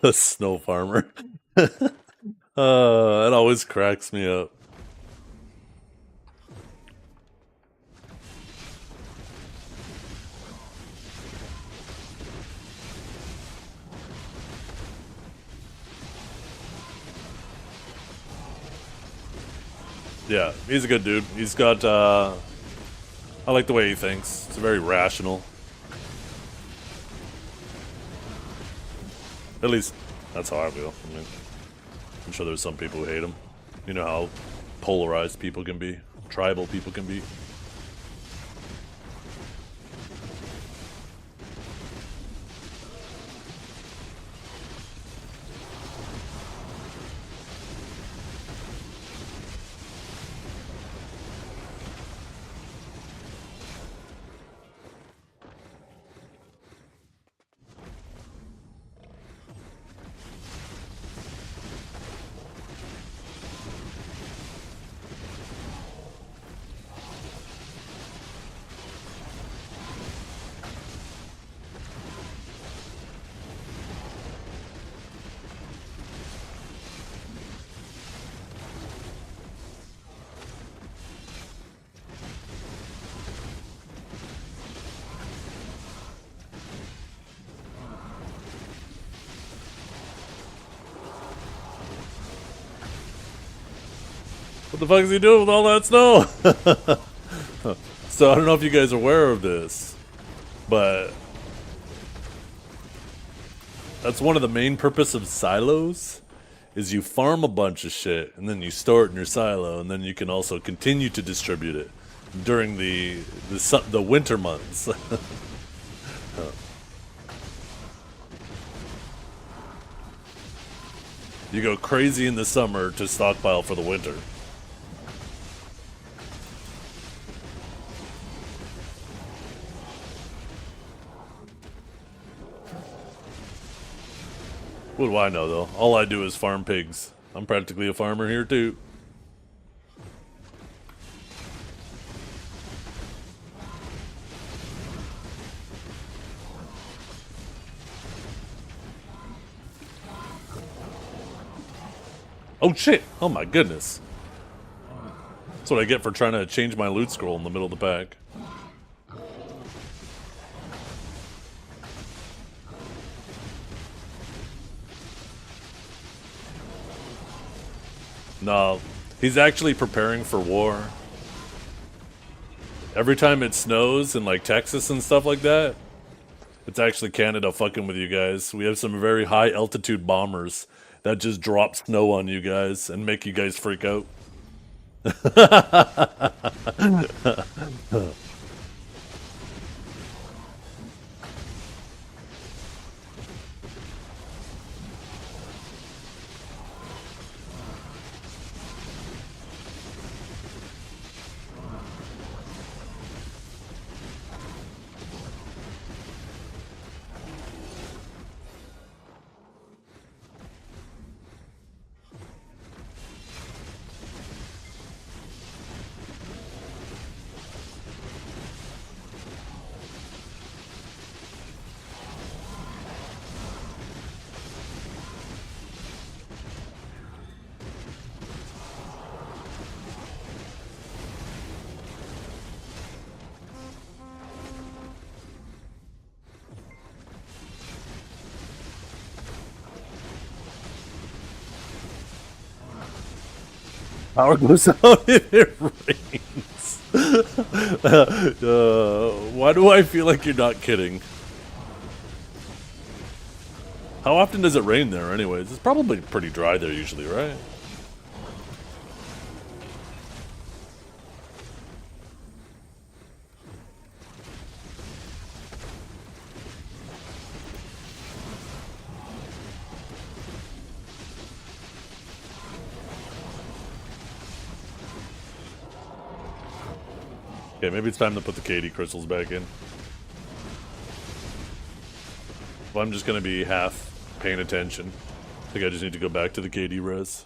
The snow farmer. It always cracks me up. Yeah, he's a good dude. He's got, I like the way he thinks. It's very rational. At least, that's how I feel. I mean, I'm sure there's some people who hate him. You know how polarized people can be. Tribal people can be. What the fuck is he doing with all that snow? So I don't know if you guys are aware of this, but that's one of the main purpose of silos, is you farm a bunch of shit and then you store it in your silo, and then you can also continue to distribute it during the winter months. You go crazy in the summer to stockpile for the winter. What do I know, though? All I do is farm pigs. I'm practically a farmer here, too. Oh, shit! Oh, my goodness. That's what I get for trying to change my loot scroll in the middle of the pack. No, he's actually preparing for war. Every time it snows in like Texas and stuff like that, it's actually Canada fucking with you guys. We have some very high altitude bombers that just drop snow on you guys and make you guys freak out. Power goes out and it rains. Why do I feel like you're not kidding? How often does it rain there anyways? It's probably pretty dry there usually, right? Okay, maybe it's time to put the KD crystals back in. Well, I'm just gonna be half paying attention. I think I just need to go back to the KD res.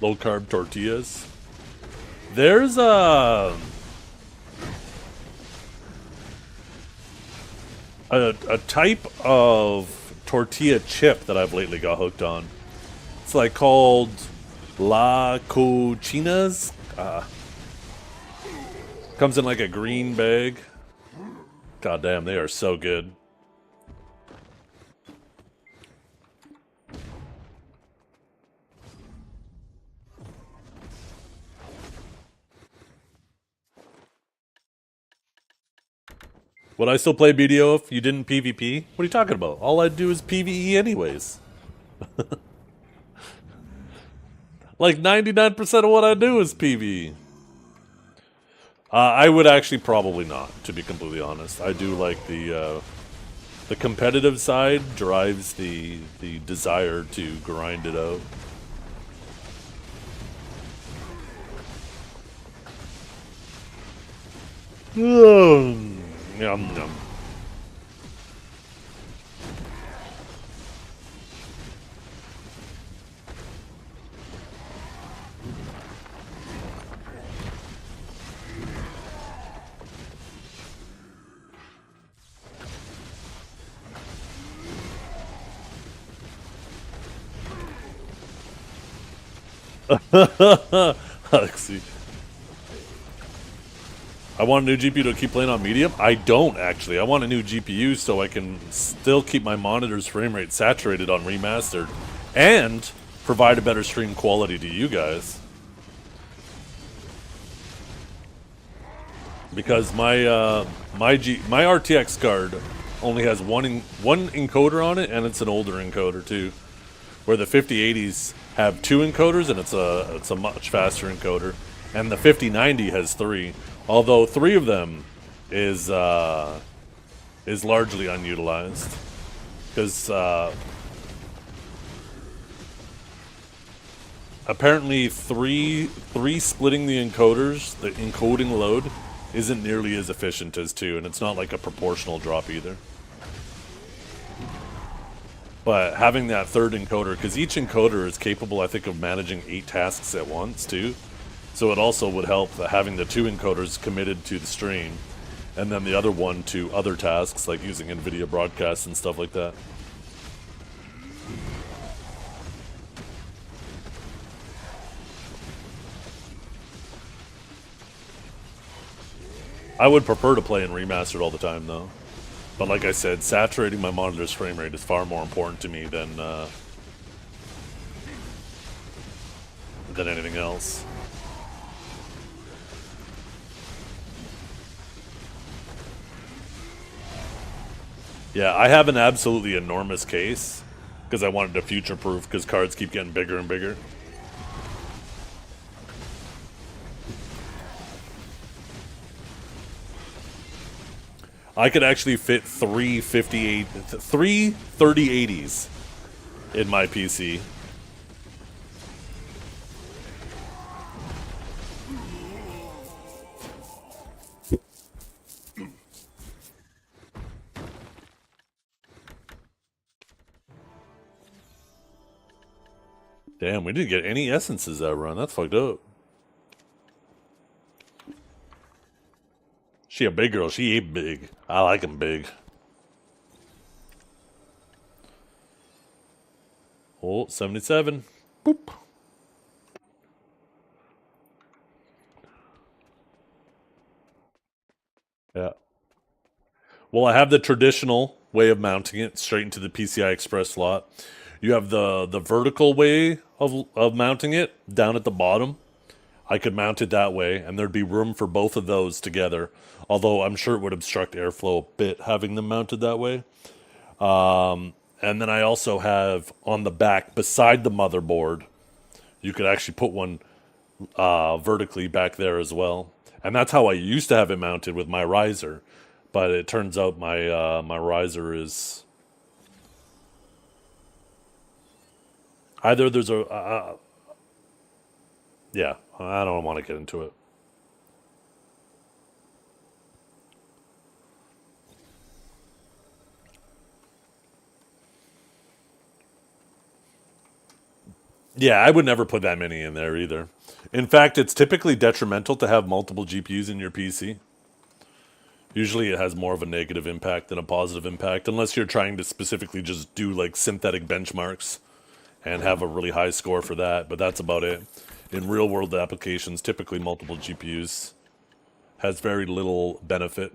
Low carb tortillas. There's a type of tortilla chip that I've lately got hooked on. It's like called La Cochinas. Comes in like a green bag. God damn, they are so good. Would I still play BDO if you didn't PvP? What are you talking about? All I'd do is PvE anyways. Like 99% of what I do is PvE. I would actually probably not, to be completely honest. I do like the competitive side drives the desire to grind it out. Yum, yum. Alexi. I want a new GPU to keep playing on medium? I don't, actually. I want a new GPU so I can still keep my monitor's frame rate saturated on remastered and provide a better stream quality to you guys. Because my RTX card only has one encoder on it, and it's an older encoder too. Where the 5080s have 2 encoders, and it's a much faster encoder, and the 5090 has 3. Although 3 of them is largely unutilized because apparently three splitting the encoders, the encoding load, isn't nearly as efficient as 2, and it's not like a proportional drop either. But having that third encoder, because each encoder is capable, I think, of managing 8 tasks at once, too. So it also would help having the 2 encoders committed to the stream, and then the other one to other tasks, like using NVIDIA broadcasts and stuff like that. I would prefer to play in remastered all the time, though. But like I said, saturating my monitor's frame rate is far more important to me than anything else. Yeah, I have an absolutely enormous case because I wanted to future-proof because cards keep getting bigger and bigger. I could actually fit 3 3080s in my PC. Damn, we didn't get any essences that run. That's fucked up. She a big girl. She ain't big. I like him big. Oh, 77. Boop. Yeah. Well, I have the traditional way of mounting it straight into the PCI Express slot. You have the vertical way of mounting it down at the bottom. I could mount it that way, and there'd be room for both of those together. Although I'm sure it would obstruct airflow a bit having them mounted that way. And then I also have on the back, beside the motherboard, you could actually put one vertically back there as well. And that's how I used to have it mounted with my riser. But it turns out my my riser is... Either there's a... yeah, I don't want to get into it. Yeah, I would never put that many in there either. In fact, it's typically detrimental to have multiple GPUs in your PC. Usually it has more of a negative impact than a positive impact, unless you're trying to specifically just do like synthetic benchmarks and have a really high score for that, but that's about it. In real-world applications, typically multiple GPUs has very little benefit.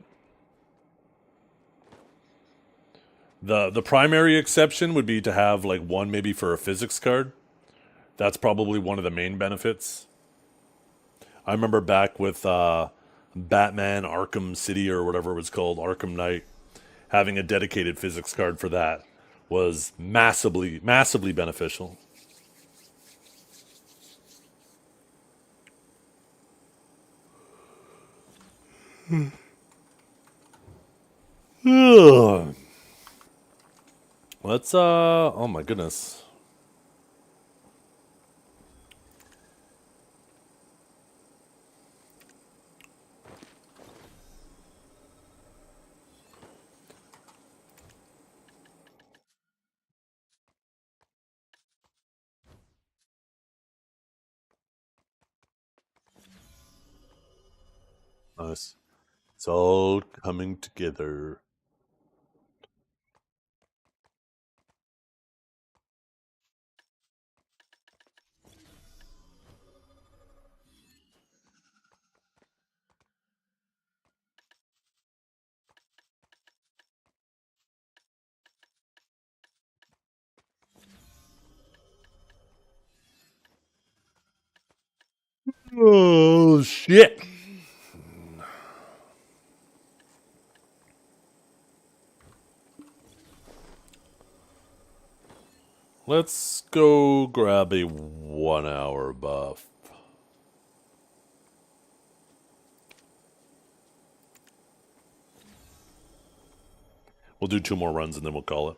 The primary exception would be to have like one maybe for a physics card. That's probably one of the main benefits. I remember back with Batman Arkham City or whatever it was called, Arkham Knight, having a dedicated physics card for that was massively beneficial. Let's oh my goodness. Nice. It's all coming together. Oh, shit. Let's go grab a 1 hour buff. We'll do 2 more runs and then we'll call it.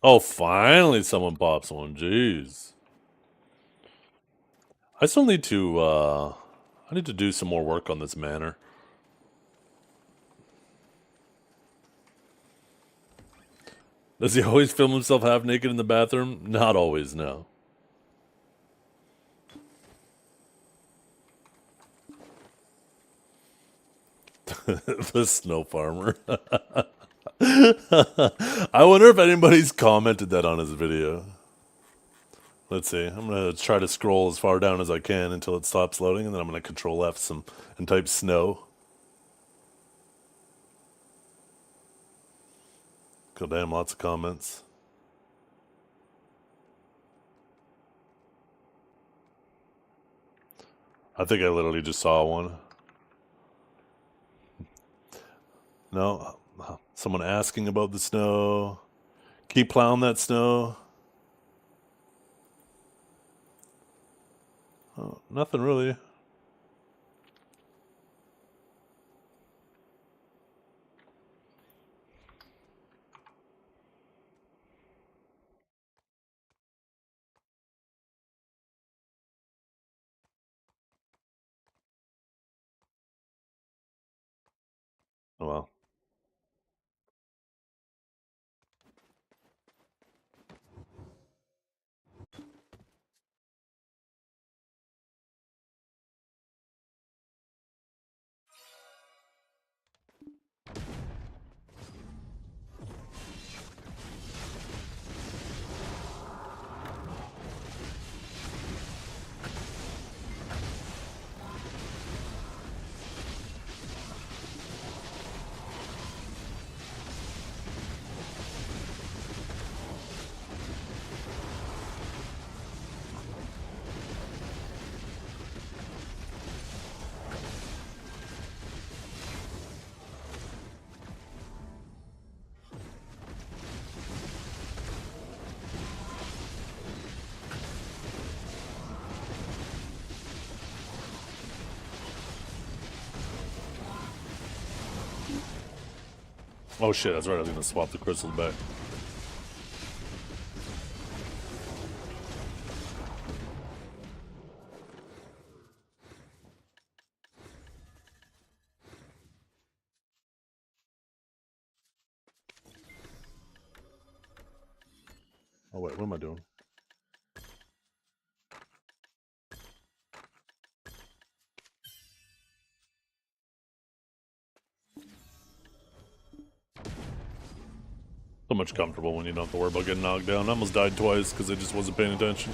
Oh, finally someone pops one. Jeez. I still need to, I need to do some more work on this manor. Does he always film himself half naked in the bathroom? Not always, no. The snow farmer. I wonder if anybody's commented that on his video. Let's see. I'm going to try to scroll as far down as I can until it stops loading, and then I'm going to control F and type snow. God damn, lots of comments. I think I literally just saw one. No, someone asking about the snow. Keep plowing that snow. Oh, nothing really. Oh well. Oh shit, that's right, I was gonna swap the crystals back. Oh wait, what am I doing? So much comfortable when you don't have to worry about getting knocked down. I almost died twice because I just wasn't paying attention.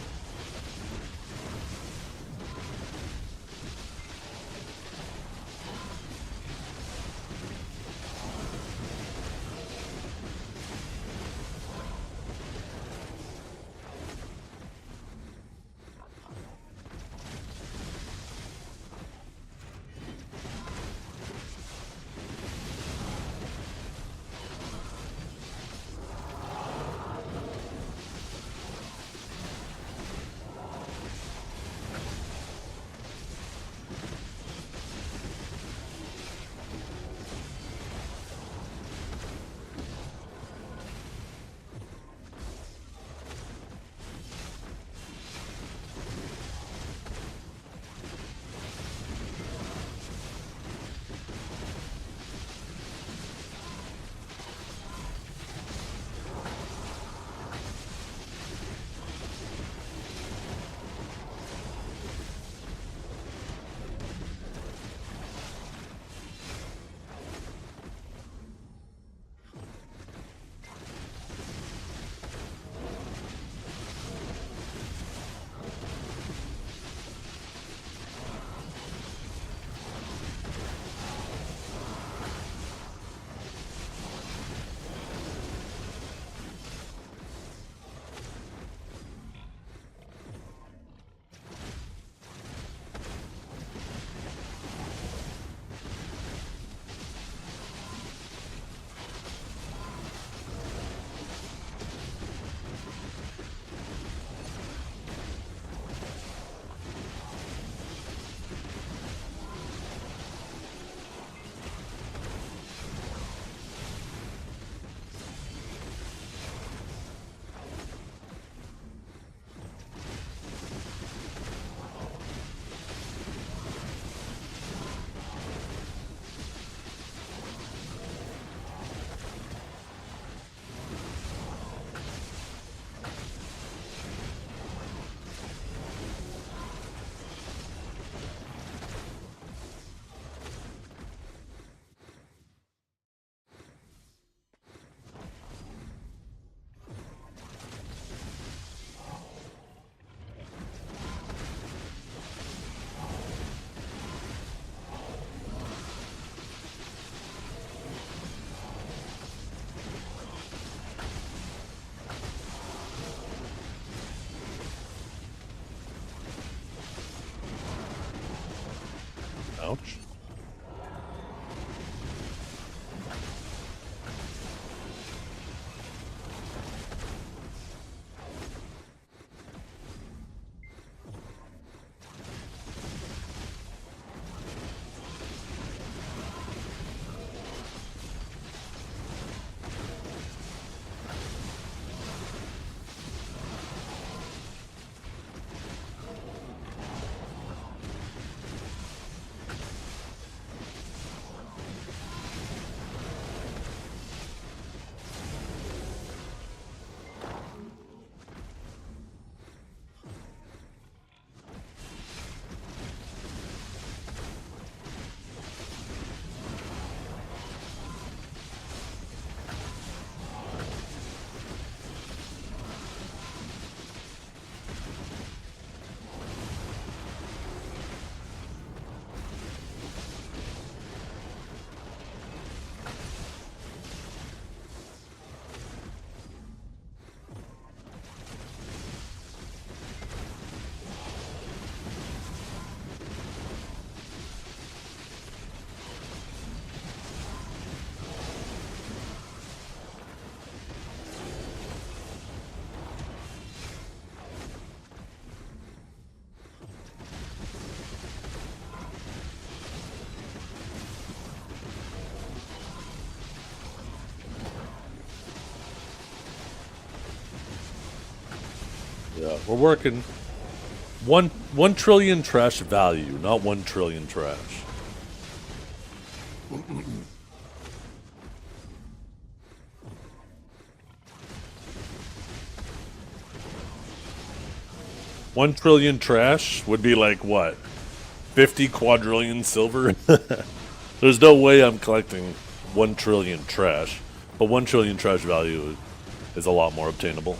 Yeah, we're working 1 trillion trash value, not 1 trillion trash. $1 trillion trash would be like what? 50 quadrillion silver? There's no way I'm collecting 1 trillion trash, but 1 trillion trash value is a lot more obtainable.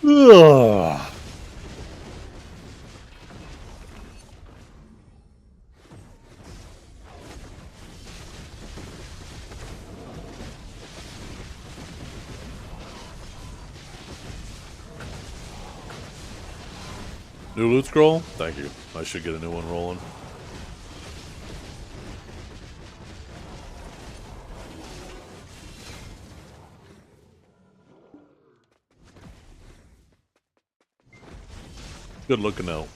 Ugh. New loot scroll? Thank you. I should get a new one rolling. Good looking out.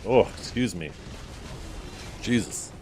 Oh, excuse me. Jesus.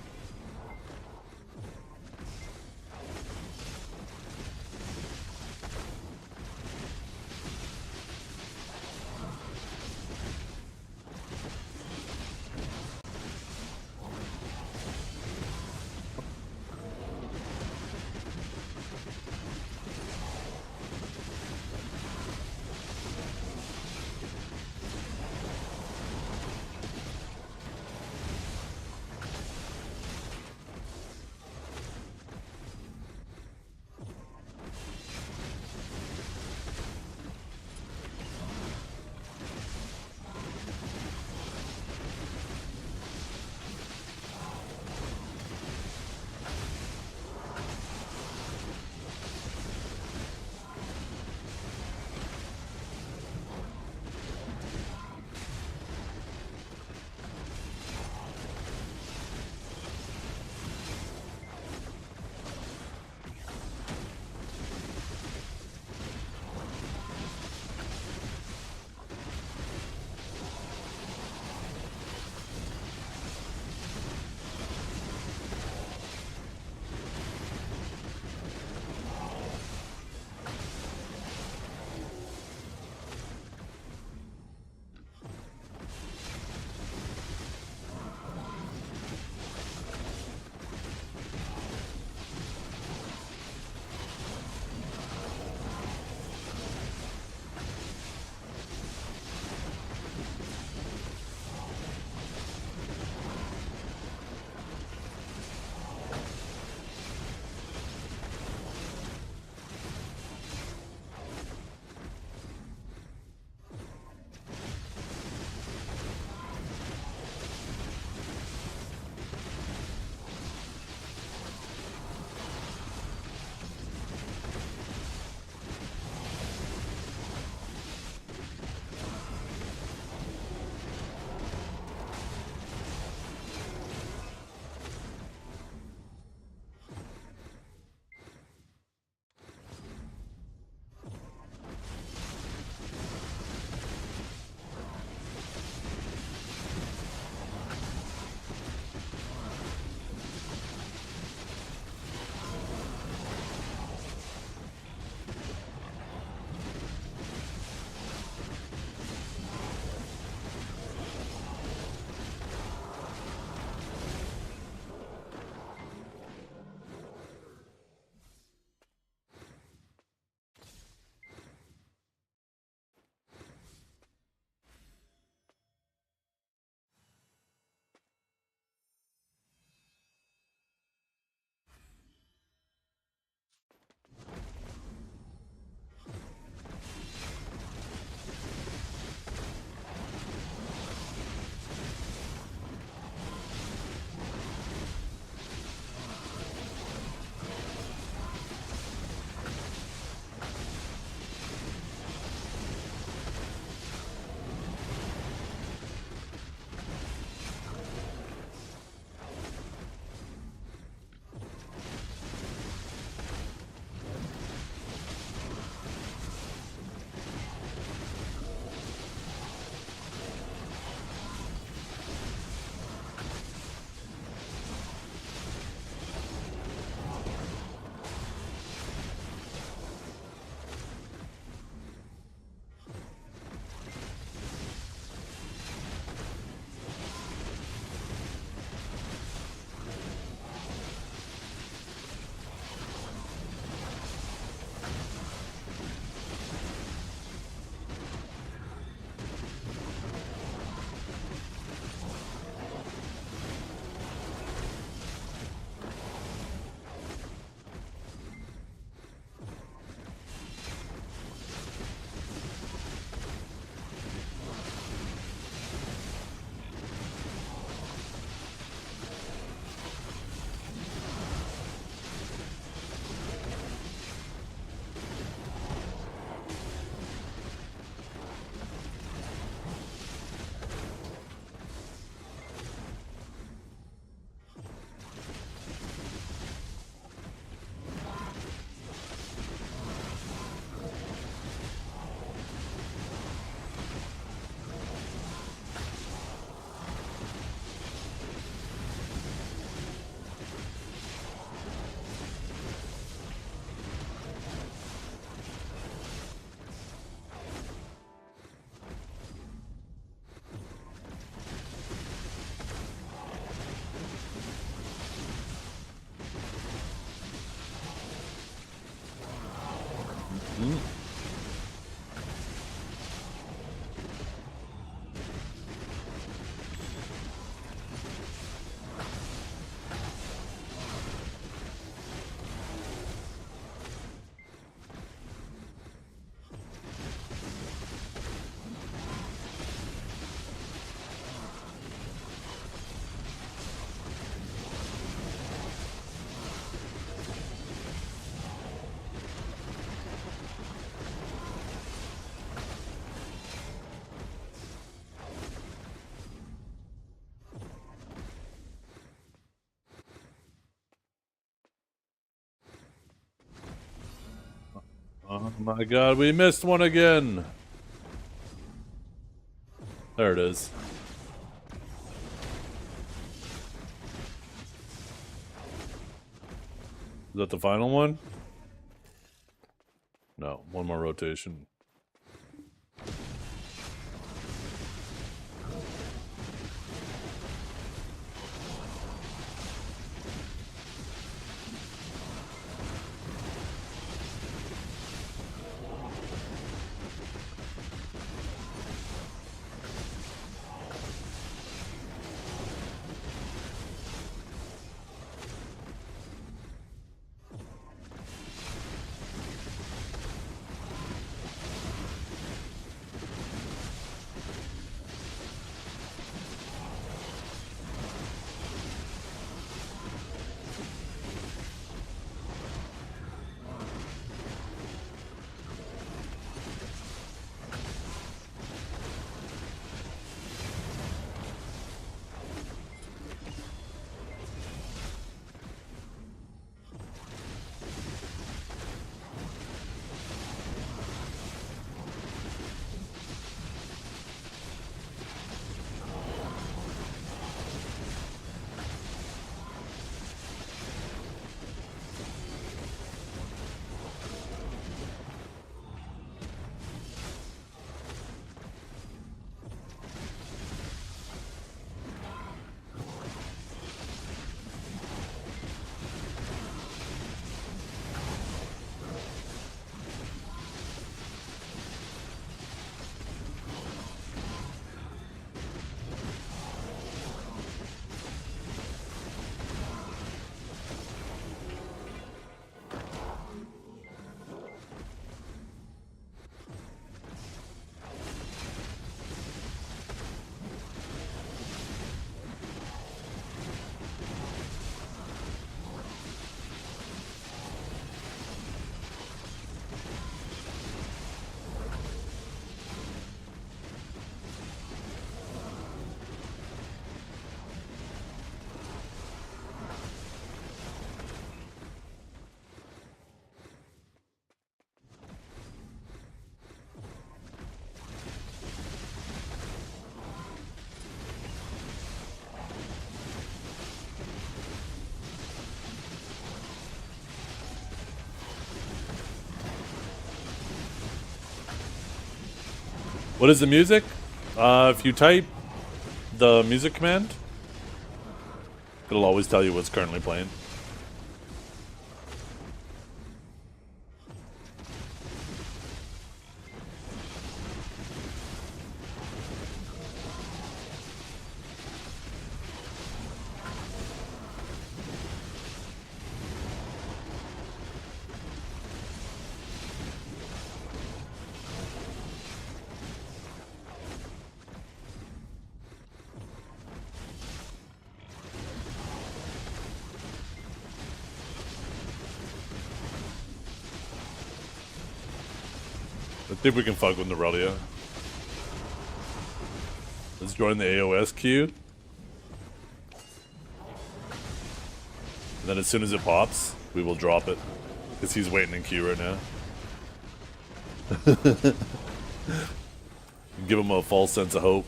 Oh my god, we missed one again. There it is. Is that the final one? No, one more rotation. What is the music? If you type the music command, it'll always tell you what's currently playing. I think we can fuck with Norelia. Let's join the AOS queue. And then as soon as it pops, we will drop it. Because he's waiting in queue right now. Give him a false sense of hope.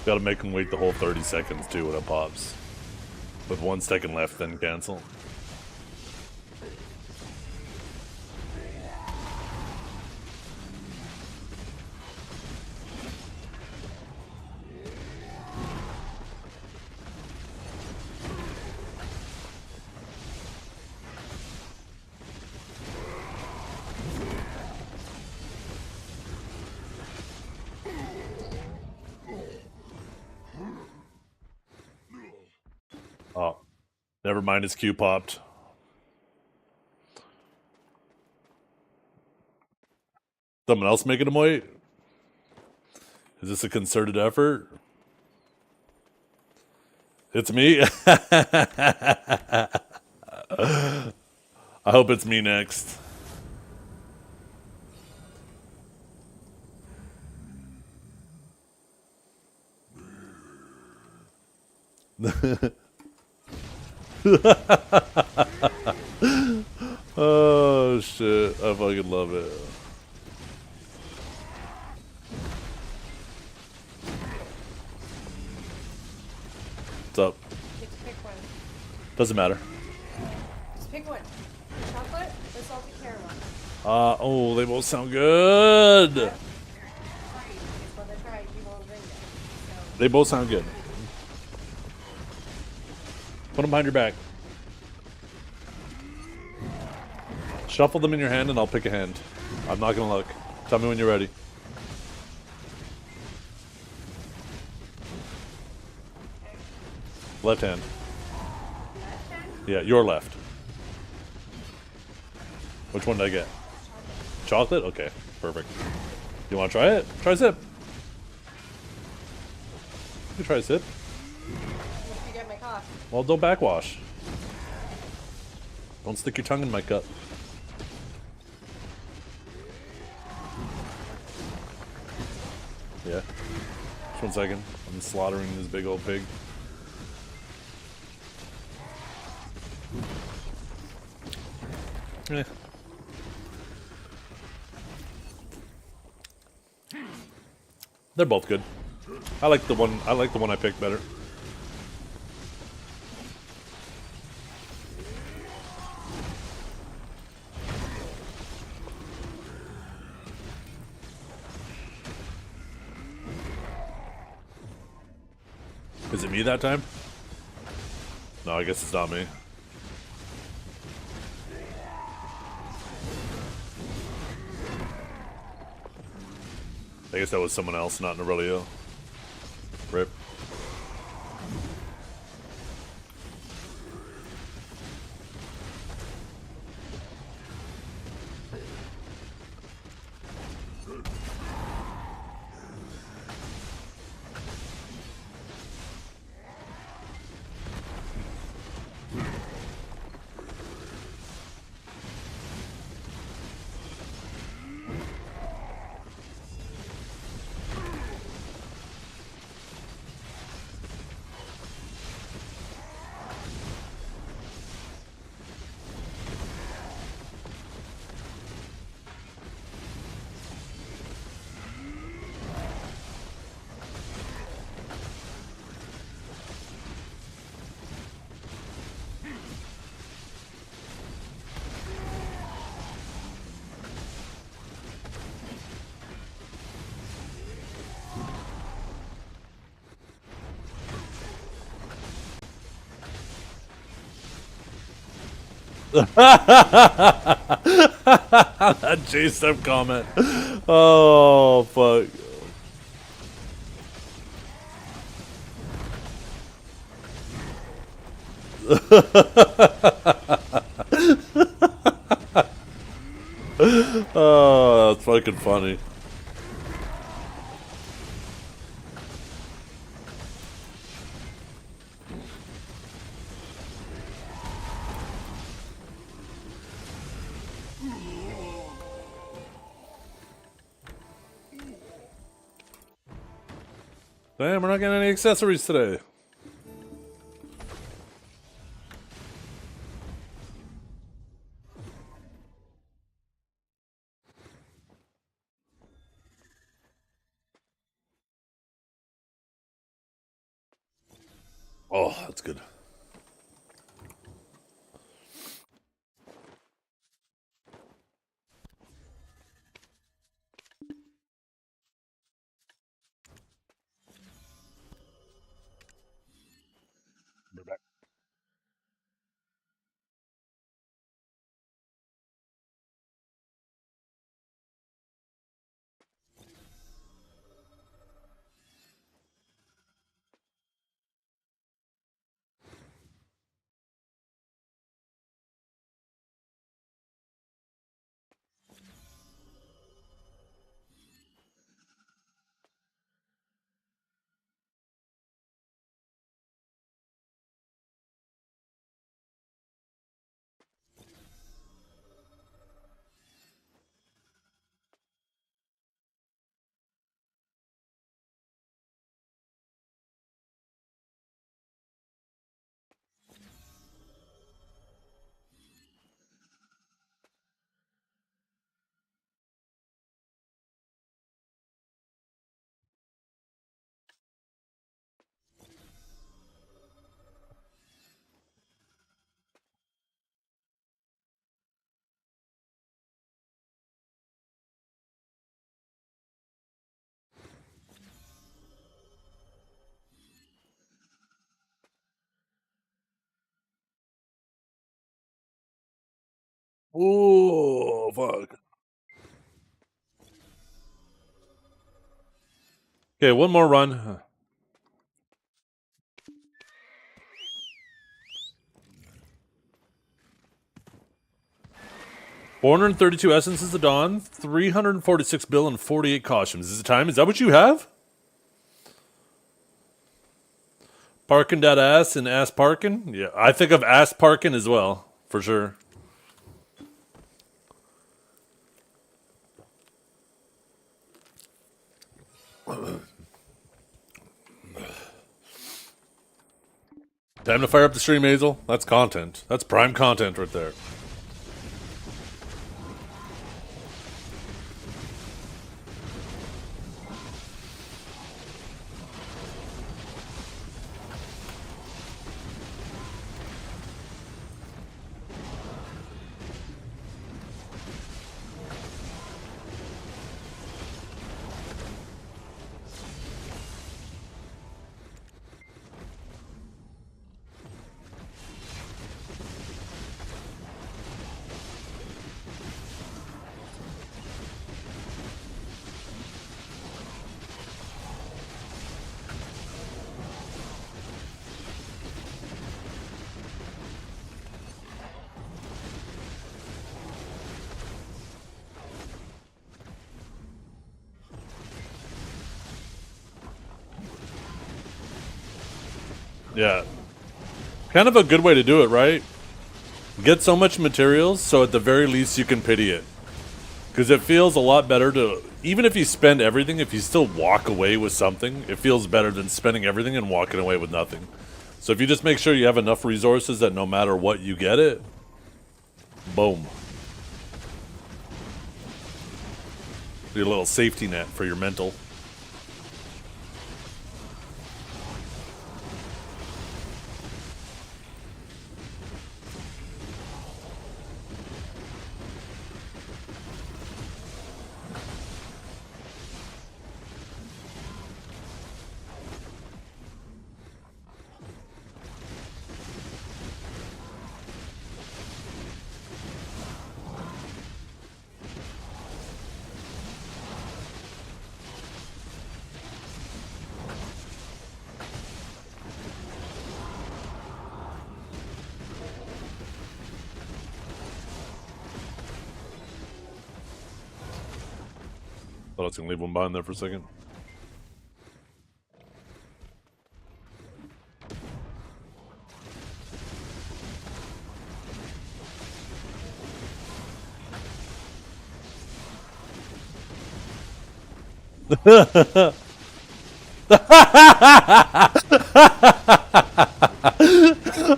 Gotta make him wait the whole 30 seconds too when it pops. With 1 second left, then cancel. Oh, never mind, his Q popped. Someone else making him wait? Is this a concerted effort? It's me? I hope it's me next. Oh shit, I fucking love it. What's up? Get to pick one. Doesn't matter. Just pick one. Chocolate or salted caramel? Oh, they both sound good. It's one to try. You won't drink it. So. They both sound good. Put them behind your back. Shuffle them in your hand and I'll pick a hand. I'm not gonna look. Tell me when you're ready. Left hand. Yeah, your left. Which one did I get? Chocolate? Okay, perfect. You wanna try it? Try a sip. You can try a sip. If you get my cough. Well, don't backwash. Don't stick your tongue in my cup. Yeah. Just 1 second. I'm slaughtering this big old pig. Eh. They're both good. I like the one I picked better. Is it me that time? No, I guess it's not me. I guess that was someone else, not Aurelio. Rip. That J-Step comment. Oh, fuck. Oh, that's fucking funny. Damn, we're not getting any accessories today. Oh, that's good. We're back. Oh, fuck. Okay, one more run. 432 essences of dawn, 346 bill, and 48 costumes. Is it time? Is that what you have? Parking that ass and ass parking? Yeah, I think of ass parking as well, for sure. Time to fire up the stream, Hazel. That's content. That's prime content right there. Yeah. Kind of a good way to do it, right? Get so much materials so at the very least you can pity it. Because it feels a lot better to, even if you spend everything, if you still walk away with something, it feels better than spending everything and walking away with nothing. So if you just make sure you have enough resources that no matter what you get it, boom. Your little safety net for your mental. Thought I was gonna leave one behind there for a second.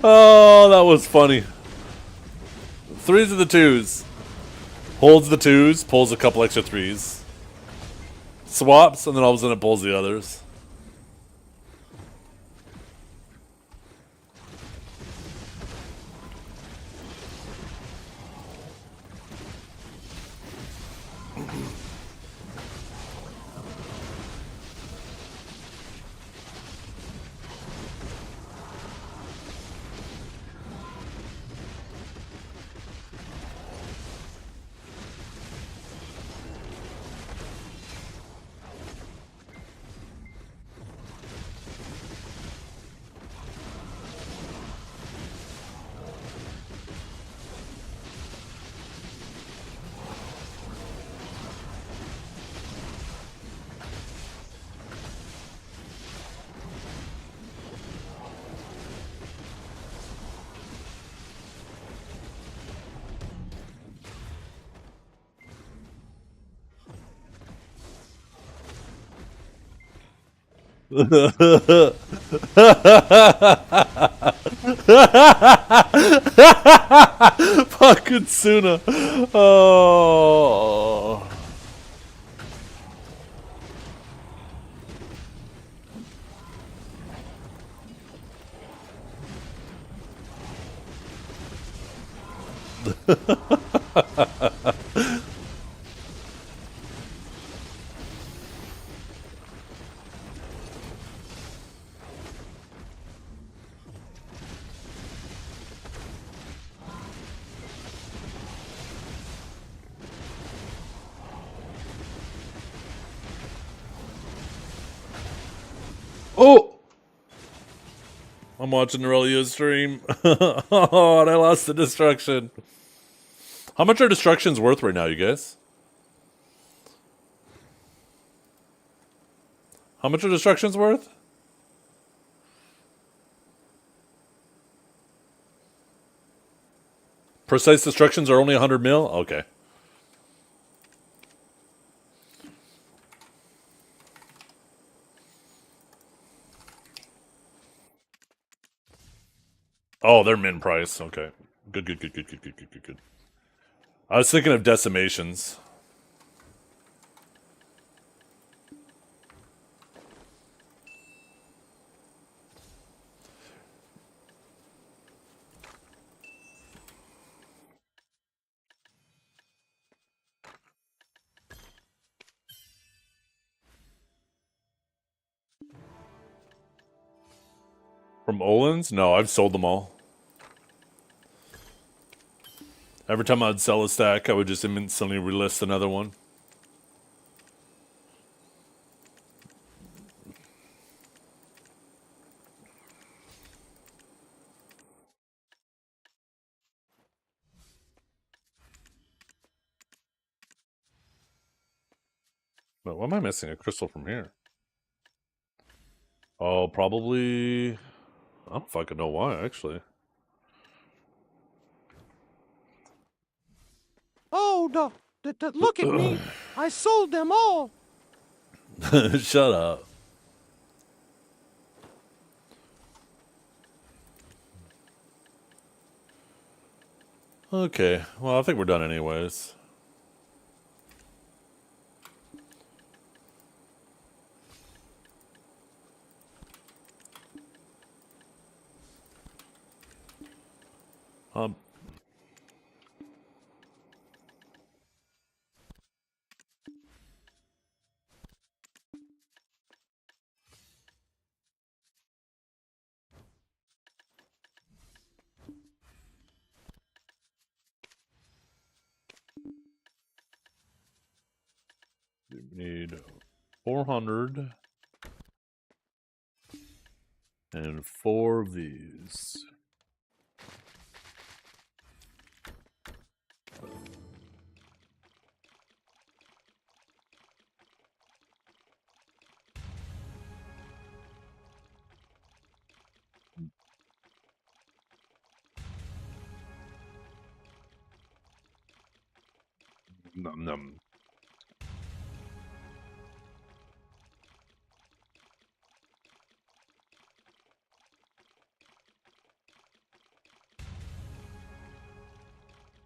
Oh, that was funny. Threes of the twos. Holds the twos, pulls a couple extra threes. Swaps, and then all of a sudden it pulls the others. Fucking Suna. Oh. Oh! I'm watching Aurelio's stream. Oh, and I lost the destruction. How much are destructions worth right now, you guys? How much are destructions worth? Precise destructions are only 100 mil? Okay. Oh, they're min price. Okay. Good. I was thinking of decimations. From Olin's? No, I've sold them all. Every time I'd sell a stack, I would just instantly relist another one. But why am I missing a crystal from here? Oh, probably... I don't fucking know why, actually. Oh, look at me. I sold them all. Shut up. Okay, well, I think we're done anyways. Um... We need 400 and 4 of these. Num num.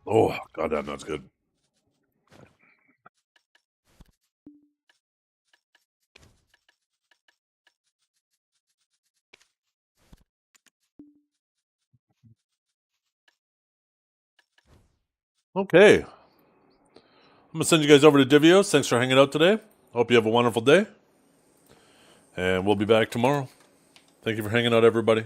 Oh, goddamn, that's good. Okay. I'm going to send you guys over to Divios. Thanks for hanging out today. Hope you have a wonderful day. And we'll be back tomorrow. Thank you for hanging out, everybody.